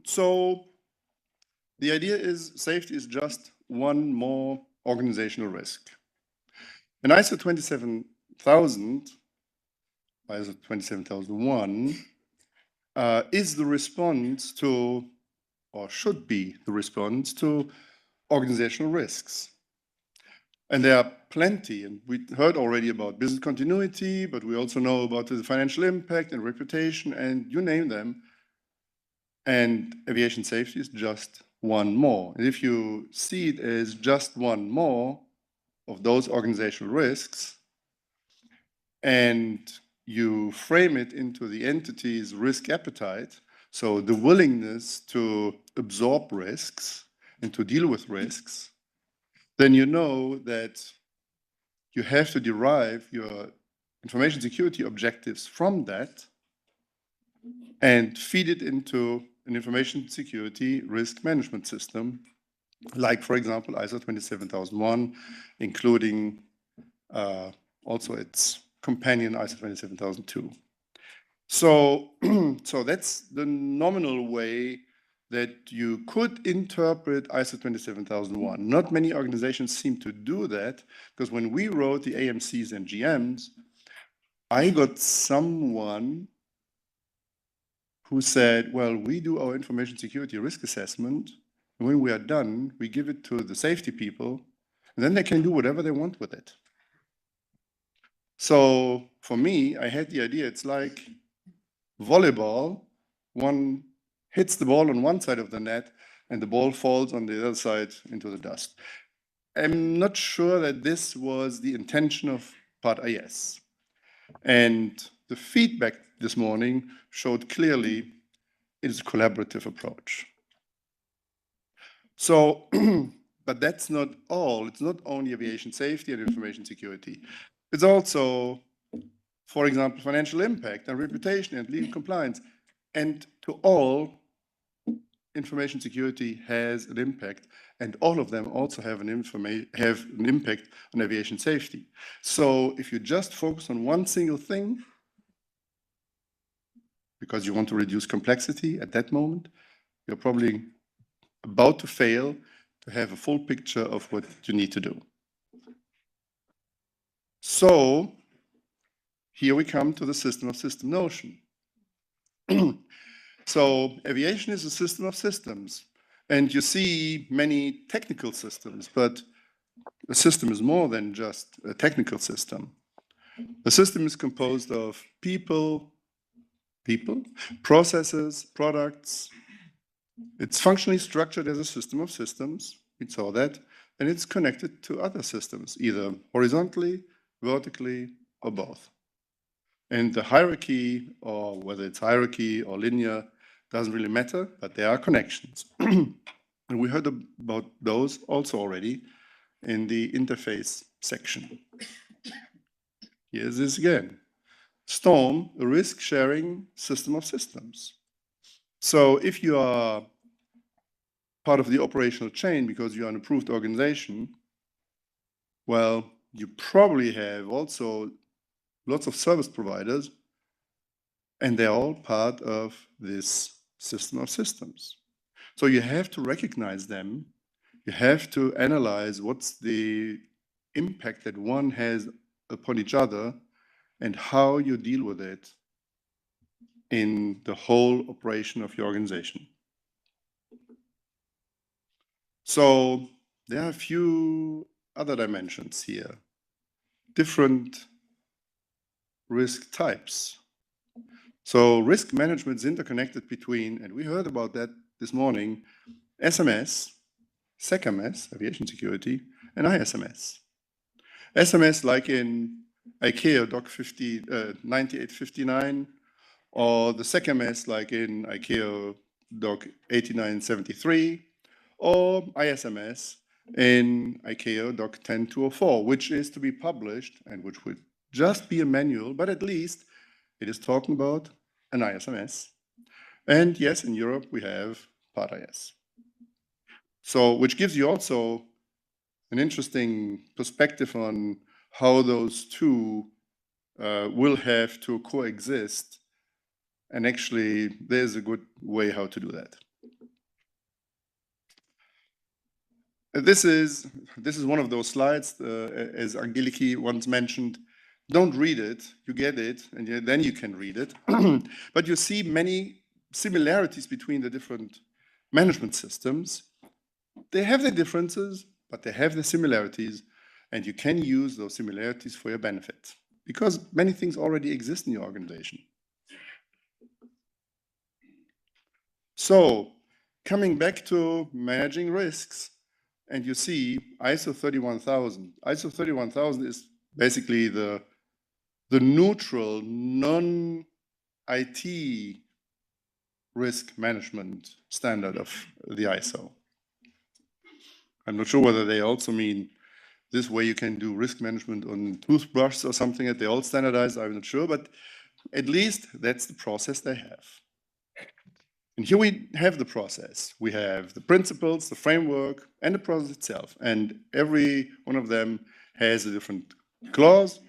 So the idea is safety is just one more organizational risk. In ISO 27000, ISO 27001, is the response to, or should be the response to, organizational risks. And there are plenty, and we heard already about business continuity, but we also know about the financial impact and reputation, and you name them. And aviation safety is just one more. And if you see it as just one more of those organizational risks, and you frame it into the entity's risk appetite, so the willingness to absorb risks and to deal with risks, then you know that you have to derive your information security objectives from that and feed it into an information security risk management system, like, for example, ISO 27001, including also its companion ISO 27002. So, so that's the nominal way that you could interpret ISO 27001. Not many organizations seem to do that, because when we wrote the AMCs and GMs, I got someone who said, well, we do our information security risk assessment, and when we are done, we give it to the safety people, and then they can do whatever they want with it. So for me, I had the idea, it's like volleyball. One hits the ball on one side of the net, and the ball falls on the other side into the dust. I'm not sure that this was the intention of Part IS. And the feedback this morning showed clearly it is a collaborative approach. So, but that's not all. It's not only aviation safety and information security. It's also, for example, financial impact and reputation and legal compliance. And to all, information security has an impact, and all of them also have an impact on aviation safety. So if you just focus on one single thing, because you want to reduce complexity at that moment, you're probably about to fail to have a full picture of what you need to do. So here we come to the system of system notion. So aviation is a system of systems, and you see many technical systems, but a system is more than just a technical system. A system is composed of people, processes, products. It's functionally structured as a system of systems. We saw that, and it's connected to other systems, either horizontally, vertically, or both. And the hierarchy, or whether it's hierarchy or linear, doesn't really matter, but there are connections. And we heard about those also already in the interface section. Here's this again. STORM, a risk-sharing system of systems. So if you are part of the operational chain because you're an approved organization, well, you probably have also lots of service providers And they're all part of this system of systems. So you have to recognize them. You have to analyze what's the impact that one has upon each other and how you deal with it in the whole operation of your organization. So there are a few other dimensions here. Different risk types. So risk management is interconnected between, and we heard about that this morning, SMS, SECMS, aviation security, and ISMS. SMS like in ICAO Doc 9859, or the SECMS like in ICAO Doc 8973, or ISMS in ICAO Doc 10204, which is to be published and which would just be a manual, but at least it is talking about an ISMS. And yes, in Europe we have Part IS. So, which gives you also an interesting perspective on how those two will have to coexist. And actually, there's a good way how to do that. This is one of those slides, as Angeliki once mentioned. Don't read it, you get it, and then you can read it. But you see many similarities between the different management systems. They have their differences, but they have their similarities, and you can use those similarities for your benefit because many things already exist in your organization. So, coming back to managing risks, and you see ISO 31000. ISO 31000 is basically the neutral, non-IT risk management standard of the ISO. I'm not sure whether they also mean this way you can do risk management on toothbrushes or something that they all standardize, I'm not sure, but at least that's the process they have. And here we have the process. We have the principles, the framework, and the process itself. And every one of them has a different clause,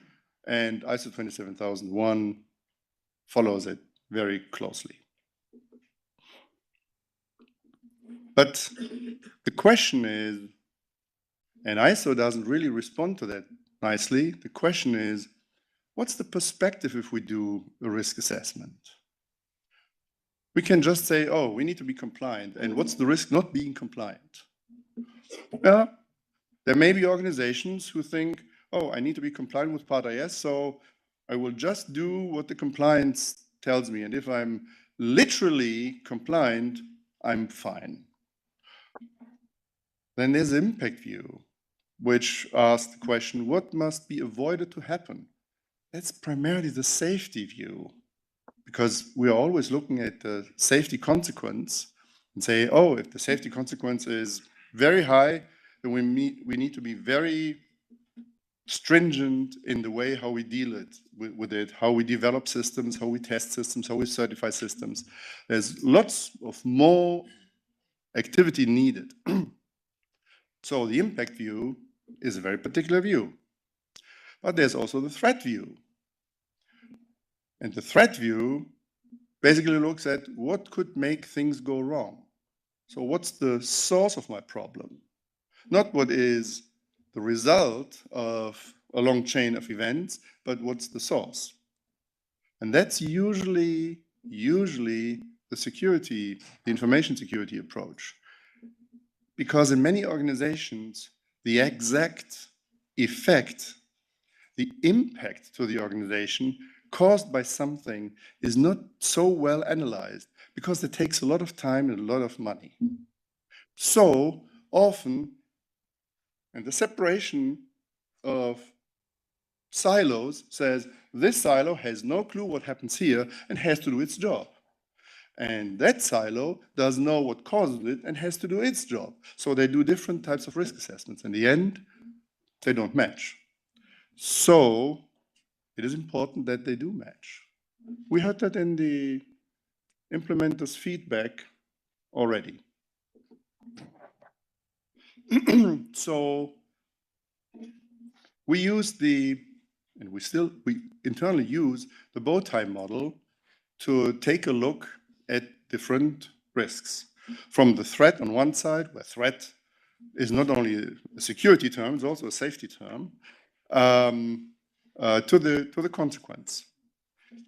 and ISO 27001 follows it very closely. But the question is, and ISO doesn't really respond to that nicely, the question is, what's the perspective if we do a risk assessment? We can just say, oh, we need to be compliant. And what's the risk not being compliant? Well, there may be organizations who think, oh, I need to be compliant with Part IS, so I will just do what the compliance tells me. And if I'm literally compliant, I'm fine. Then there's impact view, which asks the question, what must be avoided to happen? That's primarily the safety view, because we are always looking at the safety consequence and say, oh, if the safety consequence is very high, then we need to be very stringent in the way how we deal with it, how we develop systems, how we test systems, how we certify systems. There's lots of more activity needed. So the impact view is a very particular view. But there's also the threat view. And the threat view basically looks at what could make things go wrong. So what's the source of my problem? Not what is the result of a long chain of events, but what's the source? And that's usually the security, the information security approach. Because in many organizations, the exact effect, the impact to the organization caused by something is not so well analyzed because it takes a lot of time and a lot of money. So often, and the separation of silos says this silo has no clue what happens here and has to do its job. And that silo doesn't know what causes it and has to do its job. So they do different types of risk assessments. In the end, they don't match. So it is important that they do match. We heard that in the implementers' feedback already. So we use we internally use the bow tie model to take a look at different risks. From the threat on one side, where threat is not only a security term, it's also a safety term, to the consequence.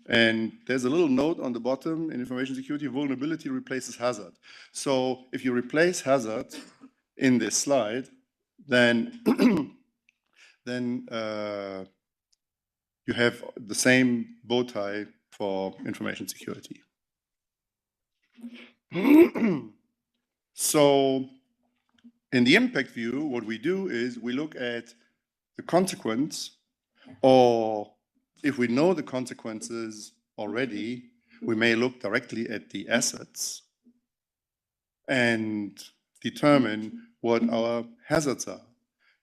And there's a little note on the bottom in information security: vulnerability replaces hazard. So if you replace hazard in this slide, then you have the same bow tie for information security. So in the impact view, what we do is we look at the consequence, or if we know the consequences already, we may look directly at the assets and determine what our hazards are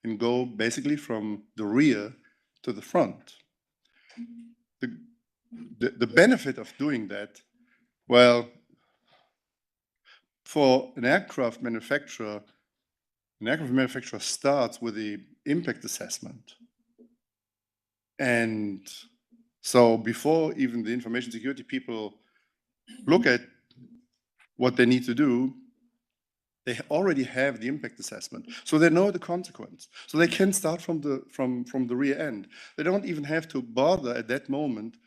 and go basically from the rear to the front. The benefit of doing that, well, for an aircraft manufacturer starts with the impact assessment. And so before even the information security people look at what they need to do, they already have the impact assessment. So they know the consequence. So they can start from the rear end. They don't even have to bother at that moment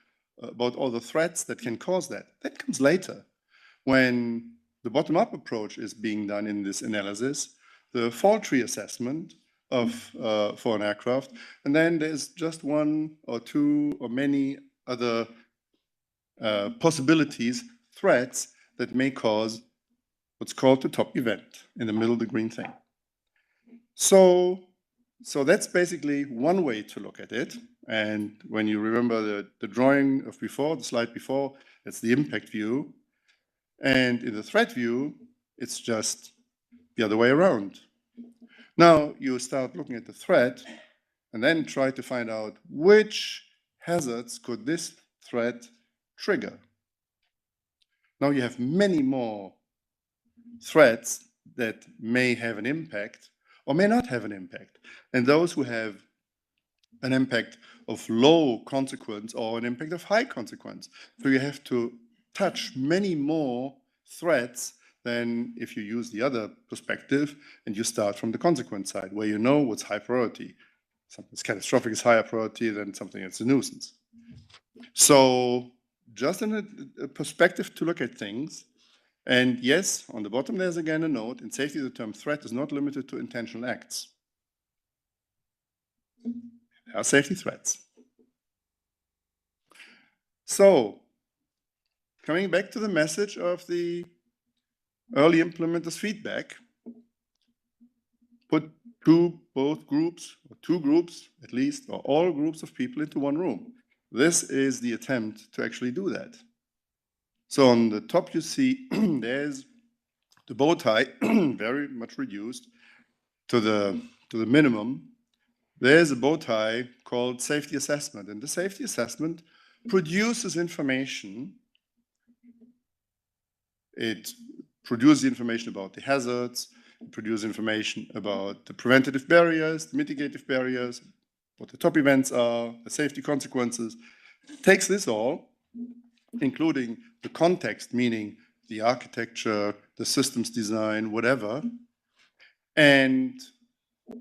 about all the threats that can cause that. That comes later. When the bottom-up approach is being done in this analysis, the fault tree assessment for an aircraft, and then there's just one or two or many other possibilities, threats that may cause what's called the top event in the middle of the green thing. So that's basically one way to look at it. And when you remember the drawing of before, the slide before, it's the impact view. And in the threat view, it's just the other way around. Now you start looking at the threat and then try to find out which hazards could this threat trigger. Now you have many more threats that may have an impact or may not have an impact. And those who have an impact of low consequence or an impact of high consequence. So you have to touch many more threats than if you use the other perspective and you start from the consequence side, where you know what's high priority. Something that's catastrophic is higher priority than something that's a nuisance. So just in a perspective to look at things. And yes, on the bottom there's again a note: in safety the term threat is not limited to intentional acts. There are safety threats. So coming back to the message of the early implementers feedback, put both groups, or two groups at least, or all groups of people into one room. This is the attempt to actually do that. So on the top you see there's the bow tie, very much reduced to the minimum. There's a bow tie called safety assessment, and the safety assessment produces information. It produces information about the hazards, it produces information about the preventative barriers, the mitigative barriers, what the top events are, the safety consequences. It takes this all, including the context, meaning the architecture, the systems design, whatever, and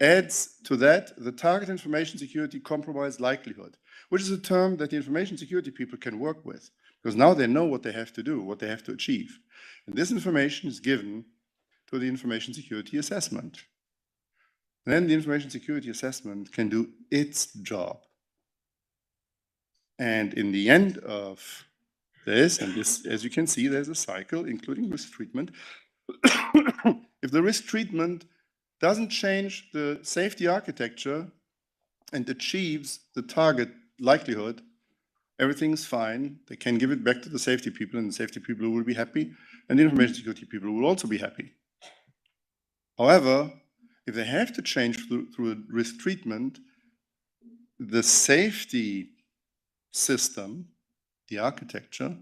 adds to that the target information security compromise likelihood, which is a term that the information security people can work with, because now they know what they have to do, what they have to achieve. And this information is given to the information security assessment. And then the information security assessment can do its job. And in the end of this, and this, as you can see, there's a cycle, including risk treatment. If the risk treatment doesn't change the safety architecture and achieves the target likelihood, everything's fine. They can give it back to the safety people, and the safety people will be happy, and the information security people will also be happy. However, if they have to change through a risk treatment, the safety system, the architecture,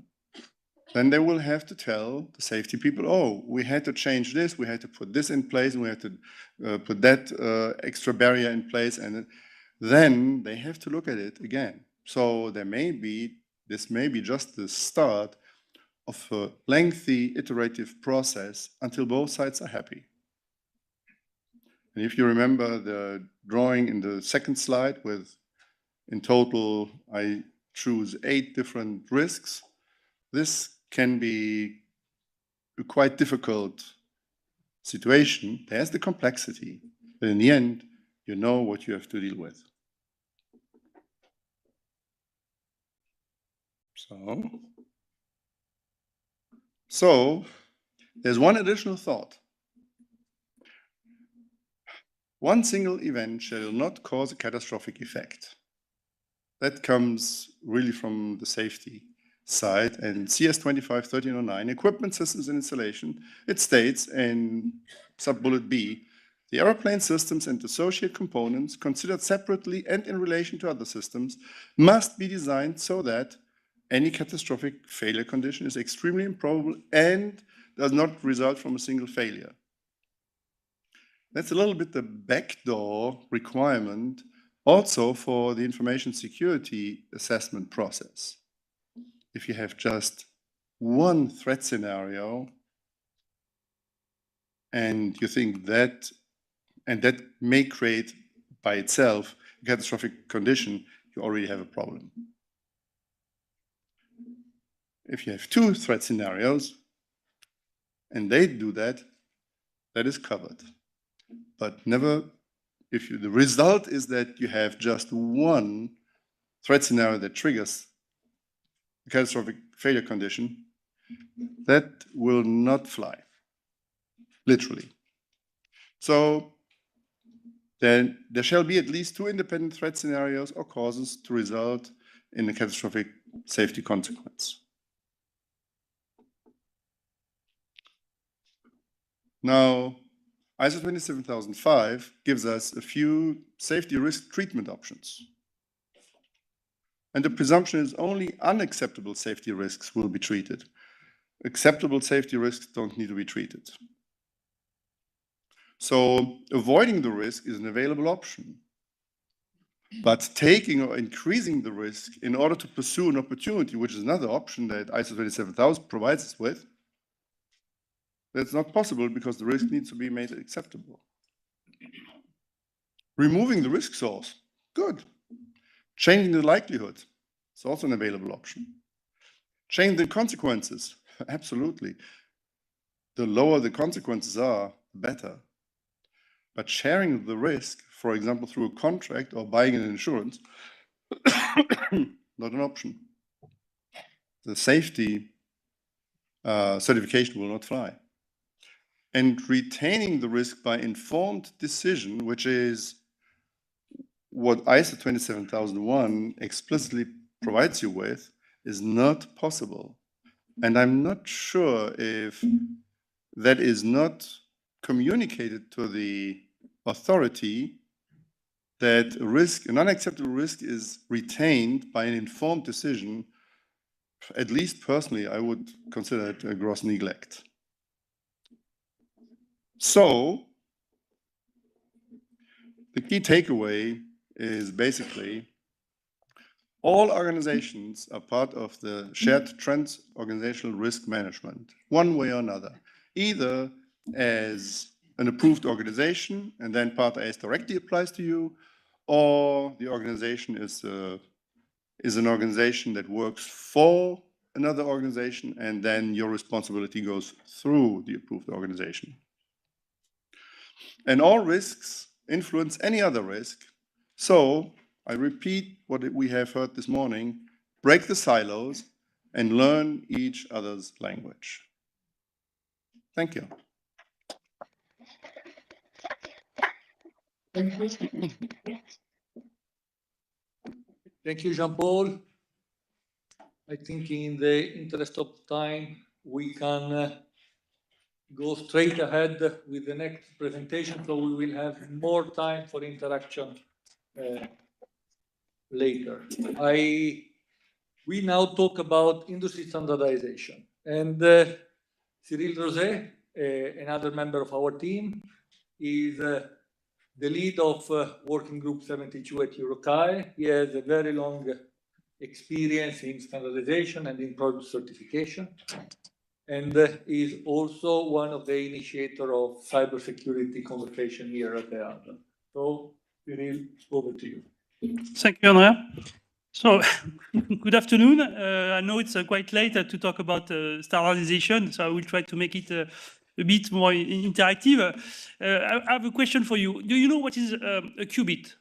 then they will have to tell the safety people, oh, we had to change this, we had to put this in place, and we had to put that extra barrier in place, and then they have to look at it again. So this may be just the start of a lengthy iterative process until both sides are happy. And if you remember the drawing in the second slide with, in total, I choose 8 different risks, this can be a quite difficult situation. There's the complexity, but in the end, you know what you have to deal with. So there's one additional thought. One single event shall not cause a catastrophic effect. That comes really from the safety side. And CS 25-1309, equipment, systems, and installation, it states in sub-bullet B, the aeroplane systems and associate components, considered separately and in relation to other systems, must be designed so that any catastrophic failure condition is extremely improbable and does not result from a single failure. That's a little bit the backdoor requirement also for the information security assessment process. If you have just one threat scenario and you think that, and that may create by itself a catastrophic condition, you already have a problem. If you have 2 threat scenarios and they do that, that is covered. But never, if you, the result is that you have just one threat scenario that triggers a catastrophic failure condition, that will not fly, literally. So then there shall be at least 2 independent threat scenarios or causes to result in a catastrophic safety consequence. Now, ISO 27005 gives us a few safety risk treatment options. And the presumption is only unacceptable safety risks will be treated. Acceptable safety risks don't need to be treated. So avoiding the risk is an available option. But taking or increasing the risk in order to pursue an opportunity, which is another option that ISO 27000 provides us with, that's not possible because the risk needs to be made acceptable. Removing the risk source, good. Changing the likelihood, it's also an available option. Changing the consequences, absolutely. The lower the consequences are, the better. But sharing the risk, for example, through a contract or buying an insurance, not an option. The safety certification will not fly. And retaining the risk by informed decision, which is what ISO 27001 explicitly provides you with, is not possible. And I'm not sure if that is not communicated to the authority that a risk, an unacceptable risk is retained by an informed decision. At least personally, I would consider it a gross neglect. So the key takeaway is basically all organizations are part of the shared trans-organizational risk management, one way or another, either as an approved organization and then Part AS directly applies to you, or the organization is an organization that works for another organization and then your responsibility goes through the approved organization. And all risks influence any other risk. So I repeat what we have heard this morning, break the silos and learn each other's language. Thank you. Thank you, Jean-Paul. I think in the interest of time, we can go straight ahead with the next presentation, so we will have more time for interaction later. We now talk about industry standardization. And Cyril Roset, another member of our team, is the lead of Working Group 72 at Eurocai. He has a very long experience in standardization and in product certification, and is also one of the initiators of cybersecurity conversation here at the Alba. So, Cyril, over to you. Thank you, Andrea. So, good afternoon. I know it's quite late to talk about standardization, so I will try to make it a bit more interactive. I have a question for you. Do you know what is a qubit?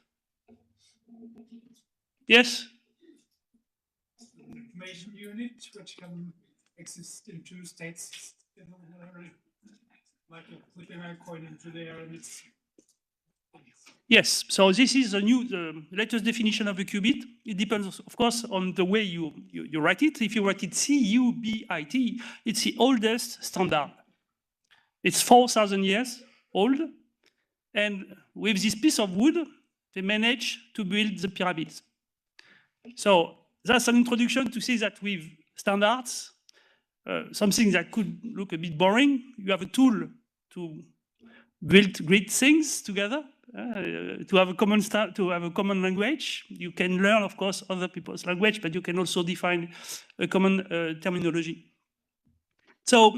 Yes? Information unit, which can exist in two states, like flipping a coin into the air, and it's. Yes, so this is the latest definition of a qubit. It depends, of course, on the way you write it. If you write it C-U-B-I-T, it's the oldest standard. It's 4,000 years old. And with this piece of wood, they managed to build the pyramids. So that's an introduction to say that with standards, something that could look a bit boring, you have a tool to build great things together. To have a common language. You can learn, of course, other people's language, but you can also define a common terminology. So,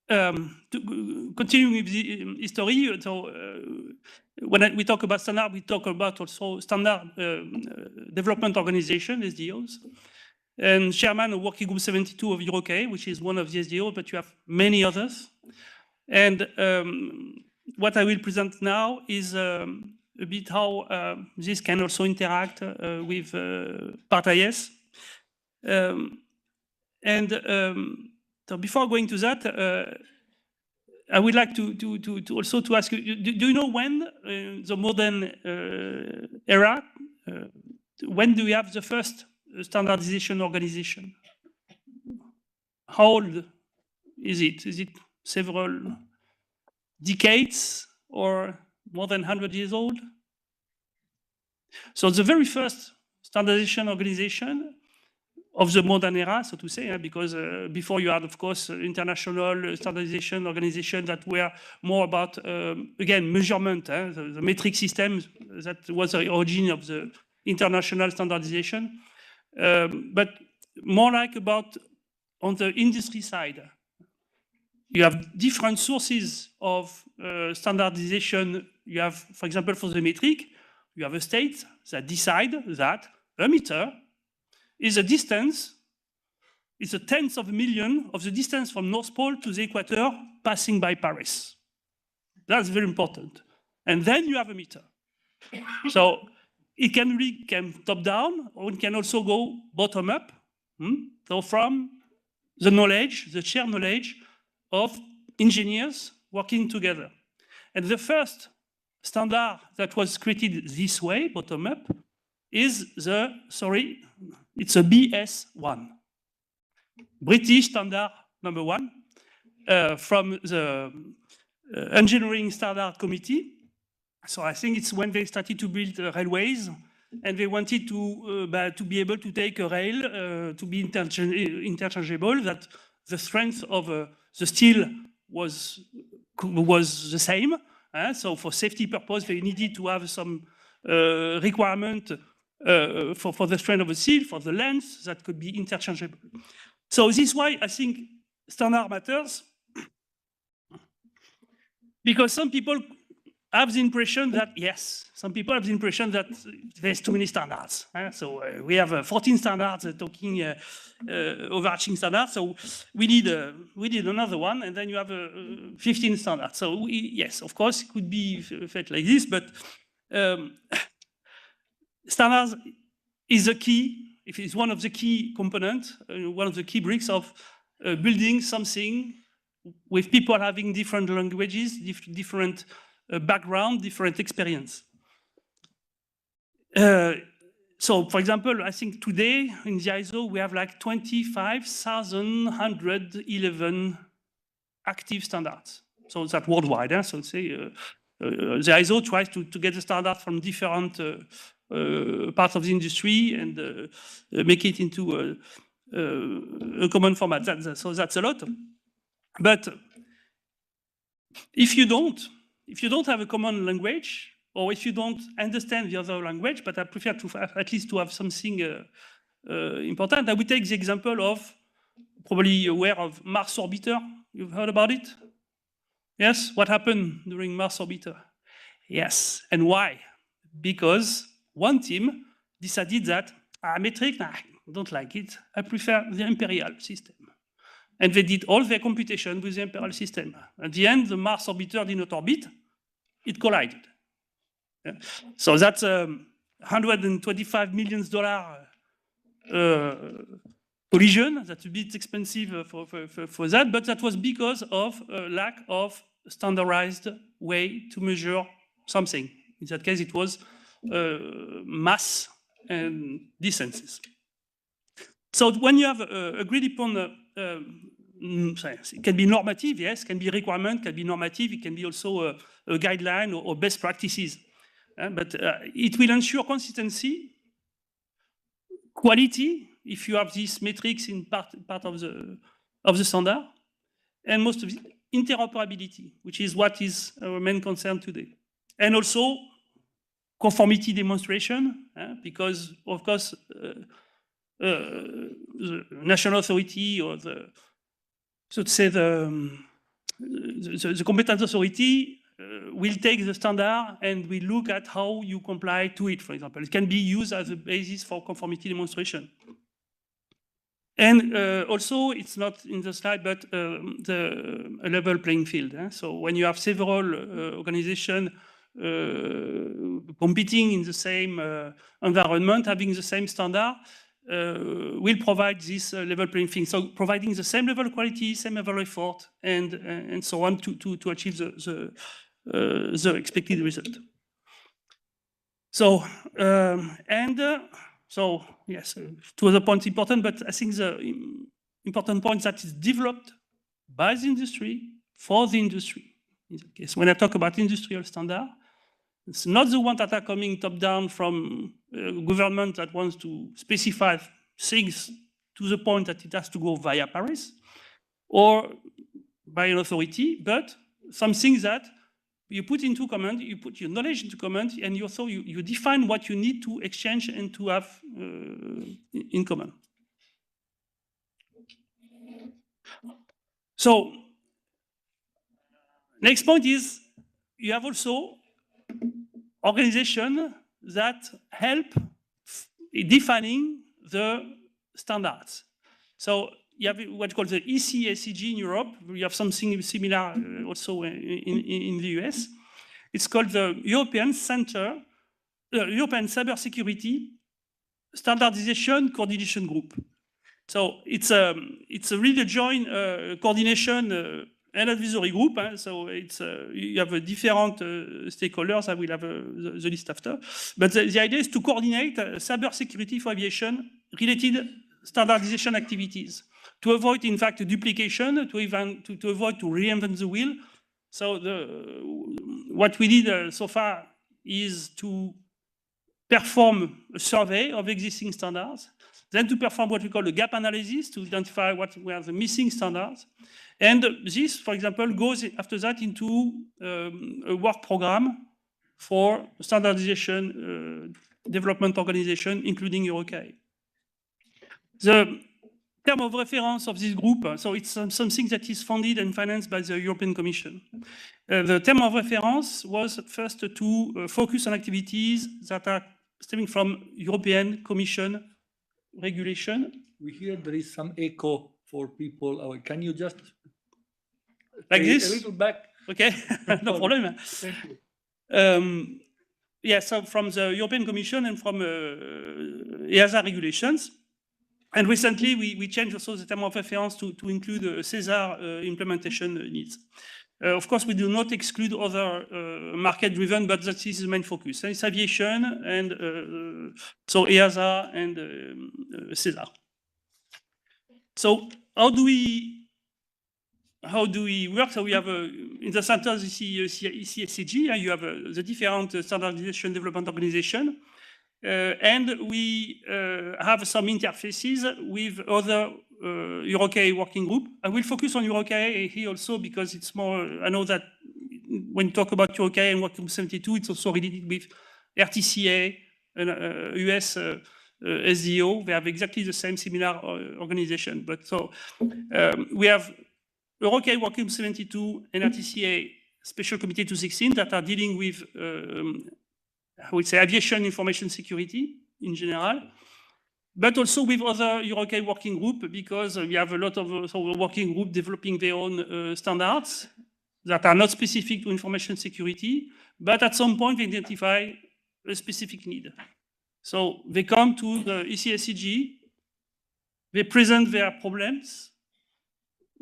continuing with the history, so when we talk about standard, we talk about also standard development organization, SDOs, and chairman of Working Group 72 of EuroK, which is one of the SDOs, but you have many others. And what I will present now is a bit how this can also interact with Part-IS. So before going to that, I would like to also to ask you, do you know when the modern era, when do we have the first standardization organization? How old is it? Is it several decades or more than 100 years old? So the very first standardization organization of the modern era, so to say, because before you had, of course, international standardization organizations that were more about, again, measurement, the metric system that was the origin of the international standardization, but more like about on the industry side. You have different sources of standardization. You have, for example, for the metric, you have a state that decide that a meter is a distance, it's a tenth of a million of the distance from North Pole to the equator passing by Paris. That's very important. And then you have a meter. So it can really come top down, or it can also go bottom up. So from the knowledge, the shared knowledge of engineers working together. And the first standard that was created this way, bottom up, is it's a BS1. British standard number 1 from the Engineering Standard Committee. So I think it's when they started to build railways, and they wanted to be able to take a rail to be interchangeable, that the strength of the steel was the same. So for safety purpose, they needed to have some requirement for the strength of the steel, for the length that could be interchangeable. So this is why I think standard matters, because some people have the impression that, yes, some people have the impression that there's too many standards. So we have 14 standards talking overarching standards. So we need another one, and then you have 15 standards. So yes, of course, it could be felt like this, but standards is a key. If it's one of the key components, one of the key bricks of building something with people having different languages, different background, different experience. So, for example, I think today in the ISO we have like 25,111 active standards. So that's worldwide. So say the ISO tries to get the standard from different parts of the industry and make it into a common format. So that's a lot. But if you don't have a common language, or if you don't understand the other language, but I prefer to at least to have something important. I will take the example of, probably aware of Mars Orbiter. You've heard about it? Yes, what happened during Mars Orbiter? Yes, and why? Because one team decided that metric, I don't like it. I prefer the imperial system. And they did all their computation with the imperial system. At the end, the Mars orbiter did not orbit, it collided. Yeah. So that's $125 million collision. That's a bit expensive for that, but that was because of a lack of standardized way to measure something. In that case, it was mass and distances. So when you have agreed upon, it can be normative, yes, can be requirement, can be normative, it can be also a guideline or best practices. But it will ensure consistency, quality, if you have these metrics in part of the standard, and most of it, interoperability, which is what is our main concern today. And also conformity demonstration, because of course, the national authority or the, so to say, the competent authority will take the standard and will look at how you comply to it, for example. It can be used as a basis for conformity demonstration. And also, it's not in the slide, but a level playing field. So when you have several organizations competing in the same environment, having the same standard, will provide this level playing field. So providing the same level of quality, same level of effort, and so on to achieve the expected result. So, so yes, two other points important, but I think the important point that is developed by the industry for the industry. In that case, when I talk about industrial standard, it's not the one that are coming top down from government that wants to specify things to the point that it has to go via Paris or by an authority, but something that you put into command, you put your knowledge into command, and you define what you need to exchange and to have in common. So, next point is, you have also organizations that help defining the standards. So you have what's called the ECSCG in Europe. We have something similar also in the US. It's called the European Cybersecurity Standardization Coordination Group. So it's a really joint coordination and advisory group. So it's you have different stakeholders. I will have the list after. But the idea is to coordinate cybersecurity for aviation related standardization activities to avoid, in fact, duplication, to avoid to reinvent the wheel. So what we did so far is to perform a survey of existing standards, then to perform what we call a gap analysis to identify what were the missing standards. And this, for example, goes after that into a work program for standardization development organization, including EuroCAE. The term of reference of this group, so it's something that is funded and financed by the European Commission. The term of reference was first to focus on activities that are stemming from European Commission regulation. We hear there is some echo for people. Can you just like this? A little back. Okay, no problem. Thank you. Yeah, so from the European Commission and from EASA regulations. And recently, we changed also the term of reference to include CESAR implementation needs. Of course, we do not exclude other market-driven, but that is the main focus. It's aviation, and so EASA and CESAR. So how do we work? So we have in the center the ECSCG, you have the different standardization development organization. And we have some interfaces with other EuroCAE working group. I will focus on EuroCAE here also because it's more, I know that when you talk about EuroCAE and Working Group 72, it's also related with RTCA, and US SDO. They have exactly the same similar organization. But so we have Eurocay Working 72 and RTCA Special Committee 216 that are dealing with, I would say, aviation information security in general, but also with other Eurocay working group, because we have a lot of working group developing their own standards that are not specific to information security, but at some point they identify a specific need. So they come to the ECSCG, they present their problems,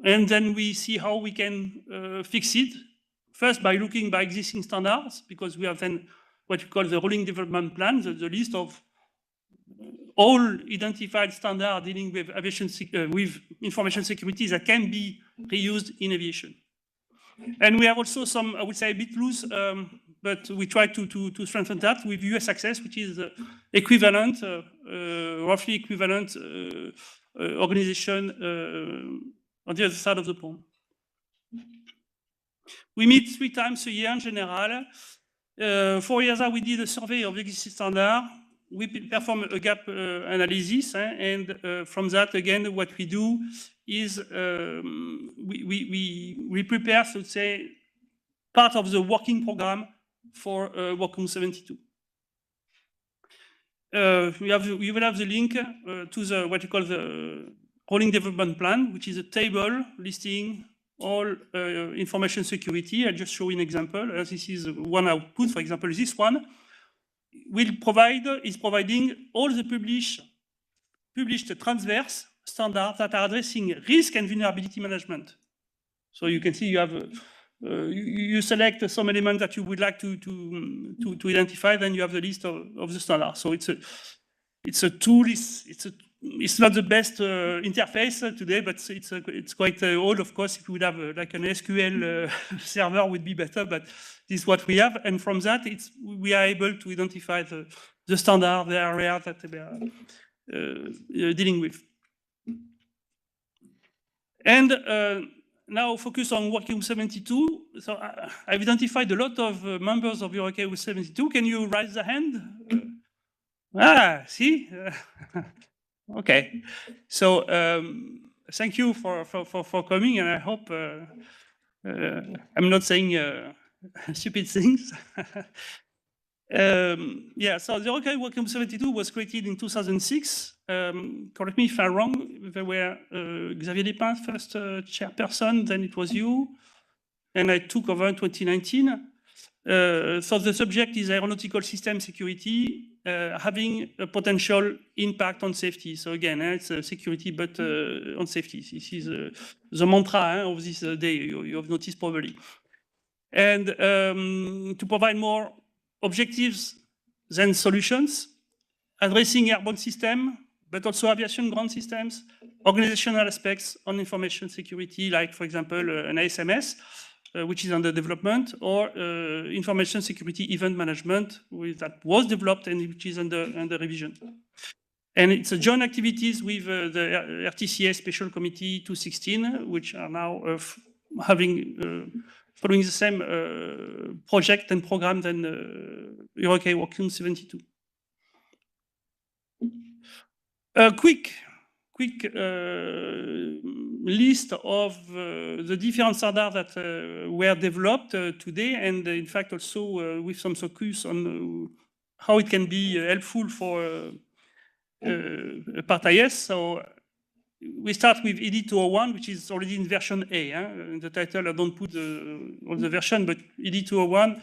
and then we see how we can fix it. First, by looking by existing standards, because we have then what we call the rolling development plan, the list of all identified standards dealing with aviation with information security that can be reused in aviation. And we have also some, I would say, a bit loose, but we try to strengthen that with US Access, which is equivalent, roughly equivalent organization on the other side of the pond. We meet 3 times a year in general. 4 years ago, we did a survey of existing standard. We perform a gap analysis, and from that, again, what we do is we prepare, so to say, part of the working program for Working 72. You will have the link to the what you call the rolling development plan, which is a table listing all information security. I'll just show you an example. This is one output. For example, this one is providing all the published transverse standards that are addressing risk and vulnerability management. So you can see you have you select some element that you would like to identify, then you have the list of the standards. So it's a tool. It's not the best interface today, but it's quite old. Of course, if we would have like an SQL server, would be better. But this is what we have, and from that, we are able to identify the standard, the area that we are dealing with. And now focus on Working 72. So I've identified a lot of members of Eurocay 72. Can you raise the hand? See. Okay, so thank you for coming, and I hope I'm not saying stupid things. Yeah, so the Eurocay Working 72 was created in 2006. Correct me if I'm wrong. There were Xavier Despins, first chairperson, then it was you, and I took over in 2019. So the subject is aeronautical system security, having a potential impact on safety. So again, it's security, but on safety. This is the mantra of this day, you have noticed probably. And to provide more objectives than solutions, addressing airborne system, but also aviation ground systems, organizational aspects on information security, like, for example, an ISMS, which is under development, or information security event management, that was developed and which is under revision. And it's a joint activities with the RTCA Special Committee 216, which are now following the same project and program than Eurocay Working 72. A quick list of the different standards that were developed today, and in fact also with some focus on how it can be helpful for Part IS. So we start with ED 201, which is already in version A. In the title, I don't put all the version, but ED 201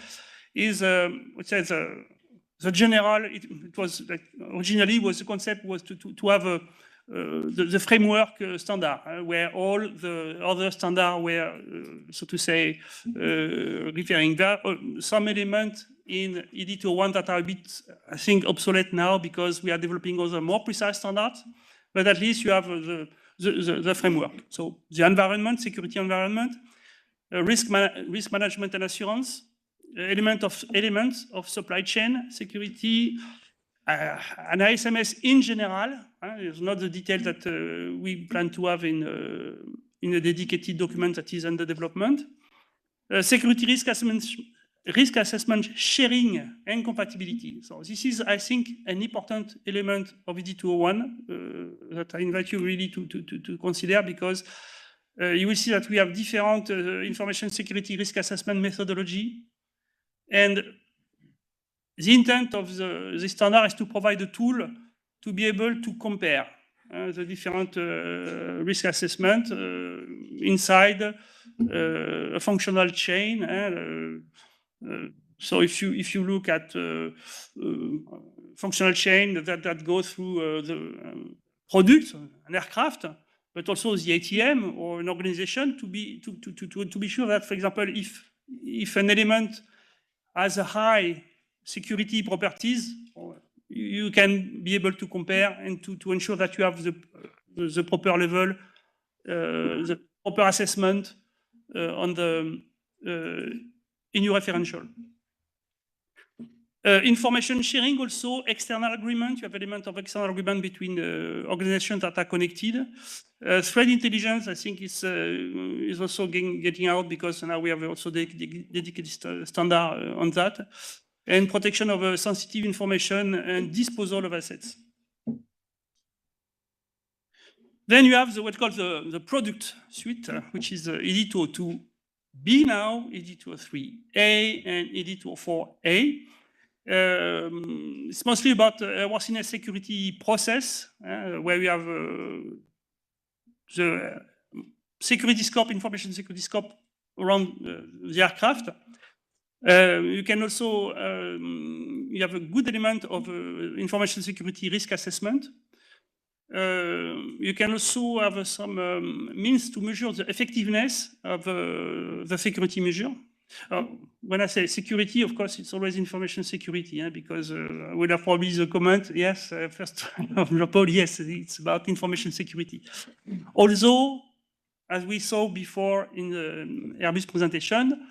is which says the general. It was like originally the concept was to have the framework standard, where all the other standards were, so to say, referring. There are some elements in ED 201 that are a bit, I think, obsolete now because we are developing other more precise standards. But at least you have the framework. So the environment, security environment, risk management and assurance, elements of supply chain security, an ISMS in general. It's not the detail that we plan to have in a dedicated document that is under development. Security risk risk assessment sharing and compatibility. So this is, I think, an important element of ED201 that I invite you really to consider, because you will see that we have different information security risk assessment methodology. And the intent of the standard is to provide a tool to be able to compare the different risk assessment inside a functional chain. So if you look at functional chain that goes through the product, an aircraft, but also the ATM or an organization, to be sure that, for example, if an element has a high security properties, you can be able to compare and to ensure that you have the proper level, the proper assessment on the in your referential. Information sharing, also external agreement. You have element of external agreement between organizations that are connected. Threat intelligence, I think, is also getting out, because now we have also dedicated standard on that. And protection of sensitive information and disposal of assets. Then you have what we call the product suite, which is ED202B now, ED203A, and ED204A. It's mostly about airworthiness security process, where we have the security scope, information security scope around the aircraft. You can also, you have a good element of information security risk assessment. You can also have some means to measure the effectiveness of the security measure. When I say security, of course, it's always information security, because we'll have probably the comment, yes, first of Jean-Paul, yes, it's about information security. Although, as we saw before in the Airbus presentation,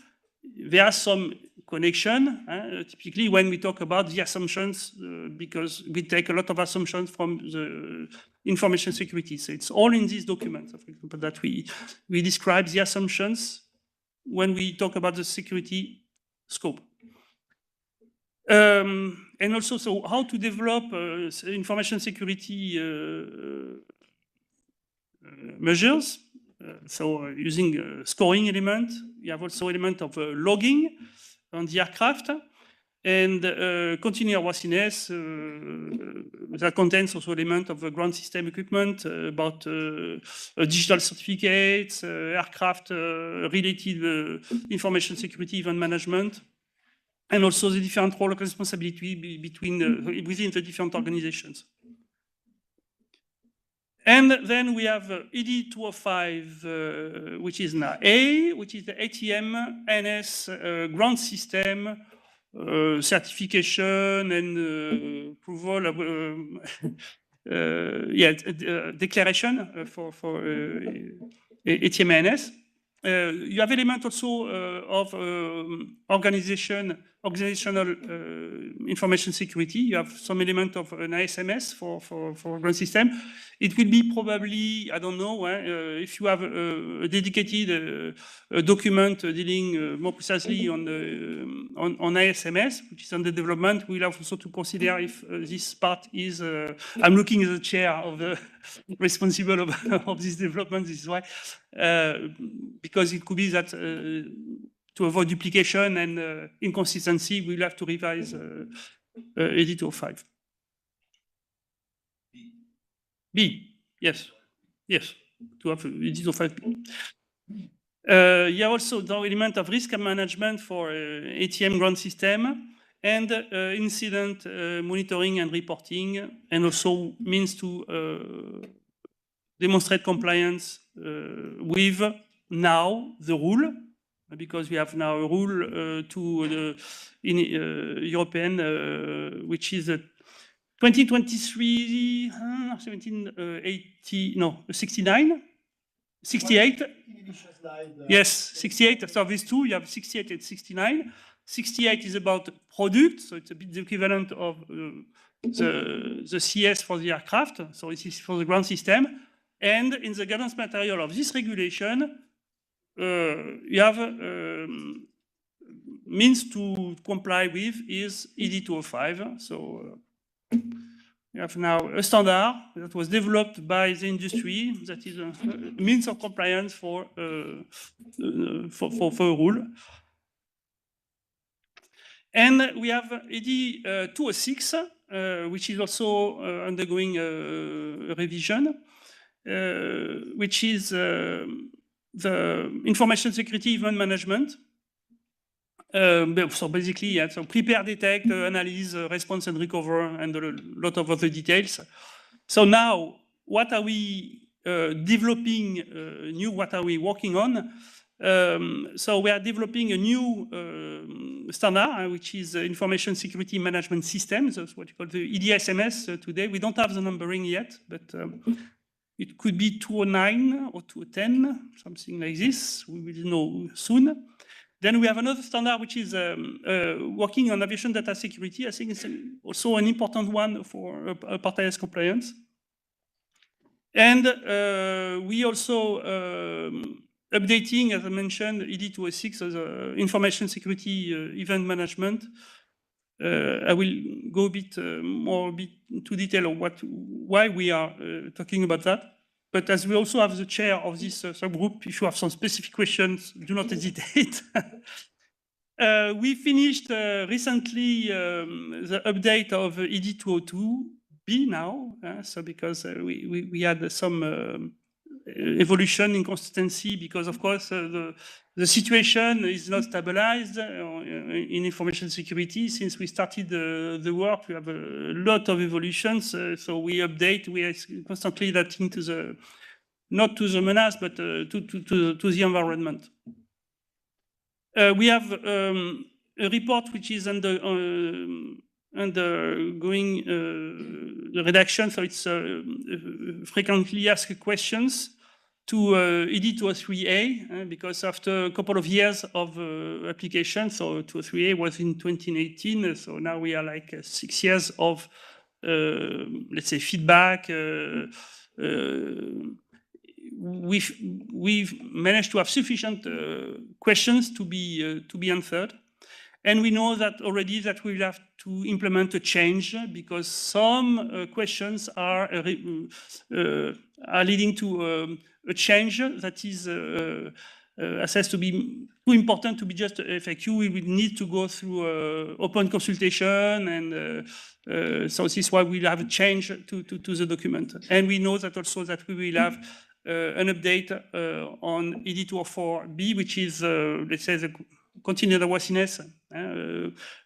there are some connection, typically when we talk about the assumptions, because we take a lot of assumptions from the information security. So it's all in these documents, for example, that we describe the assumptions when we talk about the security scope. And also, so how to develop information security measures. So using scoring element, you have also element of logging on the aircraft, and continuous airworthiness that contains also element of ground system equipment, about digital certificates, aircraft related information security event management, and also the different role of responsibility within the different organizations. And then we have ED205, which is now A, which is the ATM NS ground system certification and approval of declaration for ATM NS. You have element also of organizational information security. You have some element of an ISMS for ground system. It will be probably, I don't know, if you have a dedicated document dealing more precisely on ISMS, which is under development. We'll have also to consider if this part is, I'm looking at the chair of the responsible of this development, this is why, because it could be that to avoid duplication and inconsistency, we'll have to revise ED205. B, yes, to have ED205B. You have also the element of risk management for ATM ground system and incident monitoring and reporting, and also means to demonstrate compliance with now the rule, because we have now a rule in European, which is 2023, 69, 68. Yes, 68. So these two, you have 68 and 69. 68 is about product, so it's a bit the equivalent of the CS for the aircraft. So it is for the ground system. And in the guidance material of this regulation, you have means to comply with is ED 205. So we have now a standard that was developed by the industry that is a means of compliance for a rule. And we have ED 206, which is also undergoing a revision, which is the information security event management. So basically, yeah, so prepare, detect, analyze, response, and recover, and a lot of other details. So now, what are we developing new? What are we working on? So we are developing a new standard, which is Information Security Management System. That's what you call the ISMS today. We don't have the numbering yet, but it could be 209 or 210, something like this. We will know soon. Then we have another standard which is working on aviation data security. I think it's also an important one for Part IS compliance. And we also updating, as I mentioned, ED 206 as information security event management. I will go a bit more into detail of why we are talking about that. But as we also have the chair of this subgroup, if you have some specific questions, do not hesitate. We finished recently the update of ED 202B now, so because we had some evolution in consistency, because of course the situation is not stabilized in information security. Since we started the work, we have a lot of evolutions, so we update, we are constantly adapting to the, not to the menace, but to the environment. We have a report which is undergoing the redaction, so it's frequently asked questions to ED 203A, because after a couple of years of application, so 203A was in 2018, so now we are like 6 years of, let's say, feedback. We've managed to have sufficient questions to be answered. And we know that already that we will have to implement a change, because some questions are leading to a change that is assessed to be too important to be just FAQ. We will need to go through open consultation, and so this is why we'll have a change to the document. And we know that also that we will have an update on ED 204B, which is, let's say, the continued airworthiness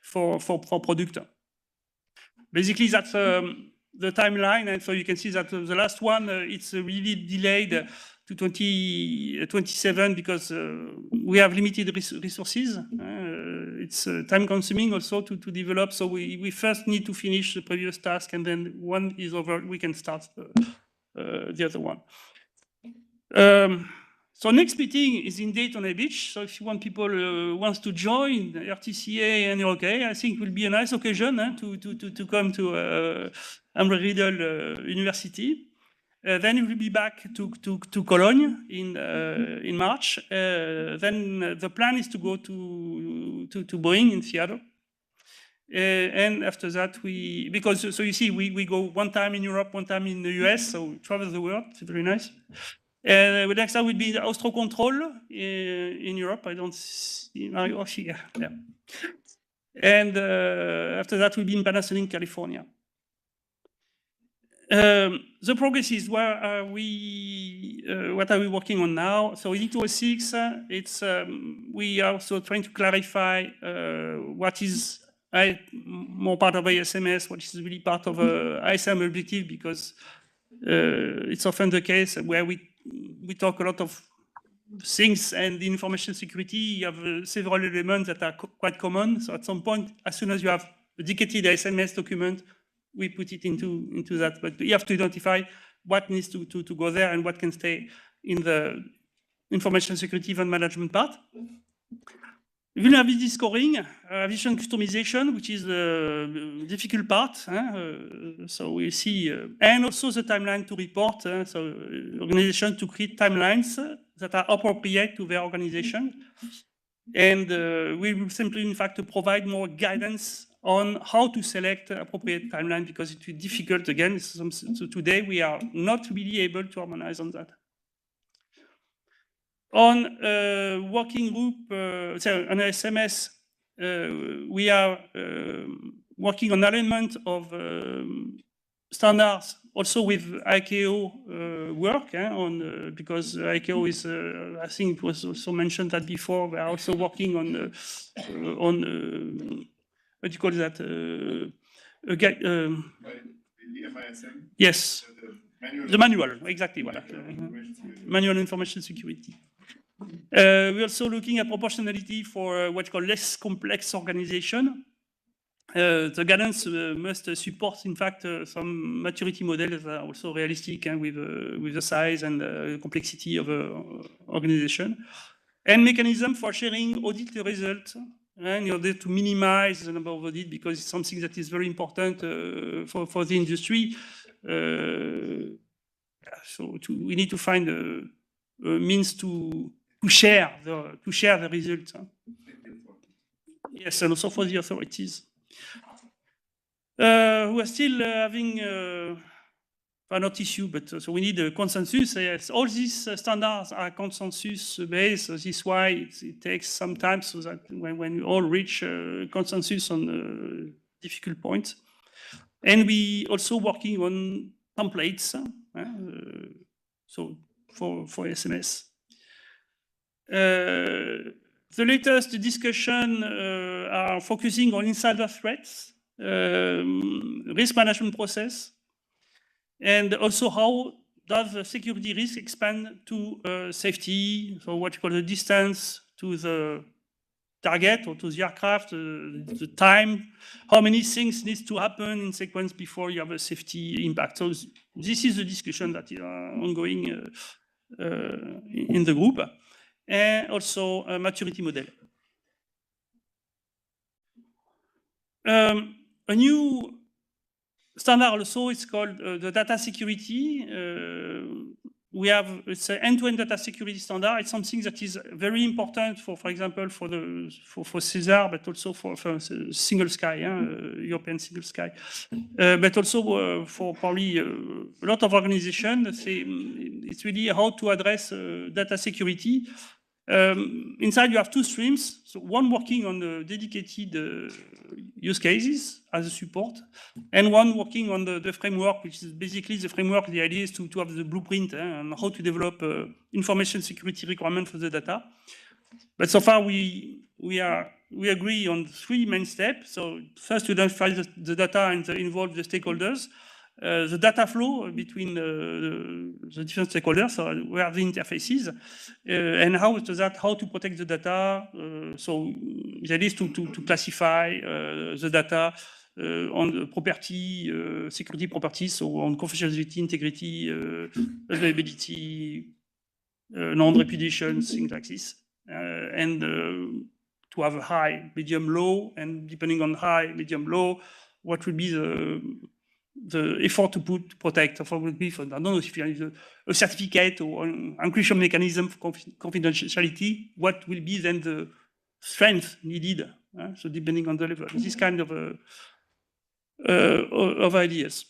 for product. Basically, that's the timeline, and so you can see that the last one, it's really delayed to 2027 because we have limited resources. It's time-consuming also to develop, so we first need to finish the previous task, and then one is over, we can start the other one. So next meeting is in Daytona Beach. So if you want people wants to join RTCA and you're okay, I think it will be a nice occasion to come to Embry-Riddle University. Then we will be back to Cologne in March. Then the plan is to go to Boeing in Seattle. And after that, because so you see, we go one time in Europe, one time in the US, so we travel the world. It's very nice. The next time will be the Austro Control in Europe. I don't see Mario here. Yeah. And after that, we'll be in Panasonic, California. The progress is where are we? What are we working on now? So ED 206, it's we are also trying to clarify what is more part of ISMS, what is really part of ISM objective, because it's often the case where we talk a lot of things, and in information security, you have several elements that are quite common. So at some point, as soon as you have a dedicated ISMS document, we put it into that. But you have to identify what needs to go there and what can stay in the information security event management part. Vulnerability scoring, aviation customization, which is the difficult part. So we see, and also the timeline to report. So organization to create timelines that are appropriate to their organization. And we will simply, in fact, provide more guidance on how to select appropriate timeline, because it will be difficult again. So today we are not really able to harmonize on that. On working group, so on ISMS, we are working on alignment of standards also with ICAO work on because ICAO is, I think it was also mentioned that before, we are also working on what do you call that? Yes, the manual, exactly. Manual information security. We're also looking at proportionality for what you call less complex organization. The guidance must support, in fact, some maturity models that are also realistic and with the size and complexity of organization. And mechanism for sharing audit results in order to minimize the number of audits, because it's something that is very important for the industry. So we need to find a means to share the results. Yes, and also for the authorities. We are still having not issue, but so we need a consensus. Yes, all these standards are consensus based. So this is why it takes some time, so that when we all reach consensus on difficult points. And we also working on templates. So for ISMS. The latest discussion are focusing on insider threats, risk management process, and also how does the security risk expand to safety, so what you call the distance to the target or to the aircraft, the time, how many things need to happen in sequence before you have a safety impact. So this is the discussion that is ongoing in the group. And also a maturity model. A new standard also is called the data security. We have it's an end-to-end data security standard. It's something that is very important for example, for CESAR, but also for single sky, European single sky, but also for probably a lot of organizations. It's really how to address data security. Inside you have two streams, so one working on the dedicated use cases as a support, and one working on the framework, which is basically the framework. The idea is to have the blueprint and how to develop information security requirement for the data. But so far we agree on three main steps. So first, to identify the data and involve the stakeholders. The data flow between the different stakeholders, so where are the interfaces, and how to protect the data. So the idea is to classify the data on the property, security properties, so on confidentiality, integrity, availability, non-repudiation, things like this, and to have a high, medium, low, and depending on high, medium, low, what will be the effort to protect, or would be, I don't know if you have a certificate or an encryption mechanism for confidentiality, what will be then the strength needed? So depending on the level, this kind of ideas.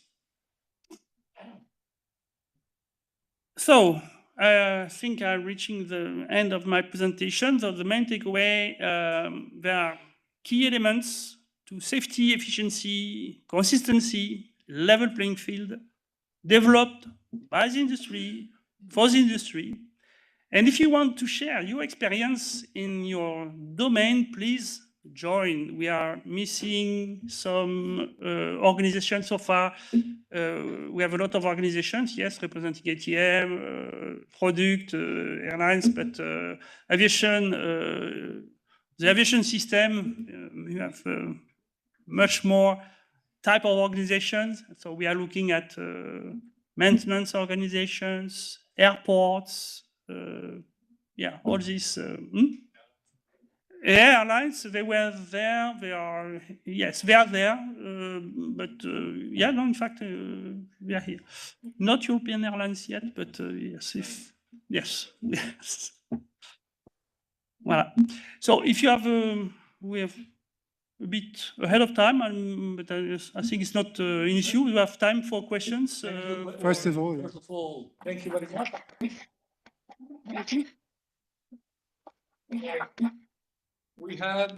So I think I'm reaching the end of my presentation. So the main takeaway, there are key elements to safety, efficiency, consistency, level playing field, developed by the industry, for the industry. And if you want to share your experience in your domain, please join. We are missing some organizations so far. We have a lot of organizations, yes, representing ATM, product, airlines, but aviation, the aviation system, we have much more type of organizations. So we are looking at maintenance organizations, airports, all these airlines. They were there. They are there. But no, in fact, we are here. Not European airlines yet, but yes. Voilà. So if you have, we have a bit ahead of time, but I think it's not an issue. We have time for questions. First of all, Thank you very much. We have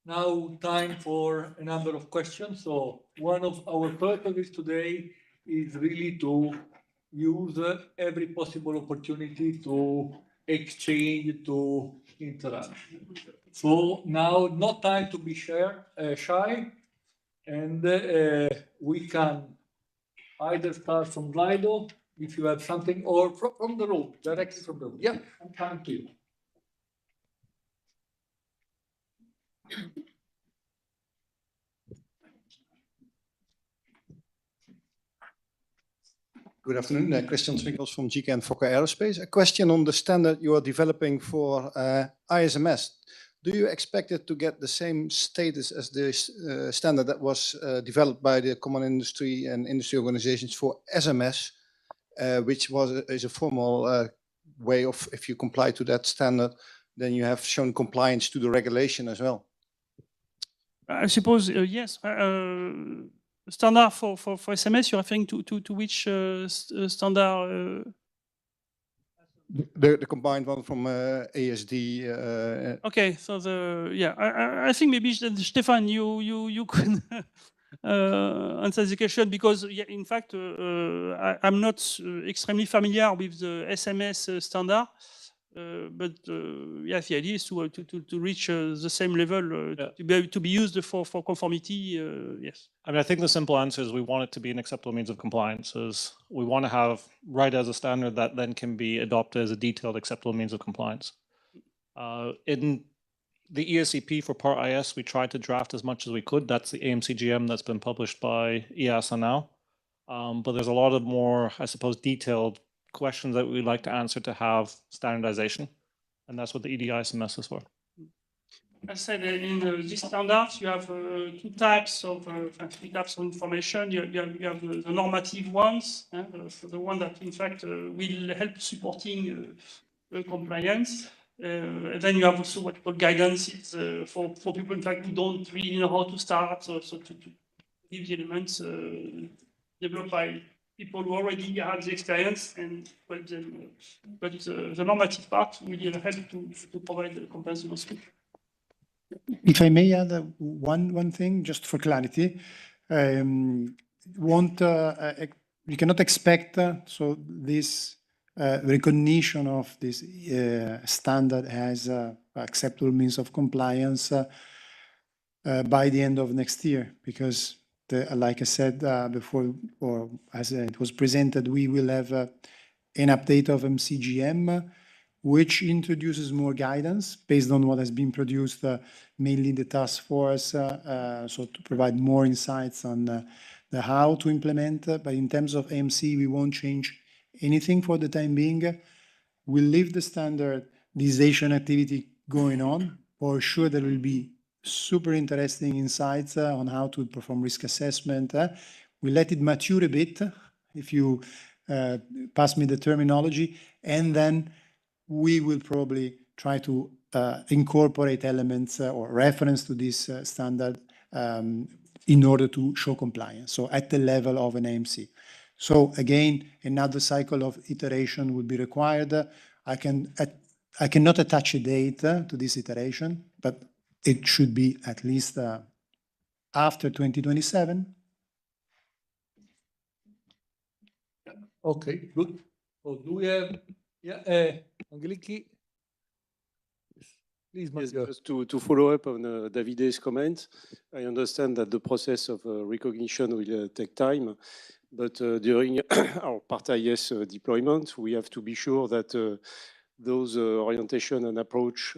now time for a number of questions. So one of our purposes today is really to use every possible opportunity to exchange, to interact. So now, no time to be shy, and we can either start from Lido, if you have something, or from the room, directly from the room. Yeah, I'm coming to you. Good afternoon, Christian Swinkels from GK and Fokker Aerospace. A question on the standard you are developing for ISMS. Do you expect it to get the same status as the standard that was developed by the Common Industry and Industry Organizations for SMS, which is a formal way of, if you comply to that standard, then you have shown compliance to the regulation as well? I suppose, yes. Standard for SMS, you're referring to which standard? The combined one from ASD. Okay, so I think maybe Stefan, you can answer the question, because in fact I'm not extremely familiar with the SMS standard. But yes, the idea is to reach the same level, to be used for conformity. Yes. I mean, I think the simple answer is we want it to be an acceptable means of compliance. We want to have right as a standard that then can be adopted as a detailed acceptable means of compliance. In the ESCP for Part IS, we tried to draft as much as we could. That's the AMCGM that's been published by EASA now. But there's a lot of more, I suppose, detailed questions that we'd like to answer to have standardization. And that's what the EDI-SMS is for. As I said, in these standards, you have two types of three types of information. You have the normative ones, the one that in fact will help supporting compliance. Then you have also what we call guidance. It's for people in fact who don't really know how to start, so to give the elements developed by people who already had the experience, and but the normative part will help to provide the compliance. If I may add one thing, just for clarity, we cannot expect so this recognition of this standard as acceptable means of compliance by the end of next year, because like I said before, or as it was presented, we will have an update of MCGM, which introduces more guidance based on what has been produced, mainly the task force, so to provide more insights on the how to implement. But in terms of AMC, we won't change anything for the time being. We'll leave the standardization activity going on. For sure, there will be super interesting insights on how to perform risk assessment. We let it mature a bit, if you pass me the terminology, and then we will probably try to incorporate elements or reference to this standard in order to show compliance, so at the level of an AMC. So again, another cycle of iteration will be required. I cannot attach a date to this iteration, but it should be at least after 2027. Okay, good. So do we have, Angeliki? Please, yes, just to follow up on Davide's comment, I understand that the process of recognition will take time, but during our Part IS deployment, we have to be sure that those orientation and approach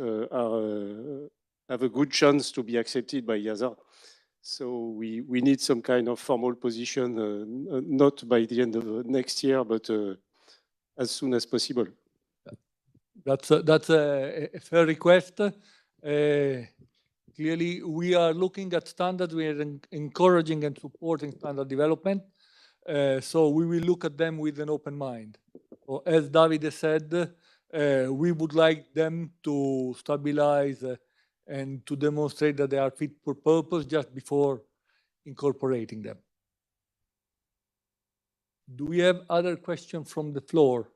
have a good chance to be accepted by EASA. So we need some kind of formal position, not by the end of next year, but as soon as possible. That's a fair request. Clearly, we are looking at standards. We are encouraging and supporting standard development. So we will look at them with an open mind. Or as Davide said, we would like them to stabilize and to demonstrate that they are fit for purpose just before incorporating them. Do we have other questions from the floor?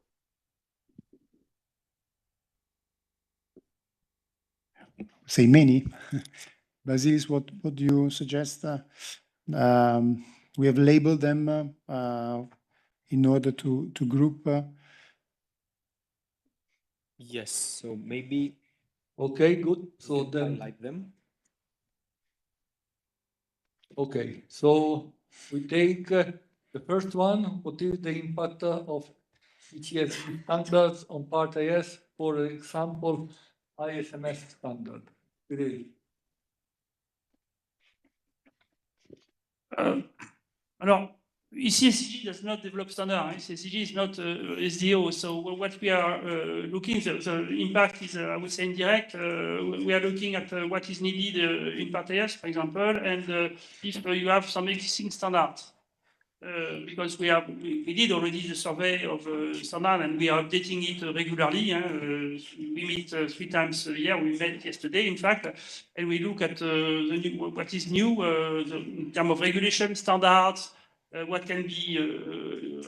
Say many. Basilis, what do you suggest? We have labeled them in order to group. Yes, so maybe. Okay, good. So then, highlight them. okay, so we take the first one. What is the impact of ETS standards on Part IS? For example, ISMS standard. Really? Alors, ici, SCG does not develop standard. SCG is not SDO. So what we are looking, the impact is, I would say, indirect. We are looking at what is needed in Part AS, for example, and if you have some existing standards. Because we did already the survey of standard and we are updating it regularly. We meet 3 times a year. We met yesterday, in fact, and we look at what is new in terms of regulation standards, what can be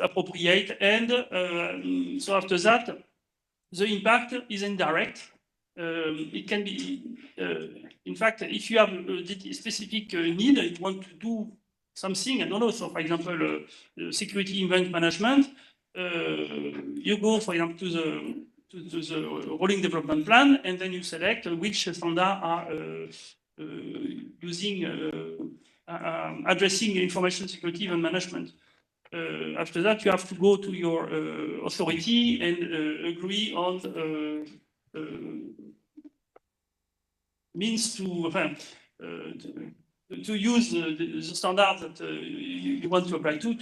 appropriate, and so after that, the impact is indirect. It can be, in fact, if you have a specific need, you want to do something, I don't know, so for example, security event management, you go, for example, to the rolling development plan, and then you select which standard are addressing information security event management. After that, you have to go to your authority and agree on means to use the standard that you want to apply to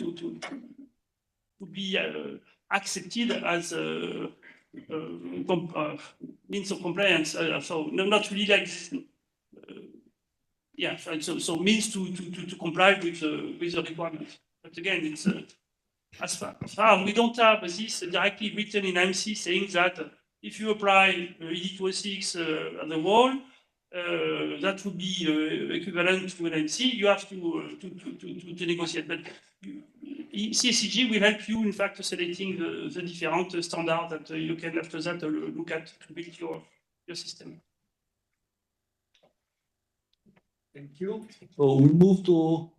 be accepted as a means of compliance. So not really like this. Yeah, so means to comply with the requirements. But again, it's as far we don't have this directly written in MC saying that if you apply ED206 at the wall, that would be equivalent to an MC. You have to negotiate. But CSCG will help you, in fact, selecting the different standards that you can after that look at to build your system. Thank you. So we move to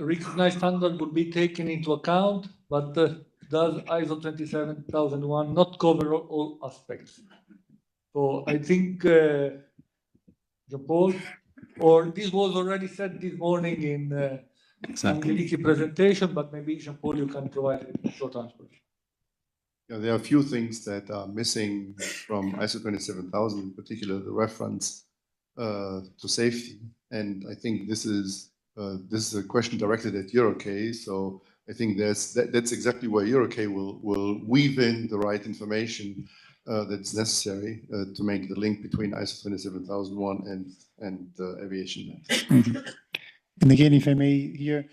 recognized standard would be taken into account, but does ISO 27001 not cover all aspects? So I think Jean-Paul, or this was already said this morning in Angeliki presentation, but maybe Jean-Paul, you can provide a short answer. Yeah, there are a few things that are missing from ISO 27000, in particular the reference to safety. And I think this is a question directed at EuroK. So I think that's exactly where EuroK will weave in the right information that's necessary to make the link between ISO 27001 and aviation. And again, if I may here,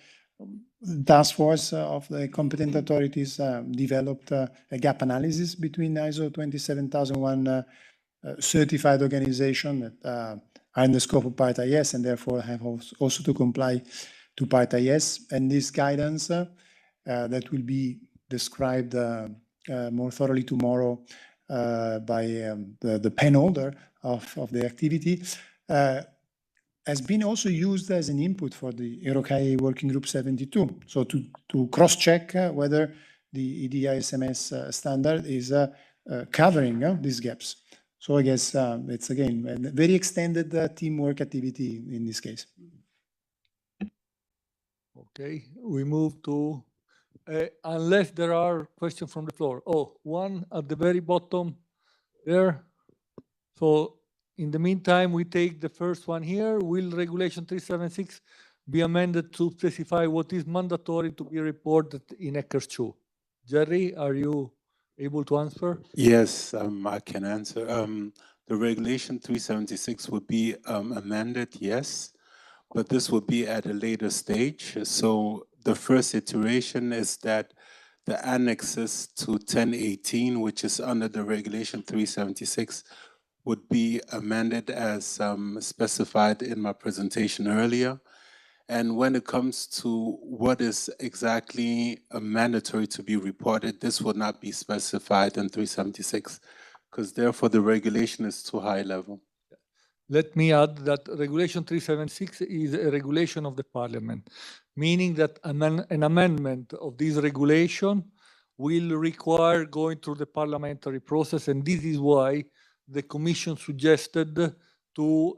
the task force of the competent authorities developed a gap analysis between ISO 27001 certified organization that are in the scope of Part IS and therefore have also to comply to Part IS. And this guidance that will be described more thoroughly tomorrow by the pen holder of the activity, has been also used as an input for the EuroK Working Group 72. So to cross-check whether the EDISMS standard is covering these gaps. So I guess it's, again, a very extended teamwork activity in this case. Okay, we move to, unless there are questions from the floor. Oh, one at the very bottom there. So in the meantime, we take the first one here. Will Regulation 376 be amended to specify what is mandatory to be reported in ECHERS 2? Jerry, are you able to answer? Yes, I can answer. The Regulation 376 would be amended, yes, but this will be at a later stage. So the first iteration is that the annexes to 1018, which is under the regulation 376, would be amended as specified in my presentation earlier. And when it comes to what is exactly mandatory to be reported, this will not be specified in 376, because therefore the regulation is too high level. Let me add that Regulation 376 is a regulation of the Parliament, meaning that an amendment of this regulation will require going through the parliamentary process, and this is why the Commission suggested to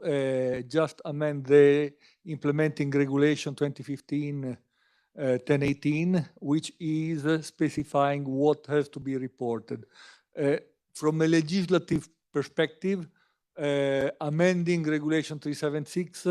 just amend the implementing Regulation 2015-1018, which is specifying what has to be reported. From a legislative perspective, amending Regulation 376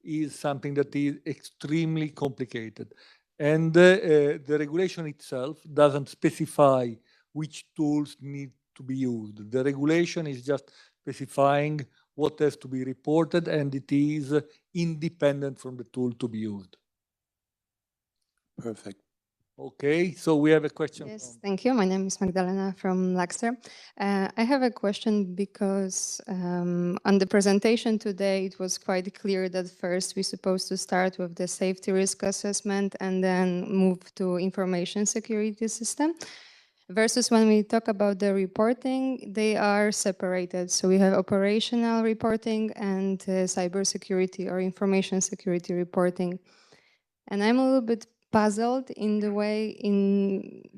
is something that is extremely complicated. And the regulation itself doesn't specify which tools need to be used. The regulation is just specifying what has to be reported, and it is independent from the tool to be used. Perfect. Okay, so we have a question. Yes, thank you. My name is Magdalena from Luxor. I have a question because on the presentation today, it was quite clear that first we're supposed to start with the safety risk assessment and then move to information security system. Versus when we talk about the reporting, they are separated. So we have operational reporting and cybersecurity or information security reporting. And I'm a little bit puzzled in the way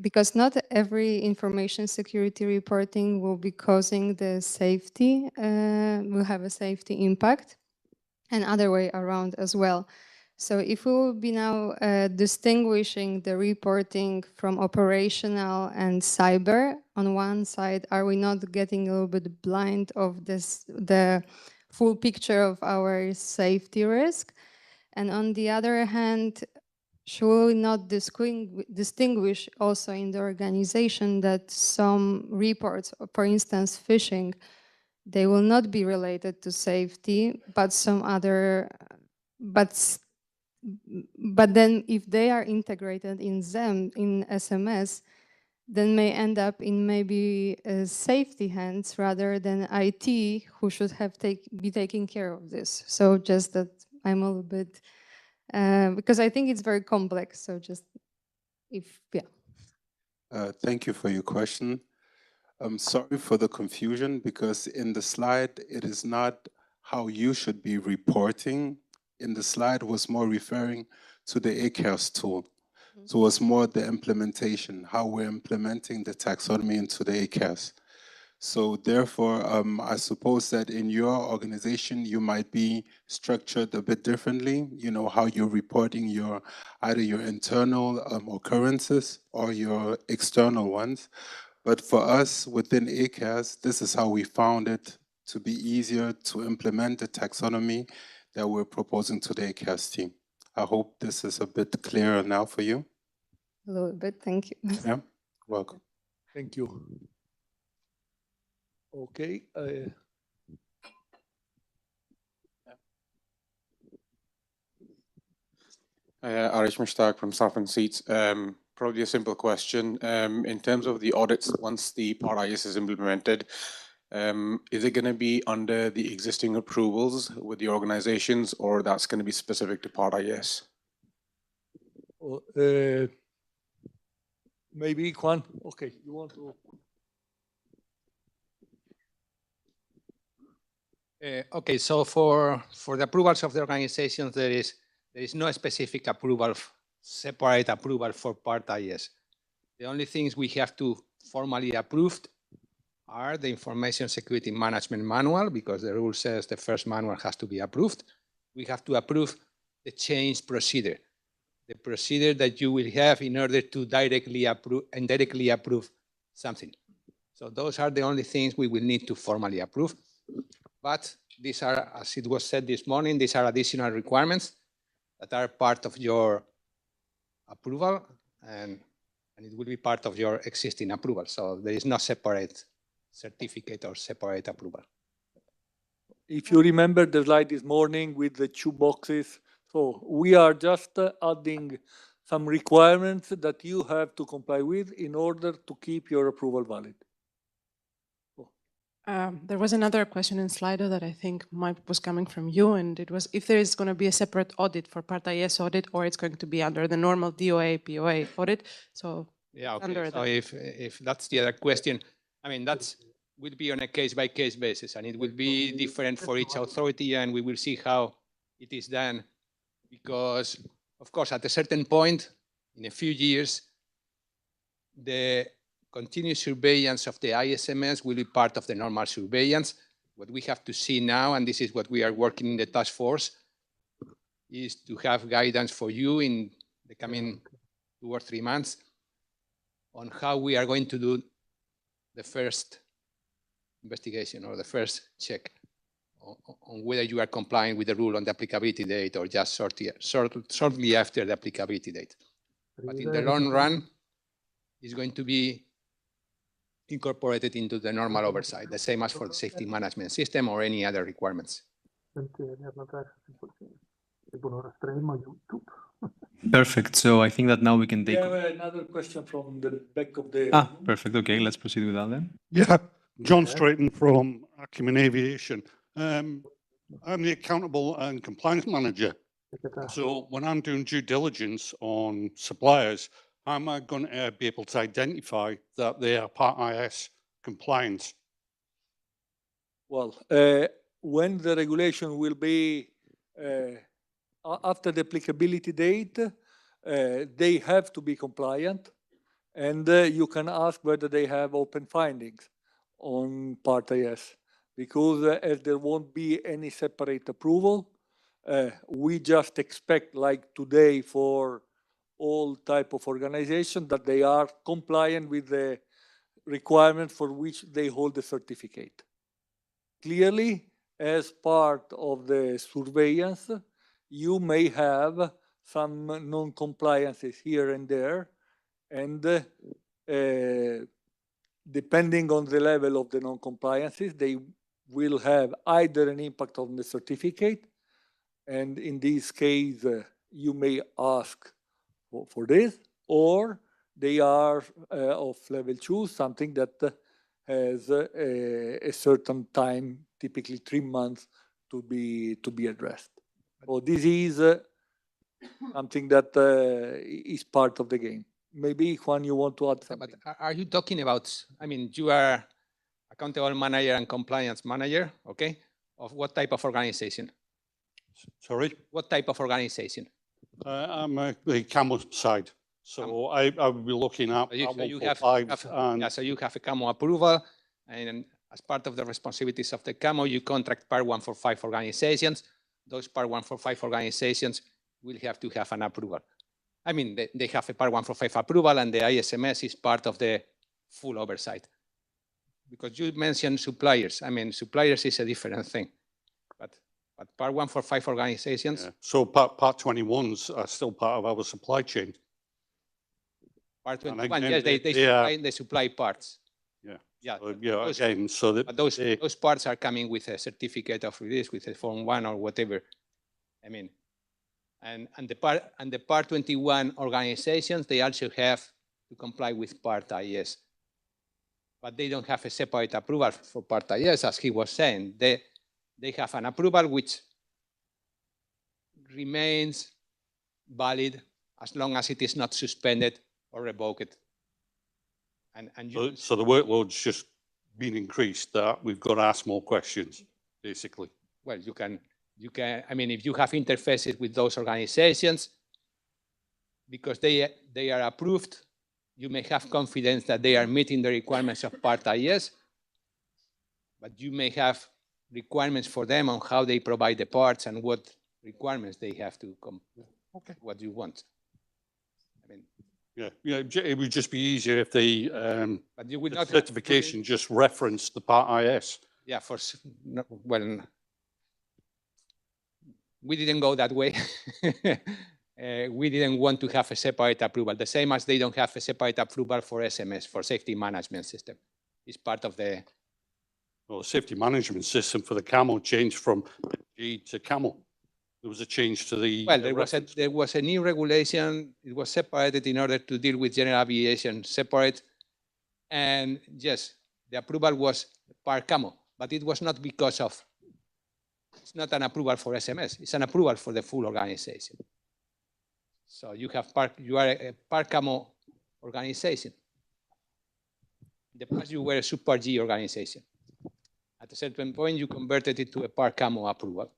because not every information security reporting will be causing the safety, will have a safety impact, and other way around as well. So if we will be now distinguishing the reporting from operational and cyber on one side, are we not getting a little bit blind of the full picture of our safety risk? And on the other hand, should we not distinguish also in the organization that some reports, for instance, phishing, they will not be related to safety, but some other, but then if they are integrated in them, in SMS, then may end up in maybe safety hands rather than IT, who should have be taking care of this. So just that I'm a little bit, because I think it's very complex. So just Thank you for your question. I'm sorry for the confusion, because in the slide, it is not how you should be reporting. In the slide was more referring to the ACAS tool. So it's more the implementation, how we're implementing the taxonomy into the ACAS. So therefore, I suppose that in your organization, you might be structured a bit differently, you know, how you're reporting either your internal occurrences or your external ones. But for us within ACAS, this is how we found it to be easier to implement the taxonomy that we're proposing to the ACAS team. I hope this is a bit clearer now for you. a little bit, thank you. Yeah, welcome. Thank you. Okay. Arish Mushtaq from Saffron Seats. Probably a simple question. In terms of the audits, once the Part IS is implemented, is it going to be under the existing approvals with the organizations, or that's going to be specific to Part IS? Maybe Juan. Okay, you want to? Okay, so for the approvals of the organizations, there is no specific approval, separate approval for Part IS. The only things we have to formally approve are the Information Security Management Manual, because the rule says the first manual has to be approved. We have to approve the change procedure, the procedure that you will have in order to directly approve something. So those are the only things we will need to formally approve. But these are, as it was said this morning, these are additional requirements that are part of your approval, and it will be part of your existing approval. So there is no separate certificate or separate approval. If you remember the slide this morning with the two boxes, so we are just adding some requirements that you have to comply with in order to keep your approval valid. There was another question in Slido that I think was coming from you, and it was if there is going to be a separate audit for Part IS audit, or it's going to be under the normal DOA, POA audit. So yeah, okay. under So that. if that's the other question, I mean, that's will be on a case-by-case basis, and it will be different for each authority, and we will see how it is done. Because, of course, at a certain point, in a few years, the continuous surveillance of the ISMS will be part of the normal surveillance. What we have to see now, and this is what we are working in the task force, is to have guidance for you in the coming 2 or 3 months on how we are going to do the first investigation or the first check on whether you are complying with the rule on the applicability date or just shortly after the applicability date. But in the long run, it's going to be incorporated into the normal oversight, the same as for the safety management system or any other requirements. Perfect. So I think that now we can We take. have another question from the back of the. Perfect. Okay, let's proceed with that then. Yeah, John Strayton from Acumen Aviation. I'm the accountable and compliance manager. So when I'm doing due diligence on suppliers, how am I going to be able to identify that they are Part IS compliant? Well, when the regulation will be after the applicability date, they have to be compliant, and you can ask whether they have open findings on Part IS, because as there won't be any separate approval, we just expect, like today for all type of organization, that they are compliant with the requirement for which they hold the certificate. Clearly, as part of the surveillance, you may have some non-compliances here and there, and depending on the level of the non-compliances, they will have either an impact on the certificate, and in this case, you may ask for this, or they are of level 2, something that has a certain time, typically 3 months, to be addressed. So this is something that is part of the game. Maybe Juan, you want to add something? But are you talking about? I mean, you are accountable manager and compliance manager, okay? Of what type of organization? Sorry? What type of organization? I'm the CAMO side. So I will be looking at So you have a CAMO approval, and as part of the responsibilities of the CAMO, you contract Part 145 organizations. Those Part 145 organizations will have to have an approval. I mean, they have a Part 145 approval, and the ISMS is part of the full oversight. Because you mentioned suppliers. I mean, suppliers is a different thing. But Part 145 organizations. Yeah. So Part 21s are still part of our supply chain. Part 21, yes, they supply parts. Yeah. Yeah. So, yeah. Again, so that those parts are coming with a certificate of release, with a Form 1 or whatever. I mean, and the Part 21 organizations, they also have to comply with Part IS. But they don't have a separate approval for Part IS, as he was saying. They have an approval which remains valid as long as it is not suspended or revoked. So the workload's just been increased, that we've got to ask more questions, basically. Well, you can, I mean, if you have interfaces with those organizations, because they are approved, you may have confidence that they are meeting the requirements of Part IS, but you may have requirements for them on how they provide the parts and what requirements they have to come, what you want. I mean, yeah, it would just be easier if the certification just referenced the Part IS. Yeah, well, we didn't go that way. We didn't want to have a separate approval, the same as they don't have a separate approval for SMS, for safety management system. It's part of the... Well, the safety management system for the CAMO changed from G to CAMO. There was a change to the. Well, there was a new regulation. It was separated in order to deal with general aviation separate. And yes, the approval was per camo, but it was not because of, it's not an approval for SMS, it's an approval for the full organization. So you are a per camo organization. In the past, you were a super G organization. At a certain point, you converted it to a per camo approval.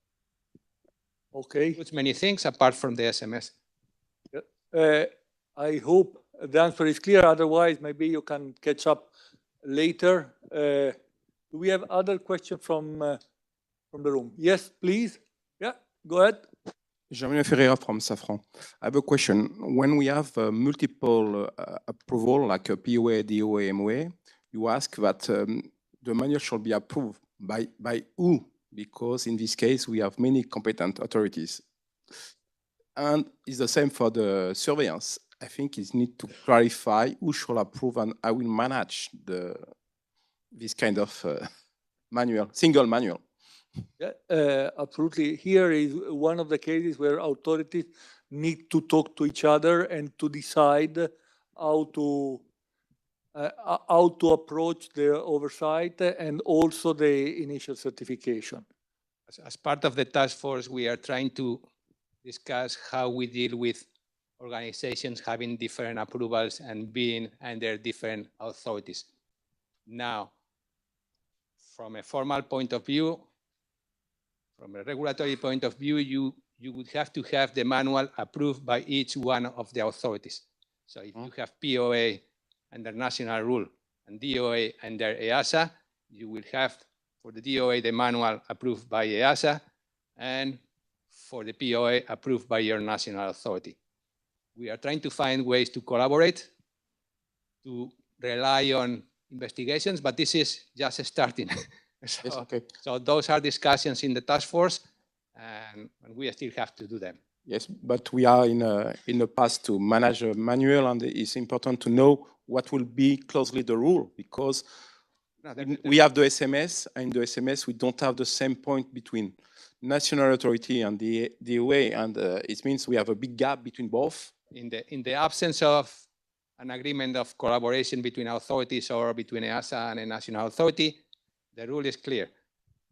Okay. It's many things apart from the SMS. I hope the answer is clear. Otherwise, maybe you can catch up later. Do we have other questions from the room? Yes, please. Yeah, go ahead. Jean-Emmanuel Ferreira from Safran. I have a question. When we have multiple approval, like a POA, DOA, MOA, you ask that the manual should be approved by who? Because in this case, we have many competent authorities. And it's the same for the surveillance. I think it needs to clarify who should approve and I will manage this kind of manual, single manual. Yeah, absolutely. Here is one of the cases where authorities need to talk to each other and to decide how to approach the oversight and also the initial certification. As part of the task force, we are trying to discuss how we deal with organizations having different approvals and being under different authorities. Now, from a formal point of view, from a regulatory point of view, you would have to have the manual approved by each one of the authorities. So if you have POA under national rule and DOA under EASA, you will have for the DOA the manual approved by EASA and for the POA approved by your national authority. We are trying to find ways to collaborate, to rely on investigations, but this is just starting. So those are discussions in the task force, and we still have to do them. Yes, but we are in a path to manage a manual, and it's important to know what will be closely the rule, because we have the SMS, and in the SMS we don't have the same point between national authority and the DOA, and it means we have a big gap between both. In the absence of an agreement of collaboration between authorities or between EASA and a national authority, the rule is clear.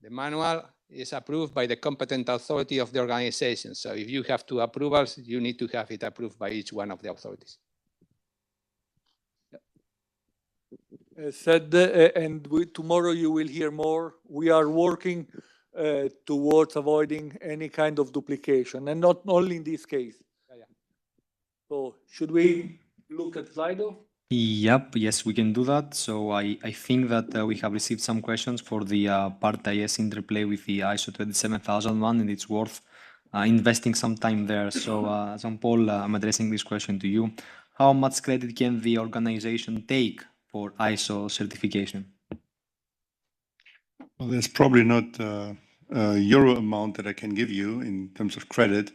The manual is approved by the competent authority of the organization. So if you have two approvals, you need to have it approved by each one of the authorities. Tomorrow you will hear more. We are working towards avoiding any kind of duplication, and not only in this case. So should we look at Slido? Yep, yes, we can do that. So I think that we have received some questions for the Part IS interplay with the ISO 27001, and it's worth investing some time there. So Jean-Paul, I'm addressing this question to you. How much credit can the organization take for ISO certification? Well, there's probably not a euro amount that I can give you in terms of credit,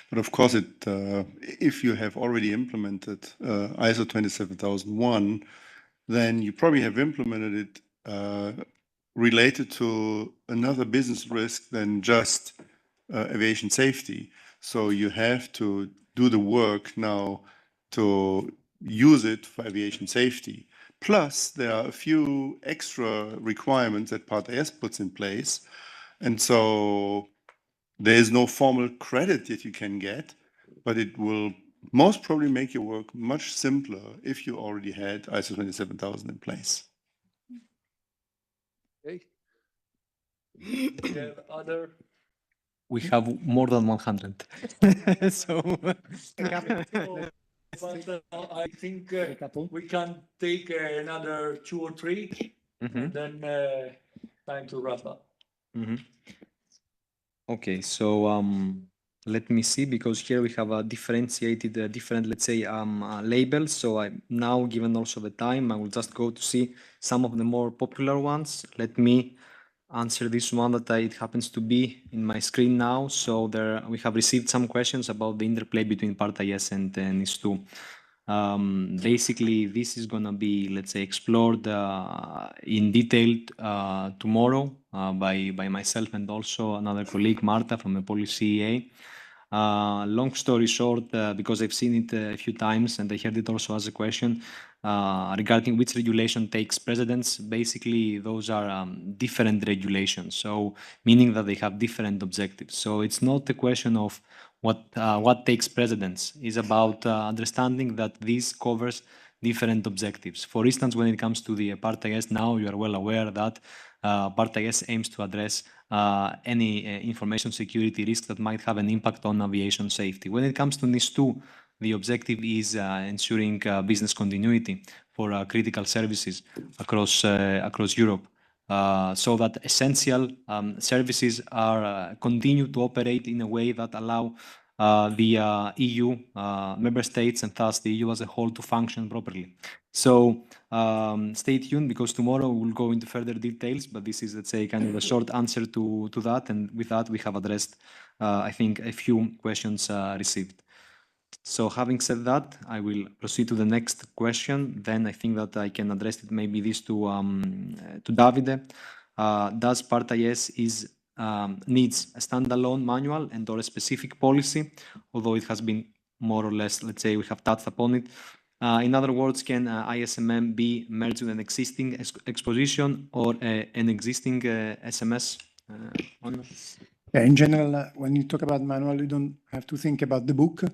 but of course, if you have already implemented ISO 27001, then you probably have implemented it related to another business risk than just aviation safety. So you have to do the work now to use it for aviation safety. Plus, there are a few extra requirements that Part IS puts in place. And so there is no formal credit that you can get, but it will most probably make your work much simpler if you already had ISO 27000 in place. Okay. We have more than 100. So I think we can take another 2 or 3, and then time to wrap up. Okay, so let me see, because here we have a differentiated different, let's say, labels. So I now, given also the time, I will just go to see some of the more popular ones. Let me answer this one that it happens to be in my screen now. So there we have received some questions about the interplay between Part IS and NIS2. Basically, this is going to be, let's say, explored in detail tomorrow by myself and also another colleague, Marta, from the Policy CEA. Long story short, because I've seen it a few times and I heard it also as a question regarding which regulation takes precedence. Basically, those are different regulations, so meaning that they have different objectives. So it's not a question of what takes precedence. It's about understanding that this covers different objectives. For instance, when it comes to the Part IS, now you are well aware that Part IS aims to address any information security risk that might have an impact on aviation safety. When it comes to NIS2, the objective is ensuring business continuity for critical services across Europe, so that essential services are continue to operate in a way that allow the EU member states and thus the EU as a whole to function properly. So stay tuned, because tomorrow we'll go into further details, but this is, let's say, kind of a short answer to that. And with that, we have addressed, I think, a few questions received. So having said that, I will proceed to the next question. Then I think that I can address it, maybe this to Davide. Does Part IS needs a standalone manual and or a specific policy, although it has been more or less, let's say, we have touched upon it. In other words, can ISMM be merged with an existing exposition or an existing SMS? Yeah, in general, when you talk about manual, you don't have to think about the book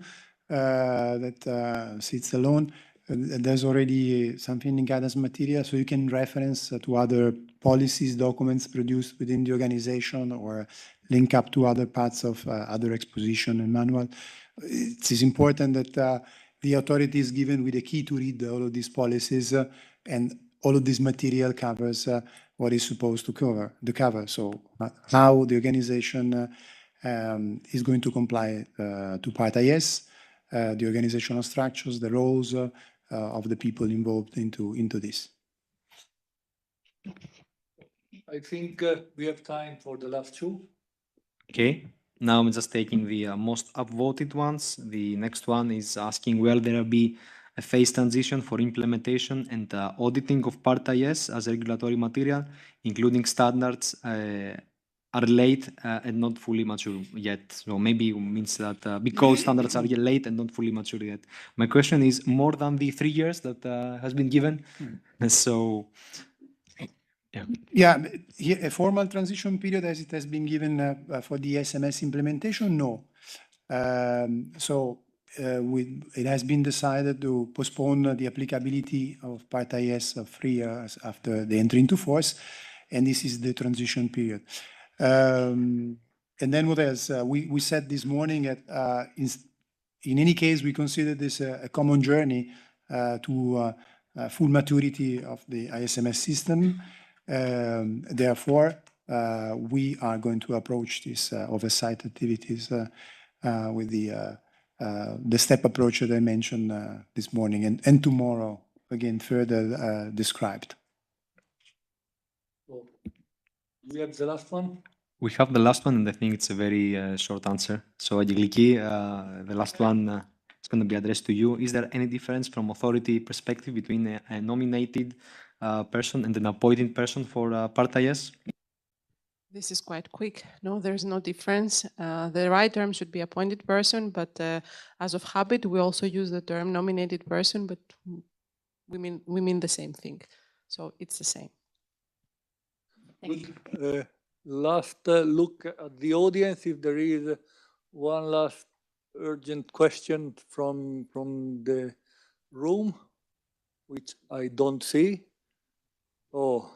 that sits alone. There's already something in guidance material, so you can reference to other policies, documents produced within the organization, or link up to other parts of other exposition and manual. It is important that the authority is given with a key to read all of these policies, and all of this material covers what is supposed to cover. So how the organization is going to comply to Part IS, the organizational structures, the roles of the people involved into this. I think we have time for the last two. Okay, now I'm just taking the most upvoted ones. The next one is asking, will there be a phase transition for implementation and auditing of Part IS as regulatory material, including standards are late and not fully mature yet? So maybe it means that because standards are late and not fully mature yet. My question is more than the 3 years that has been given. So, yeah. Yeah, a formal transition period as it has been given for the ISMS implementation, no. It has been decided to postpone the applicability of Part IS of 3 years after the entry into force, and this is the transition period. And then what else? We said this morning that in any case, we consider this a common journey to full maturity of the ISMS system. Therefore, we are going to approach this oversight activities with the step approach that I mentioned this morning, and tomorrow, again, further described. We have the last one. We have the last one, and I think it's a very short answer. So, Agiliki, the last one is going to be addressed to you. Is there any difference from authority perspective between a nominated person and an appointed person for Part IS? This is quite quick. No, there's no difference. The right term should be appointed person, but as of habit, we also use the term nominated person, but we mean the same thing. So it's the same. Good. Last look at the audience, if there is one last urgent question from the room, which I don't see. Oh,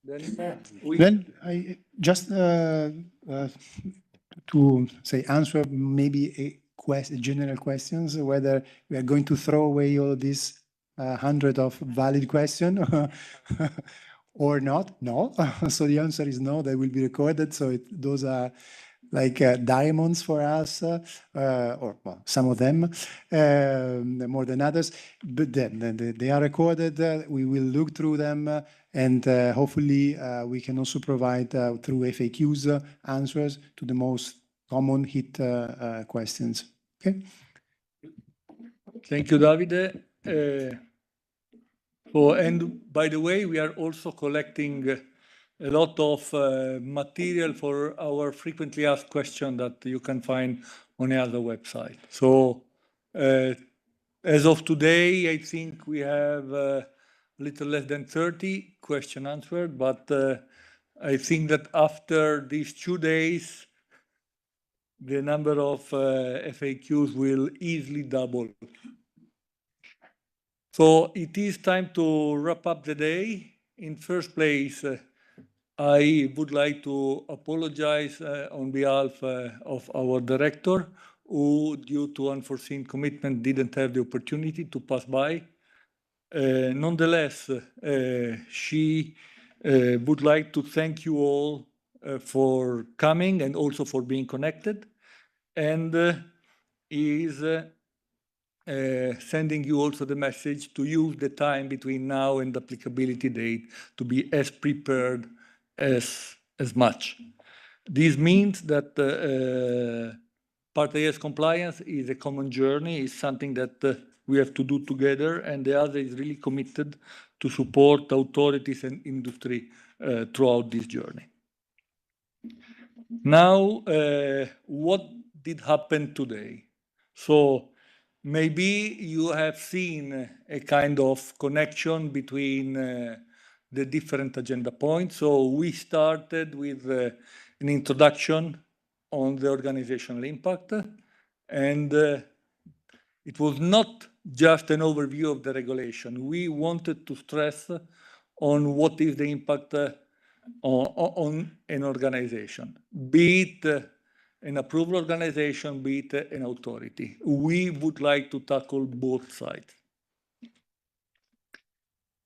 then I just to say answer maybe general questions, whether we are going to throw away all these 100 of valid questions or not. No. So the answer is no. They will be recorded. So those are like diamonds for us, or well, some of them more than others. But then they are recorded. We will look through them, and hopefully we can also provide through FAQs answers to the most common hit questions. Okay. Thank you, Davide. And by the way, we are also collecting a lot of material for our frequently asked question that you can find on the other website. So as of today, I think we have a little less than 30 question answered, but I think that after these 2 days, the number of FAQs will easily double. So it is time to wrap up the day. In first place, I would like to apologize on behalf of our director, who, due to unforeseen commitment, didn't have the opportunity to pass by. Nonetheless, she would like to thank you all for coming and also for being connected, and is sending you also the message to use the time between now and the applicability date to be as prepared as much. This means that Part IS compliance is a common journey, is something that we have to do together, and the other is really committed to support authorities and industry throughout this journey. Now, what did happen today? So maybe you have seen a kind of connection between the different agenda points. So we started with an introduction on the organizational impact, and it was not just an overview of the regulation. We wanted to stress on what is the impact on an organization, be it an approval organization, be it an authority. We would like to tackle both sides.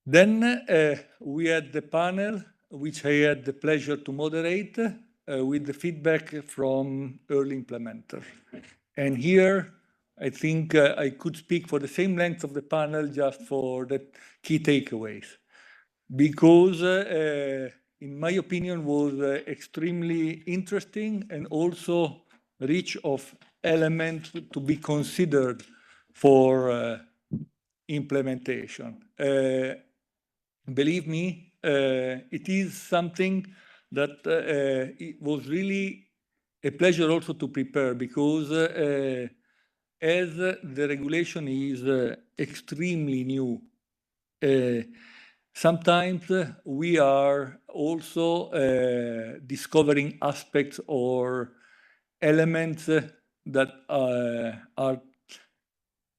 Then we had the panel, which I had the pleasure to moderate, with the feedback from early implementers. And here, I think I could speak for the same length of the panel just for the key takeaways, because in my opinion, was extremely interesting and also rich of elements to be considered for implementation. Believe me, it is something that it was really a pleasure also to prepare, because as the regulation is extremely new, sometimes we are also discovering aspects or elements that are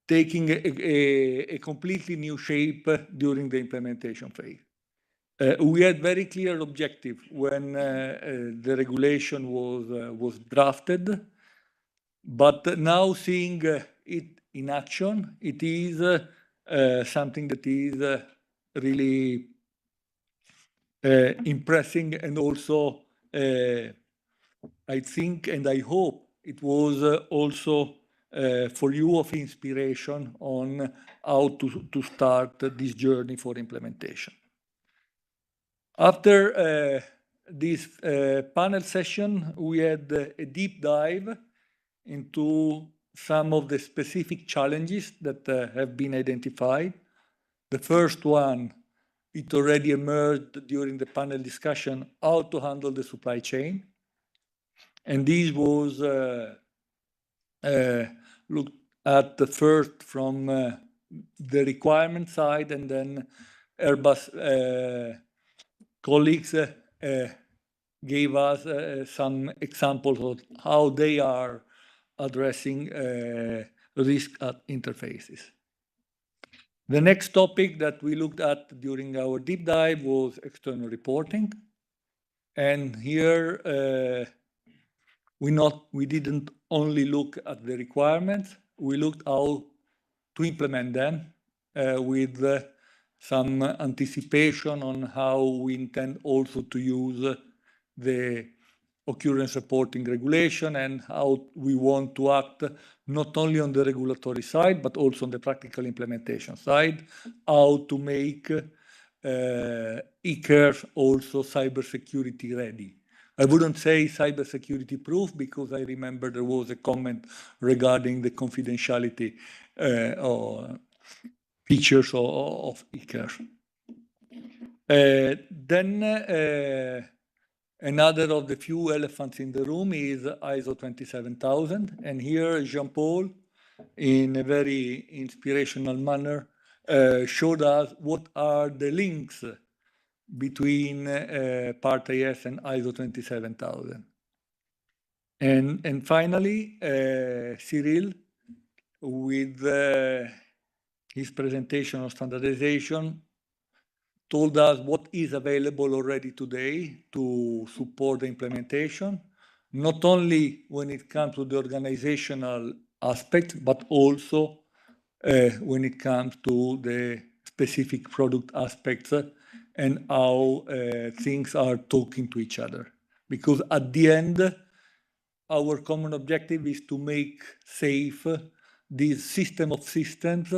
taking a completely new shape during the implementation phase. We had very clear objective when the regulation was drafted, but now seeing it in action, it is something that is really impressing, and also I think and I hope it was also for you of inspiration on how to start this journey for implementation. After this panel session, we had a deep dive into some of the specific challenges that have been identified. The first one, it already emerged during the panel discussion, how to handle the supply chain. And this was looked at the first from the requirement side, and then Airbus colleagues gave us some examples of how they are addressing risk at interfaces. The next topic that we looked at during our deep dive was external reporting. And here we didn't only look at the requirements, we looked how to implement them with some anticipation on how we intend also to use the occurrence reporting regulation, and how we want to act not only on the regulatory side, but also on the practical implementation side, how to make e-care also cybersecurity ready. I wouldn't say cybersecurity proof because I remember there was a comment regarding the confidentiality or features of e-cash. Then another of the few elephants in the room is ISO 27000. And here Jean-Paul, in a very inspirational manner, showed us what are the links between Part IS and ISO 27000. And finally, Cyril, with his presentation on standardization, told us what is available already today to support the implementation, not only when it comes to the organizational aspect, but also when it comes to the specific product aspects and how things are talking to each other. Because at the end, our common objective is to make safe this system of systems,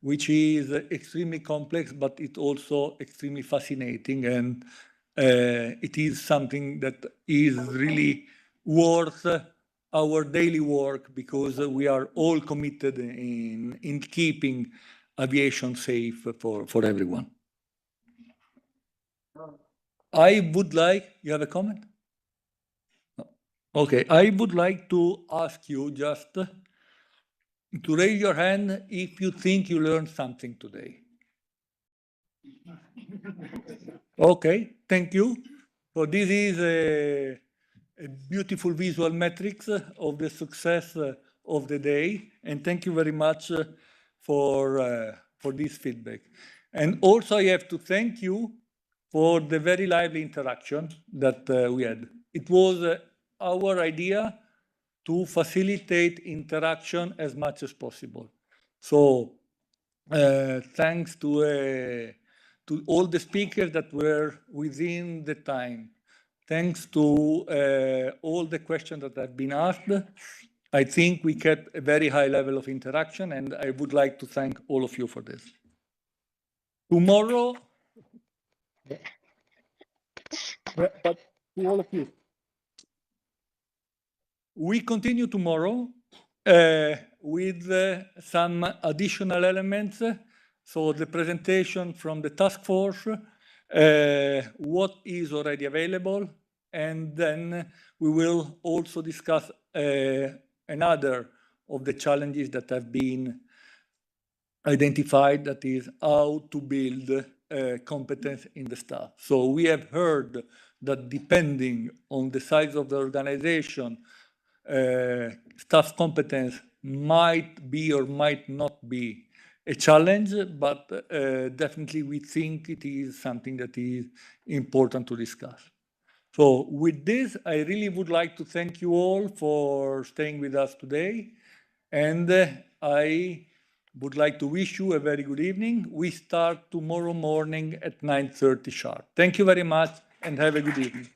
which is extremely complex, but it's also extremely fascinating. And it is something that is really worth our daily work because we are all committed in keeping aviation safe for everyone. I would like, you have a comment? No. Okay, I would like to ask you just to raise your hand if you think you learned something today. Okay, thank you. So this is a beautiful visual metrics of the success of the day, and thank you very much for this feedback. And also I have to thank you for the very lively interaction that we had. It was our idea to facilitate interaction as much as possible. So thanks to all the speakers that were within the time. Thanks to all the questions that have been asked, I think we kept a very high level of interaction, and I would like to thank all of you for this. Tomorrow, but to all of you, we continue tomorrow with some additional elements. So the presentation from the task force, what is already available, and then we will also discuss another of the challenges that have been identified, that is how to build competence in the staff. So we have heard that depending on the size of the organization, staff competence might be or might not be a challenge, but definitely we think it is something that is important to discuss. So with this, I really would like to thank you all for staying with us today. And I would like to wish you a very good evening. We start tomorrow morning at 9:30 sharp. Thank you very much and have a good evening.